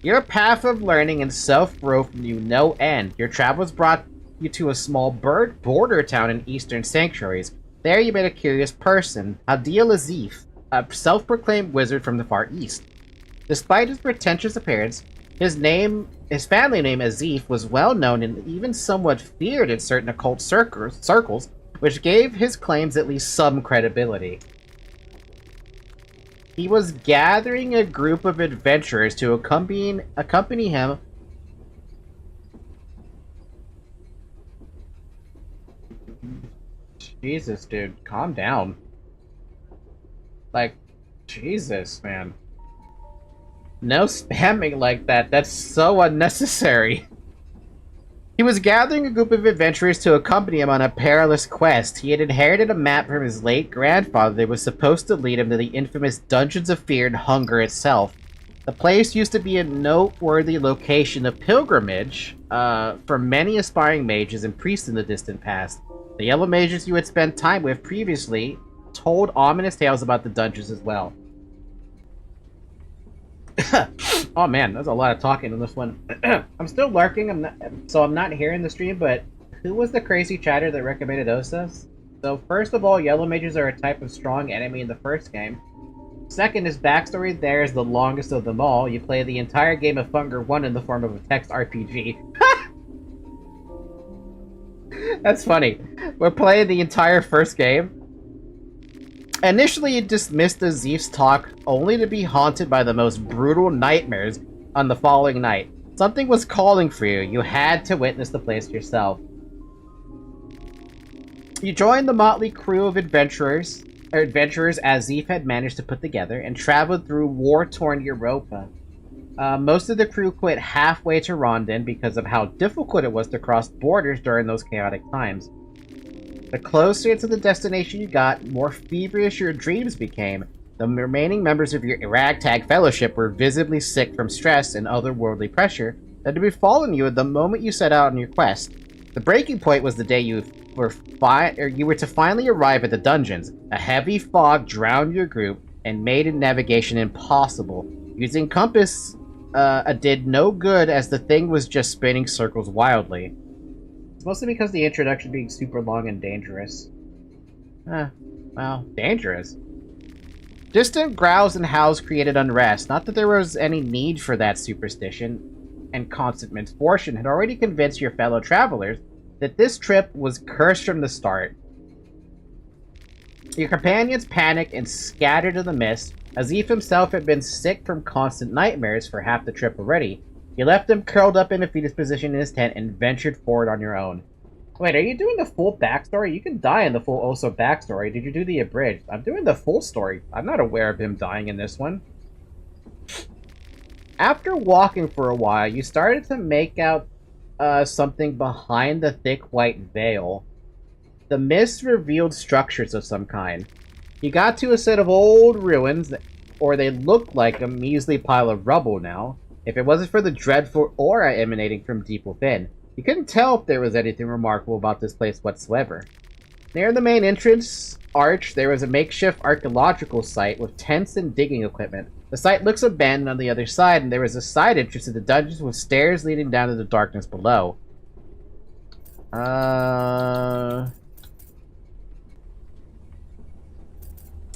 Your path of learning and self-growth knew no end. Your travels brought you to a small border town in eastern sanctuaries. There you met a curious person, Adil Azif, a self-proclaimed wizard from the Far East. Despite his pretentious appearance, his family name Azif was well known and even somewhat feared in certain occult circles. which gave his claims at least some credibility. He was gathering a group of adventurers to accompany him. Jesus, dude, calm down. Like, Jesus, man. No spamming like that. That's so unnecessary. He was gathering a group of adventurers to accompany him on a perilous quest. He had inherited a map from his late grandfather that was supposed to lead him to the infamous Dungeons of Fear and Hunger itself. The place used to be a noteworthy location of pilgrimage for many aspiring mages and priests in the distant past. The yellow mages you had spent time with previously told ominous tales about the dungeons as well. Oh man, there's a lot of talking in this one. I'm still lurking, so I'm not hearing the stream, but who was the crazy chatter that recommended Osas? So first of all, yellow mages are a type of strong enemy in the first game. Second, his backstory there is the longest of them all. You play the entire game of Hunger 1 in the form of a text RPG. That's funny. We're playing the entire first game. Initially, you dismissed the Zeef's talk, only to be haunted by the most brutal nightmares on the following night. Something was calling for you. You had to witness the place yourself. You joined the motley crew of adventurers as Zeef had managed to put together, and traveled through war-torn Europa. Most of the crew quit halfway to Rondon because of how difficult it was to cross borders during those chaotic times. The closer to the destination you got, more feverish your dreams became. The remaining members of your ragtag fellowship were visibly sick from stress and otherworldly pressure that had befallen you at the moment you set out on your quest. The breaking point was the day you were to finally arrive at the dungeons. A heavy fog drowned your group and made navigation impossible. Using compass did no good as the thing was just spinning circles wildly. It's mostly because the introduction being super long and dangerous. Well, dangerous. Distant growls and howls created unrest. Not that there was any need for that superstition, and constant misfortune had already convinced your fellow travelers that this trip was cursed from the start. Your companions panicked and scattered in the mist. Azif himself had been sick from constant nightmares for half the trip already. You left him curled up in a fetus position in his tent and ventured forward on your own. Wait, are you doing the full backstory? You can die in the full Oso backstory. Did you do the abridged? I'm doing the full story. I'm not aware of him dying in this one. After walking for a while, you started to make out something behind the thick white veil. The mist revealed structures of some kind. You got to a set of old ruins, or they looked like a measly pile of rubble now. If it wasn't for the dreadful aura emanating from deep within, you couldn't tell if there was anything remarkable about this place whatsoever. Near the main entrance arch, there was a makeshift archaeological site with tents and digging equipment. The site looks abandoned on the other side, and there was a side entrance to the dungeons with stairs leading down to the darkness below.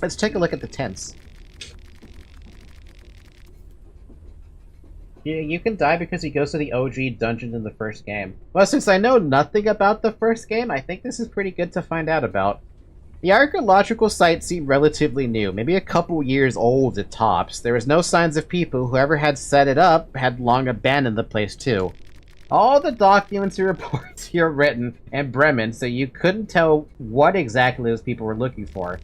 Let's take a look at the tents. You can die because he goes to the OG dungeon in the first game. Well, since I know nothing about the first game, I think this is pretty good to find out about. The archaeological site seemed relatively new, maybe a couple years old at tops. There was no signs of people. Whoever had set it up had long abandoned the place too. All the documents and reports here are written in Bremen, so you couldn't tell what exactly those people were looking for.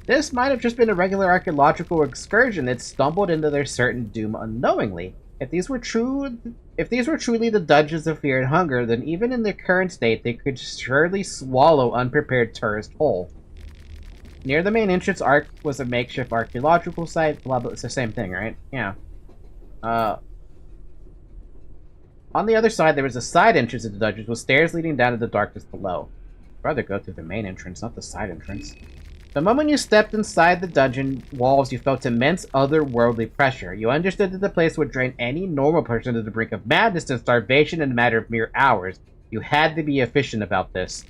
This might have just been a regular archaeological excursion that stumbled into their certain doom unknowingly. If these were truly the dungeons of fear and hunger, then even in their current state, they could surely swallow unprepared tourists whole. Near the main entrance arc was a makeshift archaeological site. Blah blah. It's the same thing, right? Yeah. On the other side, there was a side entrance to the dungeons with stairs leading down to the darkness below. I'd rather go through the main entrance, not the side entrance. The moment you stepped inside the dungeon walls, you felt immense otherworldly pressure. You understood that the place would drain any normal person to the brink of madness and starvation in a matter of mere hours. You had to be efficient about this.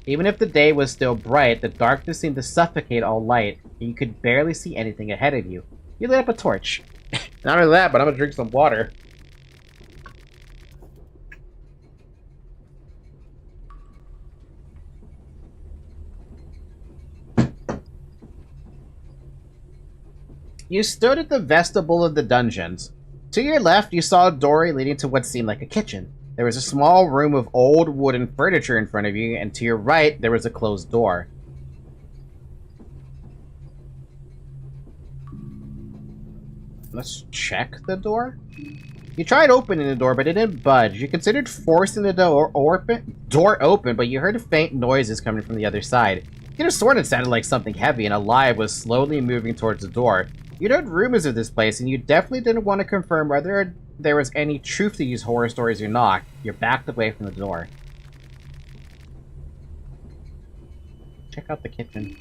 Even if the day was still bright, the darkness seemed to suffocate all light, and you could barely see anything ahead of you. You lit up a torch. Not only that, but I'm gonna drink some water. You stood at the vestibule of the dungeons. To your left, you saw a doorway leading to what seemed like a kitchen. There was a small room of old wooden furniture in front of you, and to your right, there was a closed door. Let's check the door. You tried opening the door, but it didn't budge. You considered forcing the door open, but you heard faint noises coming from the other side. You could have sworn it sounded like something heavy and alive was slowly moving towards the door. You'd heard rumors of this place, and you definitely didn't want to confirm whether there was any truth to these horror stories or not. You're backed away from the door. Check out the kitchen.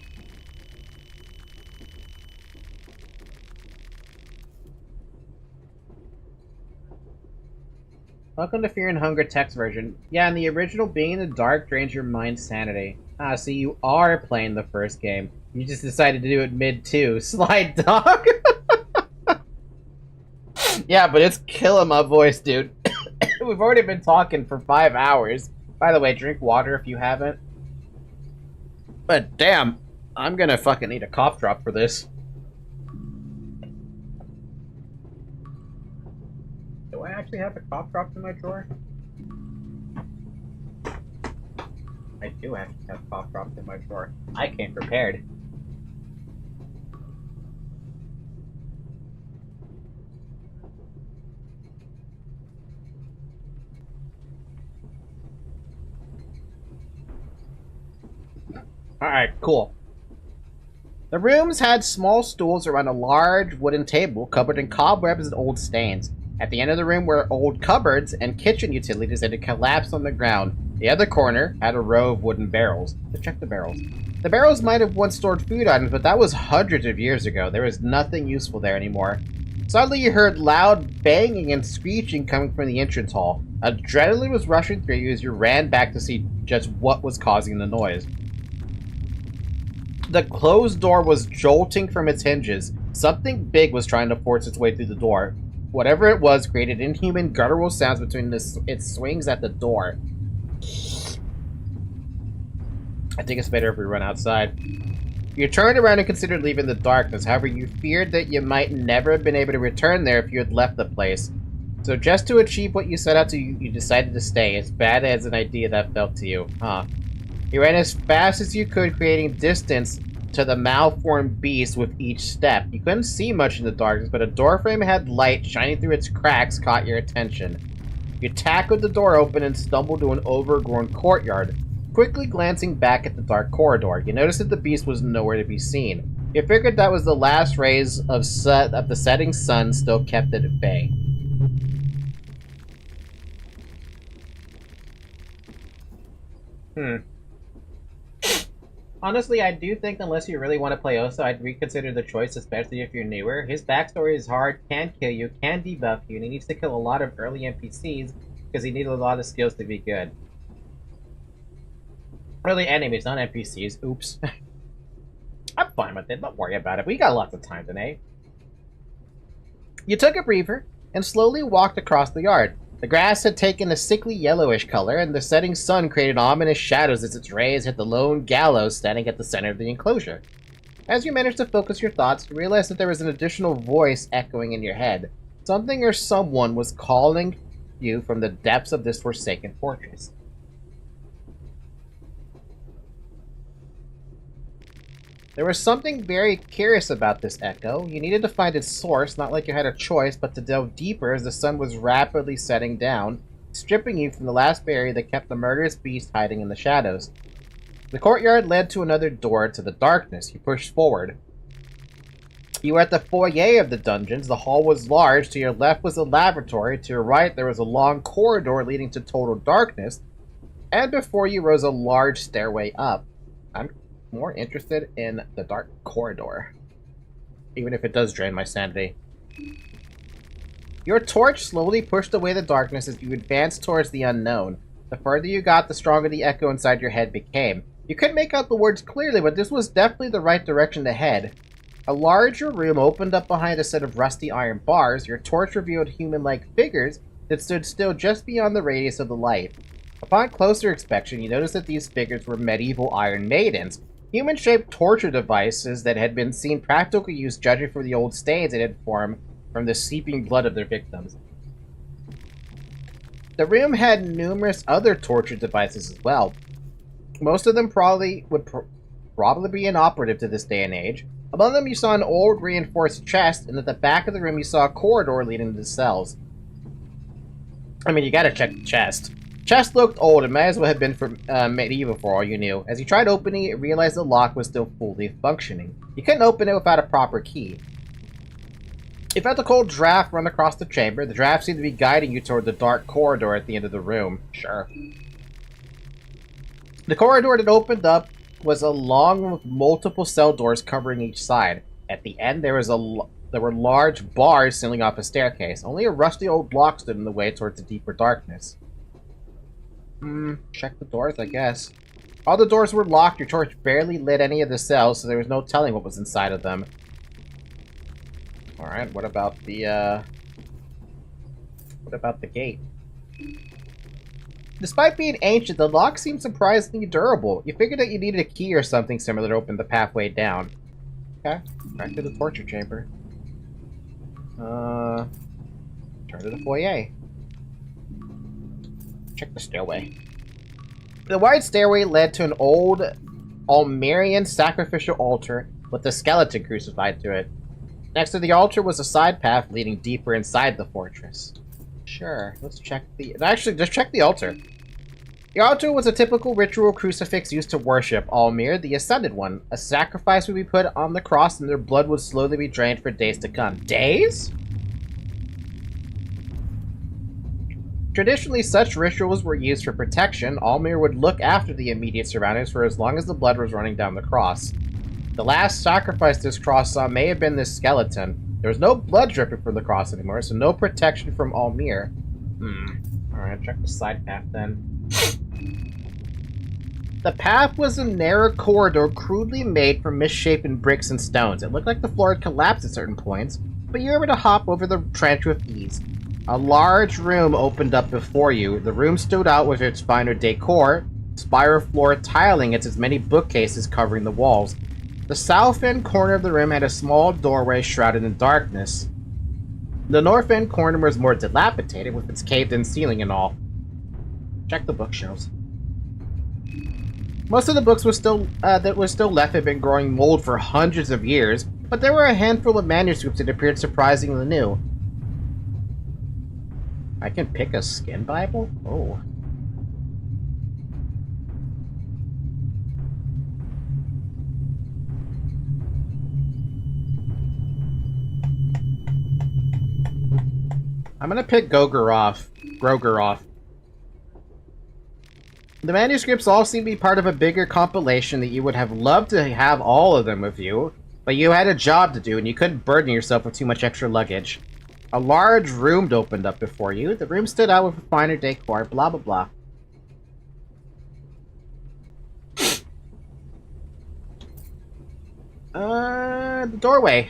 Welcome to Fear and Hunger text version. Yeah, in the original, being in the dark drains your mind's sanity. Ah, so you are playing the first game. You just decided to do it mid-2. Slide dog! Yeah, but it's killing my voice, dude. We've already been talking for 5 hours. By the way, drink water if you haven't. But damn, I'm gonna fucking need a cough drop for this. Do I actually have a cough drop in my drawer? I do actually have cough drops in my drawer. I came prepared. Alright, cool. The rooms had small stools around a large wooden table covered in cobwebs and old stains. At the end of the room were old cupboards and kitchen utilities that had collapsed on the ground. The other corner had a row of wooden barrels. Let's check the barrels. The barrels might have once stored food items, but that was hundreds of years ago. There was nothing useful there anymore. Suddenly you heard loud banging and screeching coming from the entrance hall. Adrenaline was rushing through you as you ran back to see just what was causing the noise. The closed door was jolting from its hinges. Something big was trying to force its way through the door. Whatever it was created inhuman guttural sounds between its swings at the door. I think it's better if we run outside. You turned around and considered leaving the darkness. However, you feared that you might never have been able to return there if you had left the place. So just to achieve what you set out to, you decided to stay, as bad as an idea that felt to you. Huh. You ran as fast as you could, creating distance to the malformed beast with each step. You couldn't see much in the darkness, but a doorframe had light shining through its cracks caught your attention. You tackled the door open and stumbled to an overgrown courtyard. Quickly glancing back at the dark corridor, you noticed that the beast was nowhere to be seen. You figured that was the last rays of the setting sun still kept it at bay. Honestly, I do think unless you really want to play Osa, I'd reconsider the choice, especially if you're newer. His backstory is hard, can kill you, can debuff you, and he needs to kill a lot of early NPCs because he needs a lot of skills to be good. Early enemies, not NPCs. Oops. I'm fine with it, don't worry about it. We got lots of time today. You took a breather and slowly walked across the yard. The grass had taken a sickly yellowish color, and the setting sun created ominous shadows as its rays hit the lone gallows standing at the center of the enclosure. As you managed to focus your thoughts, you realized that there was an additional voice echoing in your head. Something or someone was calling you from the depths of this forsaken fortress. There was something very curious about this echo. You needed to find its source, not like you had a choice, but to delve deeper as the sun was rapidly setting down, stripping you from the last barrier that kept the murderous beast hiding in the shadows. The courtyard led to another door to the darkness. You pushed forward. You were at the foyer of the dungeons. The hall was large. To your left was a laboratory. To your right, there was a long corridor leading to total darkness. And before you rose a large stairway up. I'm more interested in the dark corridor, even if it does drain my sanity. Your torch slowly pushed away the darkness as you advanced towards the unknown. The further you got, the stronger the echo inside your head became. You couldn't make out the words clearly, but this was definitely the right direction to head. A larger room opened up behind a set of rusty iron bars. Your torch revealed human-like figures that stood still just beyond the radius of the light. Upon closer inspection, you noticed that these figures were medieval iron maidens. Human-shaped torture devices that had been seen practical use judging from the old stains it had formed from the seeping blood of their victims. The room had numerous other torture devices as well. Most of them would probably be inoperative to this day and age. Among them you saw an old reinforced chest, and at the back of the room you saw a corridor leading to the cells. I mean, you gotta check the chest. Chest looked old and might as well have been from medieval for all you knew. As you tried opening it, you realized the lock was still fully functioning. You couldn't open it without a proper key. You felt a cold draft run across the chamber. The draft seemed to be guiding you toward the dark corridor at the end of the room. Sure. The corridor that opened up was a long with multiple cell doors covering each side. At the end, there were large bars sealing off a staircase. Only a rusty old lock stood in the way towards the deeper darkness. Check the doors, I guess. All the doors were locked. Your torch barely lit any of the cells, so there was no telling what was inside of them. Alright, what about the gate? Despite being ancient, the lock seemed surprisingly durable. You figured that you needed a key or something similar to open the pathway down. Okay, back to the torture chamber. Turn to the foyer. Check the stairway. The wide stairway led to an old Almerian sacrificial altar with a skeleton crucified to it. Next to the altar was a side path leading deeper inside the fortress. Sure, let's check the... Actually, just check the altar. The altar was a typical ritual crucifix used to worship Almir, the Ascended One. A sacrifice would be put on the cross and their blood would slowly be drained for days to come. Days? Traditionally, such rituals were used for protection. Almir would look after the immediate surroundings for as long as the blood was running down the cross. The last sacrifice this cross saw may have been this skeleton. There was no blood dripping from the cross anymore, so no protection from Almir. Alright, check the side path then. The path was a narrow corridor crudely made from misshapen bricks and stones. It looked like the floor had collapsed at certain points, but you were able to hop over the trench with ease. A large room opened up before you. The room stood out with its finer decor, spiral floor tiling and its many bookcases covering the walls. The south end corner of the room had a small doorway shrouded in darkness. The north end corner was more dilapidated with its caved-in ceiling and all. Check the bookshelves. Most of the books that were still left had been growing mold for hundreds of years, but there were a handful of manuscripts that appeared surprisingly new. I can pick a skin Bible? Oh. I'm gonna pick Grogeroth. The manuscripts all seem to be part of a bigger compilation that you would have loved to have all of them with you, but you had a job to do and you couldn't burden yourself with too much extra luggage. A large room opened up before you. The room stood out with a finer decor, blah blah blah. The doorway.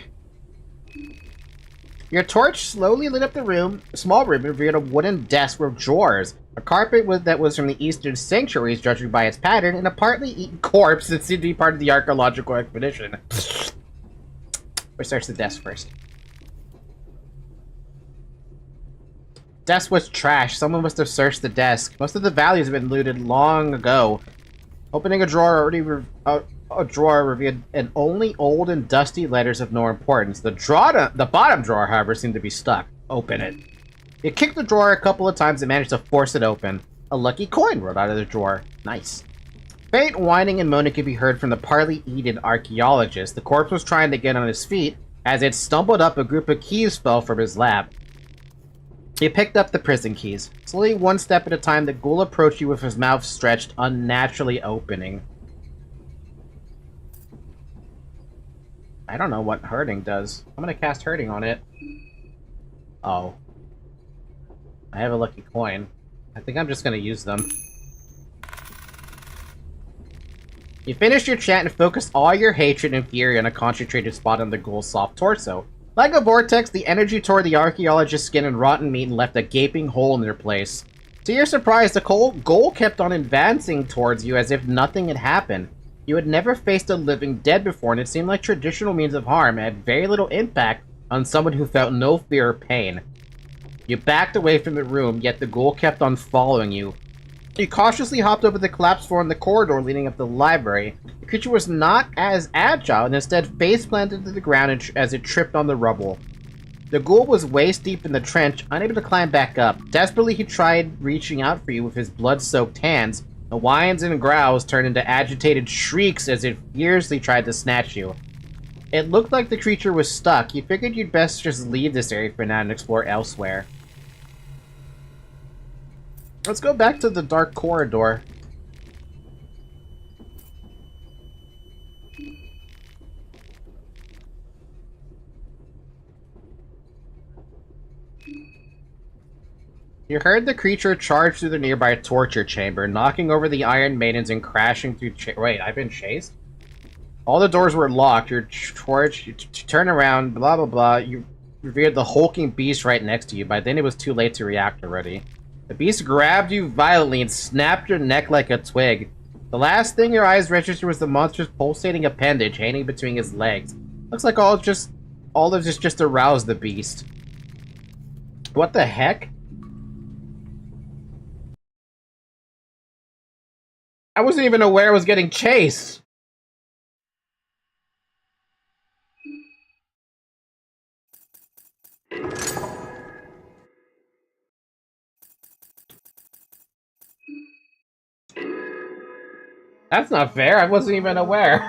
Your torch slowly lit up the room. A small room revealed a wooden desk with drawers. A carpet that was from the Eastern Sanctuaries, judging by its pattern, and a partly eaten corpse that seemed to be part of the archaeological expedition. We search the desk first. Desk was trash. Someone must have searched the desk. Most of the values have been looted long ago. Opening a drawer revealed an only old and dusty letters of no importance. The bottom drawer, however, seemed to be stuck. Open it. You kicked the drawer a couple of times and managed to force it open. A lucky coin rolled out of the drawer. Nice. Faint whining and moaning could be heard from the partly eaten archaeologist. The corpse was trying to get on his feet. As it stumbled up, a group of keys fell from his lap. He picked up the prison keys. Slowly, one step at a time, the ghoul approached you with his mouth stretched, unnaturally opening. I don't know what hurting does. I'm gonna cast hurting on it. Oh. I have a lucky coin. I think I'm just gonna use them. You finished your chant and focused all your hatred and fury on a concentrated spot on the ghoul's soft torso. Like a vortex, the energy tore the archaeologist's skin and rotten meat and left a gaping hole in their place. To your surprise, the ghoul kept on advancing towards you as if nothing had happened. You had never faced a living dead before, and it seemed like traditional means of harm had very little impact on someone who felt no fear or pain. You backed away from the room, yet the ghoul kept on following you. You cautiously hopped over the collapsed floor in the corridor leading up to the library. The creature was not as agile, and instead face-planted to the ground as it tripped on the rubble. The ghoul was waist-deep in the trench, unable to climb back up. Desperately, he tried reaching out for you with his blood-soaked hands. The whines and growls turned into agitated shrieks as it fiercely tried to snatch you. It looked like the creature was stuck. You figured you'd best just leave this area for now and explore elsewhere. Let's go back to the dark corridor. You heard the creature charge through the nearby torture chamber, knocking over the Iron Maidens and crashing through wait, I've been chased? All the doors were locked. You turn around, blah blah blah. You revealed the hulking beast right next to you. By then it was too late to react already. The beast grabbed you violently and snapped your neck like a twig. The last thing your eyes registered was the monster's pulsating appendage hanging between his legs. Looks like all of this just aroused the beast. What the heck? I wasn't even aware I was getting chased. That's not fair. I wasn't even aware.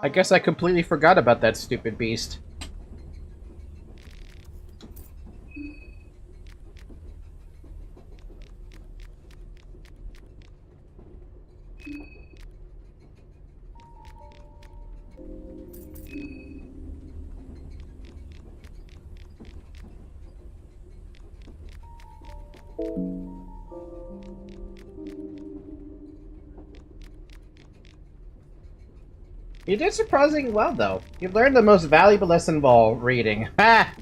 I guess I completely forgot about that stupid beast. You did surprisingly well, though. You've learned the most valuable lesson of all, reading. Ha!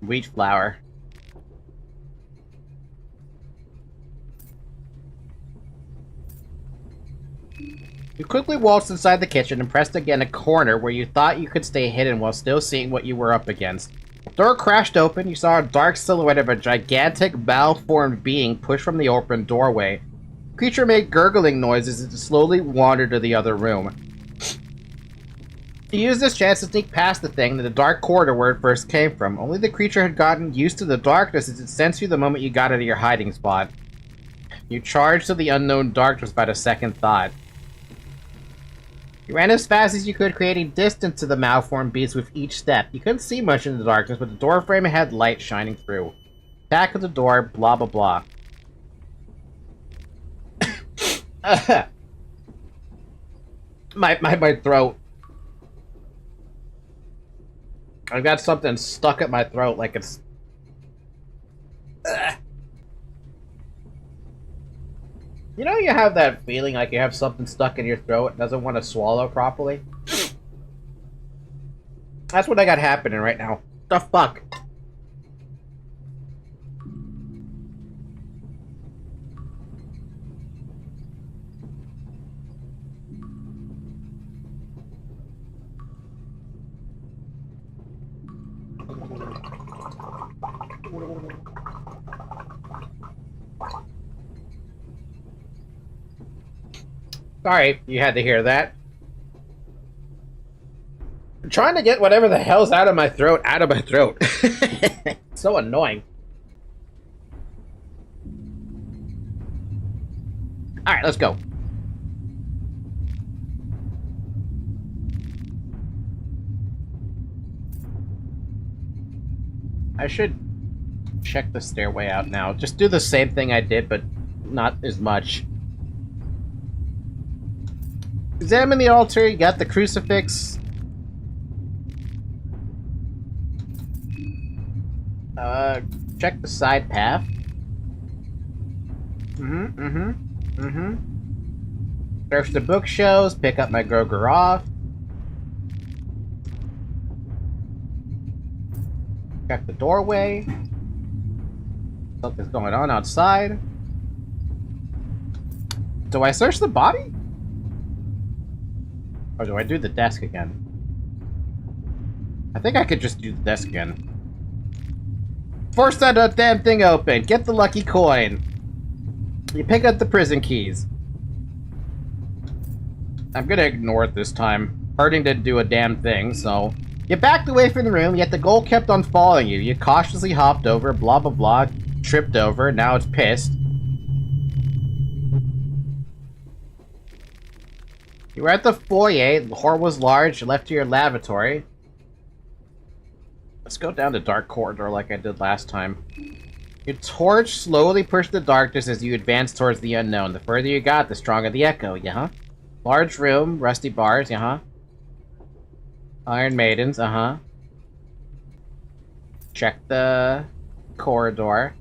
Wheat flour. You quickly waltzed inside the kitchen and pressed again a corner where you thought you could stay hidden while still seeing what you were up against. The door crashed open. You saw a dark silhouette of a gigantic, malformed being push from the open doorway. The creature made gurgling noises as it slowly wandered to the other room. You used this chance to sneak past the thing to the dark corridor where it first came from. Only the creature had gotten used to the darkness as it sensed you the moment you got out of your hiding spot. You charged to the unknown darkness without a second thought. You ran as fast as you could, creating distance to the malformed beast with each step. You couldn't see much in the darkness, but the doorframe had light shining through. Attack at the door, blah blah blah. My throat. I've got something stuck at my throat like it's... You know you have that feeling like you have something stuck in your throat and doesn't want to swallow properly? That's what I got happening right now. The fuck? Sorry, you had to hear that. I'm trying to get whatever the hell's out of my throat out of my throat. So annoying. Alright, let's go. I should check the stairway out now. Just do the same thing I did, but not as much. Examine the altar, you got the crucifix. Check the side path. Search the bookshelves, pick up my Groger off. Check the doorway. Something's going on outside. Do I search the body? Or do I do the desk again? I think I could just do the desk again. Force that damn thing open. Get the lucky coin. You pick up the prison keys. I'm gonna ignore it this time. Harding didn't do a damn thing, so... You backed away from the room, yet the goal kept on following you. You cautiously hopped over, blah blah blah, tripped over, now it's pissed. You were at the foyer, the hall was large, you left to your lavatory. Let's go down the dark corridor like I did last time. Your torch slowly pushed the darkness as you advanced towards the unknown. The further you got, the stronger the echo, yeah? Large room, rusty bars, yeah? Iron Maidens, Check the corridor.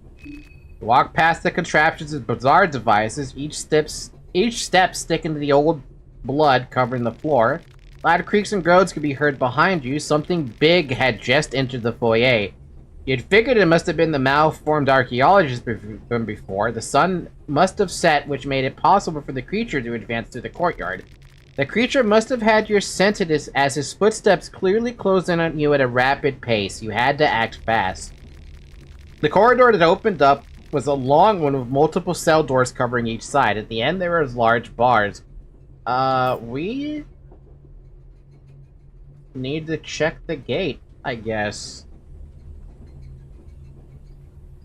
Walk past the contraptions and bizarre devices. Each step stick into the old blood covering the floor. Loud creaks and groans could be heard behind you. Something big had just entered the foyer. You'd figured it must have been the malformed archaeologist from before. The sun must have set, which made it possible for the creature to advance through the courtyard. The creature must have had your scented as his footsteps clearly closed in on you at a rapid pace. You had to act fast. The corridor that opened up was a long one with multiple cell doors covering each side. At the end, there was large bars. We need to check the gate, I guess.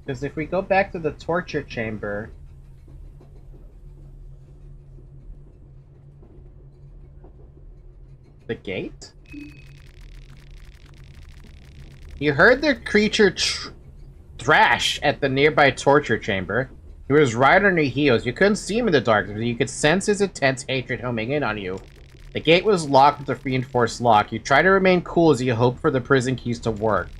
Because if we go back to the torture chamber... The gate? You heard the creature thrash at the nearby torture chamber. He was right on your heels. You couldn't see him in the darkness, but you could sense his intense hatred homing in on you. The gate was locked with a reinforced lock. You tried to remain cool as you hoped for the prison keys to work.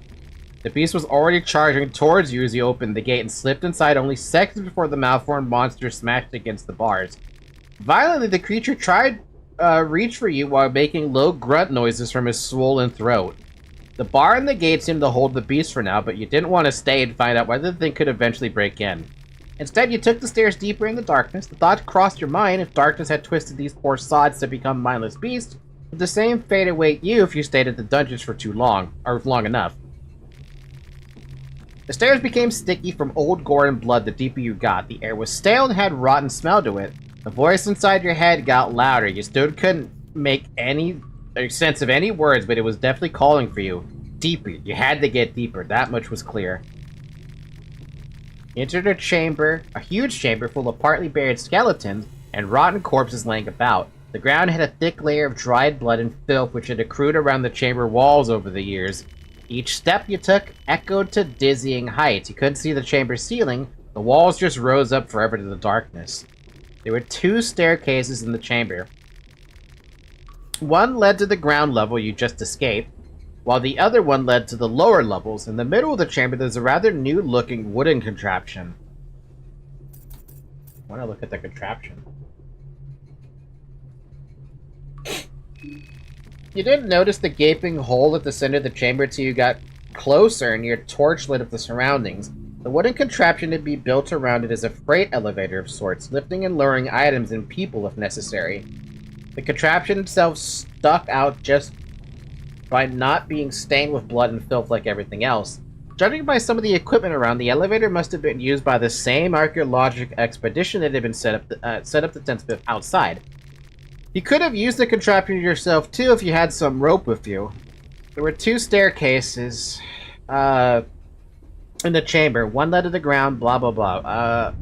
The beast was already charging towards you as you opened the gate and slipped inside only seconds before the malformed monster smashed against the bars. Violently, the creature tried reach for you while making low grunt noises from his swollen throat. The bar and the gate seemed to hold the beast for now, but you didn't want to stay and find out whether the thing could eventually break in. Instead, you took the stairs deeper in the darkness. The thought crossed your mind: if darkness had twisted these poor sods to become mindless beasts, would the same fate await you if you stayed at the dungeons for too long, or long enough. The stairs became sticky from old gore and blood the deeper you got. The air was stale and had rotten smell to it. The voice inside your head got louder. You still couldn't make any sense of any words, but it was definitely calling for you. Deeper. You had to get deeper. That much was clear. You entered a chamber, a huge chamber full of partly buried skeletons and rotten corpses laying about. The ground had a thick layer of dried blood and filth which had accrued around the chamber walls over the years. Each step you took echoed to dizzying heights. You couldn't see the chamber ceiling. The walls just rose up forever to the darkness. There were two staircases in the chamber. One led to the ground level you just escaped, while the other one led to the lower levels. In the middle of the chamber, there's a rather new-looking wooden contraption. I want to look at the contraption. You didn't notice the gaping hole at the center of the chamber till you got closer and your torch lit up the surroundings. The wooden contraption had been built around it as a freight elevator of sorts, lifting and lowering items and people if necessary. The contraption itself stuck out just by not being stained with blood and filth like everything else. Judging by some of the equipment around, the elevator must have been used by the same archaeological expedition that had been set up the tents outside. You could have used the contraption yourself too if you had some rope with you. There were two staircases in the chamber. One led to the ground, blah blah blah.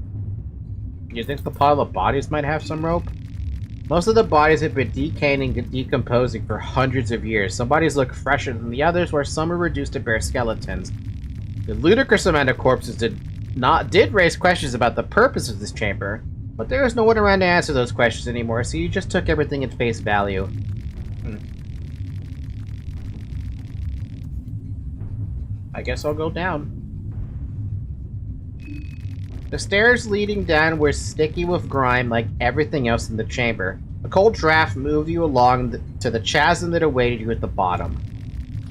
You think the pile of bodies might have some rope? Most of the bodies have been decaying and decomposing for hundreds of years. Some bodies look fresher than the others, where some are reduced to bare skeletons. The ludicrous amount of corpses did raise questions about the purpose of this chamber, but there was no one around to answer those questions anymore, so you just took everything at face value. I guess I'll go down. The stairs leading down were sticky with grime like everything else in the chamber. A cold draft moved you along to the chasm that awaited you at the bottom.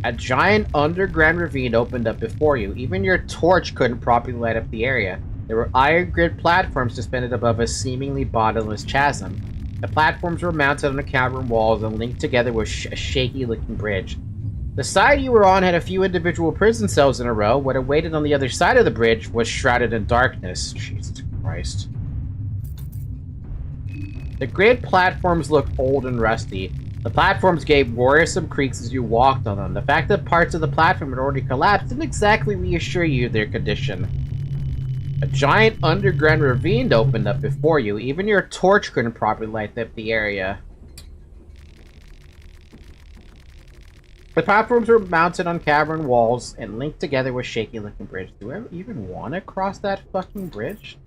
A giant underground ravine opened up before you. Even your torch couldn't properly light up the area. There were iron grid platforms suspended above a seemingly bottomless chasm. The platforms were mounted on the cavern walls and linked together with a shaky-looking bridge. The side you were on had a few individual prison cells in a row. What awaited on the other side of the bridge was shrouded in darkness. Jesus Christ. The grid platforms looked old and rusty. The platforms gave worrisome creaks as you walked on them. The fact that parts of the platform had already collapsed didn't exactly reassure you of their condition. A giant underground ravine opened up before you. Even your torch couldn't properly light up the area. The platforms were mounted on cavern walls and linked together with shaky-looking bridge. Do I even want to cross that fucking bridge?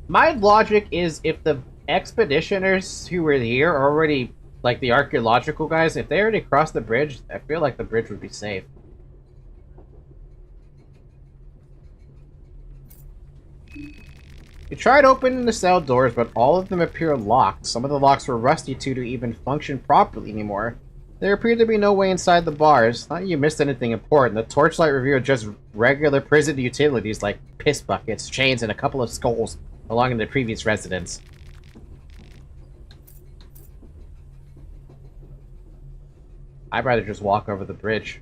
My logic is if the expeditioners who were here are already, like the archaeological guys, if they already crossed the bridge, I feel like the bridge would be safe. You tried opening the cell doors, but all of them appear locked. Some of the locks were rusty too to even function properly anymore. There appeared to be no way inside the bars. Not that you missed anything important. The torchlight revealed just regular prison utilities like piss buckets, chains, and a couple of skulls belonging to the previous residents. I'd rather just walk over the bridge.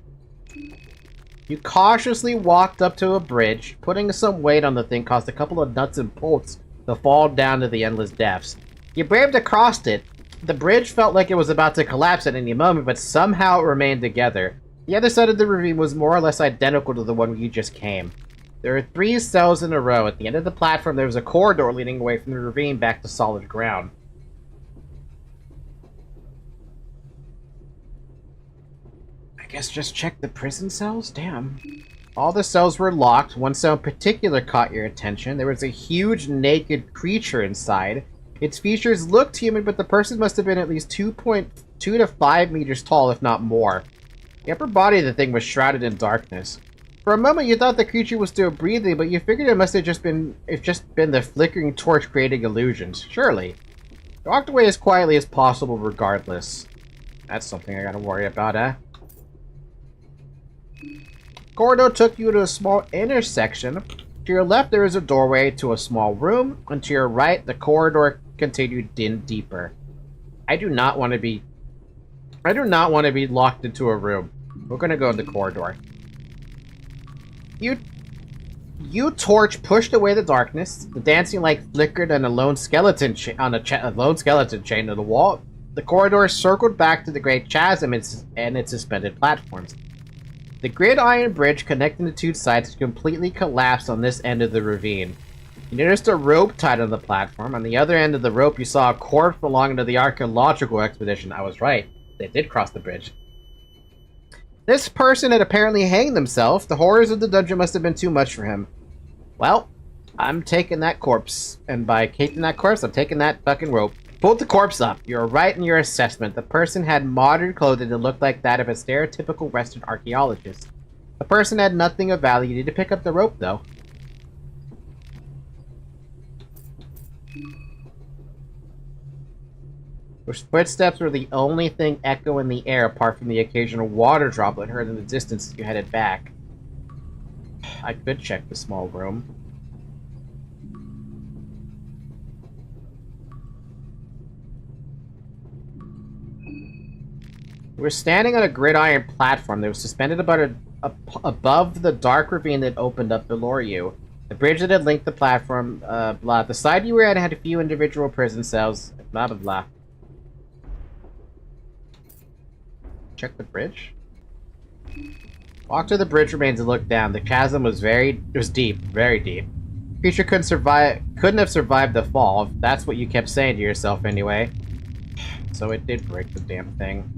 You cautiously walked up to a bridge. Putting some weight on the thing caused a couple of nuts and bolts to fall down to the endless depths. You braved across it. The bridge felt like it was about to collapse at any moment, but somehow it remained together. The other side of the ravine was more or less identical to the one where you just came. There were 3 cells in a row. At the end of the platform, there was a corridor leading away from the ravine back to solid ground. I guess just check the prison cells? Damn. All the cells were locked. One cell in particular caught your attention. There was a huge naked creature inside. Its features looked human, but the person must have been at least 2.2 to 5 meters tall, if not more. The upper body of the thing was shrouded in darkness. For a moment, you thought the creature was still breathing, but you figured it must have just been the flickering torch creating illusions. Surely. You walked away as quietly as possible regardless. That's something I gotta worry about, eh? Corridor took you to a small intersection. To your left, there is a doorway to a small room, and to your right, the corridor continued in deeper. I do not want to be locked into a room. We're gonna go in the corridor. You torch pushed away the darkness. The dancing light flickered on a lone skeleton chain on the wall. The corridor circled back to the great chasm and its suspended platforms. The grid iron bridge connecting the 2 sides completely collapsed on this end of the ravine. You noticed a rope tied on the platform. On the other end of the rope, you saw a corpse belonging to the archaeological expedition. I was right. They did cross the bridge. This person had apparently hanged himself. The horrors of the dungeon must have been too much for him. Well, I'm taking that corpse. And by taking that corpse, I'm taking that fucking rope. Pulled the corpse up. You're right in your assessment. The person had modern clothing that looked like that of a stereotypical Western archaeologist. The person had nothing of value. You need to pick up the rope, though. Which footsteps were the only thing echo in the air apart from the occasional water droplet heard in the distance as you headed back. I could check the small room. We were standing on a gridiron platform that was suspended above the dark ravine that opened up below you. The bridge that had linked the platform, blah. The side you were at had a few individual prison cells, blah blah blah. Check the bridge. Walk to the bridge remains and look down. The chasm was deep, very deep. Creature couldn't have survived the fall, if that's what you kept saying to yourself anyway. So it did break the damn thing.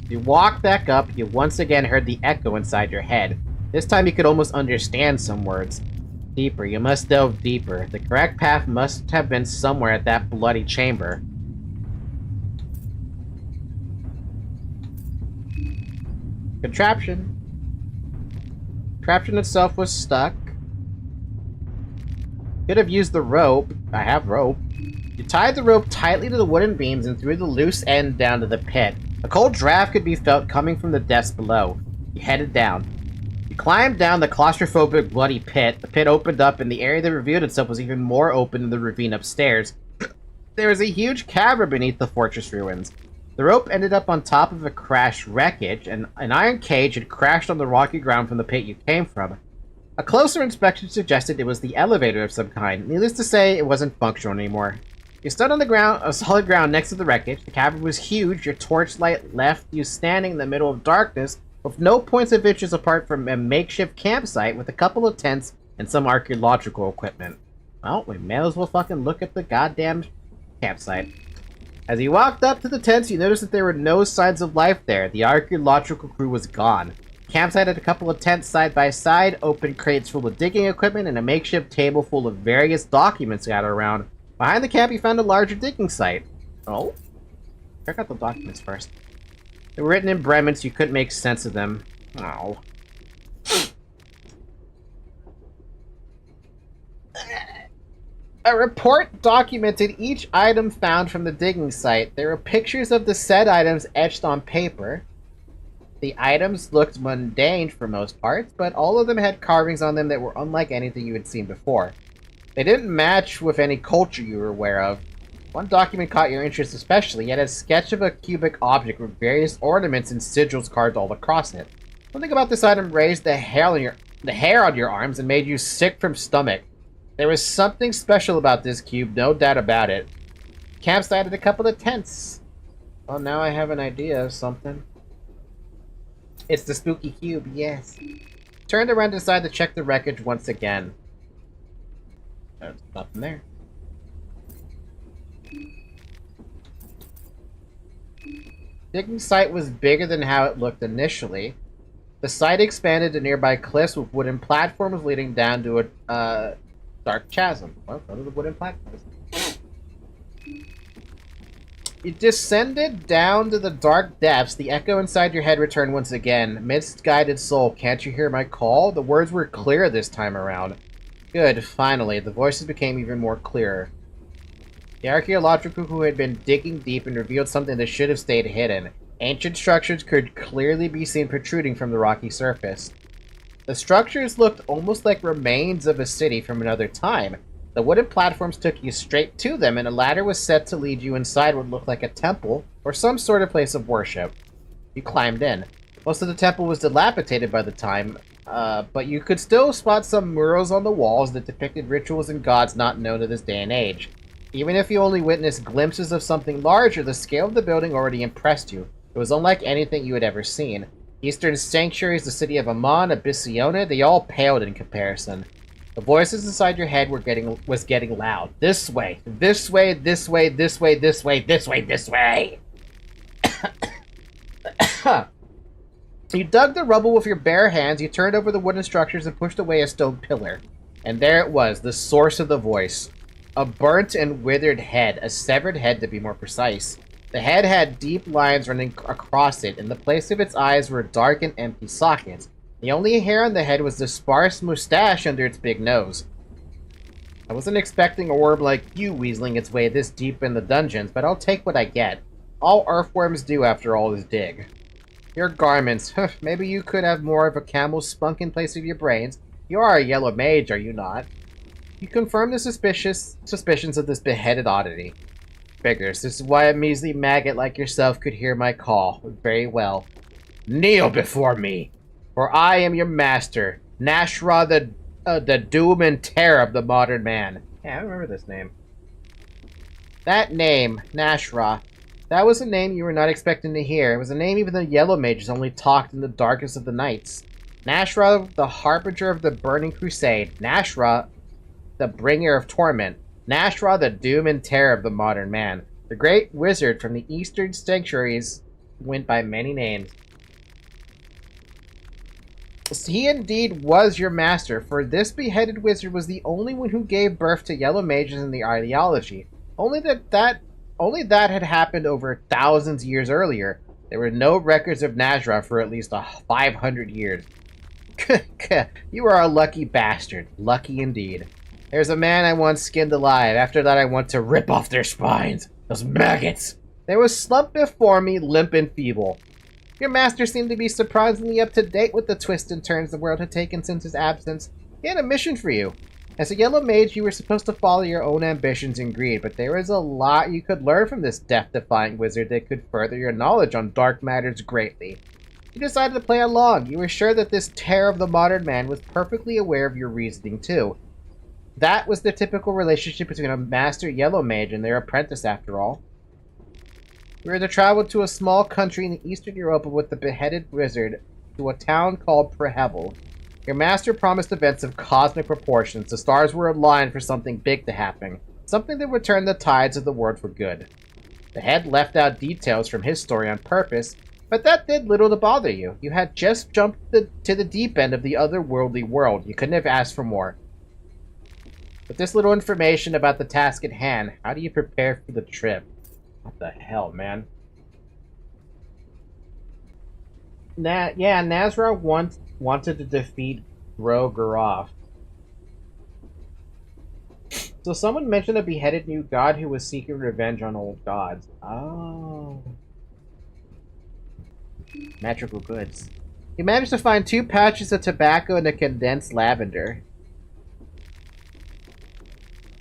You walked back up, you once again heard the echo inside your head. This time you could almost understand some words. Deeper, you must delve deeper. The correct path must have been somewhere at that bloody chamber. Contraption. Contraption itself was stuck. Could have used the rope. I have rope. You tied the rope tightly to the wooden beams and threw the loose end down to the pit. A cold draft could be felt coming from the depths below. You headed down. You climbed down the claustrophobic, bloody pit. The pit opened up, and the area that revealed itself was even more open than the ravine upstairs. There was a huge cavern beneath the fortress ruins. The rope ended up on top of a crashed wreckage, and an iron cage had crashed on the rocky ground from the pit you came from. A closer inspection suggested it was the elevator of some kind. Needless to say, it wasn't functional anymore. You stood on the ground, solid ground next to the wreckage. The cavern was huge. Your torchlight left you standing in the middle of darkness, with no points of interest apart from a makeshift campsite with a couple of tents and some archaeological equipment. Well, we may as well fucking look at the goddamn campsite. As you walked up to the tents, you noticed that there were no signs of life there. The archaeological crew was gone. The campsite had a couple of tents side by side, open crates full of digging equipment, and a makeshift table full of various documents scattered around. Behind the camp, you found a larger digging site. Oh? Check out the documents first. They were written in Bremen, so you couldn't make sense of them. Oh. A report documented each item found from the digging site. There were pictures of the said items etched on paper. The items looked mundane for most parts, but all of them had carvings on them that were unlike anything you had seen before. They didn't match with any culture you were aware of. One document caught your interest especially. It had a sketch of a cubic object with various ornaments and sigils carved all across it. Something about this item raised the hair on your arms and made you sick from stomach. There was something special about this cube, no doubt about it. Campsite had a couple of tents. Well, now I have an idea of something. It's the spooky cube, yes. Turned around and decided to check the wreckage once again. There's nothing there. Digging site was bigger than how it looked initially. The site expanded to nearby cliffs with wooden platforms leading down to a dark chasm. Well, what are the wooden platforms? You descended down to the dark depths. The echo inside your head returned once again. Mist-guided soul, can't you hear my call? The words were clear this time around. Good, finally. The voices became even more clearer. The archaeological crew had been digging deep and revealed something that should have stayed hidden. Ancient structures could clearly be seen protruding from the rocky surface. The structures looked almost like remains of a city from another time. The wooden platforms took you straight to them, and a ladder was set to lead you inside what looked like a temple or some sort of place of worship. You climbed in. Most of the temple was dilapidated by the time, but you could still spot some murals on the walls that depicted rituals and gods not known to this day and age. Even if you only witnessed glimpses of something larger, the scale of the building already impressed you. It was unlike anything you had ever seen. Eastern sanctuaries, the city of Amon, Abyssiona, they all paled in comparison. The voices inside your head was getting loud. This way, this way, this way, this way, this way, this way, this way. You dug the rubble with your bare hands, you turned over the wooden structures and pushed away a stone pillar. And there it was, the source of the voice. A burnt and withered head, a severed head to be more precise. The head had deep lines running across it. In the place of its eyes were dark and empty sockets. The only hair on the head was the sparse mustache under its big nose. I wasn't expecting a orb like you weaseling its way this deep in the dungeons, but I'll take what I get. All earthworms do after all is dig. Your garments. Maybe you could have more of a camel's spunk in place of your brains. You are a yellow mage, are you not? You confirm the suspicions of this beheaded oddity. Figures. This is why a measly maggot like yourself could hear my call. Very well. Kneel before me, for I am your master, Nashra, the doom and terror of the modern man. Yeah, I remember this name. That name, Nashra, that was a name you were not expecting to hear. It was a name even the yellow mages only talked in the darkest of the nights. Nashra, the harbinger of the burning crusade. Nashra, the bringer of torment. Nashra, the doom and terror of the modern man. The great wizard from the eastern sanctuaries went by many names. He indeed was your master, for this beheaded wizard was the only one who gave birth to yellow mages in the ideology. Only that had happened over thousands of years earlier. There were no records of Nazra for at least 500 years. You are a lucky bastard. Lucky indeed. There's a man I once skinned alive. After that I want to rip off their spines. Those maggots! They were slumped before me, limp and feeble. Your master seemed to be surprisingly up to date with the twists and turns the world had taken since his absence. He had a mission for you. As a yellow mage, you were supposed to follow your own ambitions and greed, but there was a lot you could learn from this death-defying wizard that could further your knowledge on dark matters greatly. You decided to play along. You were sure that this terror of the modern man was perfectly aware of your reasoning, too. That was the typical relationship between a master yellow mage and their apprentice, after all. We were to travel to a small country in Eastern Europa with the beheaded wizard to a town called Prehevel. Your master promised events of cosmic proportions. The stars were aligned for something big to happen. Something that would turn the tides of the world for good. The head left out details from his story on purpose, but that did little to bother you. You had just jumped to the deep end of the otherworldly world. You couldn't have asked for more. With this little information about the task at hand, how do you prepare for the trip? What the hell, man? Nazra wanted to defeat Grogaroff. So someone mentioned a beheaded new god who was seeking revenge on old gods. Oh. Magical goods. He managed to find 2 pouches of tobacco and a condensed lavender.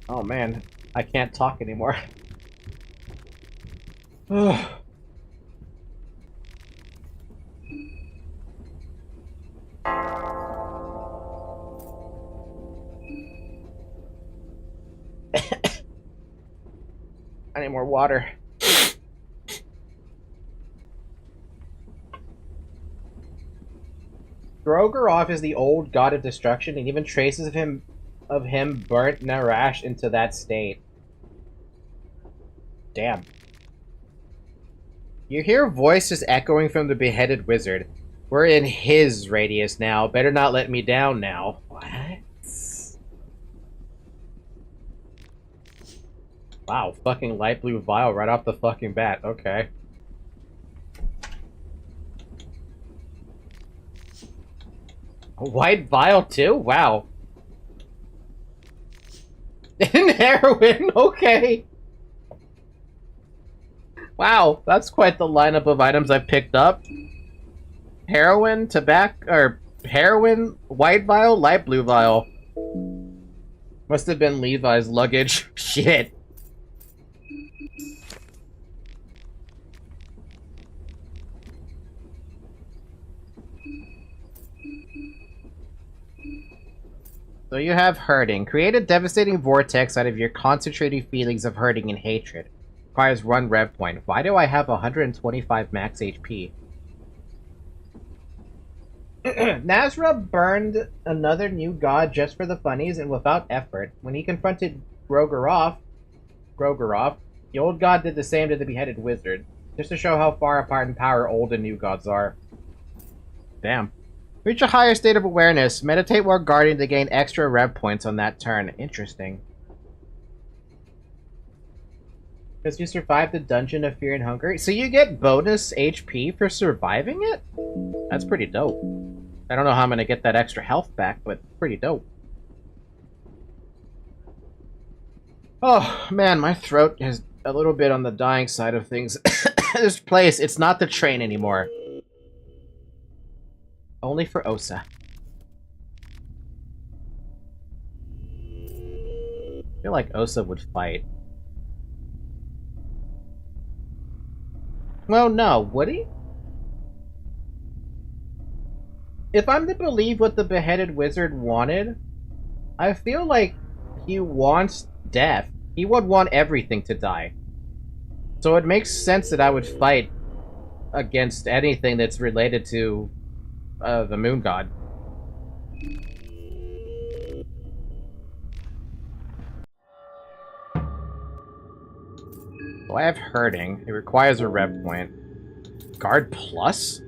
Oh man, I can't talk anymore. I need more water. Grogaroff is the old god of destruction, and even traces of him burnt Narash into that state. Damn. You hear voices echoing from the beheaded wizard. We're in his radius now. Better not let me down now. What? Wow, fucking light blue vial right off the fucking bat. Okay. A white vial too? Wow. And heroin, okay. Wow, that's quite the lineup of items I picked up. Heroin, tobacco, or heroin, white vial, light blue vial. Must have been Levi's luggage. Shit. So you have hurting. Create a devastating vortex out of your concentrated feelings of hurting and hatred. Requires 1 rev point. Why do I have 125 max HP? Nazra burned another new god just for the funnies and without effort. When he confronted Grogaroff, the old god did the same to the beheaded wizard, just to show how far apart in power old and new gods are. Damn. Reach a higher state of awareness. Meditate while guarding to gain extra rev points on that turn. Interesting. Because you survived the Dungeon of Fear and Hunger. So you get bonus HP for surviving it? That's pretty dope. I don't know how I'm going to get that extra health back, but pretty dope. Oh, man, my throat is a little bit on the dying side of things. This place, it's not the train anymore. Only for Osa. I feel like Osa would fight. Well, no, would he? If I'm to believe what the beheaded wizard wanted, I feel like he wants death. He would want everything to die. So it makes sense that I would fight against anything that's related to the moon god. So I have hurting. It requires a rev point. Guard plus?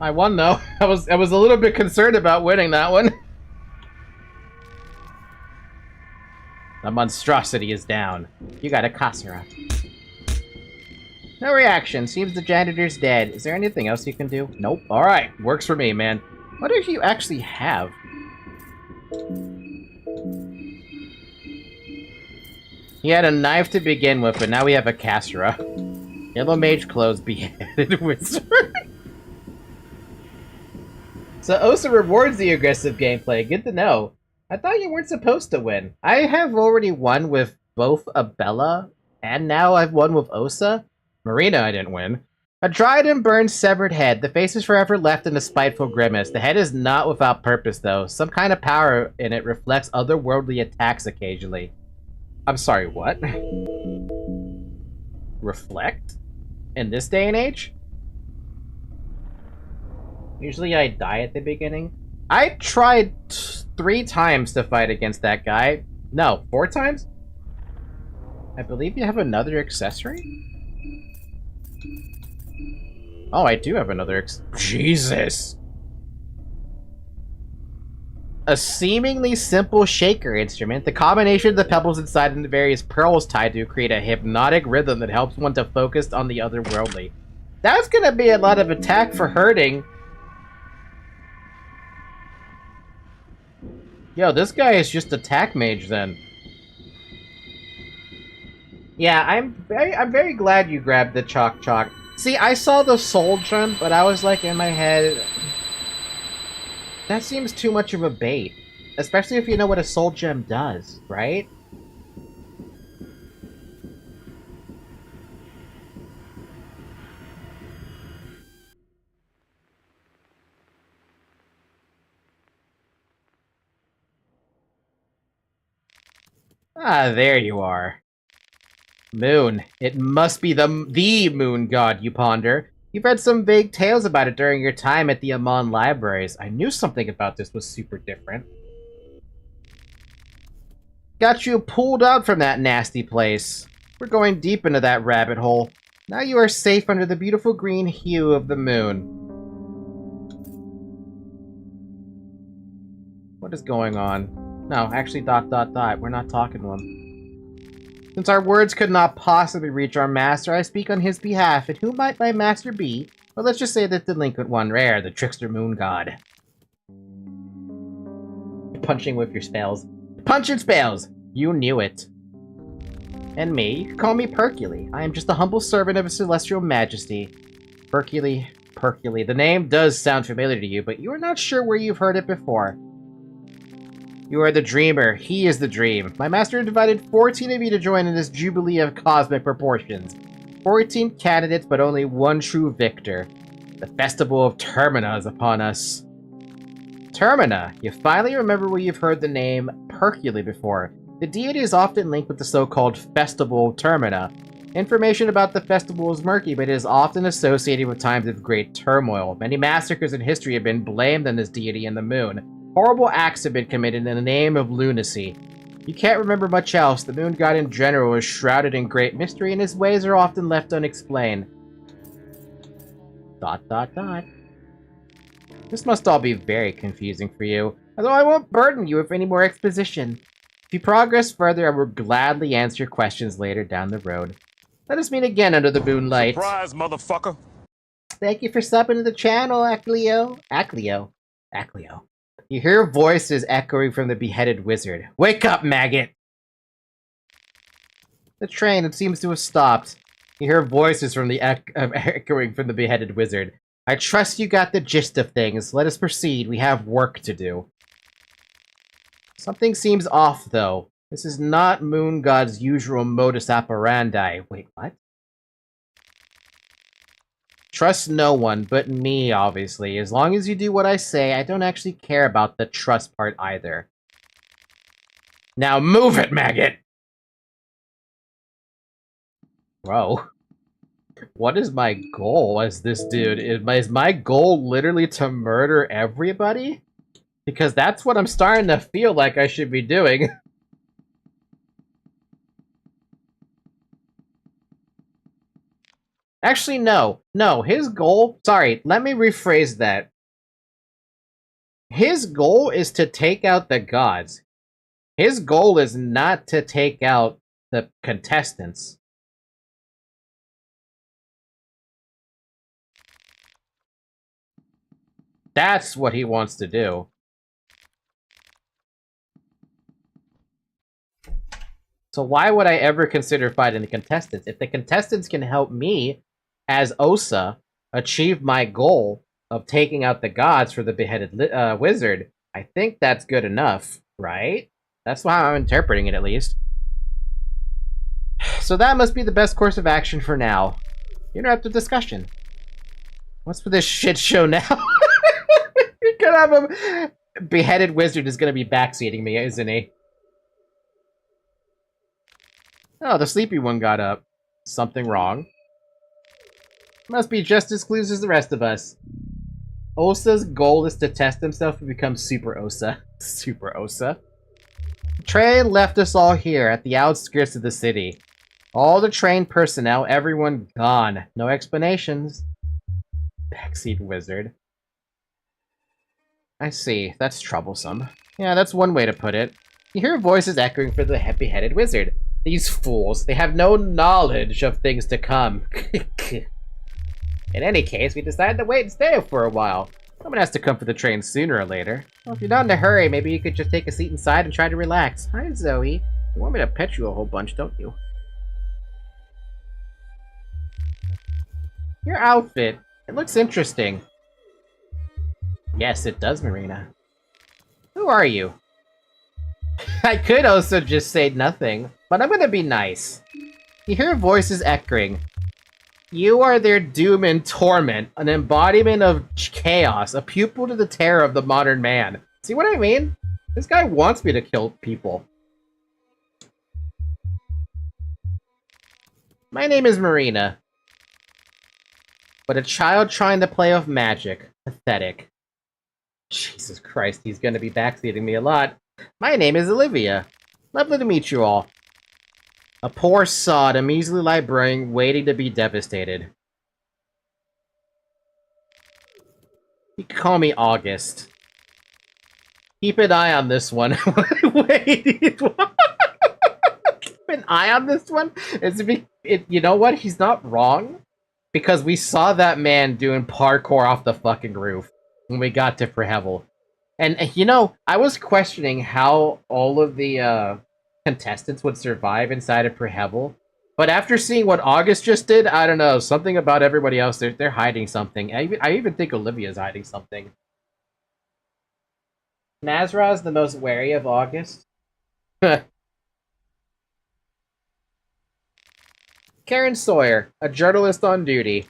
I won though. I was a little bit concerned about winning that one. The monstrosity is down. You got a Kasura. No reaction. Seems the janitor's dead. Is there anything else you can do? Nope. Alright. Works for me, man. What do you actually have? He had a knife to begin with, but now we have a Kasura. Yellow mage clothes, beheaded wizard. So Osa rewards the aggressive gameplay. Good to know. I thought you weren't supposed to win. I have already won with both Abella, and now I've won with Osa. Marina, I didn't win. A dried and burned severed head. The face is forever left in a spiteful grimace. The head is not without purpose, though. Some kind of power in it reflects otherworldly attacks occasionally. I'm sorry, what? Reflect? In this day and age? Usually I die at the beginning. I tried 3 times to fight against that guy. No, 4 times? I believe you have another accessory? Oh, I do have another Jesus! A seemingly simple shaker instrument. The combination of the pebbles inside and the various pearls tied to create a hypnotic rhythm that helps one to focus on the otherworldly. That's gonna be a lot of attack for hurting. Yo, this guy is just attack mage then. Yeah, I'm very glad you grabbed the chalk. See, I saw the soul gem, but I was like in my head, that seems too much of a bait. Especially if you know what a soul gem does, right? Ah, there you are. Moon. It must be the moon god, you ponder. You've read some vague tales about it during your time at the Amon libraries. I knew something about this was super different. Got you pulled out from that nasty place. We're going deep into that rabbit hole. Now you are safe under the beautiful green hue of the moon. What is going on? No, actually, ... We're not talking to him. Since our words could not possibly reach our master, I speak on his behalf. And who might my master be? Well, let's just say the delinquent one, Rare, the trickster moon god. Punching with your spells. Punching spells! You knew it. And me? You can call me Perculi. I am just a humble servant of his celestial majesty. Perculi. The name does sound familiar to you, but you are not sure where you've heard it before. You are the dreamer. He is the dream. My master invited 14 of you to join in this jubilee of cosmic proportions. 14 candidates, but only one true victor. The festival of Termina is upon us. Termina. You finally remember where you've heard the name Perculi before. The deity is often linked with the so-called Festival of Termina. Information about the festival is murky, but it is often associated with times of great turmoil. Many massacres in history have been blamed on this deity and the moon. Horrible acts have been committed in the name of lunacy. You can't remember much else. The moon god in general is shrouded in great mystery, and his ways are often left unexplained. ... This must all be very confusing for you, although I won't burden you with any more exposition. If you progress further, I will gladly answer your questions later down the road. Let us meet again under the moonlight. Surprise, motherfucker! Thank you for subbing to the channel, Acleo. You hear voices echoing from the beheaded wizard. Wake up, maggot! The train, it seems to have stopped. You hear voices from the echoing from the beheaded wizard. I trust you got the gist of things. Let us proceed. We have work to do. Something seems off, though. This is not Moon God's usual modus operandi. Wait, what? Trust no one, but me, obviously. As long as you do what I say, I don't actually care about the trust part either. Now move it, maggot! Bro. What is my goal as this dude? Is my goal literally to murder everybody? Because that's what I'm starting to feel like I should be doing. Actually, no. No, his goal... Sorry, let me rephrase that. His goal is to take out the gods. His goal is not to take out the contestants. That's what he wants to do. So why would I ever consider fighting the contestants? If the contestants can help me, as Osa, achieve my goal of taking out the gods for the beheaded wizard, I think that's good enough, right? That's how I'm interpreting it, at least. So that must be the best course of action for now. Interrupted discussion. What's with this shit show now? You're gonna have a beheaded wizard is gonna be backseating me, isn't he? Oh, the sleepy one got up. Something wrong. Must be just as clueless as the rest of us. Osa's goal is to test himself to become Super Osa. Super Osa. The train left us all here at the outskirts of the city. All the train personnel, everyone gone. No explanations. Backseat wizard. I see. That's troublesome. Yeah, that's one way to put it. You hear voices echoing for the beheaded wizard. These fools, they have no knowledge of things to come. In any case, we decided to wait and stay for a while. Someone has to come for the train sooner or later. Well, if you're not in a hurry, maybe you could just take a seat inside and try to relax. Hi, Zoe. You want me to pet you a whole bunch, don't you? Your outfit. It looks interesting. Yes, it does, Marina. Who are you? I could also just say nothing, but I'm gonna be nice. You hear voices echoing. You are their doom and torment, an embodiment of chaos, a pupil to the terror of the modern man. See what I mean? This guy wants me to kill people. My name is Marina. But a child trying to play with magic. Pathetic. Jesus Christ, he's gonna be backseating me a lot. My name is Olivia. Lovely to meet you all. A poor sod, a measly librarian waiting to be devastated. You can call me August. Keep an eye on this one. Wait, keep an eye on this one? You know what? He's not wrong. Because we saw that man doing parkour off the fucking roof when we got to Prehevel. And, you know, I was questioning how all of the contestants would survive inside of Prehevel. But after seeing what August just did, I don't know, something about everybody else, they're hiding something. I even think Olivia's hiding something. Nazra's the most wary of August. Karen Sawyer, a journalist on duty.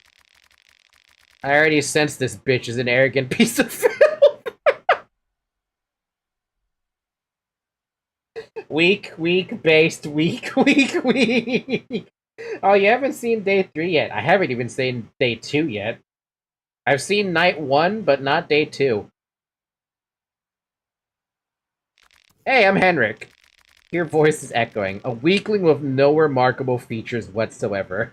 I already sense this bitch is an arrogant piece of film. Weak, based, weak. Oh, you haven't seen day 3 yet. I haven't even seen day 2 yet. I've seen night 1, but not day 2. Hey, I'm Henrik. Your voice is echoing. A weakling with no remarkable features whatsoever.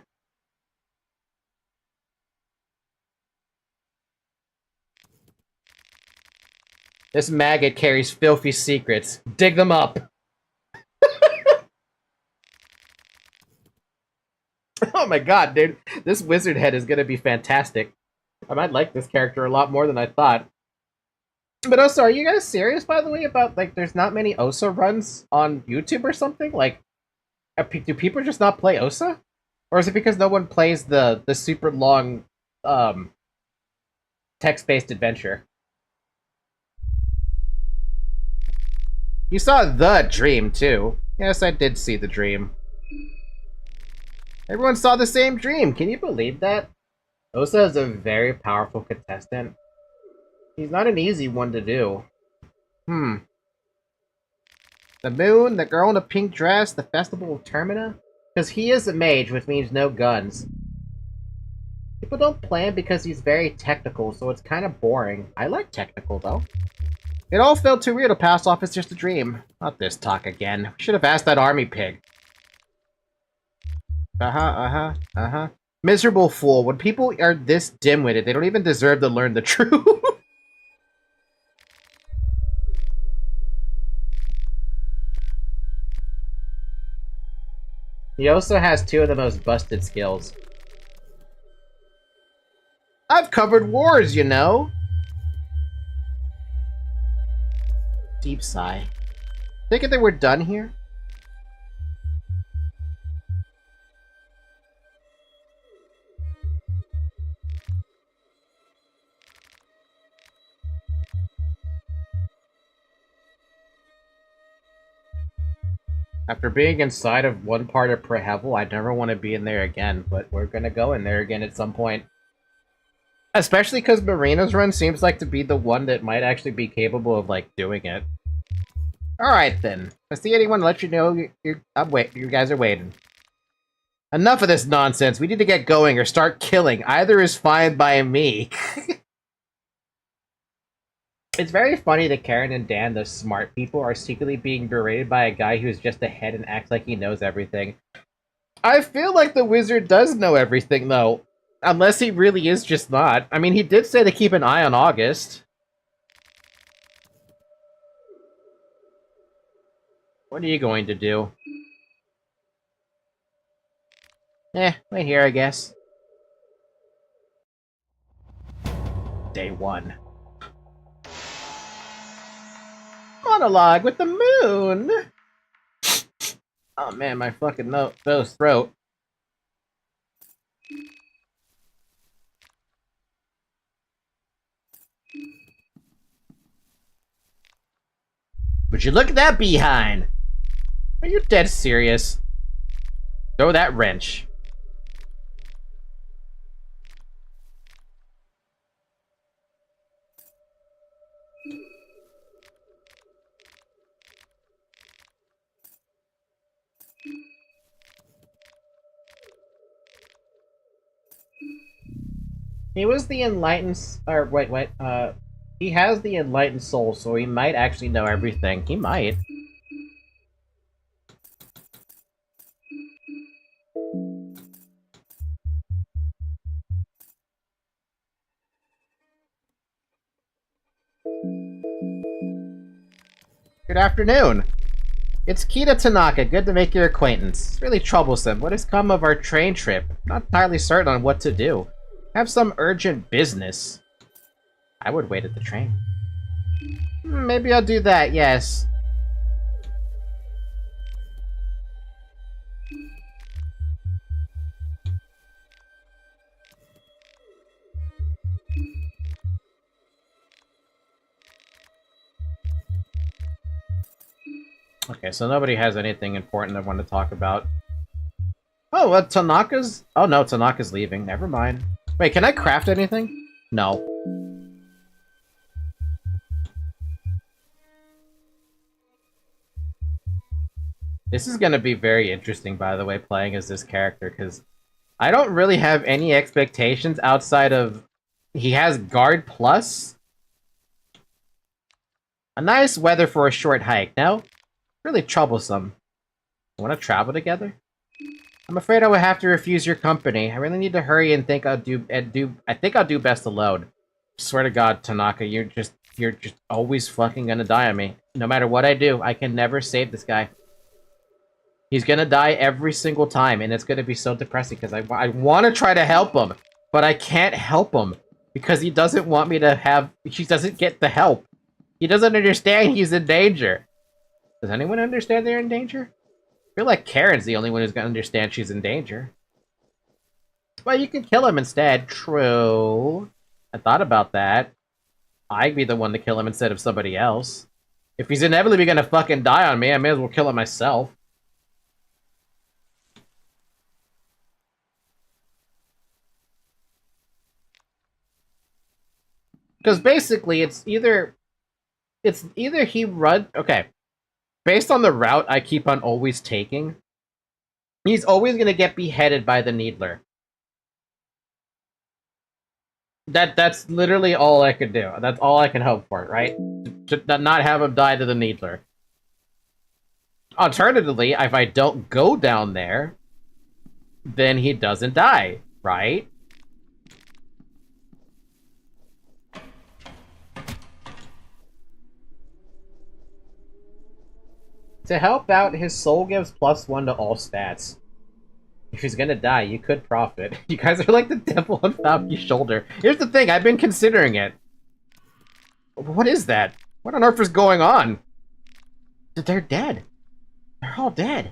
This maggot carries filthy secrets. Dig them up! Oh my god, dude. This wizard head is gonna be fantastic. I might like this character a lot more than I thought. But also, are you guys serious, by the way, about, like, there's not many Osa runs on YouTube or something? Like, do people just not play Osa? Or is it because no one plays the super long, text-based adventure? You saw The Dream, too. Yes, I did see The Dream. Everyone saw the same dream! Can you believe that? Osa is a very powerful contestant. He's not an easy one to do. The moon, the girl in a pink dress, the festival of Termina? Because he is a mage, which means no guns. People don't play him because he's very technical, so it's kind of boring. I like technical, though. It all felt too real to pass off as just a dream. Not this talk again. We should have asked that army pig. Miserable fool. When people are this dim-witted, they don't even deserve to learn the truth. He also has two of the most busted skills. I've covered wars, you know. Deep sigh. Thinking that we're done here? After being inside of one part of Prehevel, I never want to be in there again, but we're gonna go in there again at some point. Especially because Marina's run seems like to be the one that might actually be capable of, like, doing it. Alright then. If I see anyone, let you know you guys are waiting. Enough of this nonsense. We need to get going or start killing. Either is fine by me. It's very funny that Karen and Dan, the smart people, are secretly being berated by a guy who's just ahead and acts like he knows everything. I feel like the wizard does know everything, though. Unless he really is just not. I mean, he did say to keep an eye on August. What are you going to do? Wait here, I guess. Day 1. Monologue with the moon! Oh man, my fucking nose throat. Would you look at that behind? Are you dead serious? Throw that wrench. He was the enlightened, or wait, he has the enlightened soul, so he might actually know everything. He might. Good afternoon. It's Kita Tanaka. Good to make your acquaintance. It's really troublesome. What has come of our train trip? Not entirely certain on what to do. Have some urgent business. I would wait at the train. Maybe I'll do that, yes. Okay, so nobody has anything important I want to talk about. Oh, Tanaka's... Oh no, Tanaka's leaving. Never mind. Wait, can I craft anything? No. This is gonna be very interesting, by the way, playing as this character, because I don't really have any expectations outside of... He has Guard Plus? A nice weather for a short hike. No? Really troublesome. Want to travel together? I'm afraid I would have to refuse your company. I really need to hurry and think I'll do best alone. Swear to God, Tanaka, you're just always fucking gonna die on me. No matter what I do, I can never save this guy. He's gonna die every single time, and it's gonna be so depressing because I want to try to help him, but I can't help him because he doesn't want me to have. He doesn't get the help. He doesn't understand he's in danger. Does anyone understand they're in danger? I feel like Karen's the only one who's gonna understand she's in danger. Well, you can kill him instead. True. I thought about that. I'd be the one to kill him instead of somebody else. If he's inevitably gonna fucking die on me, I may as well kill him myself. Because basically, it's either he run... Okay. Based on the route I keep on always taking, he's always going to get beheaded by the Needler. That's literally all I could do. That's all I can hope for, right? To not have him die to the Needler. Alternatively, if I don't go down there, then he doesn't die. Right? To help out, his soul gives +1 to all stats. If he's gonna die, you could profit. You guys are like the devil on Falky's shoulder. Here's the thing, I've been considering it. What is that? What on earth is going on? They're dead. They're all dead.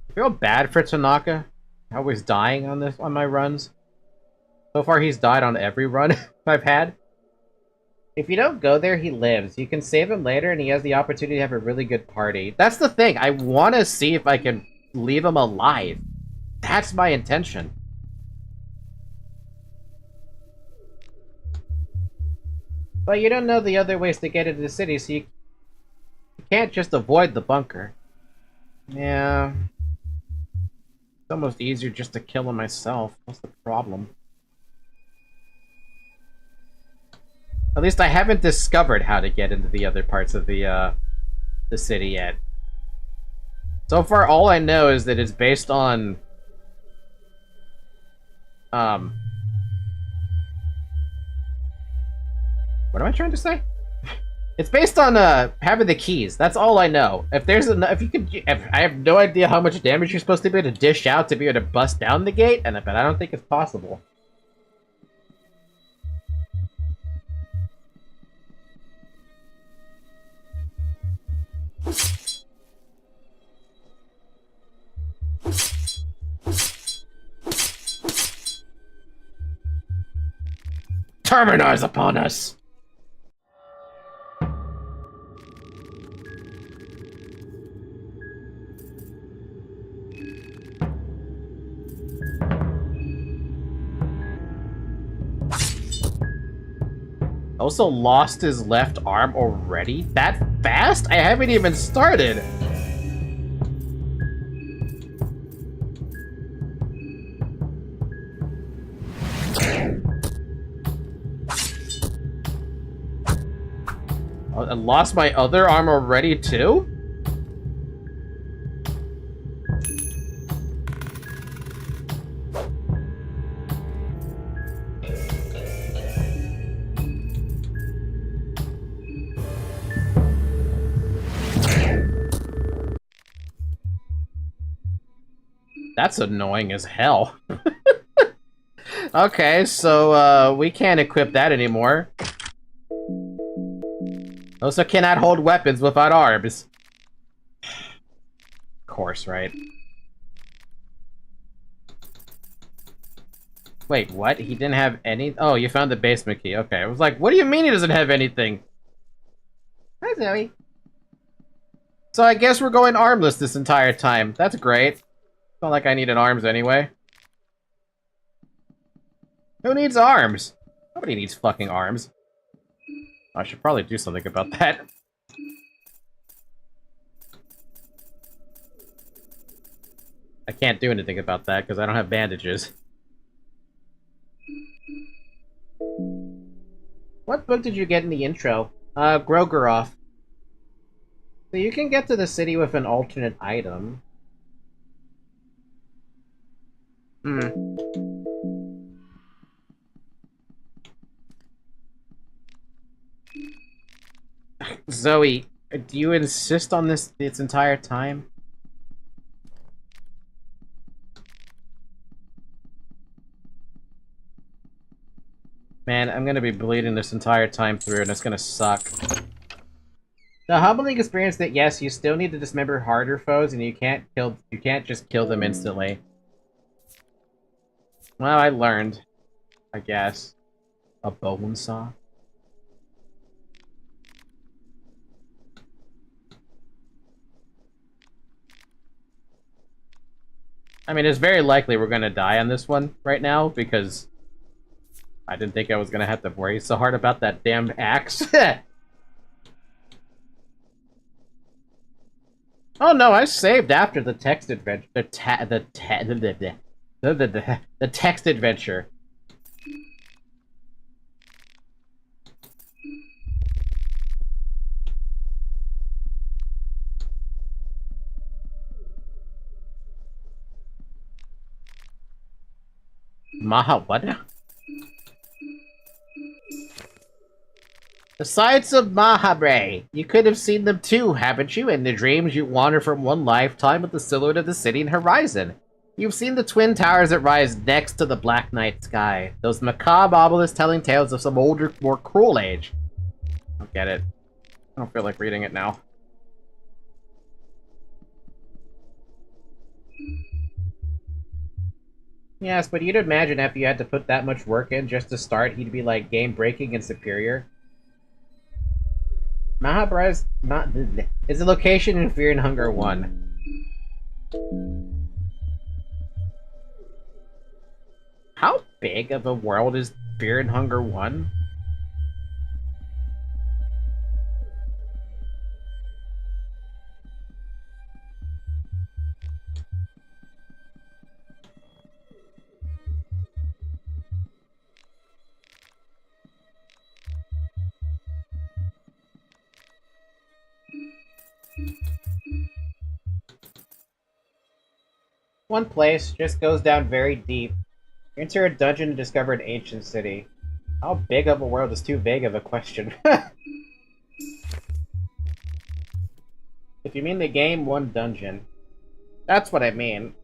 I feel bad for Tanaka. Always dying on my runs. So far, he's died on every run I've had. If you don't go there, he lives. You can save him later, and he has the opportunity to have a really good party. That's the thing. I want to see if I can leave him alive. That's my intention. But you don't know the other ways to get into the city, so you can't just avoid the bunker. Yeah. It's almost easier just to kill him myself. What's the problem? At least I haven't discovered how to get into the other parts of the city yet. So far, all I know is that it's based on... What am I trying to say? It's based on having the keys. That's all I know. If there's I have no idea how much damage you're supposed to be able to dish out to be able to bust down the gate, but I don't think it's possible. Termina is upon us! Also lost his left arm already? That fast? I haven't even started! I lost my other arm already, too? That's annoying as hell. Okay, so, we can't equip that anymore. Also cannot hold weapons without arms. Of course, right? Wait, what? He didn't have any... Oh, you found the basement key. Okay, I was like, what do you mean he doesn't have anything? Hi, Zoe. So I guess we're going armless this entire time. That's great. It's not like I needed arms anyway. Who needs arms? Nobody needs fucking arms. I should probably do something about that. I can't do anything about that because I don't have bandages. What book did you get in the intro? Grogeroff. So you can get to the city with an alternate item. Zoe, do you insist on this entire time? Man, I'm gonna be bleeding this entire time through, and it's gonna suck. The humbling experience that yes, you still need to dismember harder foes, and you can't just kill them instantly. Well, I learned, I guess. A bone saw. I mean, it's very likely we're gonna die on this one right now, because I didn't think I was gonna have to worry so hard about that damn axe. Oh no, I saved after the text adventure. The text adventure. What? The sights of Mahabre. You could have seen them too, haven't you? In the dreams you wander from one lifetime with the silhouette of the city and horizon. You've seen the twin towers that rise next to the black night sky. Those macabre obelisks telling tales of some older, more cruel age. I don't get it. I don't feel like reading it now. Yes, but you'd imagine if you had to put that much work in just to start, he'd be like game-breaking and superior. Mahabharata is a location in Fear and Hunger 1. How big of a world is Fear and Hunger 1? One place just goes down very deep. You enter a dungeon and discover an ancient city. How big of a world is too vague of a question. If you mean the game, one dungeon. That's what I mean.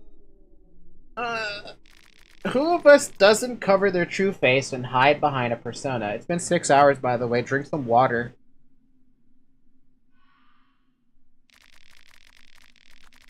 Who of us doesn't cover their true face and hide behind a persona? It's been 6 hours, by the way. Drink some water.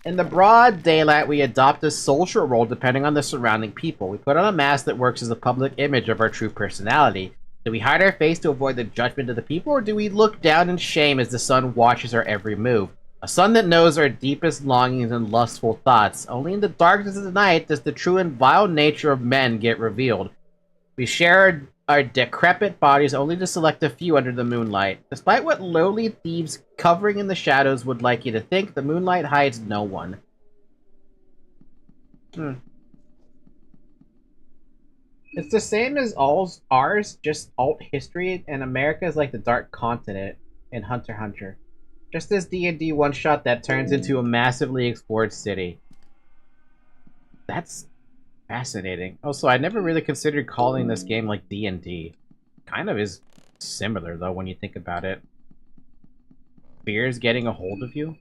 In the broad daylight, we adopt a social role depending on the surrounding people. We put on a mask that works as a public image of our true personality. Do we hide our face to avoid the judgment of the people, or do we look down in shame as the sun watches our every move? A sun that knows our deepest longings and lustful thoughts. Only in the darkness of the night does the true and vile nature of men get revealed. We share our decrepit bodies only to select a few under the moonlight. Despite what lowly thieves covering in the shadows would like you to think, the moonlight hides no one. It's the same as ours, just alt history, and America is like the dark continent in Hunter x Hunter. Just as D&D one-shot that turns into a massively explored city. That's fascinating. Also, I never really considered calling this game like D&D. Kind of is similar, though, when you think about it. Fear's getting a hold of you?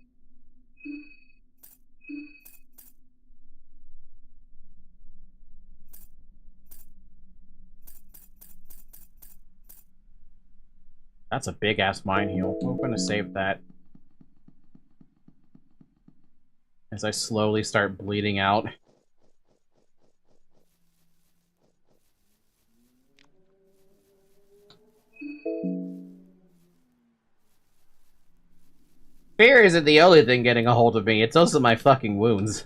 That's a big-ass minefield. We're gonna save that. As I slowly start bleeding out. Fear isn't the only thing getting a hold of me, it's also my fucking wounds.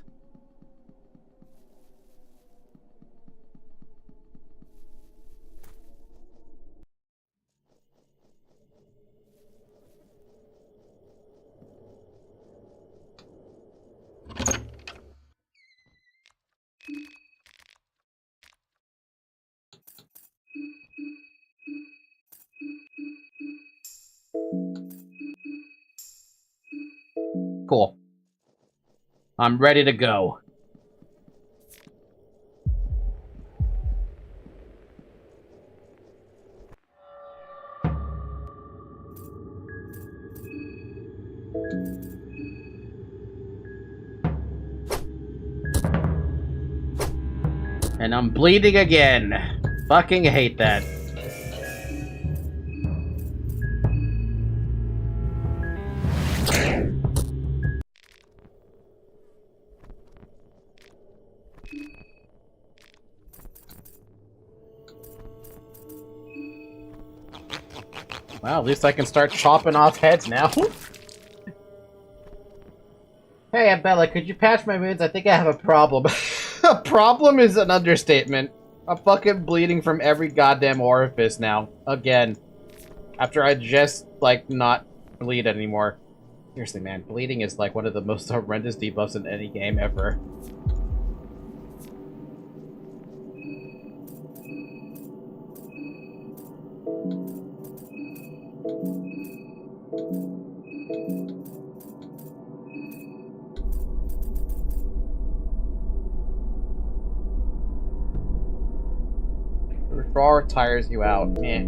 Cool. I'm ready to go. And I'm bleeding again. Fucking hate that. Well, at least I can start chopping off heads now. Hey, Abella, could you patch my wounds? I think I have a problem. A problem is an understatement. I'm fucking bleeding from every goddamn orifice now. Again. After I just, like, not bleed anymore. Seriously, man. Bleeding is, like, one of the most horrendous debuffs in any game ever. drawer tires you out. Meh.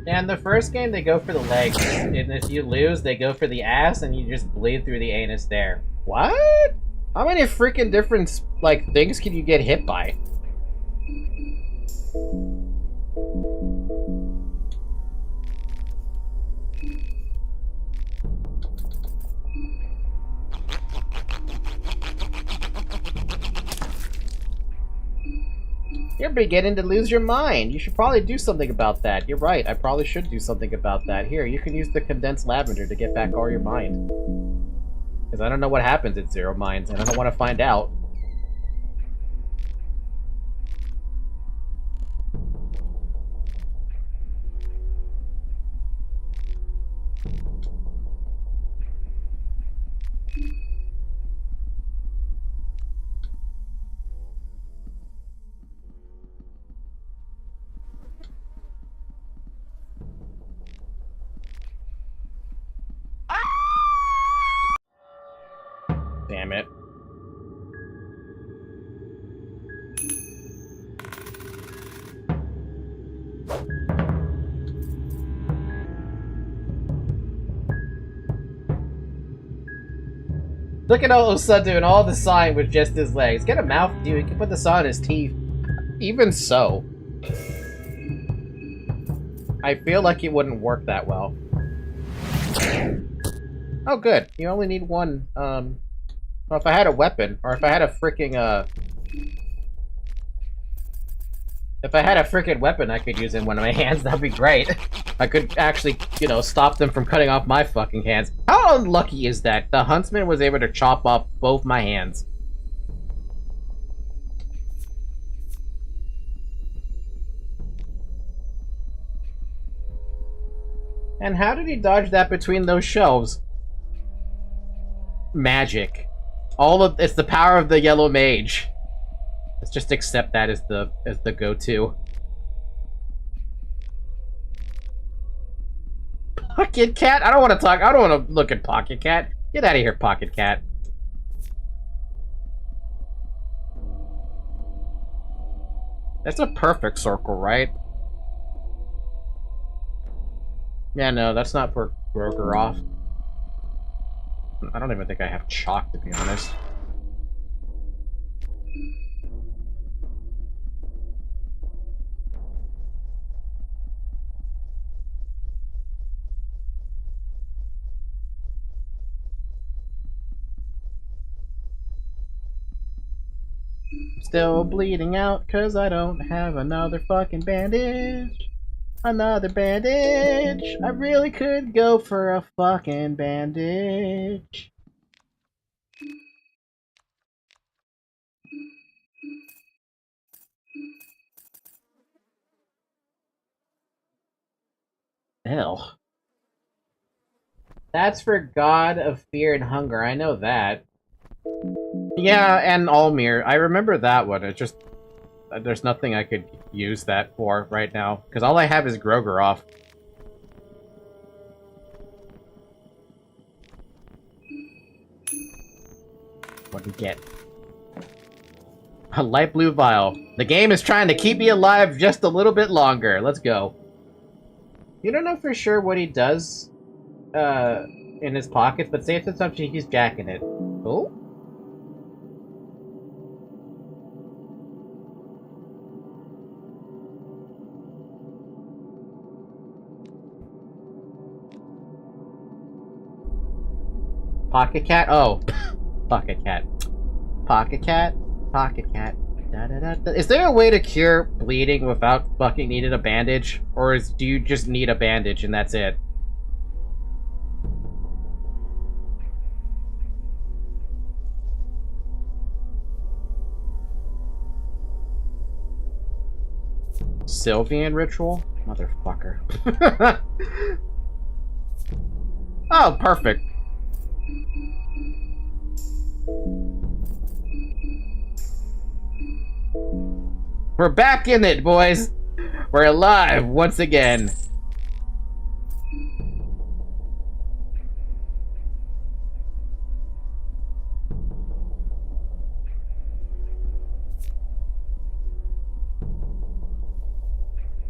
Yeah, in the first game, they go for the legs, and if you lose, they go for the ass, and you just bleed through the anus there. What? How many freaking different, like, things can you get hit by? You're beginning to lose your mind. You should probably do something about that. You're right, I probably should do something about that. Here, you can use the condensed lavender to get back all your mind. Because I don't know what happens at Zero Minds, and I don't want to find out. Damn it. Look at Osa doing all the sawing with just his legs. Get a mouth, dude. He can put the saw in his teeth. Even so, I feel like it wouldn't work that well. Oh, good. You only need one, well, if I had a weapon, or if I had a freaking, if I had a freaking weapon I could use in one of my hands, that'd be great. I could actually, you know, stop them from cutting off my fucking hands. How unlucky is that? The huntsman was able to chop off both my hands. And how did he dodge that between those shelves? Magic. It's the power of the yellow mage. Let's just accept that as the go-to. Pocket Cat? I don't want to look at Pocket Cat. Get out of here, Pocket Cat. That's a perfect circle, right? Yeah, no, that's not for Grogeroff. I don't even think I have chalk, to be honest. Still bleeding out, cause I don't have another fucking bandage. Another bandage. I really could go for a fucking bandage. Hell. That's for God of Fear and Hunger. I know that. Yeah, and Almir. I remember that one. It just... There's nothing I could use that for right now. Because all I have is Grogeroff. What do we get? A light blue vial. The game is trying to keep me alive just a little bit longer. Let's go. You don't know for sure what he does in his pockets, but safe assumption he's jacking it. Oh? Pocket Cat? Oh. Pocket Cat. Pocket Cat? Pocket Cat. Da, da, da, da. Is there a way to cure bleeding without fucking needing a bandage? Or do you just need a bandage and that's it? Sylvian ritual? Motherfucker. Oh, perfect. We're back in it, boys. We're alive once again.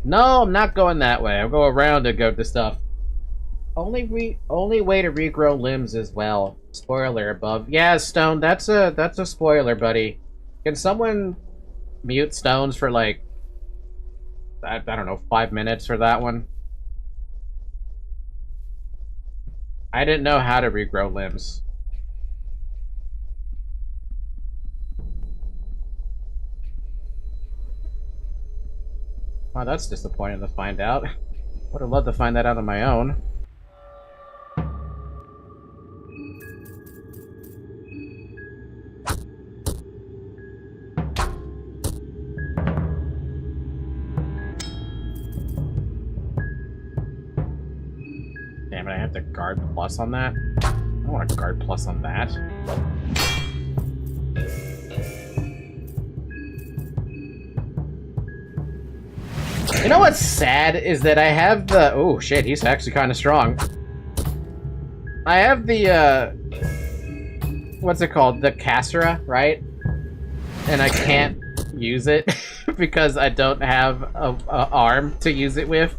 No, I'm not going that way. I'll go around to go to stuff. Only way to regrow limbs as well. Spoiler above. Yeah, Stone, that's a spoiler, buddy. Can someone mute Stones for like I don't know, 5 minutes for that one? I didn't know how to regrow limbs. Wow, that's disappointing to find out. Would have loved to find that out on my own. Damn it, I have to guard plus on that? I don't want to guard plus on that. You know what's sad is that I have the... Oh shit, he's actually kind of strong. I have the, what's it called? The Cassera, right? And I can't use it because I don't have a arm to use it with.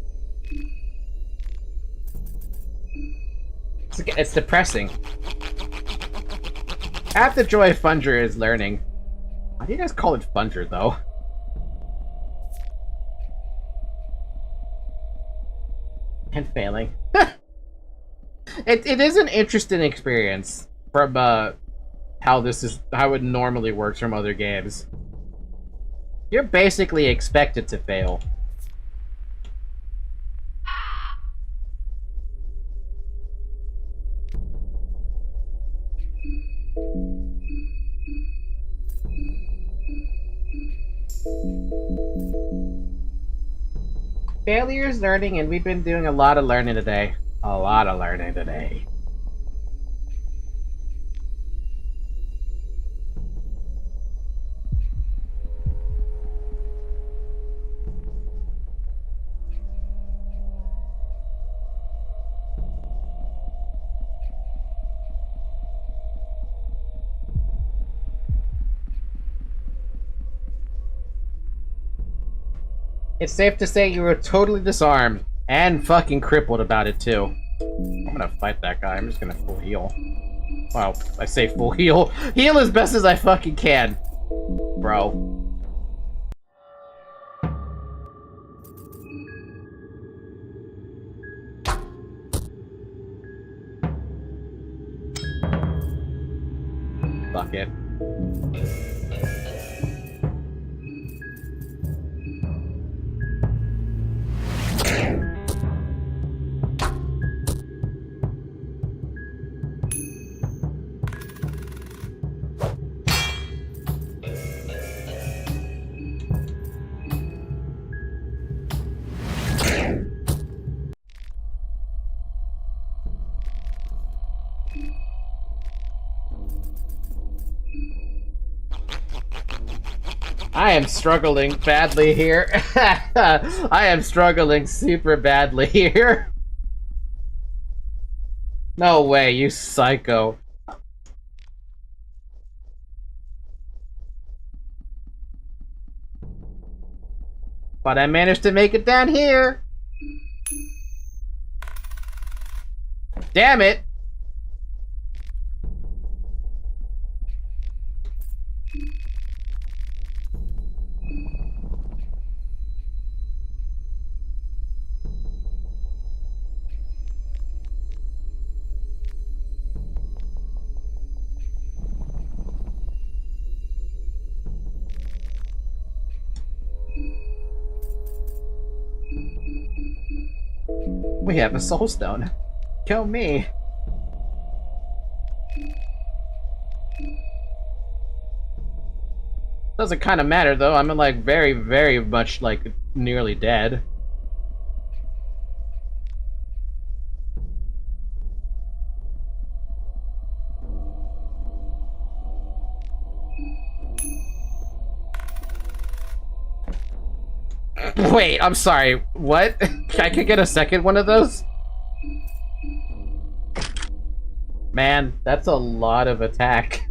It's depressing. Half the joy of Funger is learning. Why do you guys call it Funger, though? And failing. It is an interesting experience from how it normally works from other games. You're basically expected to fail. Failure is learning, and we've been doing a lot of learning today. A lot of learning today. It's safe to say you were totally disarmed and fucking crippled about it too. I'm gonna fight that guy. I'm just gonna full heal. Well, I say full heal. Heal as best as I fucking can, bro. Fuck it. I am struggling badly here. I am struggling super badly here. No way, you psycho. But I managed to make it down here. Damn it. We have a soul stone. Kill me. Doesn't kind of matter though. I'm like very, very much like nearly dead. Wait, I'm sorry. What? I could get a second one of those? Man, that's a lot of attack.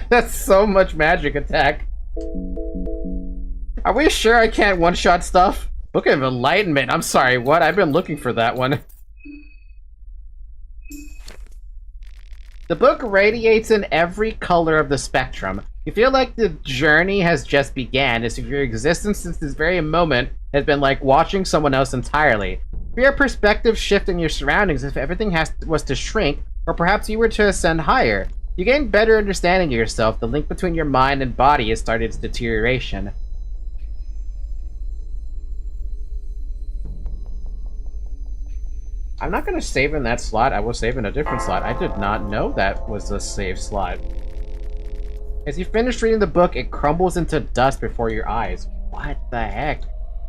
That's so much magic attack. Are we sure I can't one-shot stuff? Book of Enlightenment. I'm sorry, what? I've been looking for that one. The book radiates in every color of the spectrum. You feel like the journey has just began, as if your existence since this very moment has been like watching someone else entirely. For your perspective shift in your surroundings, if everything was to shrink, or perhaps you were to ascend higher. You gain better understanding of yourself. The link between your mind and body has started its deterioration. I'm not going to save in that slot. I will save in a different slot. I did not know that was a save slot. As you finish reading the book, it crumbles into dust before your eyes. What the heck?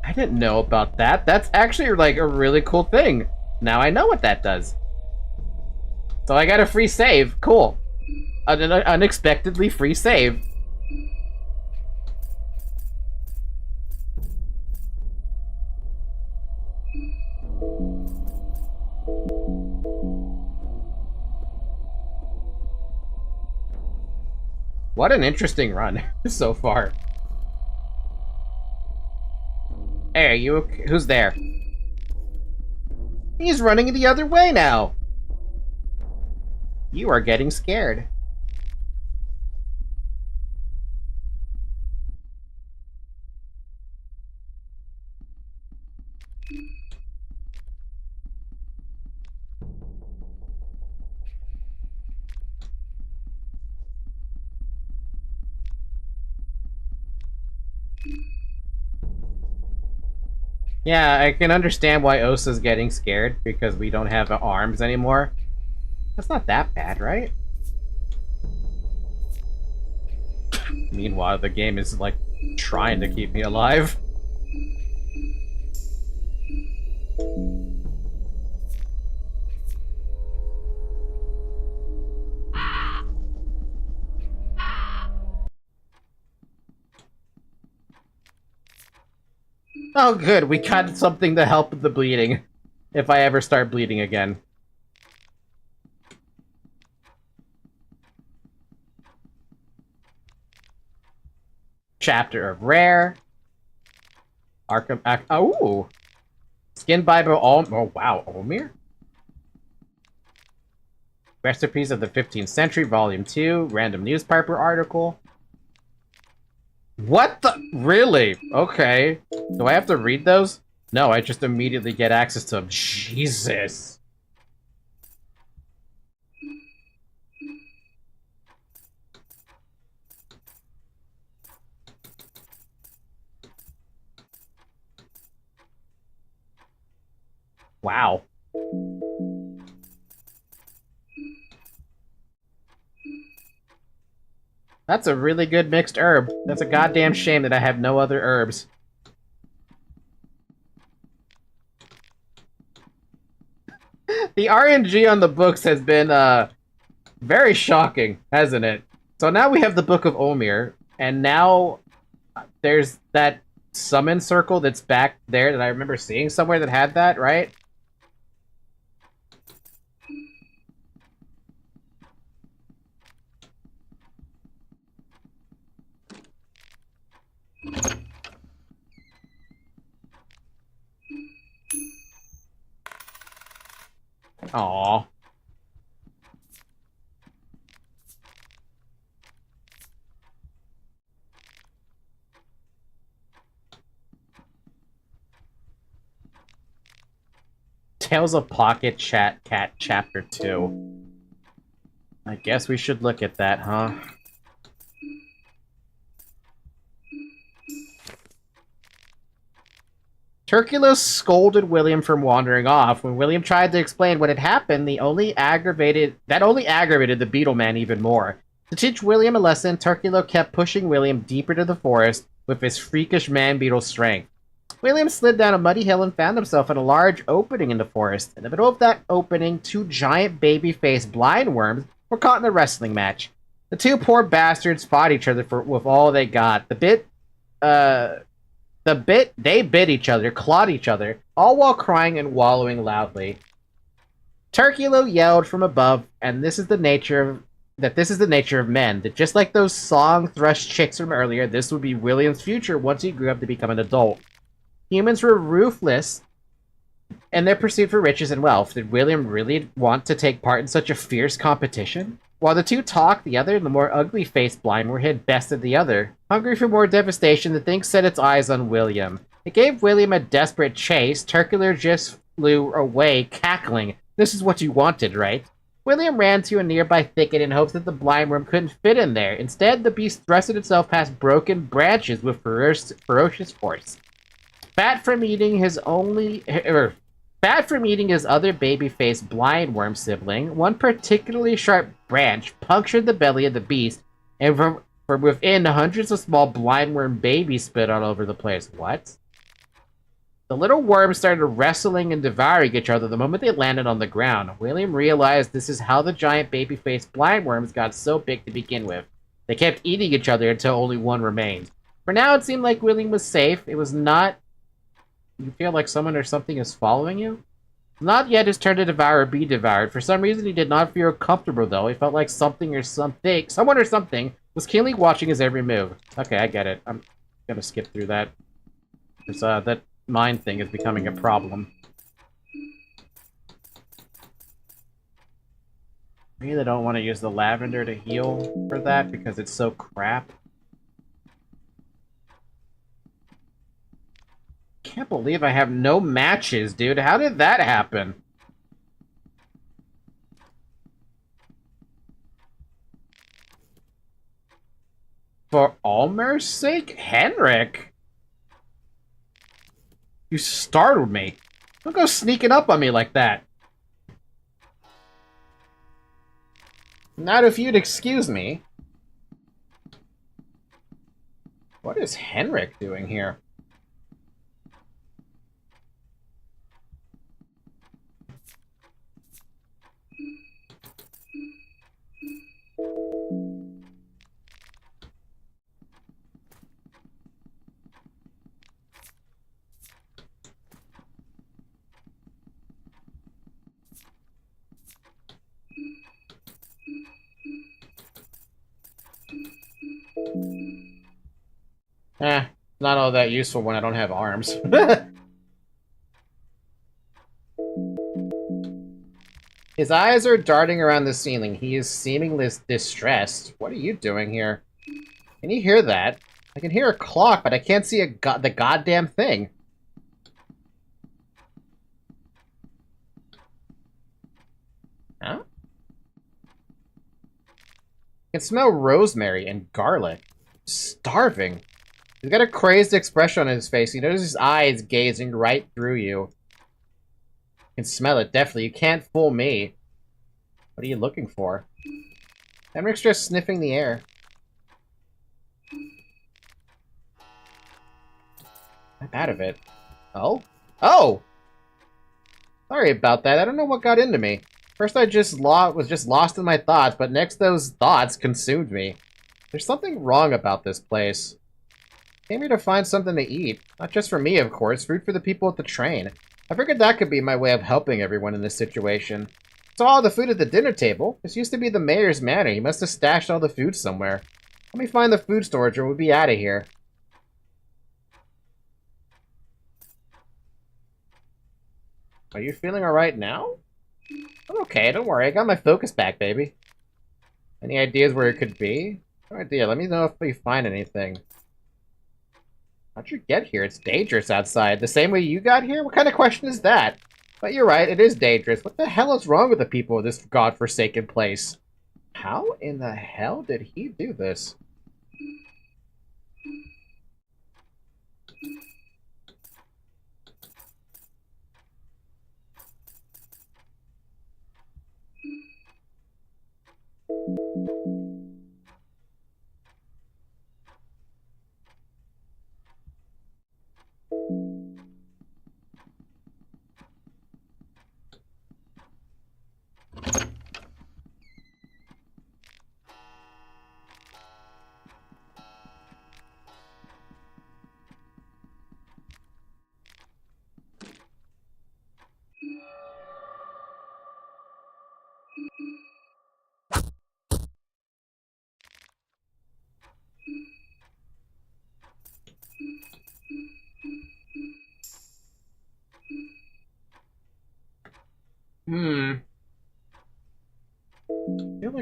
I didn't know about that. That's actually like a really cool thing. Now I know what that does. So I got a free save. Cool. An unexpectedly free save. What an interesting run so far. Hey, who's there? He's running the other way now. You are getting scared. Yeah, I can understand why Osa's getting scared, because we don't have arms anymore. That's not that bad, right? Meanwhile, the game is, like, trying to keep me alive. Oh good, we got something to help with the bleeding. If I ever start bleeding again. Chapter of Rare. Arkham... Oh! Skin Bible... Oh wow, Olmir? Recipes of the 15th Century, Volume 2. Random newspaper article. What the? Really? Okay. Do I have to read those? No, I just immediately get access to them. Jesus. Wow. That's a really good mixed herb. That's a goddamn shame that I have no other herbs. The RNG on the books has been, very shocking, hasn't it? So now we have the Book of Olmir, and now there's that summon circle that's back there that I remember seeing somewhere that had that, right? Aww. Tales of Pocket Cat Chapter 2. I guess we should look at that, huh? Turculus scolded William for wandering off. When William tried to explain what had happened, that only aggravated the beetle man even more. To teach William a lesson, Turculo kept pushing William deeper to the forest with his freakish man-beetle strength. William slid down a muddy hill and found himself in a large opening in the forest. In the middle of that opening, two giant baby-faced blind worms were caught in a wrestling match. The two poor bastards fought each other with all they got. The bit they bit each other, clawed each other, all while crying and wallowing loudly. Turkilo yelled from above, and this is the nature of men, that just like those song thrush chicks from earlier, this would be William's future once he grew up to become an adult. Humans were ruthless in their pursuit for riches and wealth. Did William really want to take part in such a fierce competition? While the two talked, the more ugly-faced Blindworm hid best of the other. Hungry for more devastation, the thing set its eyes on William. It gave William a desperate chase. Turkilo just flew away, cackling. This is what you wanted, right? William ran to a nearby thicket in hopes that the Blindworm couldn't fit in there. Instead, the beast thrusted itself past broken branches with ferocious force. Fat from eating his other baby-faced Blindworm sibling, one particularly sharp branch punctured the belly of the beast, and from within, hundreds of small Blindworm babies spit all over the place. What? The little worms started wrestling and devouring each other the moment they landed on the ground. William realized this is how the giant baby-faced Blindworms got so big to begin with. They kept eating each other until only one remained. For now, it seemed like William was safe. It was not... You feel like someone or something is following you? Not yet his turn to devour or be devoured. For some reason, he did not feel comfortable, though. He felt like someone or something was keenly watching his every move. Okay, I get it. I'm gonna skip through that. Because, that mind thing is becoming a problem. I really don't want to use the lavender to heal for that, because it's so crap. Can't believe I have no matches, dude. How did that happen? For Almer's sake? Henrik? You startled me. Don't go sneaking up on me like that. Not if you'd excuse me. What is Henrik doing here? Not all that useful when I don't have arms. His eyes are darting around the ceiling. He is seemingly distressed. What are you doing here? Can you hear that? I can hear a clock, but I can't see the goddamn thing. Huh? I can smell rosemary and garlic. Starving. He's got a crazed expression on his face. You notice his eyes gazing right through you. You can smell it, definitely. You can't fool me. What are you looking for? Henrik's just sniffing the air. Snap out of it. Oh? Oh! Sorry about that. I don't know what got into me. First I was just lost in my thoughts, but next those thoughts consumed me. There's something wrong about this place. Came here to find something to eat. Not just for me, of course. Food for the people at the train. I figured that could be my way of helping everyone in this situation. Saw all the food at the dinner table. This used to be the mayor's manor. He must have stashed all the food somewhere. Let me find the food storage or we'll be out of here. Are you feeling alright now? I'm okay, don't worry. I got my focus back, baby. Any ideas where it could be? No idea. Let me know if we find anything. How'd you get here? It's dangerous outside. The same way you got here? What kind of question is that? But you're right, it is dangerous. What the hell is wrong with the people of this godforsaken place? How in the hell did he do this?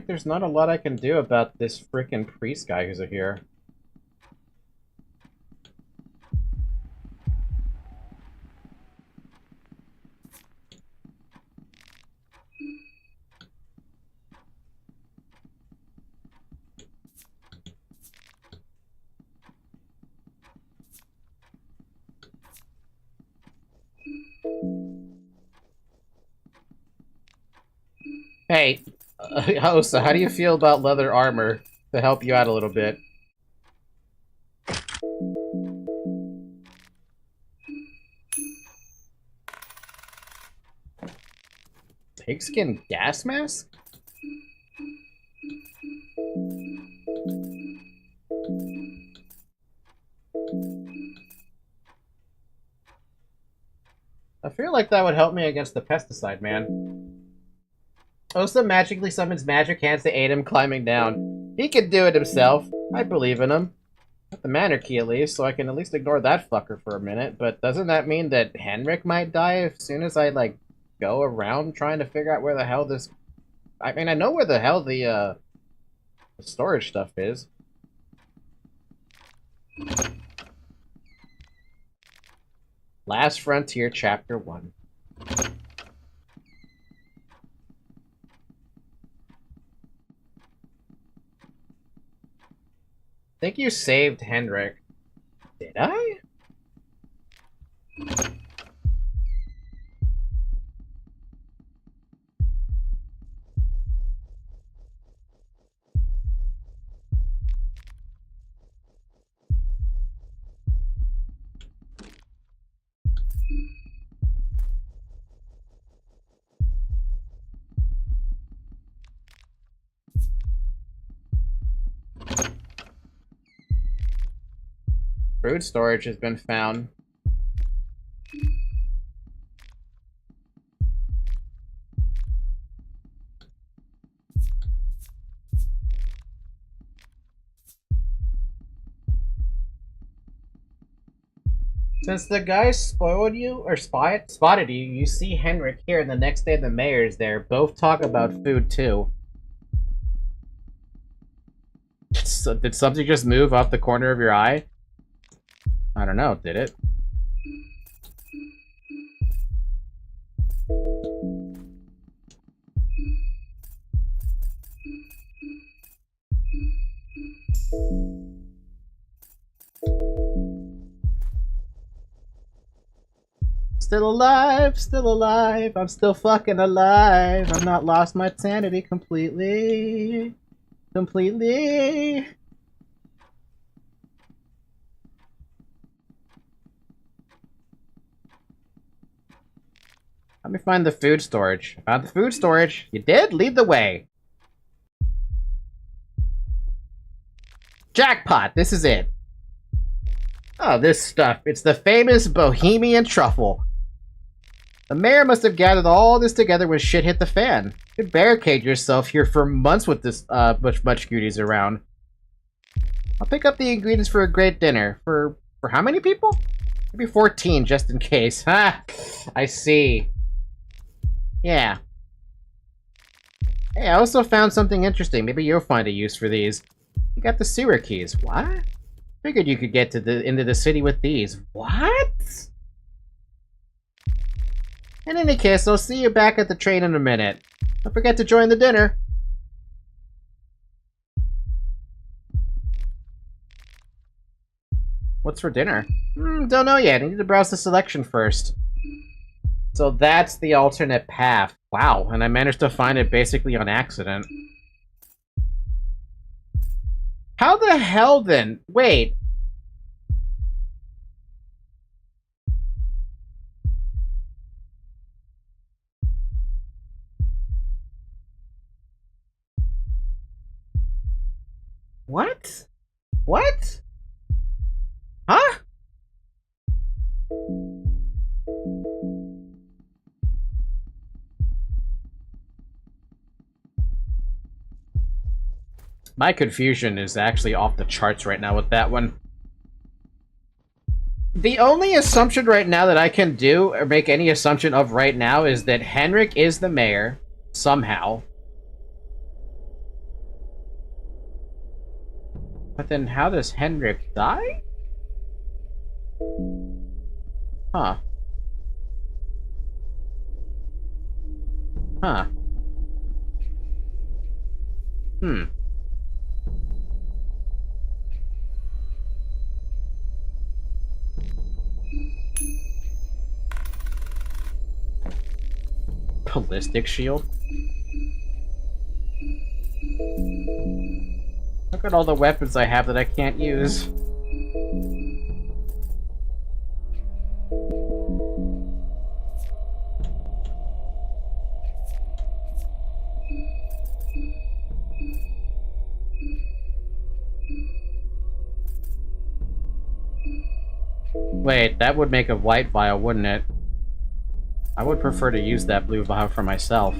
there's not a lot I can do about this frickin' priest guy who's here. Hey, Hosa, how do you feel about leather armor to help you out a little bit? Pigskin gas mask? I feel like that would help me against the pesticide, man. Osa magically summons magic hands to aid him climbing down. He can do it himself. I believe in him. Got the manor key at least, so I can at least ignore that fucker for a minute. But doesn't that mean that Henrik might die as soon as I, like, go around trying to figure out where the hell this... I mean, I know where the hell the storage stuff is. Last Frontier, Chapter 1. I think you saved Henrik. Did I? Food storage has been found. Since the guy spoiled you, or spotted you, you see Henrik here, and the next day the mayor's there. Both talk about food, too. So, did something just move off the corner of your eye? I don't know, did it? Still alive, still alive, I'm still fucking alive. I've not lost my sanity completely. Completely. Let me find the food storage. Found the food storage. You did? Lead the way. Jackpot! This is it. Oh, this stuff. It's the famous Bohemian truffle. The mayor must have gathered all this together when shit hit the fan. You could barricade yourself here for months with this much goodies around. I'll pick up the ingredients for a great dinner. For how many people? Maybe 14, just in case. Ha! I see. Yeah. Hey, I also found something interesting. Maybe you'll find a use for these. You got the sewer keys. What? Figured you could get to into the city with these. What? In any case, I'll see you back at the train in a minute. Don't forget to join the dinner. What's for dinner? Don't know yet. I need to browse the selection first. So that's the alternate path. Wow, and I managed to find it basically on accident. How the hell then? Wait. What? What? Huh? My confusion is actually off the charts right now with that one. The only assumption right now that I can do, or make any assumption of right now, is that Henrik is the mayor, somehow. But then how does Hendrik die? Huh. Huh. Hmm. Ballistic shield? Look at all the weapons I have that I can't use. Wait, that would make a white vial, wouldn't it? I would prefer to use that blue vial for myself.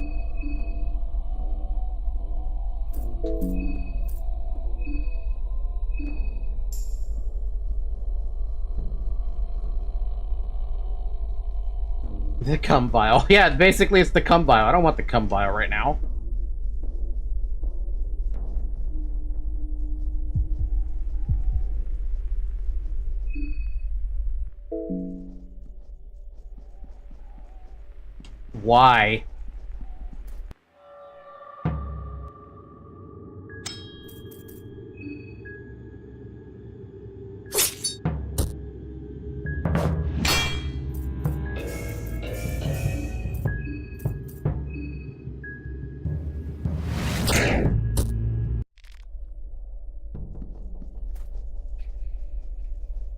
The cum vial. Yeah, basically it's the cum vial. I don't want the cum vial right now. Why?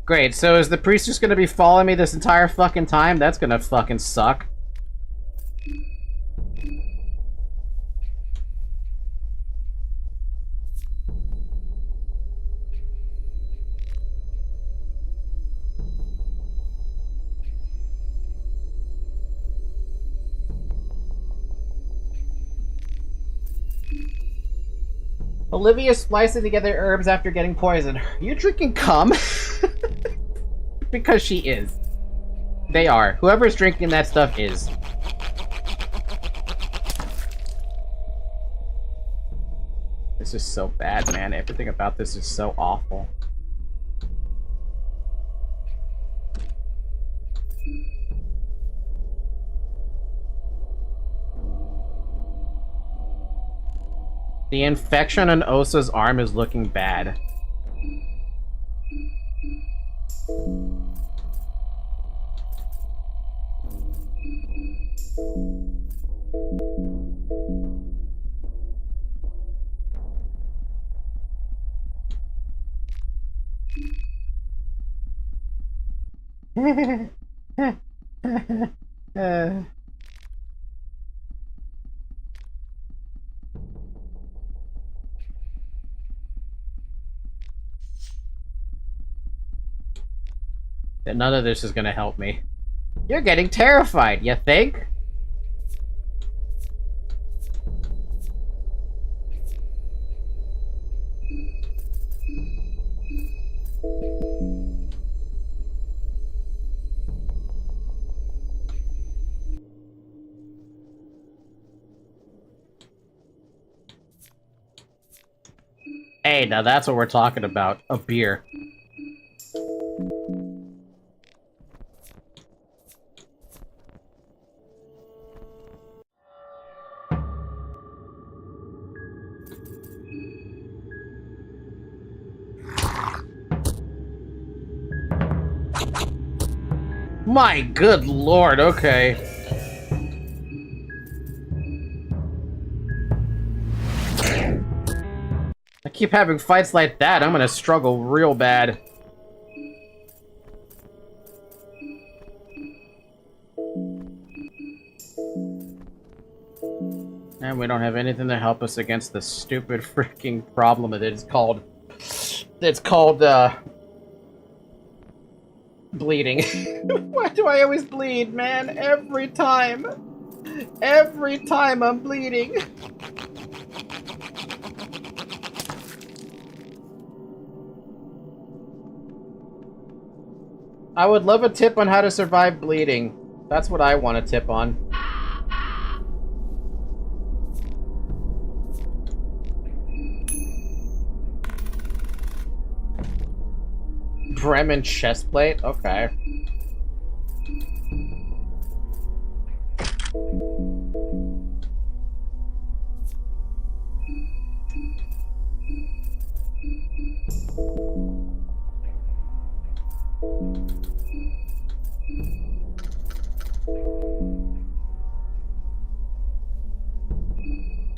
Great, so is the priest just gonna be following me this entire fucking time? That's gonna fucking suck. Olivia splicing together herbs after getting poisoned. Are you drinking cum? Because she is. They are. Whoever's drinking that stuff is. This is so bad, man. Everything about this is so awful. The infection on Osa's arm is looking bad. None of this is gonna help me. You're getting terrified, you think? Hey, now that's what we're talking about. A beer. My good lord, okay. I keep having fights like that, I'm gonna struggle real bad. And we don't have anything to help us against the stupid freaking problem that it's called... bleeding. Why do I always bleed, man? Every time. Every time I'm bleeding. I would love a tip on how to survive bleeding. That's what I want a tip on. Bremen chest plate? Okay.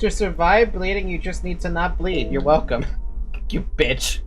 To survive bleeding, you just need to not bleed. You're welcome. You bitch.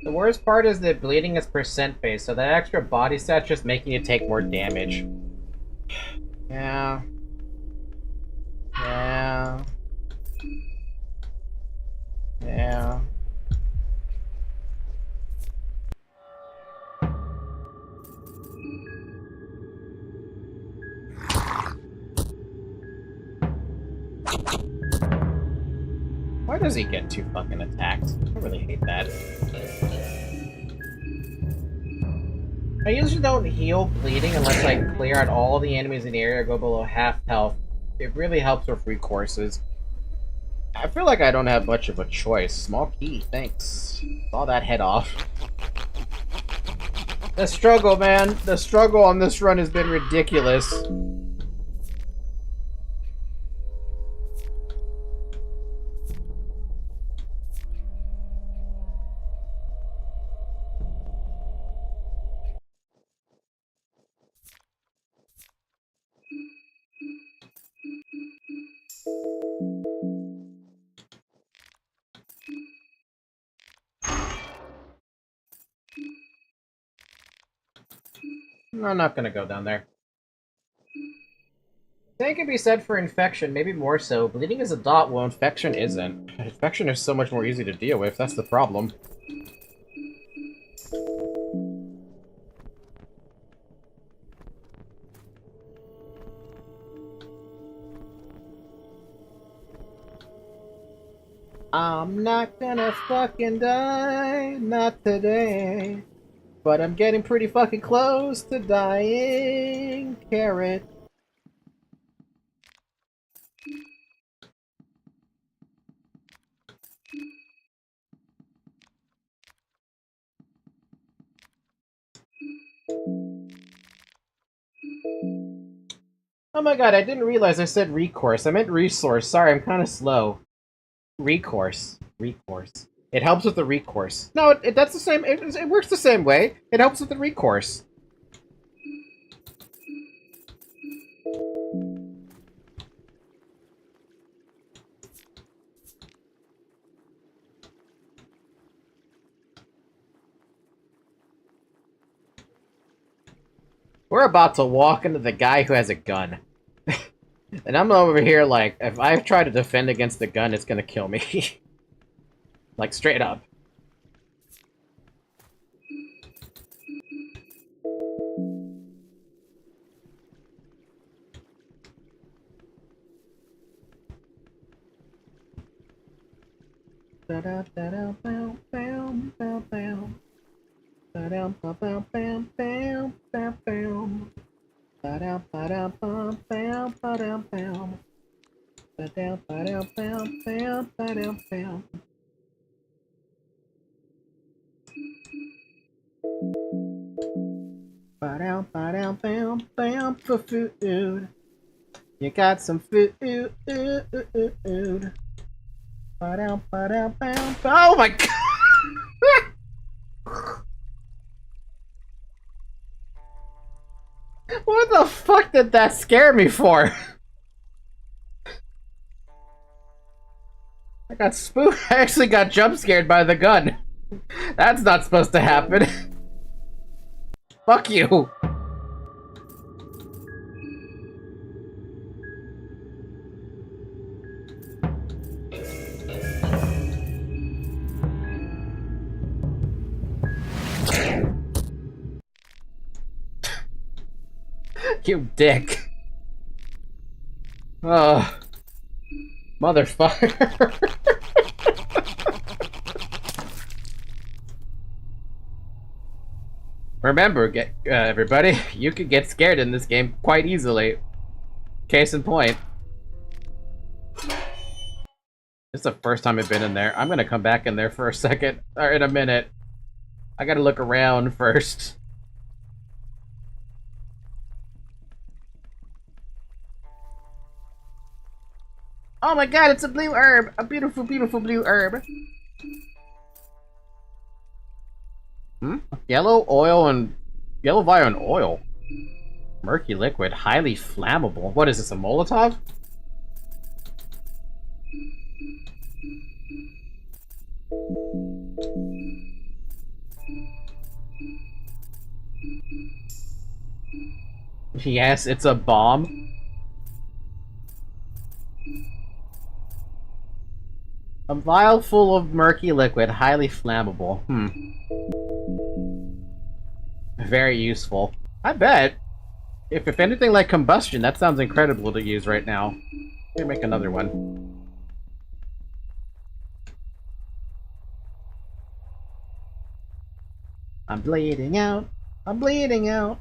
The worst part is that bleeding is percent based, so that extra body stat's just making you take more damage. Yeah. Yeah. Yeah. Why does he get too fucking attacked? I really hate that. I usually don't heal bleeding unless I clear out all the enemies in the area or go below half health. It really helps with recourses. I feel like I don't have much of a choice. Small key, thanks. Saw that head off. The struggle, man. The struggle on this run has been ridiculous. I'm not gonna go down there. Same can be said for infection, maybe more so. Bleeding is a dot, while infection isn't. Infection is so much more easy to deal with, that's the problem. I'm not gonna fucking die, not today. But I'm getting pretty fucking close to dying. Carrot. Oh my god, I didn't realize I said recourse. I meant resource. Sorry, I'm kind of slow. Recourse. Recourse. It helps with the recourse. No, that's the same. It works the same way. It helps with the recourse. We're about to walk into the guy who has a gun. And I'm over here like, if I try to defend against the gun, it's gonna kill me. Like, straight up. For food. You got some food. Oh my god! What the fuck did that scare me for? I got spooked. I actually got jump scared by the gun. That's not supposed to happen. Fuck you. You dick. Oh, motherfucker. Remember, everybody, you could get scared in this game quite easily. Case in point. This is the first time I've been in there. I'm gonna come back in there for a second, or in a minute. I gotta look around first. Oh my god, it's a blue herb! A beautiful, beautiful blue herb. Hmm? Yellow oil and... Yellow vial and oil. Murky liquid, highly flammable. What is this, a Molotov? Yes, it's a bomb. A vial full of murky liquid, highly flammable. Very useful. I bet. If anything like combustion, that sounds incredible to use right now. Let me make another one. I'm bleeding out. I'm bleeding out.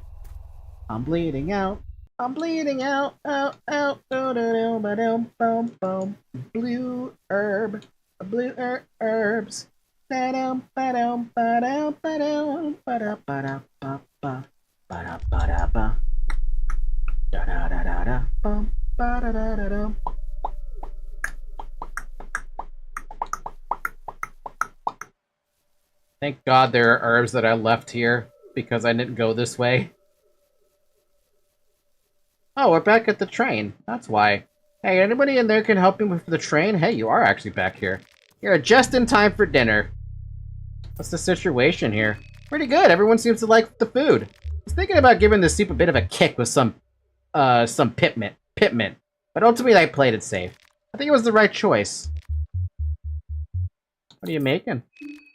I'm bleeding out. I'm bleeding out. Out, out. Do, do, do, ba, dum, bum, bum. Blue herb. Blue herbs. Ba-dum, ba-dum, ba-dum, ba-dum, ba-da, ba-da, ba, ba, ba-da, ba-da, ba. Da-da-da-da-da, bum, ba-da-da-da-dum. Thank God there are herbs that I left here, because I didn't go this way. Oh, we're back at the train. That's why. Hey, anybody in there can help me with the train? Hey, you are actually back here. You're just in time for dinner. What's the situation here? Pretty good. Everyone seems to like the food. I was thinking about giving the soup a bit of a kick with some pitment, but ultimately I played it safe. I think it was the right choice. What are you making?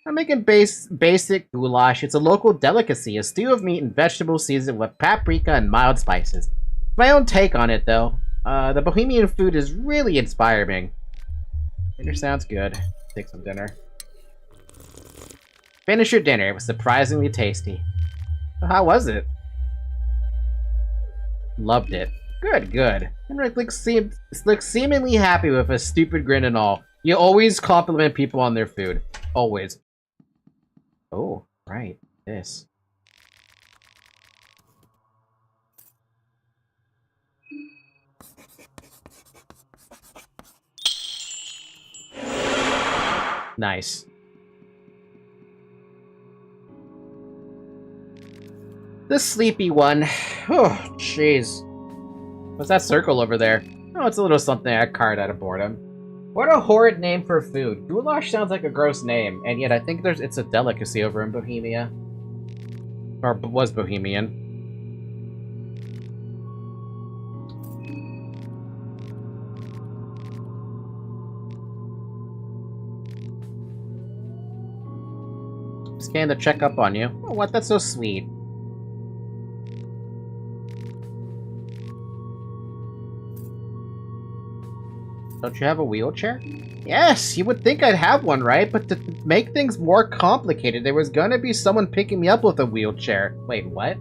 I'm making basic goulash. It's a local delicacy, a stew of meat and vegetables seasoned with paprika and mild spices. My own take on it, though. The Bohemian food is really inspiring. Dinner sounds good. Take some dinner. Finish your dinner. It was surprisingly tasty. So how was it? Loved it. Good, good. Henrik looks seemingly happy with a stupid grin and all. You always compliment people on their food. Always. Oh, right. This. Nice. The sleepy one. Oh, jeez. What's that circle over there? Oh, it's a little something I carved out of boredom. What a horrid name for food. Goulash sounds like a gross name, and yet I think it's a delicacy over in Bohemia. Or was Bohemian. Just came to check up on you. Oh, what? That's so sweet. Don't you have a wheelchair? Yes, you would think I'd have one, right? But to make things more complicated, there was gonna be someone picking me up with a wheelchair. Wait, what?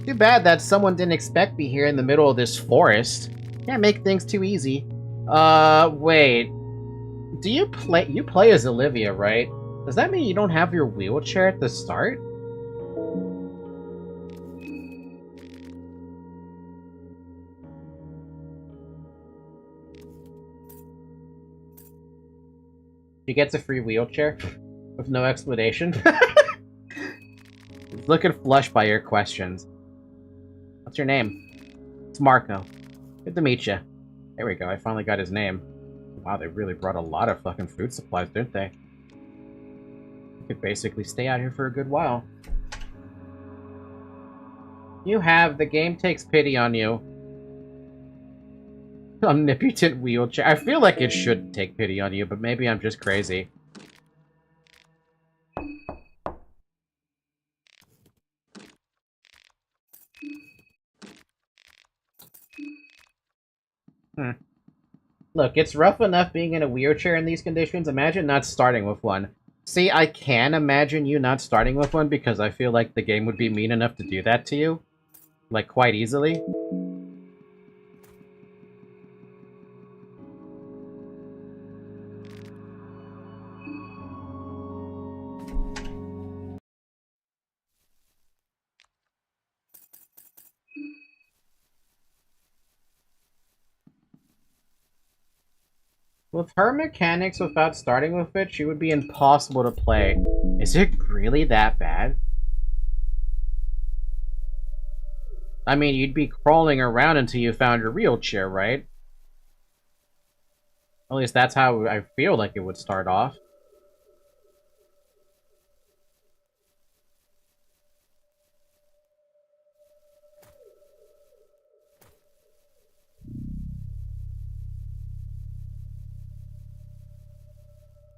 Too bad that someone didn't expect me here in the middle of this forest. Can't make things too easy. Wait. Do you play as Olivia, right? Does that mean you don't have your wheelchair at the start? She gets a free wheelchair with no explanation. Looking flushed by your questions. What's your name? It's Marco. Good to meet you. There we go, I finally got his name. Wow, they really brought a lot of fucking food supplies, didn't they? You could basically stay out here for a good while. The game takes pity on you. Omnipotent wheelchair. I feel like it should take pity on you, but maybe I'm just crazy. Look, it's rough enough being in a wheelchair in these conditions. Imagine not starting with one. See, I can imagine you not starting with one because I feel like the game would be mean enough to do that to you. Like, quite easily. With her mechanics without starting with it, she would be impossible to play. Is it really that bad? I mean, you'd be crawling around until you found your wheelchair, right? At least that's how I feel like it would start off.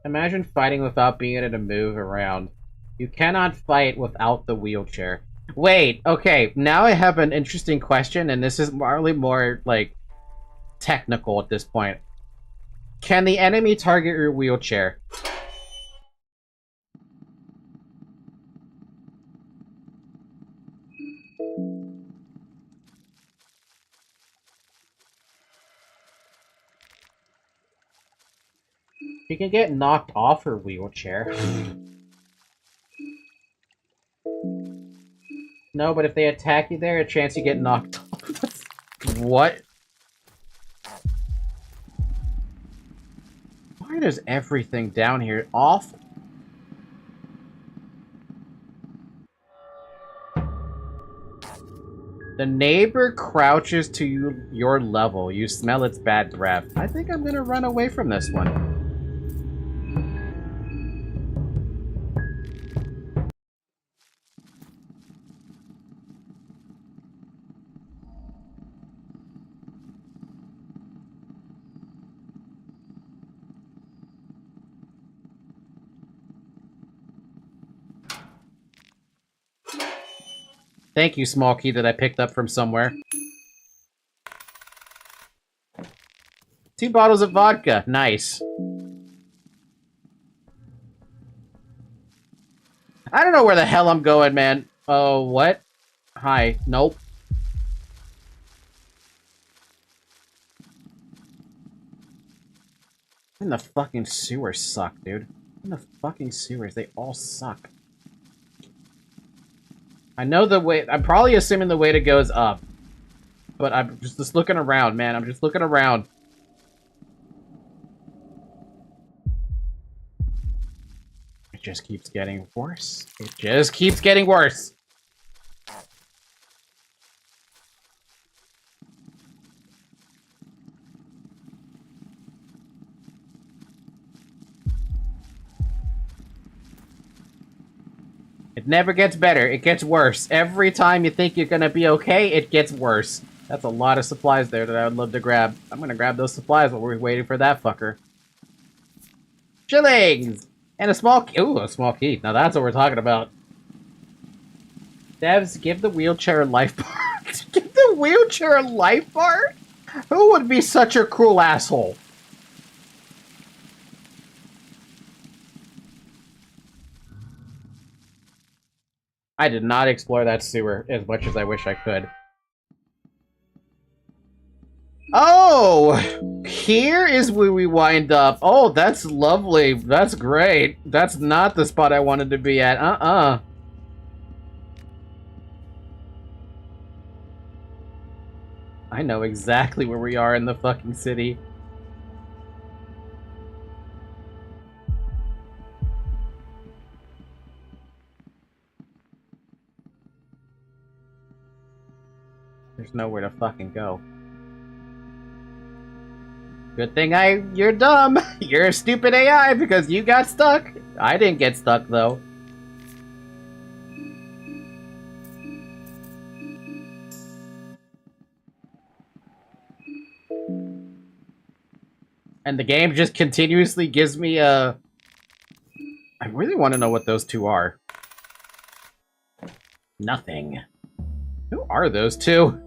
Imagine fighting without being able to move around. You cannot fight without the wheelchair. Wait, okay, now I have an interesting question, and this is probably more, like, technical at this point. Can the enemy target your wheelchair? She can get knocked off her wheelchair. No, but if they attack you there, a chance you get knocked off. What? Why does everything down here awful? The neighbor crouches to your level. You smell its bad breath. I think I'm gonna run away from this one. Thank you, small key that I picked up from somewhere. 2 bottles of vodka. Nice. I don't know where the hell I'm going, man. Oh, what? Hi. Nope. In the fucking sewers suck, dude. In the fucking sewers, they all suck. I know the way... I'm probably assuming the way to go is up. But I'm just looking around, man. I'm just looking around. It just keeps getting worse. It just keeps getting worse. It never gets better. It gets worse. Every time you think you're gonna be okay, it gets worse. That's a lot of supplies there that I would love to grab. I'm gonna grab those supplies while we're waiting for that fucker. Shillings! And a small key. Ooh, a small key. Now that's what we're talking about. Devs, give the wheelchair a life bar. Give the wheelchair a life bar? Who would be such a cruel asshole? I did not explore that sewer as much as I wish I could. Oh! Here is where we wind up. Oh, that's lovely. That's great. That's not the spot I wanted to be at. I know exactly where we are in the fucking city. There's nowhere to fucking go. Good thing you're dumb. You're a stupid AI because you got stuck. I didn't get stuck though. And the game just continuously gives me a... I really want to know what those two are. Nothing. Who are those two?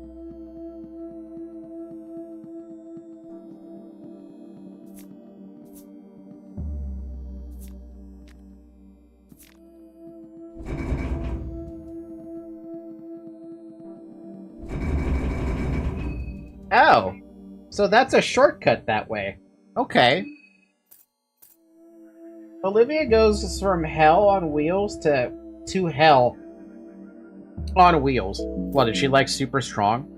Oh, so that's a shortcut that way. Okay. Olivia goes from hell on wheels to hell on wheels. What, is she like super strong?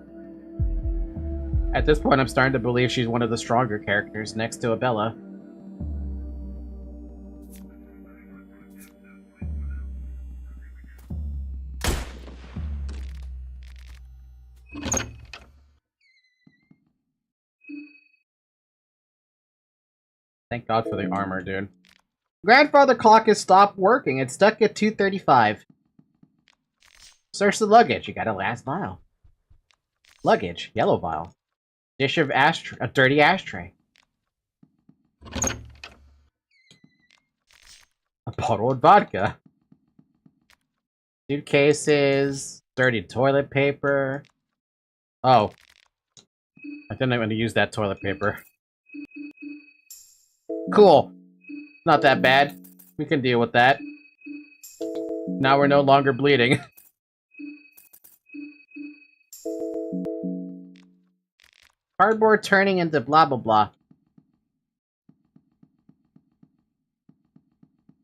At this point, I'm starting to believe she's one of the stronger characters next to Abella. Thank God for the armor, dude. Grandfather clock has stopped working. It's stuck at 2:35. Search the luggage. You got a last vial. Luggage. Yellow vial. Dish of a dirty ashtray. A bottle of vodka. Suitcases. Dirty toilet paper. Oh. I didn't want to use that toilet paper. Cool. Not that bad. We can deal with that. Now we're no longer bleeding. Cardboard turning into blah blah blah.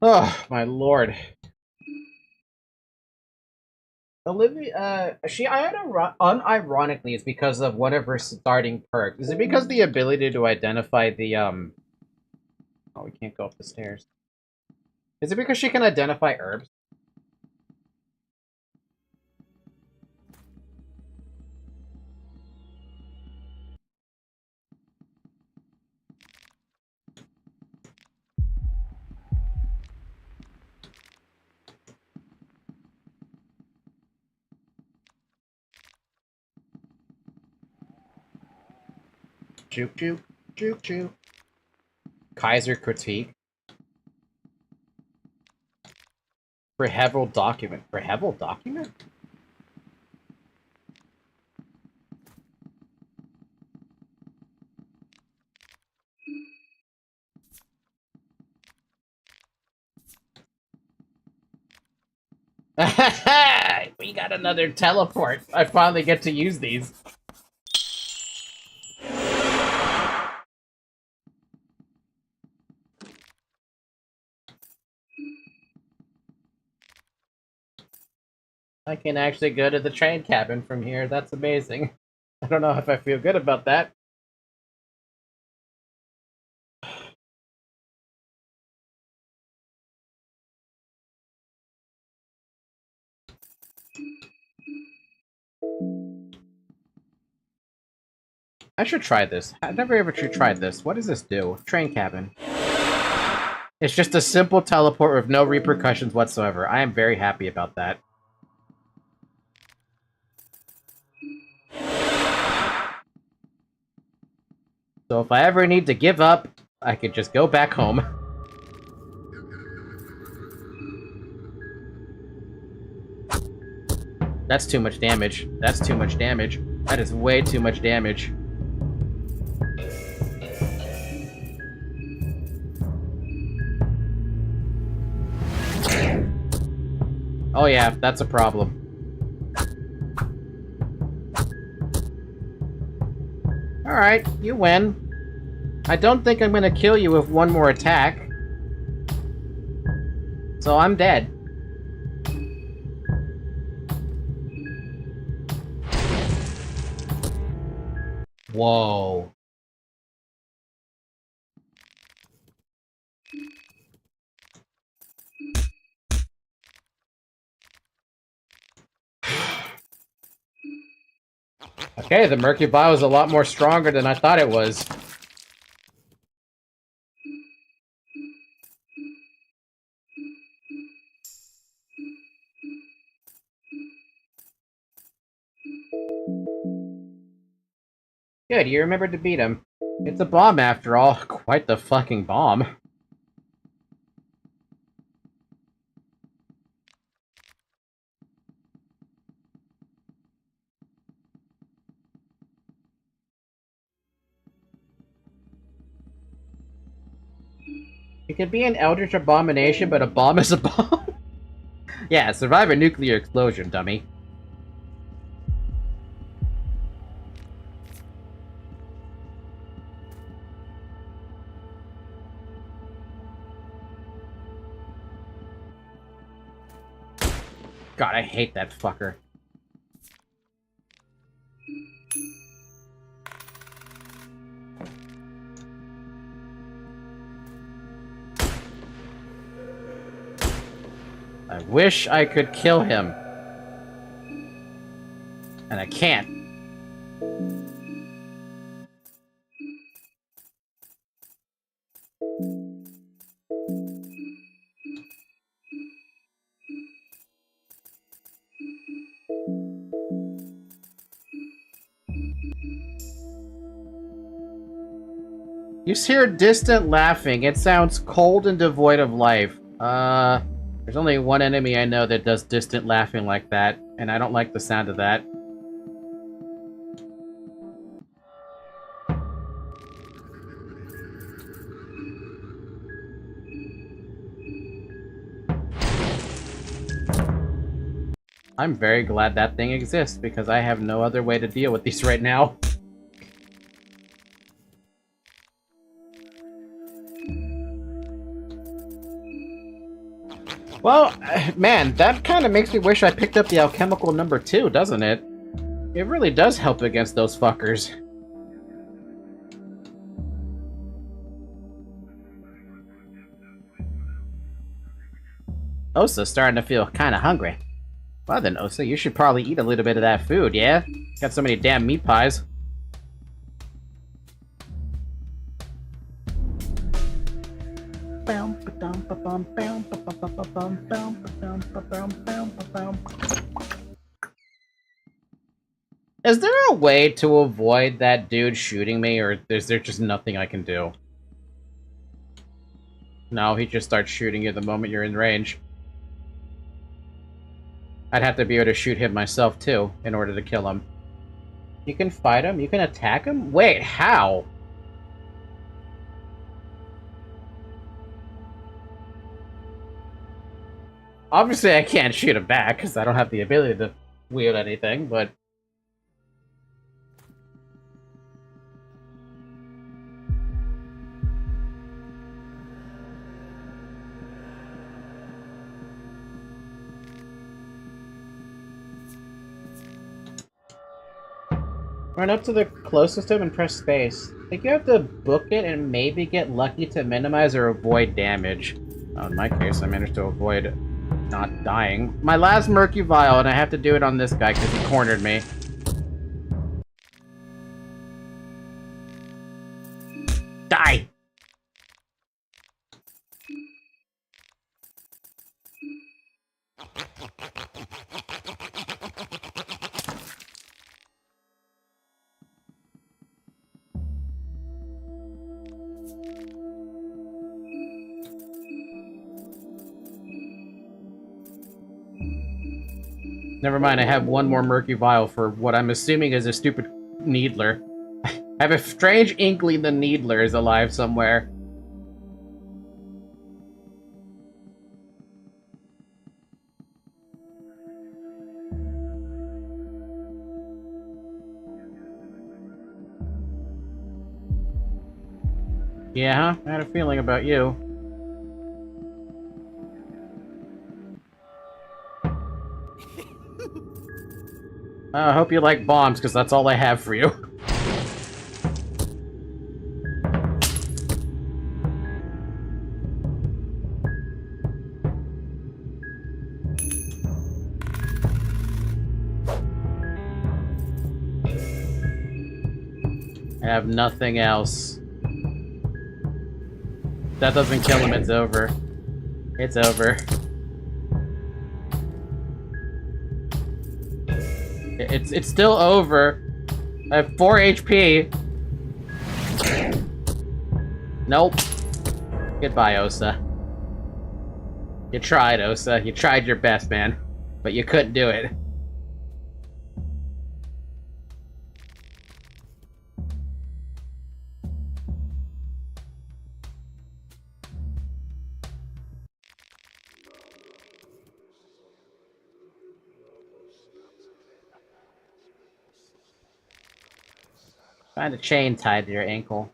Oh, my lord. Olivia, unironically, it's because of one of her starting perks. Is it because the ability to identify the, Oh, we can't go up the stairs. Is it because she can identify herbs? Juke, juke, juke, juke. Kaiser critique. Reheval document. Reheval document? We got another teleport. I finally get to use these. I can actually go to the train cabin from here. That's amazing. I don't know if I feel good about that. I should try this. I've never ever tried this. What does this do? Train cabin. It's just a simple teleport with no repercussions whatsoever. I am very happy about that. So if I ever need to give up, I could just go back home. That's too much damage. That's too much damage. That is way too much damage. Oh yeah, that's a problem. Alright, you win. I don't think I'm gonna kill you with one more attack. So I'm dead. Whoa. Okay, the Murky Vial is a lot more stronger than I thought it was. Good, you remembered to beat him. It's a bomb after all. Quite the fucking bomb. It can be an eldritch abomination, but a bomb is a bomb. Yeah, survive a nuclear explosion, dummy. God, I hate that fucker. I wish I could kill him. And I can't. You hear distant laughing. It sounds cold and devoid of life. There's only one enemy I know that does distant laughing like that, and I don't like the sound of that. I'm very glad that thing exists, because I have no other way to deal with these right now. Well, man, that kind of makes me wish I picked up the alchemical number 2, doesn't it? It really does help against those fuckers. Osa's starting to feel kind of hungry. Well then, Osa, you should probably eat a little bit of that food, yeah? Got so many damn meat pies. Is there a way to avoid that dude shooting me, or is there just nothing I can do? No, he just starts shooting you the moment you're in range. I'd have to be able to shoot him myself, too, in order to kill him. You can fight him? You can attack him? Wait, how? Obviously, I can't shoot him back, because I don't have the ability to wield anything, but... Run up to the closest to him and press space. I think you have to book it and maybe get lucky to minimize or avoid damage. Oh, in my case, I managed to avoid not dying. My last Murky Vial, and I have to do it on this guy because he cornered me. Die! Never mind, I have one more Murky Vial for what I'm assuming is a stupid Needler. I have a strange inkling the Needler is alive somewhere. Yeah, I had a feeling about you. I hope you like bombs, because that's all I have for you. I have nothing else. That doesn't kill him, it's over. It's over. It's still over. I have 4 HP. Nope. Goodbye, Osa. You tried, Osa. You tried your best, man. But you couldn't do it. Find a chain tied to your ankle.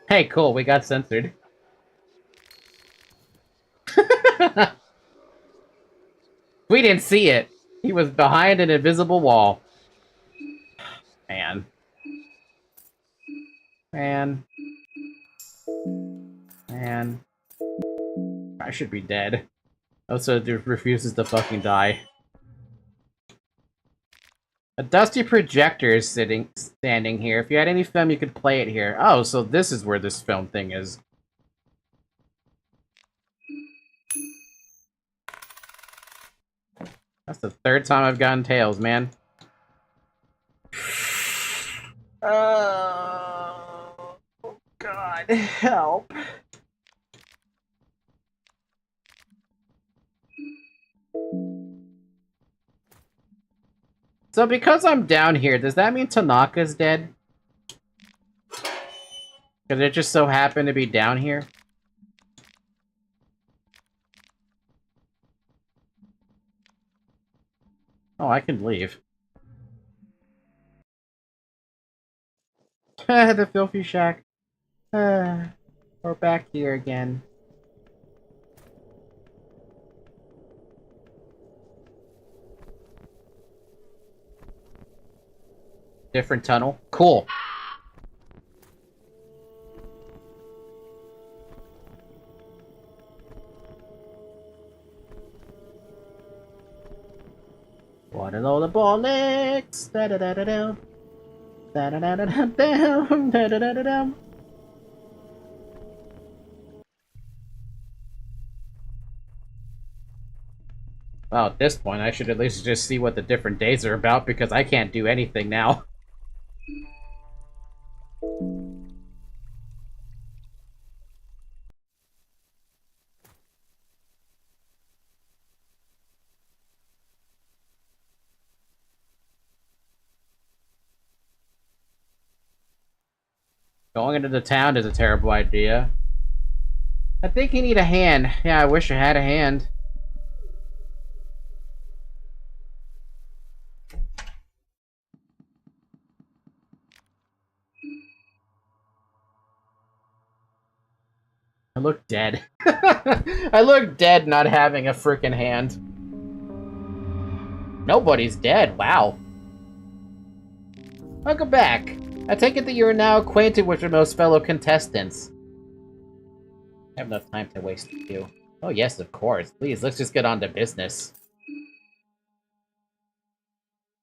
Hey, cool, we got censored. We didn't see it. He was behind an invisible wall. Man. Man. Man. I should be dead. Also, dude refuses to fucking die. A dusty projector is standing here. If you had any film, you could play it here. Oh, so this is where this film thing is. That's the third time I've gotten tails, man. Oh, God, help. So because I'm down here, does that mean Tanaka's dead? Because it just so happened to be down here? Oh, I can leave. The filthy shack. We're back here again. Different tunnel. Cool. What a load of bollocks! Da da da da da. Da da da da da da da da da da. Well, at this point, I should at least just see what the different days are about, because I can't do anything now. Going into the town is a terrible idea. I think you need a hand. Yeah, I wish I had a hand. I look dead. I look dead not having a freaking hand. Nobody's dead, wow. Welcome back. I take it that you are now acquainted with your most fellow contestants. I have enough time to waste with you. Oh yes, of course. Please, let's just get on to business.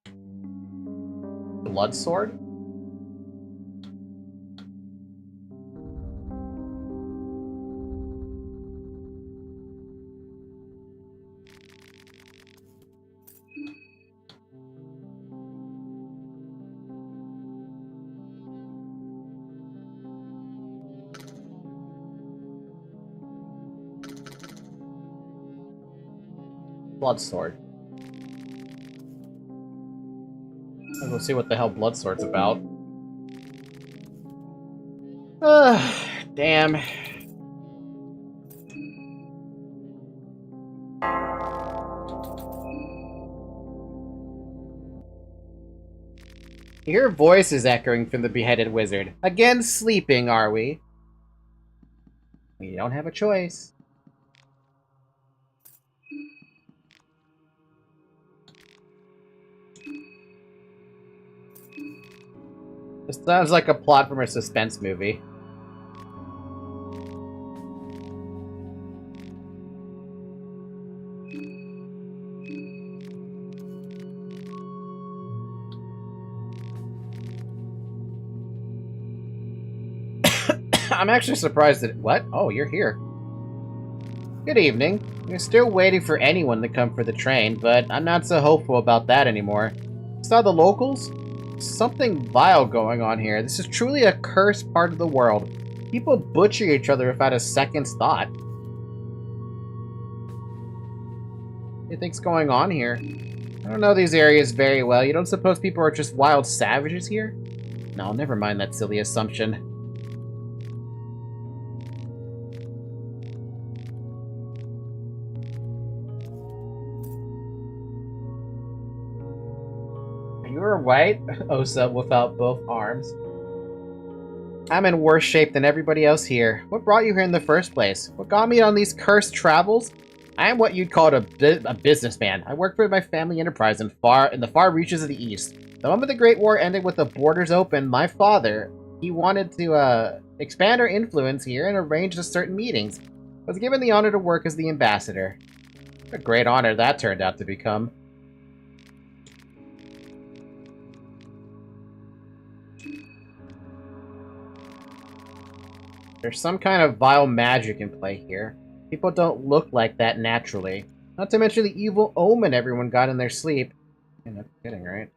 Blood sword? Blood sword. Let's go see what the hell blood sword's about. Damn. Your voice is echoing from the beheaded wizard. Again sleeping, are we? We don't have a choice. This sounds like a plot from a suspense movie. I'm actually surprised that... What? Oh, you're here. Good evening. We're still waiting for anyone to come for the train, but I'm not so hopeful about that anymore. Saw the locals? Something vile going on here. This is truly a cursed part of the world. People butcher each other without a second's thought. What do you think's going on here? I don't know these areas very well. You don't suppose people are just wild savages here? No, never mind that silly assumption. You were white? Osa without both arms. I'm in worse shape than everybody else here. What brought you here in the first place? What got me on these cursed travels? I am what you'd call a businessman. I work for my family enterprise in the far reaches of the East. The moment the Great War ended with the borders open, my father, he wanted to expand our influence here and arranged certain meetings. I was given the honor to work as the ambassador. What a great honor that turned out to become. There's some kind of vile magic in play here. People don't look like that naturally. Not to mention the evil omen everyone got in their sleep. You're not kidding, right?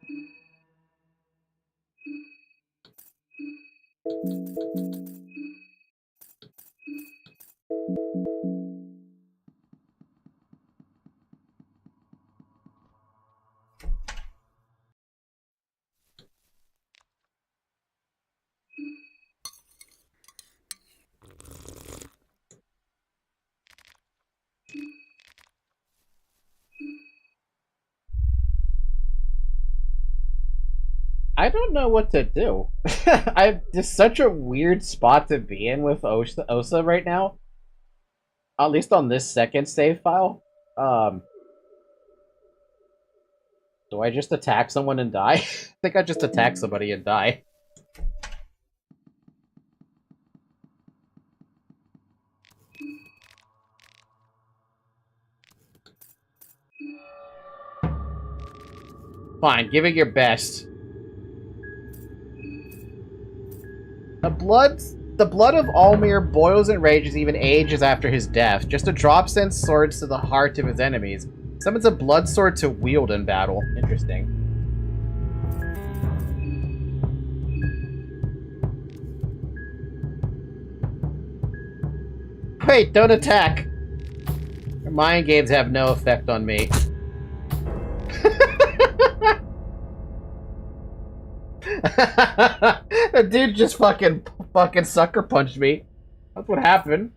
I don't know what to do. I'm just such a weird spot to be in with Osa right now. At least on this second save file. Do I just attack someone and die? I think I just attack somebody and die. Fine, give it your best. The blood of Almir boils and rages even ages after his death. Just a drop sends swords to the heart of his enemies. Summons a blood sword to wield in battle. Interesting. Wait, don't attack! Your mind games have no effect on me. The dude just fucking sucker punched me. That's what happened.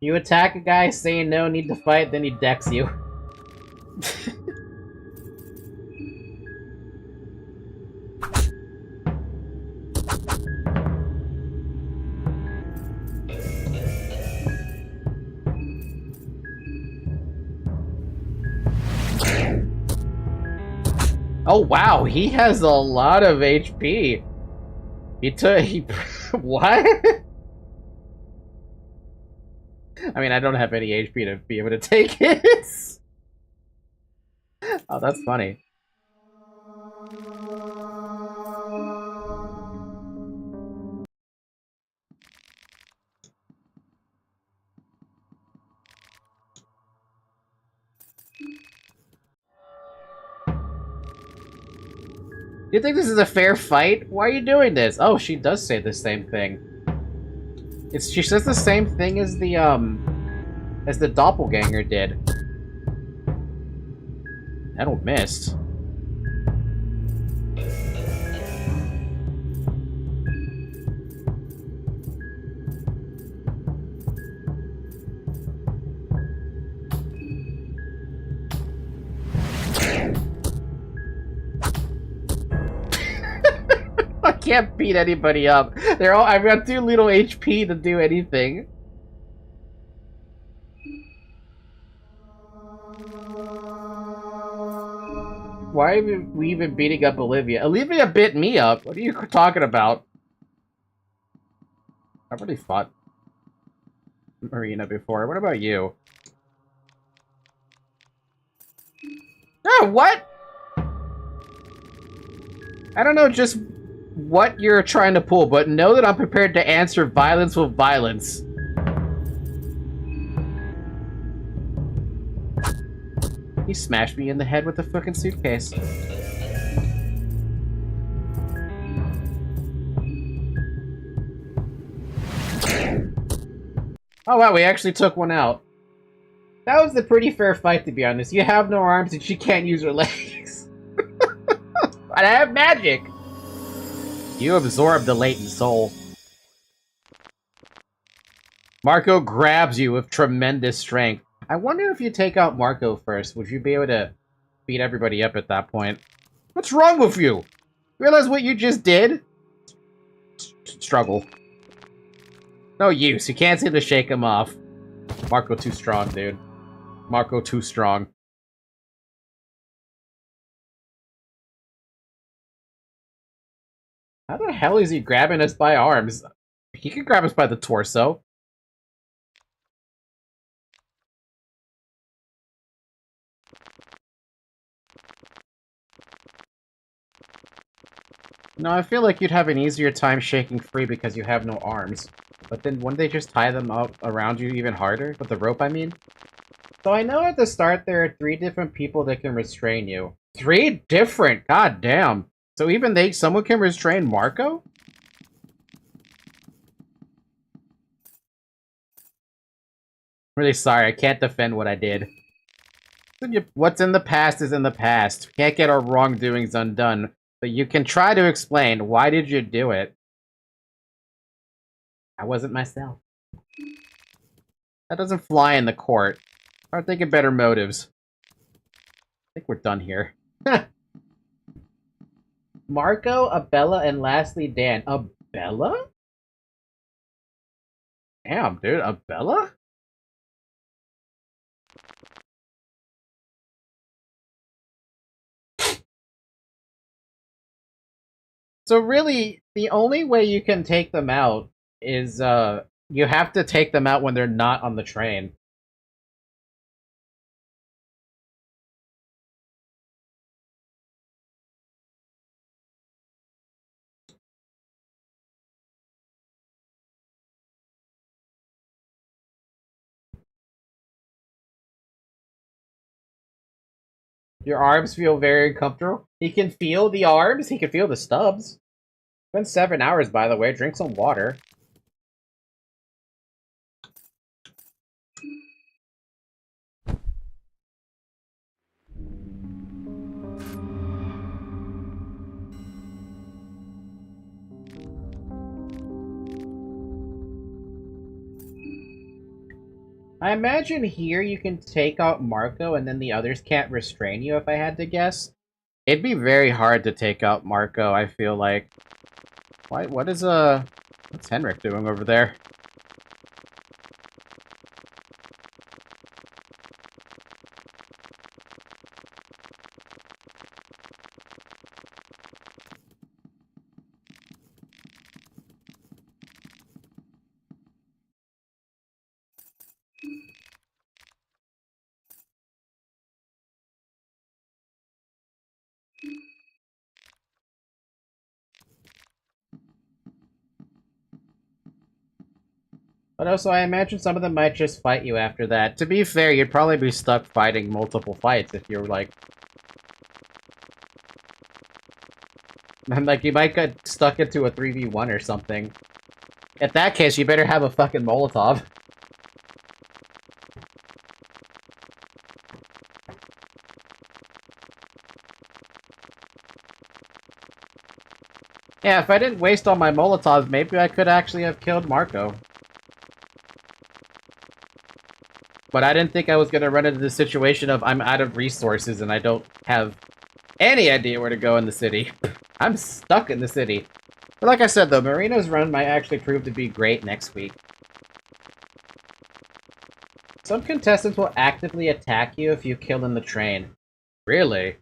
You attack a guy saying no need to fight, then he decks you. Oh wow, he has a lot of HP. He what? I mean, I don't have any HP to be able to take it. Oh, that's funny. You think this is a fair fight? Why are you doing this? Oh, she does say the same thing. She says the same thing as the Doppelganger did. That'll miss. I can't beat anybody up. I've got too little HP to do anything. Why are we even beating up Olivia? Olivia bit me up. What are you talking about? I've already fought Marina before. What about you? Oh, what? I don't know just what you're trying to pull, but know that I'm prepared to answer violence with violence. He smashed me in the head with a fucking suitcase. Oh wow, we actually took one out. That was a pretty fair fight, to be honest. You have no arms and she can't use her legs. But I have magic! You absorb the latent soul. Marco grabs you with tremendous strength. I wonder if you take out Marco first, would you be able to beat everybody up at that point? What's wrong with you? Realize what you just did? Struggle. No use. You can't seem to shake him off. Marco too strong, dude. Marco too strong. How the hell is he grabbing us by arms? He can grab us by the torso. No, I feel like you'd have an easier time shaking free because you have no arms. But then wouldn't they just tie them up around you even harder? With the rope, I mean? So I know at the start there are 3 different people that can restrain you. 3 different? God damn. So even someone can restrain Marco? Really sorry, I can't defend what I did. What's in the past is in the past. Can't get our wrongdoings undone. But you can try to explain, why did you do it? I wasn't myself. That doesn't fly in the court. Start thinking better motives. I think we're done here. Marco, Abella, and lastly Dan. Abella? Damn, dude, Abella? So really, the only way you can take them out is, you have to take them out when they're not on the train. Your arms feel very uncomfortable. He can feel the arms. He can feel the stubs. It's been 7 hours, by the way. Drink some water. I imagine here you can take out Marco and then the others can't restrain you, if I had to guess. It'd be very hard to take out Marco, I feel like. What's Henrik doing over there? But also, I imagine some of them might just fight you after that. To be fair, you'd probably be stuck fighting multiple fights if you're like... Like, you might get stuck into a 3v1 or something. In that case, you better have a fucking Molotov. Yeah, if I didn't waste all my Molotovs, maybe I could actually have killed Marco. But I didn't think I was going to run into the situation of I'm out of resources and I don't have any idea where to go in the city. I'm stuck in the city. But like I said, though, Marina's run might actually prove to be great next week. Some contestants will actively attack you if you kill in the train. Really?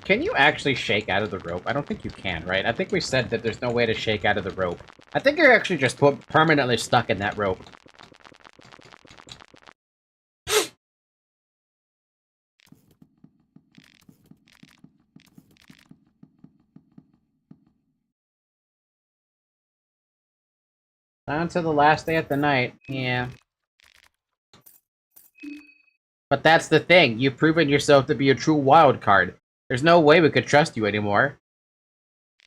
Can you actually shake out of the rope? I don't think you can, right? I think we said that there's no way to shake out of the rope. I think you're actually just permanently stuck in that rope. Down to the last day of the night, yeah. But that's the thing, you've proven yourself to be a true wild card. There's no way we could trust you anymore. I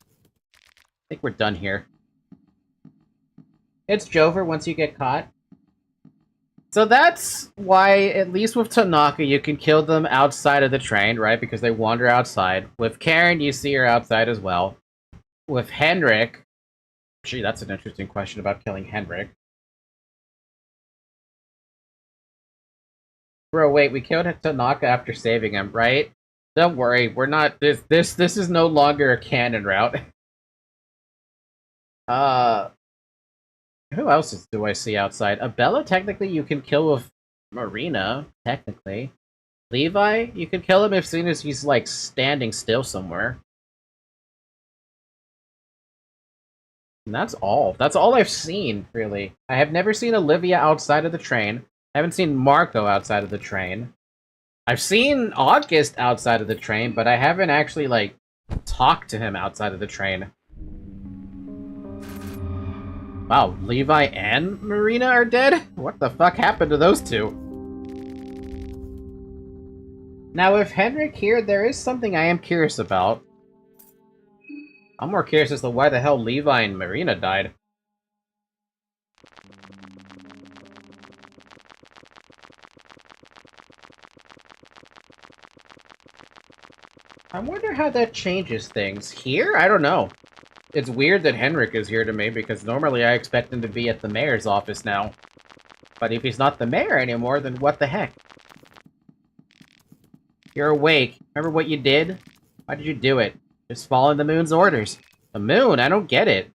think we're done here. It's Jover once you get caught. So that's why, at least with Tanaka, you can kill them outside of the train, right? Because they wander outside. With Karen, you see her outside as well. With Henrik... Gee, that's an interesting question about killing Henrik. Bro, wait, we killed Tanaka after saving him, right? Don't worry, we're not... This is no longer a canon route. Who else do I see outside? Abella, technically, you can kill with Marina, technically. Levi, you can kill him as soon as he's, like, standing still somewhere. And that's all. That's all I've seen, really. I have never seen Olivia outside of the train. I haven't seen Marco outside of the train. I've seen August outside of the train, but I haven't actually, like, talked to him outside of the train. Wow, Levi and Marina are dead? What the fuck happened to those two? Now, with Henrik here, there is something I am curious about. I'm more curious as to why the hell Levi and Marina died. I wonder how that changes things. Here? I don't know. It's weird that Henrik is here to me, because normally I expect him to be at the mayor's office now. But if he's not the mayor anymore, then what the heck? You're awake. Remember what you did? Why did you do it? Just following the moon's orders. The moon? I don't get it.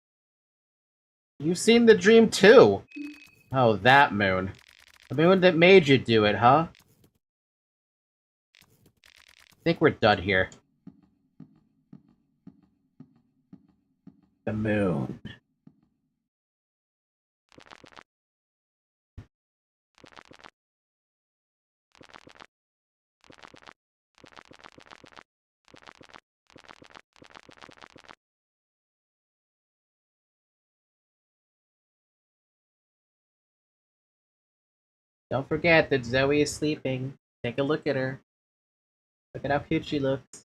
You've seen the dream too. Oh, that moon. The moon that made you do it, huh? I think we're done here. The moon. Don't forget that Zoe is sleeping. Take a look at her. Look at how cute she looks.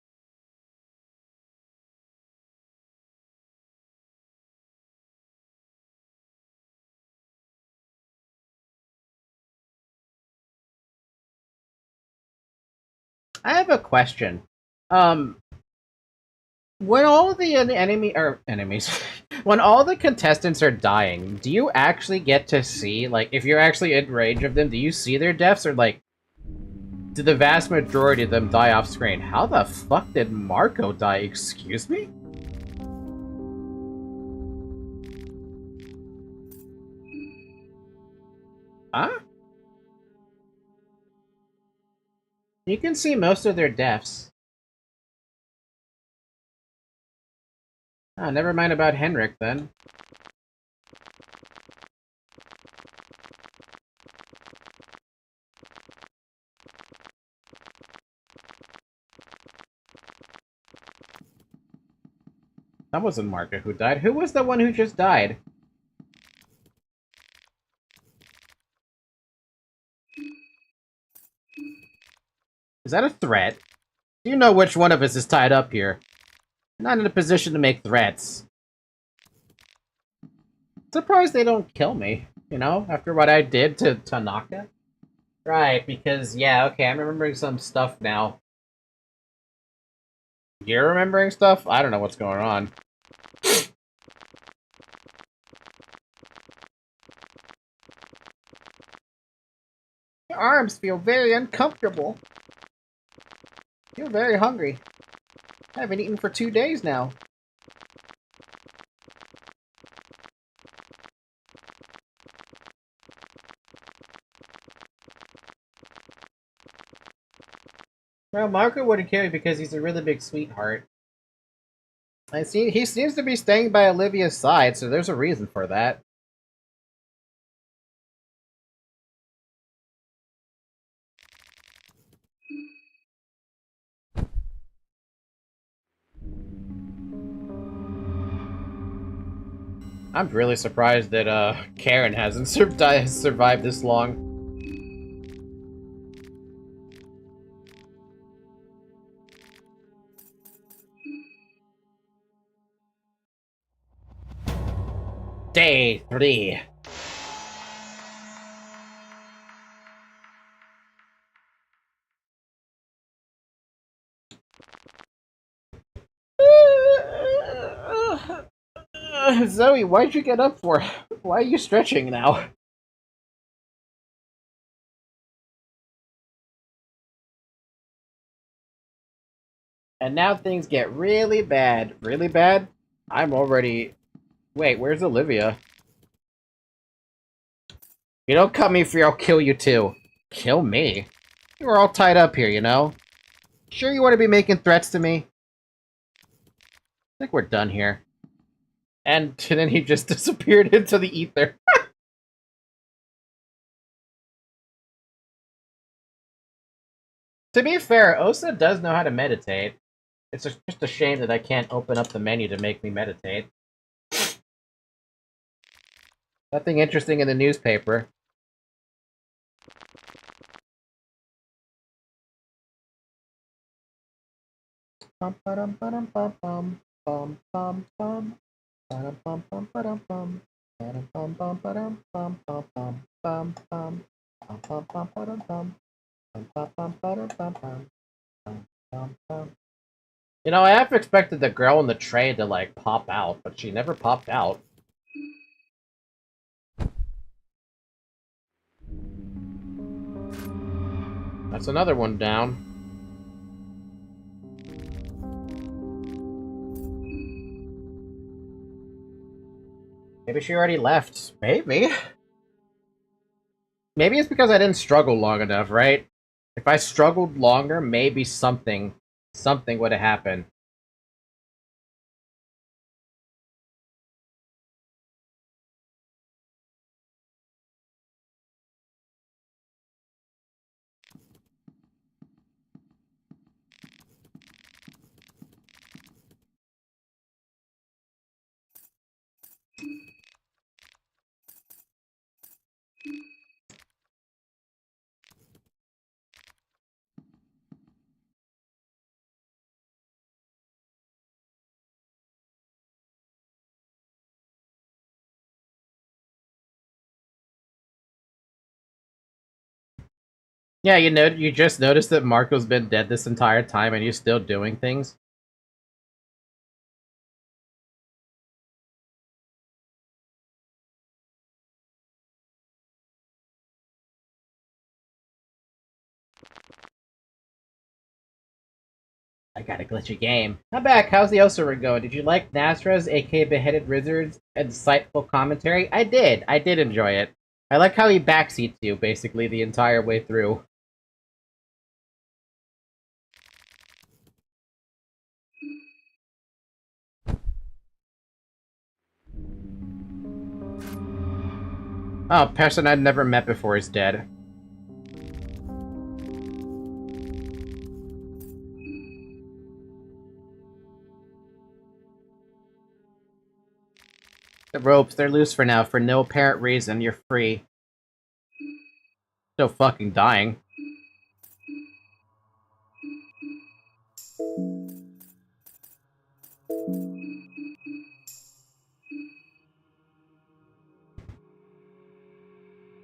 I have a question. When all the enemies, when all the contestants are dying, do you actually get to see, like, if you're actually in range of them, do you see their deaths, or, like, do the vast majority of them die off screen? How the fuck did Marco die? Excuse me? Huh? You can see most of their deaths. Oh, never mind about Henrik, then. That wasn't Marco who died. Who was the one who just died? Is that a threat? Do you know which one of us is tied up here? I'm not in a position to make threats. Surprised they don't kill me, you know, after what I did to Tanaka. Right, because, yeah, okay, I'm remembering some stuff now. You're remembering stuff? I don't know what's going on. Your arms feel very uncomfortable. You're very hungry. I haven't eaten for 2 days now. Well, Marco wouldn't kill me because he's a really big sweetheart. I see he seems to be staying by Olivia's side, so there's a reason for that. I'm really surprised that Karen hasn't survived this long. Day 3. Zoe, why'd you get up for? Why are you stretching now? And now things get really bad. Really bad? I'm already... Wait, where's Olivia? You don't cut me free, I'll kill you too. Kill me? We're all tied up here, you know? Sure you want to be making threats to me? I think we're done here. And then he just disappeared into the ether. To be fair, Osa does know how to meditate. It's just a shame that I can't open up the menu to make me meditate. Nothing interesting in the newspaper. Bum ba-dum ba-dum bum bum bum bum bum ba-dum bum bum ba-dum bum ba-dum bum bum ba-dum bum bum bum bum bum bum bum ba-dum bum bum bum ba-dum bum bum bum bum. You know, I half expected the girl in the tray to like pop out, but she never popped out. That's another one down. Maybe she already left. Maybe. Maybe it's because I didn't struggle long enough, right? If I struggled longer, maybe something would have happened. Yeah, you just noticed that Marco's been dead this entire time and he's still doing things. I got a glitchy game. I'm back. How's the Osa ring going? Did you like Nasra's, aka Beheaded Wizard's, insightful commentary? I did. I did enjoy it. I like how he backseats you, basically, the entire way through. Oh, a person I'd never met before is dead. The ropes, they're loose for now, for no apparent reason. You're free. Still fucking dying.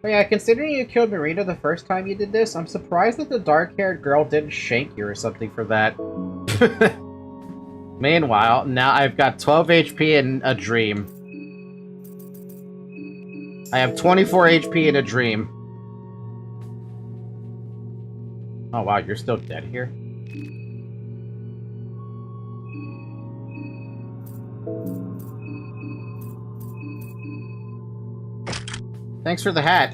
But yeah, considering you killed Marina the first time you did this, I'm surprised that the dark-haired girl didn't shank you or something for that. Meanwhile, now I've got 12 HP in a dream. I have 24 HP in a dream. Oh wow, you're still dead here? Thanks for the hat.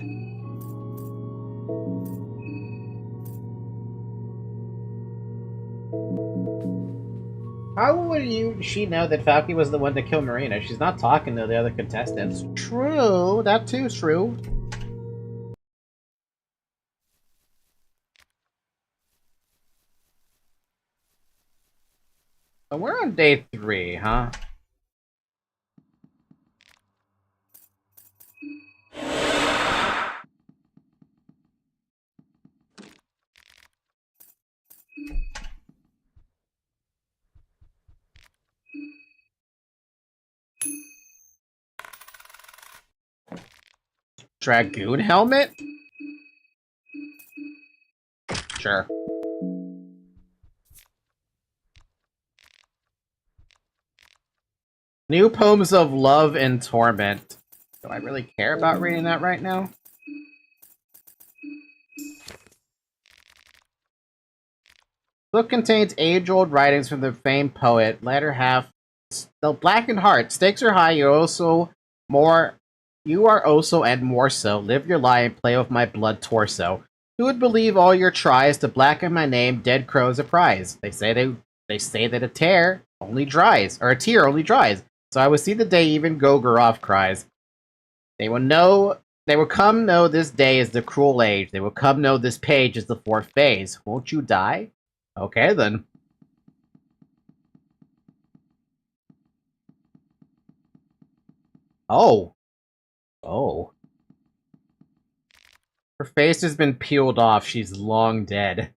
How would she know that Falky was the one to kill Marina? She's not talking to the other contestants. True, that too is true. So we're on day 3, huh? Dragoon helmet? Sure. New Poems of Love and Torment. Do I really care about reading that right now? Book contains age-old writings from the famed poet. Latter half, the blackened heart. Stakes are high. You are also and more so. Live your lie and play with my blood torso. Who would believe all your tries to blacken my name? Dead crows a prize. They say that a tear only dries, or a tear only dries. So I will see the day even Gogoroth cries. They will come know this day is the cruel age. They will come know this page is the fourth phase. Won't you die? Okay, then. Oh. Oh. Her face has been peeled off. She's long dead.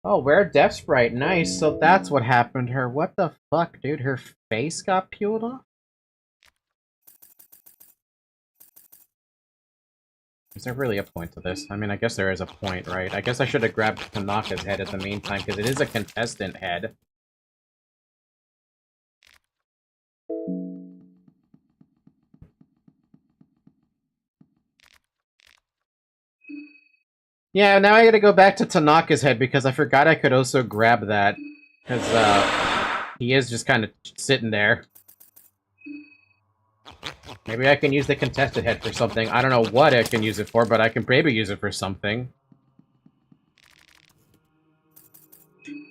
Oh, wear Death Sprite. Nice. So that's what happened to her. What the fuck, dude? Her face got peeled off? Is there really a point to this? I mean, I guess there is a point, right? I guess I should have grabbed Tanaka's head at the meantime, because it is a contestant head. Yeah, now I gotta go back to Tanaka's head, because I forgot I could also grab that. Because, he is just kind of sitting there. Maybe I can use the contested head for something. I don't know what I can use it for, but I can maybe use it for something.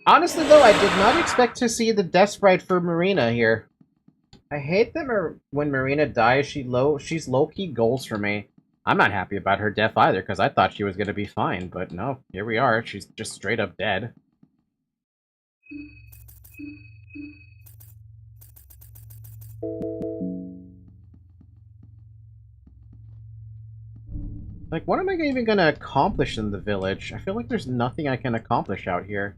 Honestly, though, I did not expect to see the death sprite for Marina here. I hate that when Marina dies, she's low-key goals for me. I'm not happy about her death either, because I thought she was going to be fine, but no, here we are. She's just straight up dead. Like, what am I even going to accomplish in the village? I feel like there's nothing I can accomplish out here.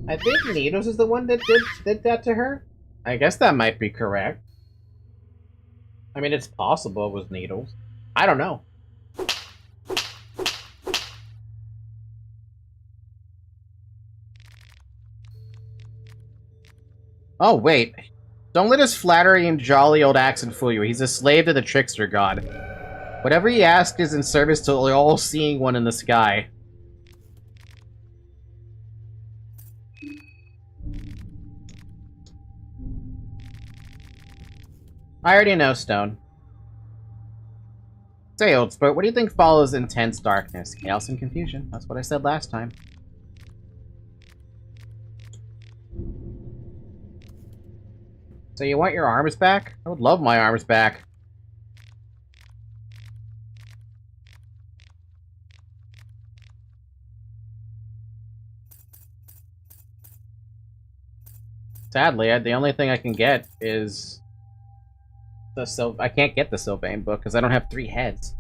I think Needles is the one that did that to her? I guess that might be correct. I mean, it's possible it was Needles. I don't know. Oh, wait. Don't let his flattery and jolly old accent fool you. He's a slave to the trickster god. Whatever he asks is in service to the all-seeing one in the sky. I already know, Stone. Say, old sport, what do you think follows intense darkness? Chaos and confusion. That's what I said last time. So you want your arms back? I would love my arms back. Sadly, the only thing I can get is I can't get the Sylvain book because I don't have 3 heads.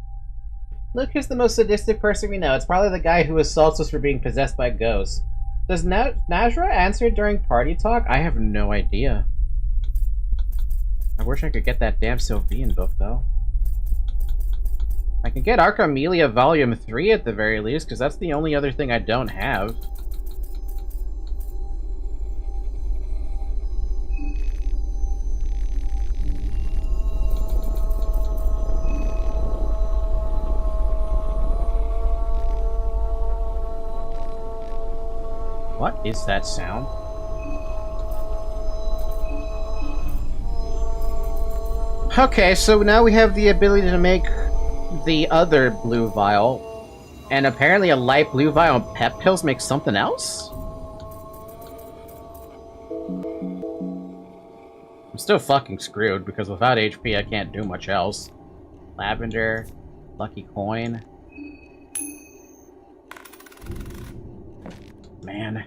Look who's the most sadistic person we know. It's probably the guy who assaults us for being possessed by ghosts. Does Najra answer during party talk? I have no idea. I wish I could get that damn Sylvain book, though. I can get Arcamelia Volume 3 at the very least, because that's the only other thing I don't have. What is that sound? Okay, so now we have the ability to make the other blue vial. And apparently a light blue vial and pep pills make something else? I'm still fucking screwed, because without HP I can't do much else. Lavender, lucky coin. Man.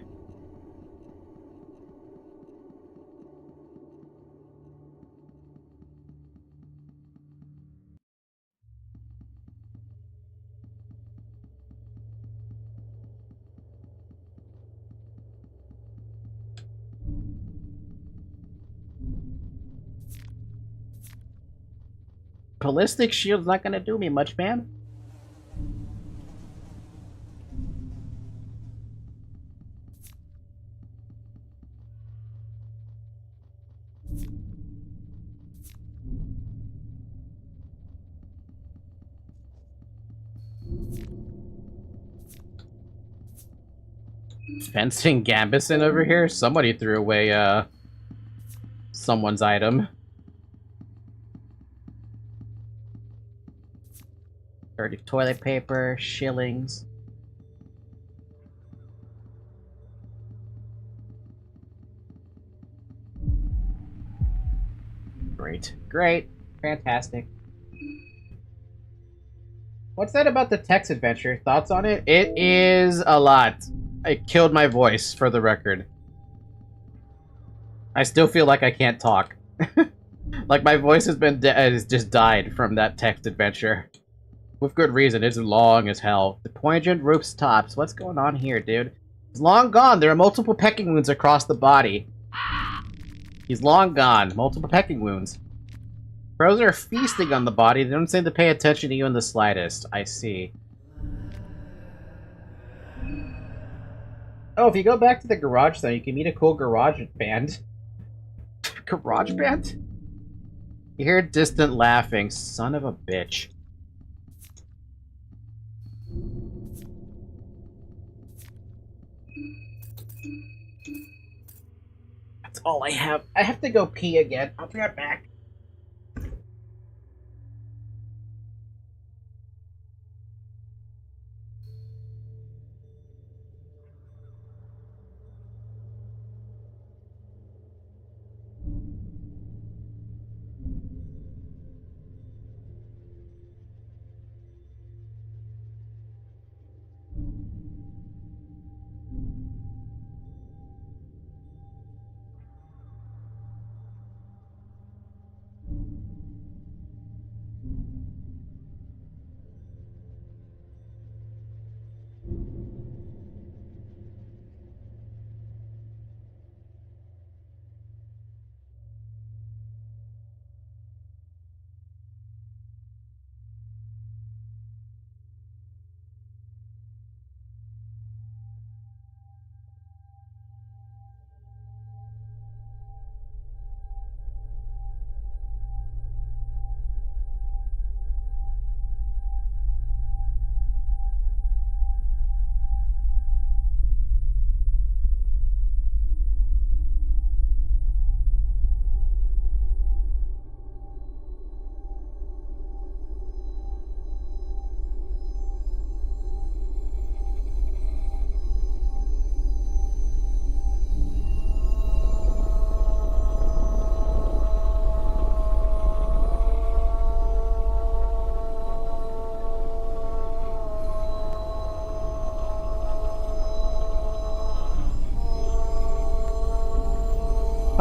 Ballistic shield's not gonna do me much, man. Fencing Gambison over here? Somebody threw away, someone's item. Dirty toilet paper, shillings. Great. Great. Fantastic. What's that about the text adventure? Thoughts on it? It is a lot. It killed my voice, for the record. I still feel like I can't talk. Like, my voice has just died from that text adventure. With good reason, it's long as hell. The poignant rooftops. What's going on here, dude? He's long gone. There are multiple pecking wounds across the body. He's long gone. Multiple pecking wounds. Crows are feasting on the body. They don't seem to pay attention to you in the slightest. I see. Oh, if you go back to the garage, though, you can meet a cool garage band. Garage band? You hear distant laughing. Son of a bitch. That's all I have. I have to go pee again. I'll be right back.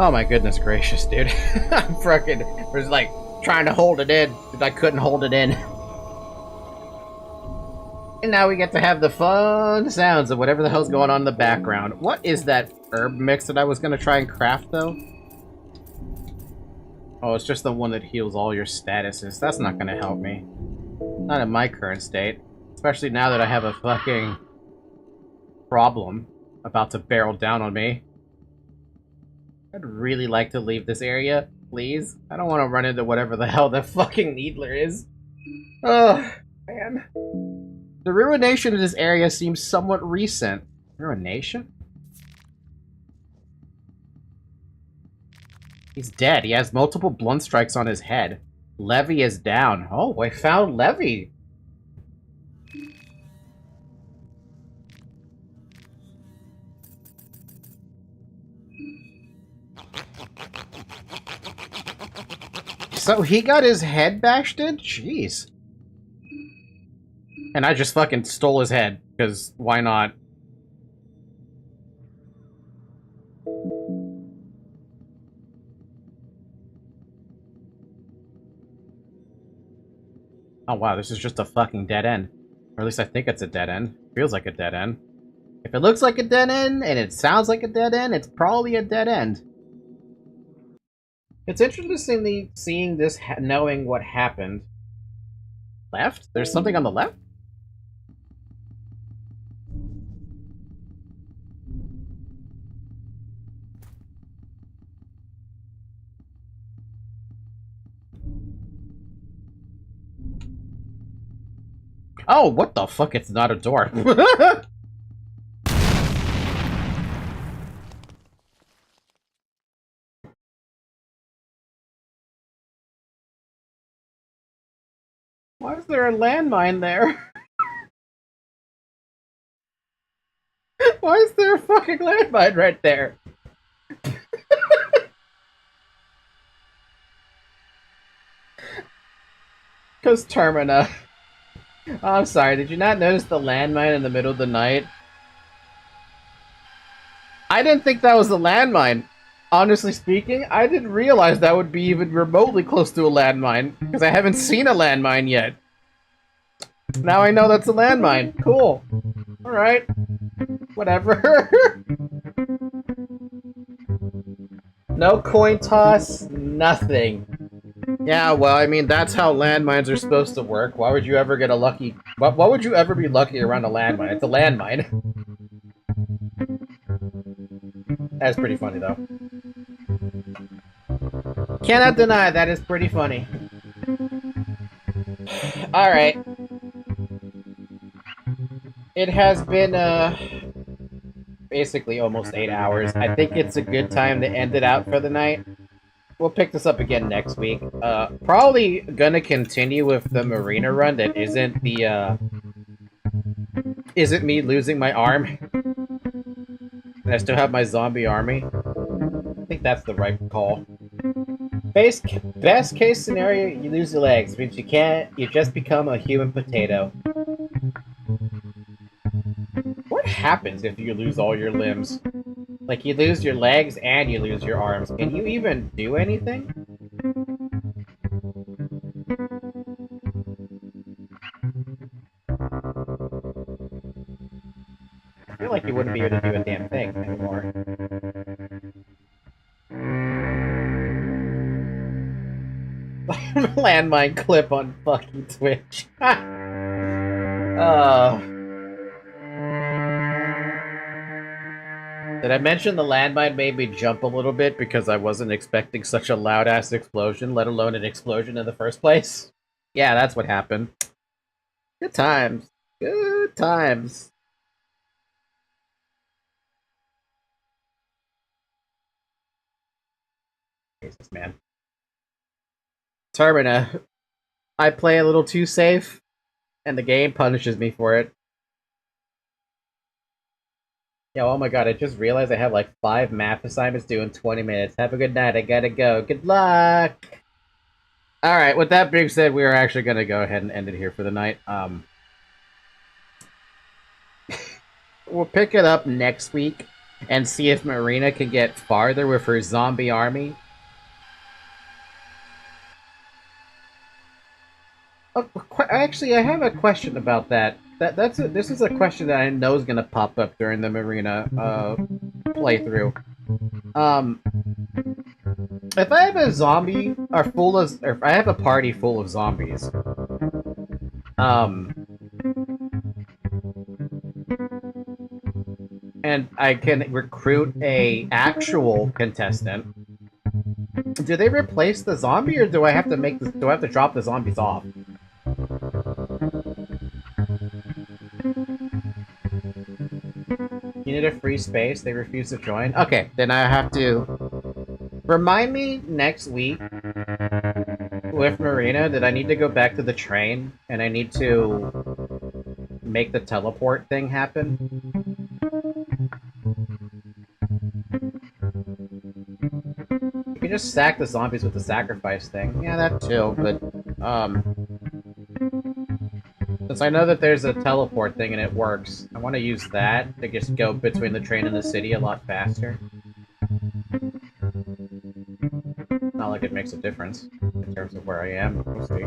Oh my goodness gracious, dude. I'm fucking was like trying to hold it in, but I couldn't hold it in. And now we get to have the fun sounds of whatever the hell's going on in the background. What is that herb mix that I was gonna try and craft, though? Oh, it's just the one that heals all your statuses. That's not gonna help me. Not in my current state. Especially now that I have a fucking problem about to barrel down on me. I'd really like to leave this area, please. I don't want to run into whatever the hell that fucking needler is. Ugh, man. The ruination of this area seems somewhat recent. Ruination? He's dead. He has multiple blunt strikes on his head. Levy is down. Oh, I found Levy. So he got his head bashed in? Jeez. And I just fucking stole his head, because why not? Oh wow, this is just a fucking dead end. Or at least I think it's a dead end. Feels like a dead end. If it looks like a dead end, and it sounds like a dead end, it's probably a dead end. It's interesting seeing this, knowing what happened. Left? There's something on the left? Oh, what the fuck? It's not a door. Why is there a landmine there? Why is there a fucking landmine right there? Because Termina. Oh, I'm sorry, did you not notice the landmine in the middle of the night? I didn't think that was the landmine. Honestly speaking, I didn't realize that would be even remotely close to a landmine, because I haven't seen a landmine yet. Now I know that's a landmine. Cool. Alright. Whatever. No coin toss, nothing. Yeah, well, I mean, that's how landmines are supposed to work. Why would you ever get a lucky... Why would you ever be lucky around a landmine? It's a landmine. That's pretty funny, though. Cannot deny, that is pretty funny. Alright. It has been, basically almost 8 hours. I think it's a good time to end it out for the night. We'll pick this up again next week. Probably gonna continue with the marina run that isn't the, isn't me losing my arm. And I still have my zombie army. I think that's the right call. Best case scenario, you lose your legs, which you can't, you just become a human potato. What happens if you lose all your limbs? Like, you lose your legs and you lose your arms. Can you even do anything? I feel like you wouldn't be able to do a damn thing anymore. Landmine clip on fucking Twitch. Did I mention the landmine made me jump a little bit because I wasn't expecting such a loud-ass explosion, let alone an explosion in the first place? Yeah, that's what happened. Good times. Good times. Jesus, man. Termina. I play a little too safe, and the game punishes me for it. Yo, oh my god, I just realized I have like 5 math assignments due in 20 minutes. Have a good night, I gotta go. Good luck! Alright, with that being said, we are actually gonna go ahead and end it here for the night. We'll pick it up next week and see if Marina can get farther with her zombie army. Actually, I have a question about that. This is a question that I know is gonna pop up during the Marina playthrough. If I have a zombie or if I have a party full of zombies, and I can recruit a actual contestant, do they replace the zombie, or do I have to do I have to drop the zombies off? You need a free space, they refuse to join? Okay, then I have to... Remind me next week with Marina that I need to go back to the train, and I need to make the teleport thing happen. You can just sack the zombies with the sacrifice thing? Yeah, that too, but, since I know that there's a teleport thing and it works, I want to use that to just go between the train and the city a lot faster. Not like it makes a difference in terms of where I am, but we'll see.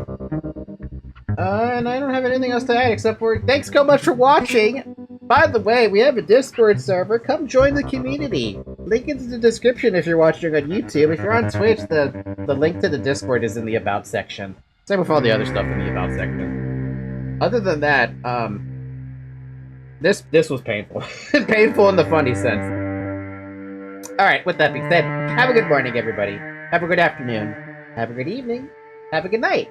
And I don't have anything else to add except for thanks so much for watching! By the way, we have a Discord server. Come join the community. Link is in the description if you're watching on YouTube. If you're on Twitch, the link to the Discord is in the About section. Same with all the other stuff in the About section. Other than that, this was painful. Painful in the funny sense. Alright, with that being said, have a good morning, everybody. Have a good afternoon. Have a good evening. Have a good night.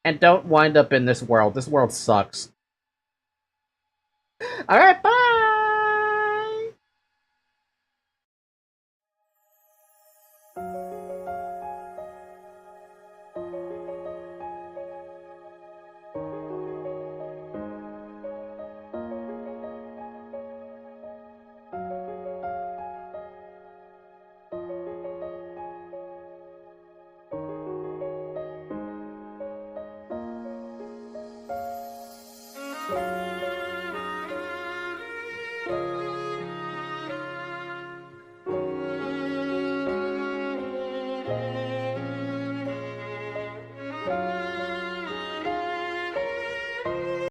And don't wind up in this world. This world sucks. Alright, bye!